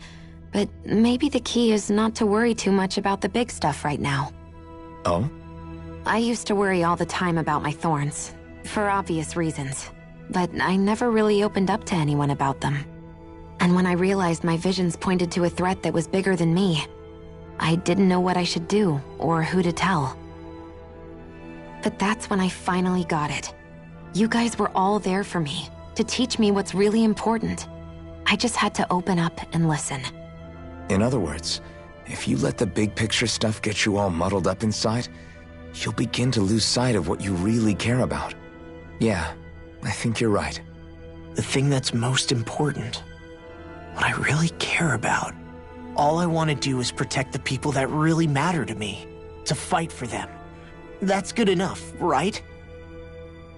but maybe the key is not to worry too much about the big stuff right now. Oh? I used to worry all the time about my thorns, for obvious reasons, but I never really opened up to anyone about them. And when I realized my visions pointed to a threat that was bigger than me, I didn't know what I should do or who to tell. But that's when I finally got it. You guys were all there for me, to teach me what's really important. I just had to open up and listen. In other words, if you let the big picture stuff get you all muddled up inside, you'll begin to lose sight of what you really care about. Yeah, I think you're right. The thing that's most important, what I really care about. All I want to do is protect the people that really matter to me, to fight for them. That's good enough, right?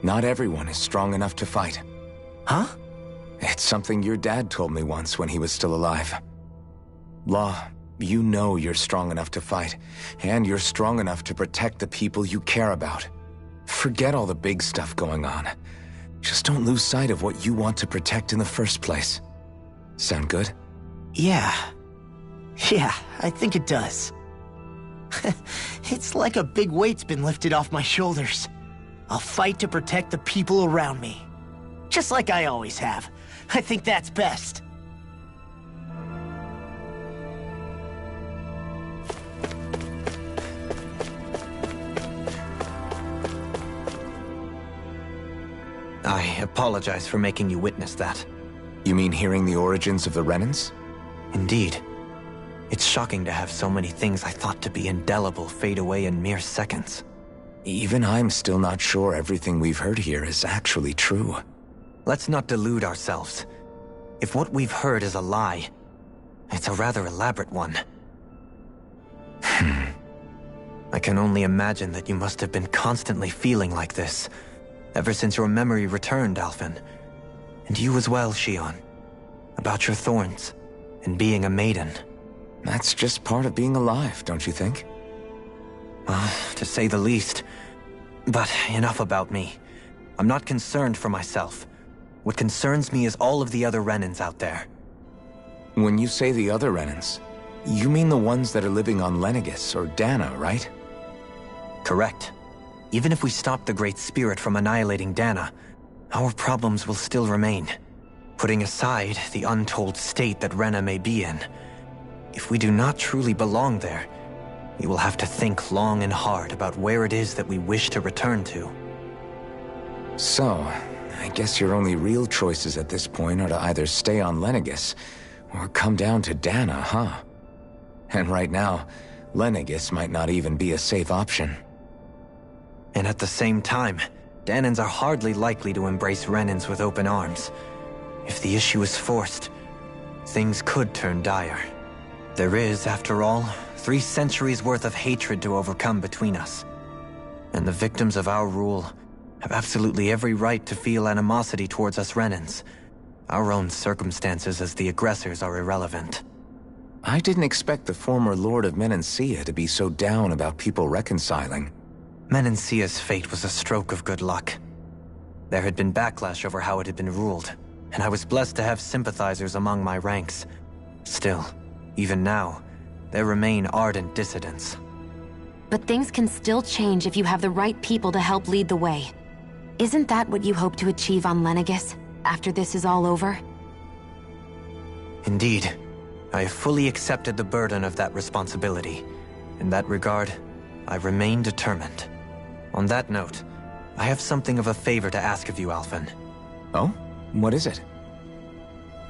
Not everyone is strong enough to fight. Huh? It's something your dad told me once when he was still alive. Law, you know you're strong enough to fight, and you're strong enough to protect the people you care about. Forget all the big stuff going on. Just don't lose sight of what you want to protect in the first place. Sound good? Yeah, I think it does. It's like a big weight's been lifted off my shoulders. I'll fight to protect the people around me. Just like I always have. I think that's best. I apologize for making you witness that. You mean hearing the origins of the Renans? Indeed. It's shocking to have so many things I thought to be indelible fade away in mere seconds. Even I'm still not sure everything we've heard here is actually true. Let's not delude ourselves. If what we've heard is a lie, it's a rather elaborate one. I can only imagine that you must have been constantly feeling like this, ever since your memory returned, Alphen. And you as well, Shionne. About your thorns, and being a maiden. That's just part of being alive, don't you think? Well, to say the least. But enough about me. I'm not concerned for myself. What concerns me is all of the other Renans out there. When you say the other Renans, you mean the ones that are living on Lenegis or Dana, right? Correct. Even if we stop the Great Spirit from annihilating Dana, our problems will still remain. Putting aside the untold state that Rena may be in, if we do not truly belong there, we will have to think long and hard about where it is that we wish to return to. So, I guess your only real choices at this point are to either stay on Lenegis or come down to Dana, huh? And right now, Lenegis might not even be a safe option. And at the same time, Danans are hardly likely to embrace Renans with open arms. If the issue is forced, things could turn dire. There is, after all, 3 centuries worth of hatred to overcome between us. And the victims of our rule have absolutely every right to feel animosity towards us Renans. Our own circumstances as the aggressors are irrelevant. I didn't expect the former Lord of Menancia to be so down about people reconciling. Menancia's fate was a stroke of good luck. There had been backlash over how it had been ruled, and I was blessed to have sympathizers among my ranks. Still, even now, there remain ardent dissidents. But things can still change if you have the right people to help lead the way. Isn't that what you hope to achieve on Lenegis, after this is all over? Indeed. I have fully accepted the burden of that responsibility. In that regard, I remain determined. On that note, I have something of a favor to ask of you, Alphen. Oh? What is it?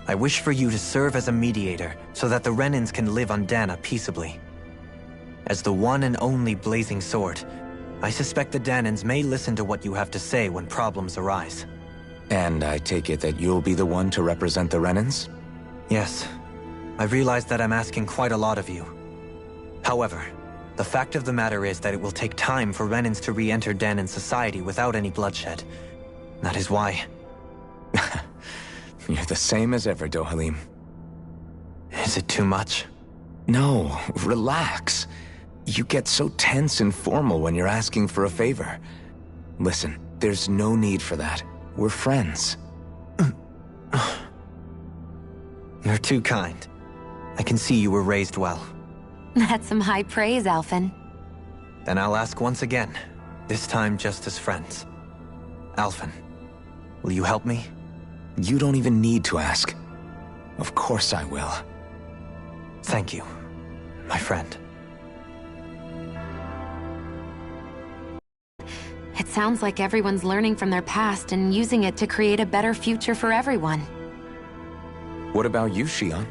I wish for you to serve as a mediator so that the Renans can live on Dana peaceably. As the one and only Blazing Sword, I suspect the Danans may listen to what you have to say when problems arise. And I take it that you'll be the one to represent the Renans? Yes. I realize that I'm asking quite a lot of you. However, the fact of the matter is that it will take time for Renans to re-enter Danan society without any bloodshed. That is why... You're the same as ever, Dohalim. Is it too much? No, relax. You get so tense and formal when you're asking for a favor. Listen, there's no need for that. We're friends. You're too kind. I can see you were raised well. That's some high praise, Alphen. Then I'll ask once again, this time just as friends. Alphen, will you help me? You don't even need to ask. Of course I will. Thank you, my friend. It sounds like everyone's learning from their past and using it to create a better future for everyone. What about you, Shionne?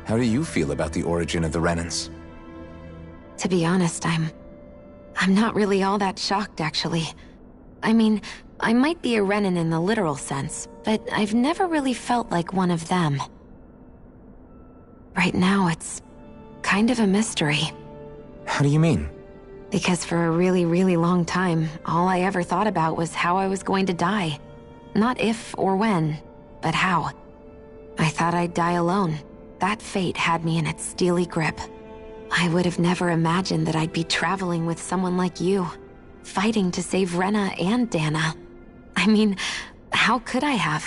How do you feel about the origin of the Renans? To be honest, I'm not really all that shocked, actually. I mean, I might be a Renan in the literal sense, but I've never really felt like one of them. Right now, it's kind of a mystery. How do you mean? Because for a really, really long time, all I ever thought about was how I was going to die. Not if or when, but how. I thought I'd die alone. That fate had me in its steely grip. I would have never imagined that I'd be traveling with someone like you, fighting to save Rena and Dana. I mean, how could I have?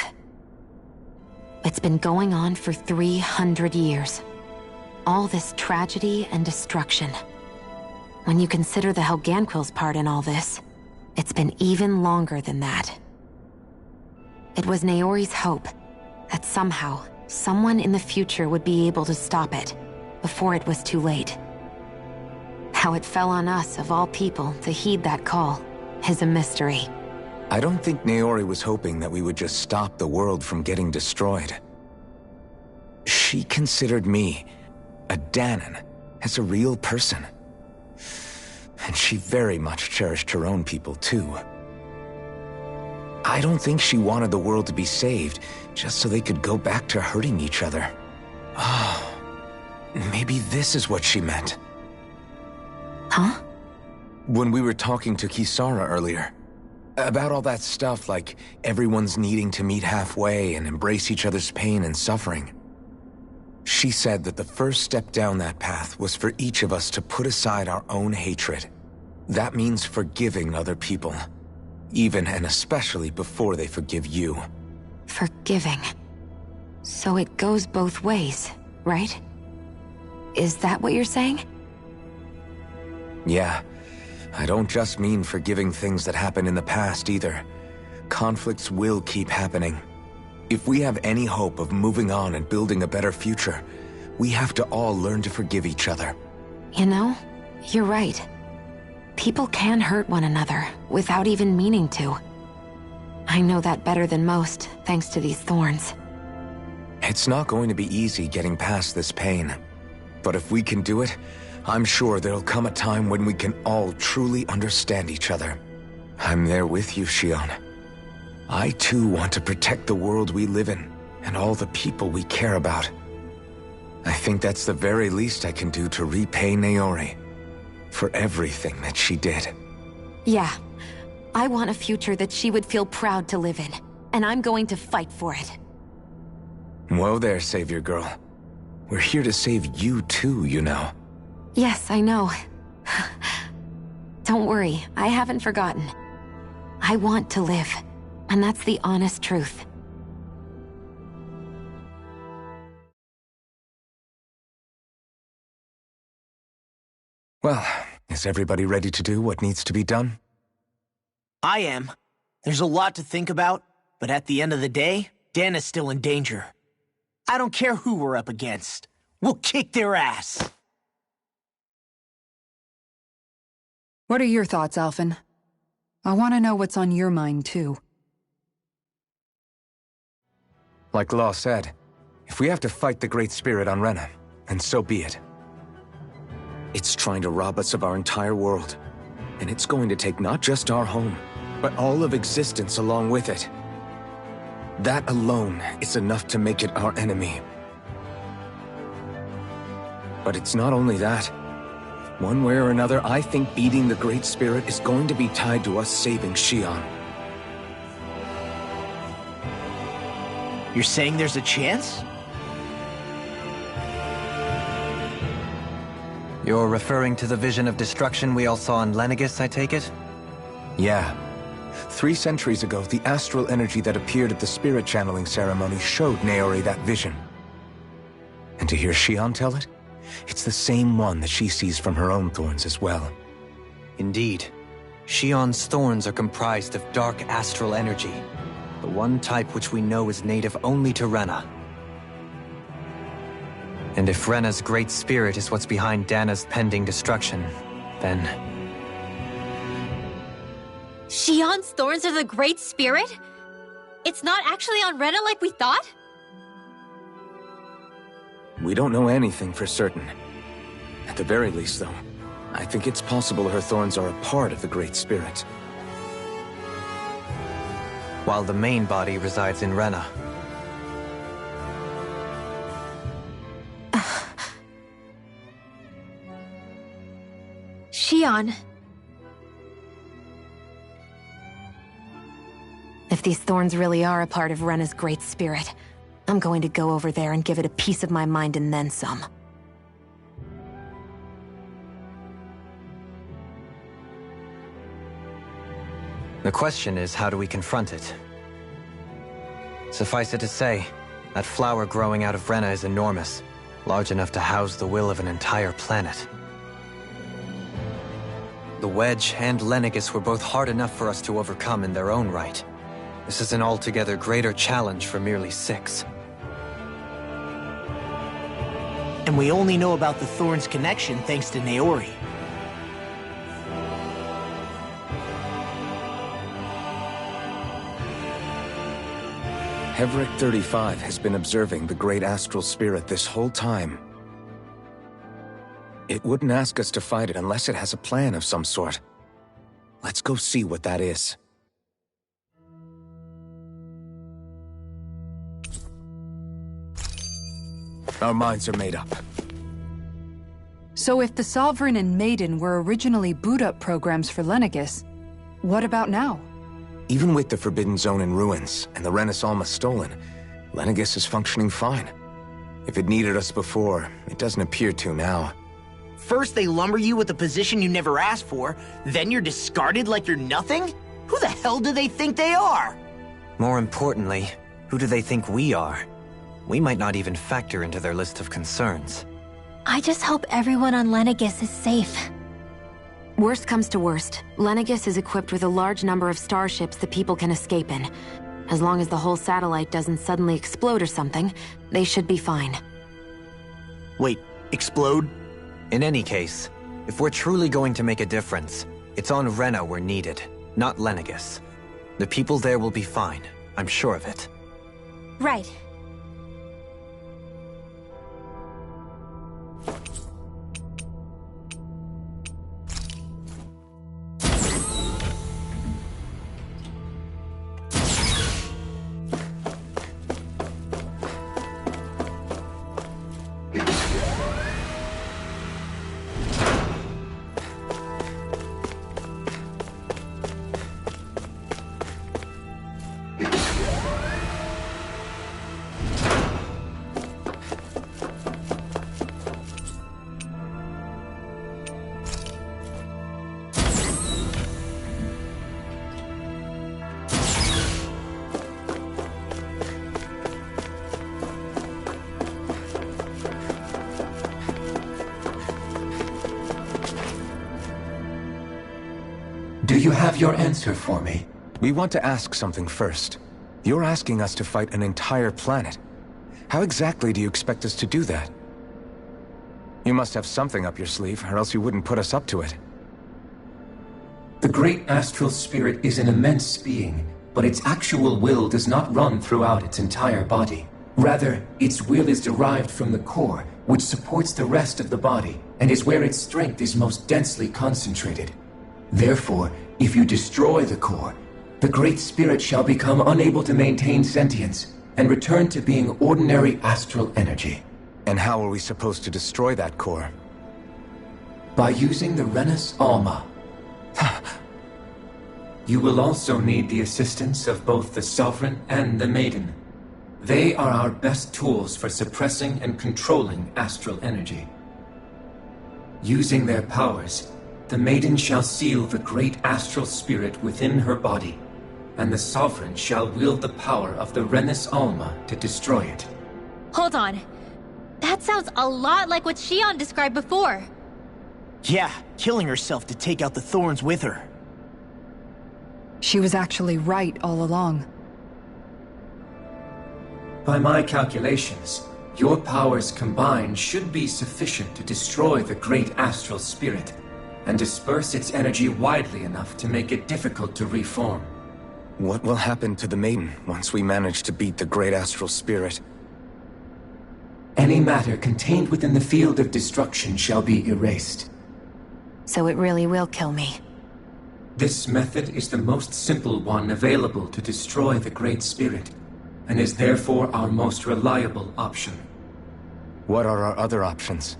It's been going on for 300 years. All this tragedy and destruction. When you consider the Helganquil's part in all this, it's been even longer than that. It was Naori's hope that somehow, someone in the future would be able to stop it, before it was too late. How it fell on us, of all people, to heed that call, is a mystery. I don't think Naori was hoping that we would just stop the world from getting destroyed. She considered me, a Danan, as a real person. And she very much cherished her own people, too. I don't think she wanted the world to be saved, just so they could go back to hurting each other. Oh, maybe this is what she meant. Huh? When we were talking to Kisara earlier, about all that stuff like everyone's needing to meet halfway and embrace each other's pain and suffering. She said that the first step down that path was for each of us to put aside our own hatred. That means forgiving other people, even and especially before they forgive you. Forgiving. So it goes both ways, right? Is that what you're saying? Yeah. I don't just mean forgiving things that happened in the past either. Conflicts will keep happening. If we have any hope of moving on and building a better future, we have to all learn to forgive each other. You know, you're right. People can hurt one another without even meaning to. I know that better than most, thanks to these thorns. It's not going to be easy getting past this pain. But if we can do it, I'm sure there'll come a time when we can all truly understand each other. I'm there with you, Shionne. I too want to protect the world we live in, and all the people we care about. I think that's the very least I can do to repay Naori for everything that she did. Yeah. I want a future that she would feel proud to live in, and I'm going to fight for it. Whoa there, Savior Girl. We're here to save you too, you know. Yes, I know. Don't worry, I haven't forgotten. I want to live, and that's the honest truth. Well, is everybody ready to do what needs to be done? I am. There's a lot to think about, but at the end of the day, Dana's still in danger. I don't care who we're up against. We'll kick their ass. What are your thoughts, Alphen? I want to know what's on your mind, too. Like Law said, if we have to fight the Great Spirit on Rena, then so be it. It's trying to rob us of our entire world, and it's going to take not just our home, but all of existence along with it. That alone is enough to make it our enemy. But it's not only that. One way or another, I think beating the Great Spirit is going to be tied to us saving Xion. You're saying there's a chance? You're referring to the vision of destruction we all saw in Lenegis, I take it? Yeah. 3 centuries ago, the astral energy that appeared at the spirit channeling ceremony showed Naori that vision. And to hear Xion tell it, it's the same one that she sees from her own thorns as well. Indeed. Xion's thorns are comprised of dark astral energy, the one type which we know is native only to Rena. And if Rena's Great Spirit is what's behind Dana's pending destruction, then... Xion's thorns are the Great Spirit? It's not actually on Rena like we thought? We don't know anything for certain. At the very least, though, I think it's possible her thorns are a part of the Great Spirit. While the main body resides in Rena. Xion. If these thorns really are a part of Rena's Great Spirit, I'm going to go over there and give it a piece of my mind and then some. The question is, how do we confront it? Suffice it to say, that flower growing out of Rena is enormous, large enough to house the will of an entire planet. The Wedge and Lenegis were both hard enough for us to overcome in their own right. This is an altogether greater challenge for merely 6. And we only know about the Thorns connection thanks to Naori. Heverick 35 has been observing the Great Astral Spirit this whole time. It wouldn't ask us to fight it unless it has a plan of some sort. Let's go see what that is. Our minds are made up. So if the Sovereign and Maiden were originally boot-up programs for Lenegis, what about now? Even with the Forbidden Zone in ruins and the Renis Alma stolen, Lenegis is functioning fine. If it needed us before, it doesn't appear to now. First they lumber you with a position you never asked for, then you're discarded like you're nothing? Who the hell do they think they are? More importantly, who do they think we are? We might not even factor into their list of concerns. I just hope everyone on Lenegis is safe. Worst comes to worst, Lenegis is equipped with a large number of starships that people can escape in. As long as the whole satellite doesn't suddenly explode or something, they should be fine. Wait, explode? In any case, if we're truly going to make a difference, it's on Rena we're needed, not Lenegis. The people there will be fine, I'm sure of it. Right. have your answer for me? We want to ask something first. You're asking us to fight an entire planet. How exactly do you expect us to do that? You must have something up your sleeve, or else you wouldn't put us up to it. The great astral spirit is an immense being, but its actual will does not run throughout its entire body. Rather, its will is derived from the core, which supports the rest of the body, and is where its strength is most densely concentrated. Therefore, if you destroy the core, the Great Spirit shall become unable to maintain sentience, and return to being ordinary astral energy. And how are we supposed to destroy that core? By using the Renus Alma. You will also need the assistance of both the Sovereign and the Maiden. They are our best tools for suppressing and controlling astral energy. Using their powers, the Maiden shall seal the great astral spirit within her body, and the Sovereign shall wield the power of the Renus Alma to destroy it. Hold on. That sounds a lot like what Shion described before. Yeah, killing herself to take out the thorns with her. She was actually right all along. By my calculations, your powers combined should be sufficient to destroy the great astral spirit, and disperse its energy widely enough to make it difficult to reform. What will happen to the Maiden once we manage to beat the great astral spirit? Any matter contained within the field of destruction shall be erased. So it really will kill me. This method is the most simple one available to destroy the Great Spirit, and is therefore our most reliable option. What are our other options?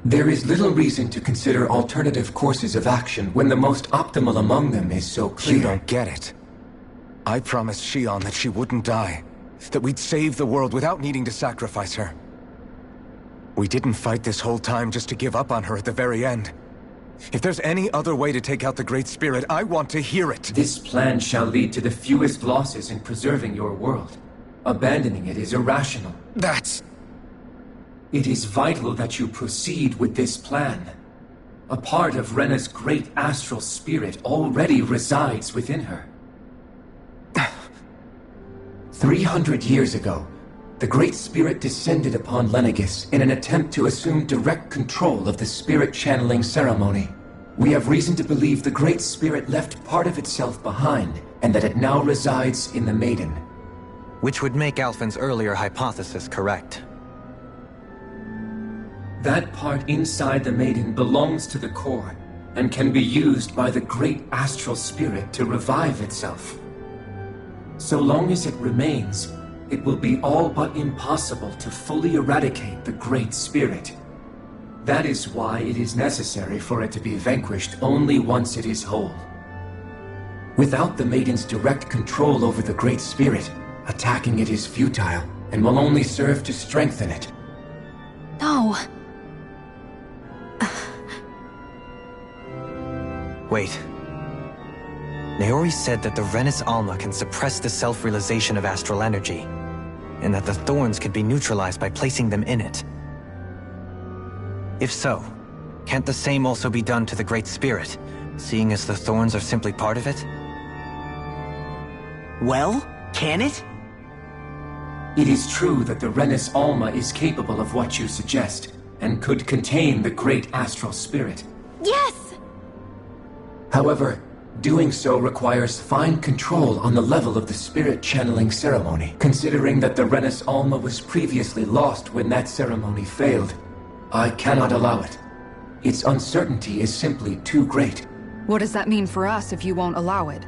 There is little reason to consider alternative courses of action when the most optimal among them is so clear. You don't get it. I promised Shion that she wouldn't die, that we'd save the world without needing to sacrifice her. We didn't fight this whole time just to give up on her at the very end. If there's any other way to take out the Great Spirit, I want to hear it. This plan shall lead to the fewest losses in preserving your world. Abandoning it is irrational. It is vital that you proceed with this plan. A part of Rena's great astral spirit already resides within her. 300 years ago, the Great Spirit descended upon Lenegis in an attempt to assume direct control of the spirit channeling ceremony. We have reason to believe the Great Spirit left part of itself behind, and that it now resides in the Maiden. Which would make Alphen's earlier hypothesis correct. That part inside the Maiden belongs to the core, and can be used by the great astral spirit to revive itself. So long as it remains, it will be all but impossible to fully eradicate the Great Spirit. That is why it is necessary for it to be vanquished only once it is whole. Without the Maiden's direct control over the Great Spirit, attacking it is futile, and will only serve to strengthen it. No. Wait. Naori said that the Renus Alma can suppress the self-realization of astral energy, and that the thorns could be neutralized by placing them in it. If so, can't the same also be done to the Great Spirit, seeing as the thorns are simply part of it? Well, can it? It is true that the Renus Alma is capable of what you suggest, and could contain the great astral spirit. Yes! However, doing so requires fine control on the level of the spirit channeling ceremony. Considering that the Renus Alma was previously lost when that ceremony failed, I cannot allow it. Its uncertainty is simply too great. What does that mean for us if you won't allow it?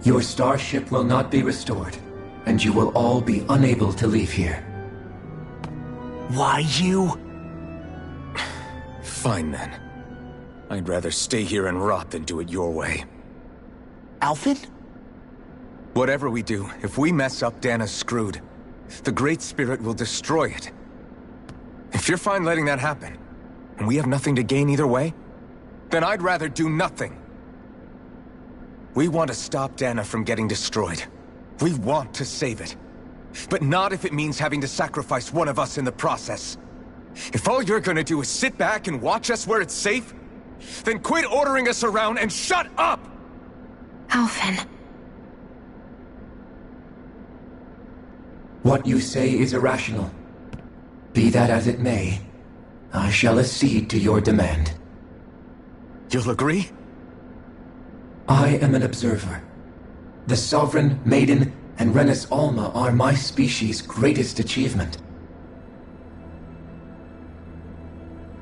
Your starship will not be restored, and you will all be unable to leave here. Why you? Fine then. I'd rather stay here and rot than do it your way. Alphen? Whatever we do, if we mess up, Dana's screwed. The Great Spirit will destroy it. If you're fine letting that happen, and we have nothing to gain either way, then I'd rather do nothing. We want to stop Dana from getting destroyed. We want to save it. But not if it means having to sacrifice one of us in the process. If all you're gonna do is sit back and watch us where it's safe, Then quit ordering us around and shut up! Alphen. What you say is irrational. Be that as it may, I shall accede to your demand. You'll agree? I am an observer. The Sovereign, Maiden, and Renis Alma are my species' greatest achievement.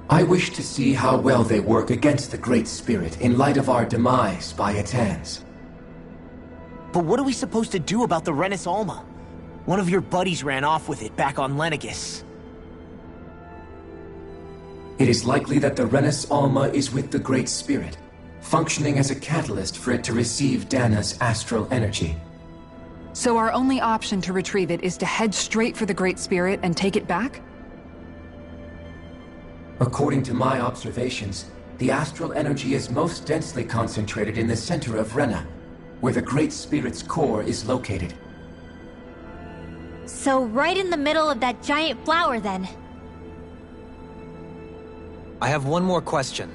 I wish to see how well they work against the Great Spirit in light of our demise by its hands. But what are we supposed to do about the Renis Alma? One of your buddies ran off with it back on Lenegis. It is likely that the Renis Alma is with the Great Spirit, functioning as a catalyst for it to receive Dana's astral energy. So our only option to retrieve it is to head straight for the Great Spirit and take it back? According to my observations, the astral energy is most densely concentrated in the center of Rena, where the Great Spirit's core is located. So right in the middle of that giant flower, then. I have one more question.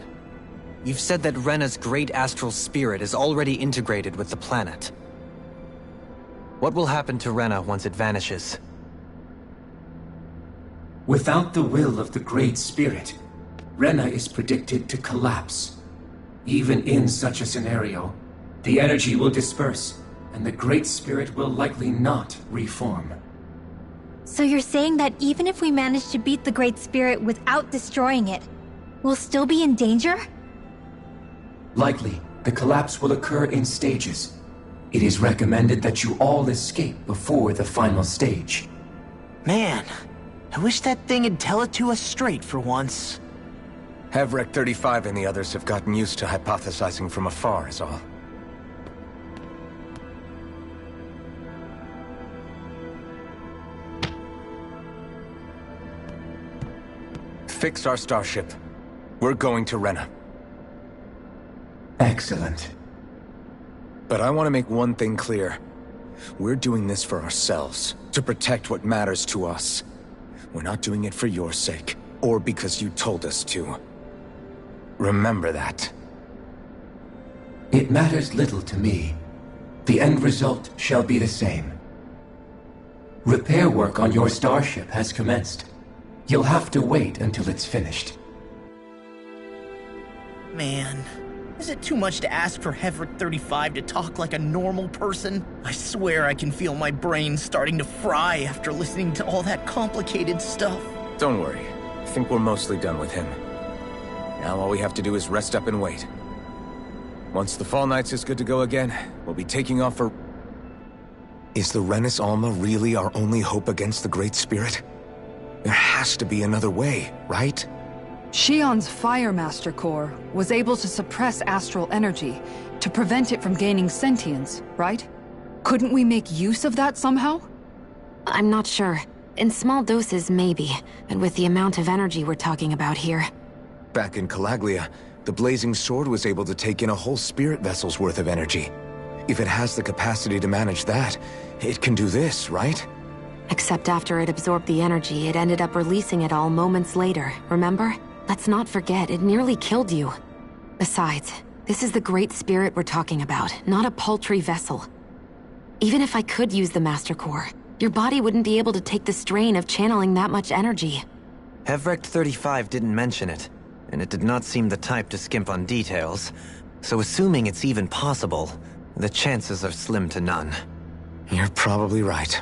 You've said that Rena's great astral spirit is already integrated with the planet. What will happen to Rena once it vanishes? Without the will of the Great Spirit, Rena is predicted to collapse. Even in such a scenario, the energy will disperse, and the Great Spirit will likely not reform. So you're saying that even if we manage to beat the Great Spirit without destroying it, we'll still be in danger? Likely, the collapse will occur in stages. It is recommended that you all escape before the final stage. Man, I wish that thing would tell it to us straight for once. Hevrek 35 and the others have gotten used to hypothesizing from afar, is all. Fix our starship. We're going to Rena. Excellent. But I want to make one thing clear. We're doing this for ourselves, to protect what matters to us. We're not doing it for your sake, or because you told us to. Remember that. It matters little to me. The end result shall be the same. Repair work on your starship has commenced. You'll have to wait until it's finished. Man, is it too much to ask for Hevrek 35 to talk like a normal person? I swear I can feel my brain starting to fry after listening to all that complicated stuff. Don't worry. I think we're mostly done with him. Now all we have to do is rest up and wait. Once the Fall Knights is good to go again, we'll be taking off for... Is the Renis Alma really our only hope against the Great Spirit? There has to be another way, right? Shion's Fire Master Core was able to suppress astral energy to prevent it from gaining sentience, right? Couldn't we make use of that somehow? I'm not sure. In small doses, maybe. But with the amount of energy we're talking about here... Back in Calaglia, the Blazing Sword was able to take in a whole spirit vessel's worth of energy. If it has the capacity to manage that, it can do this, right? Except after it absorbed the energy, it ended up releasing it all moments later, remember? Let's not forget, it nearly killed you. Besides, this is the Great Spirit we're talking about, not a paltry vessel. Even if I could use the Master Core, your body wouldn't be able to take the strain of channeling that much energy. Hevrek 35 didn't mention it, and it did not seem the type to skimp on details. So assuming it's even possible, the chances are slim to none. You're probably right.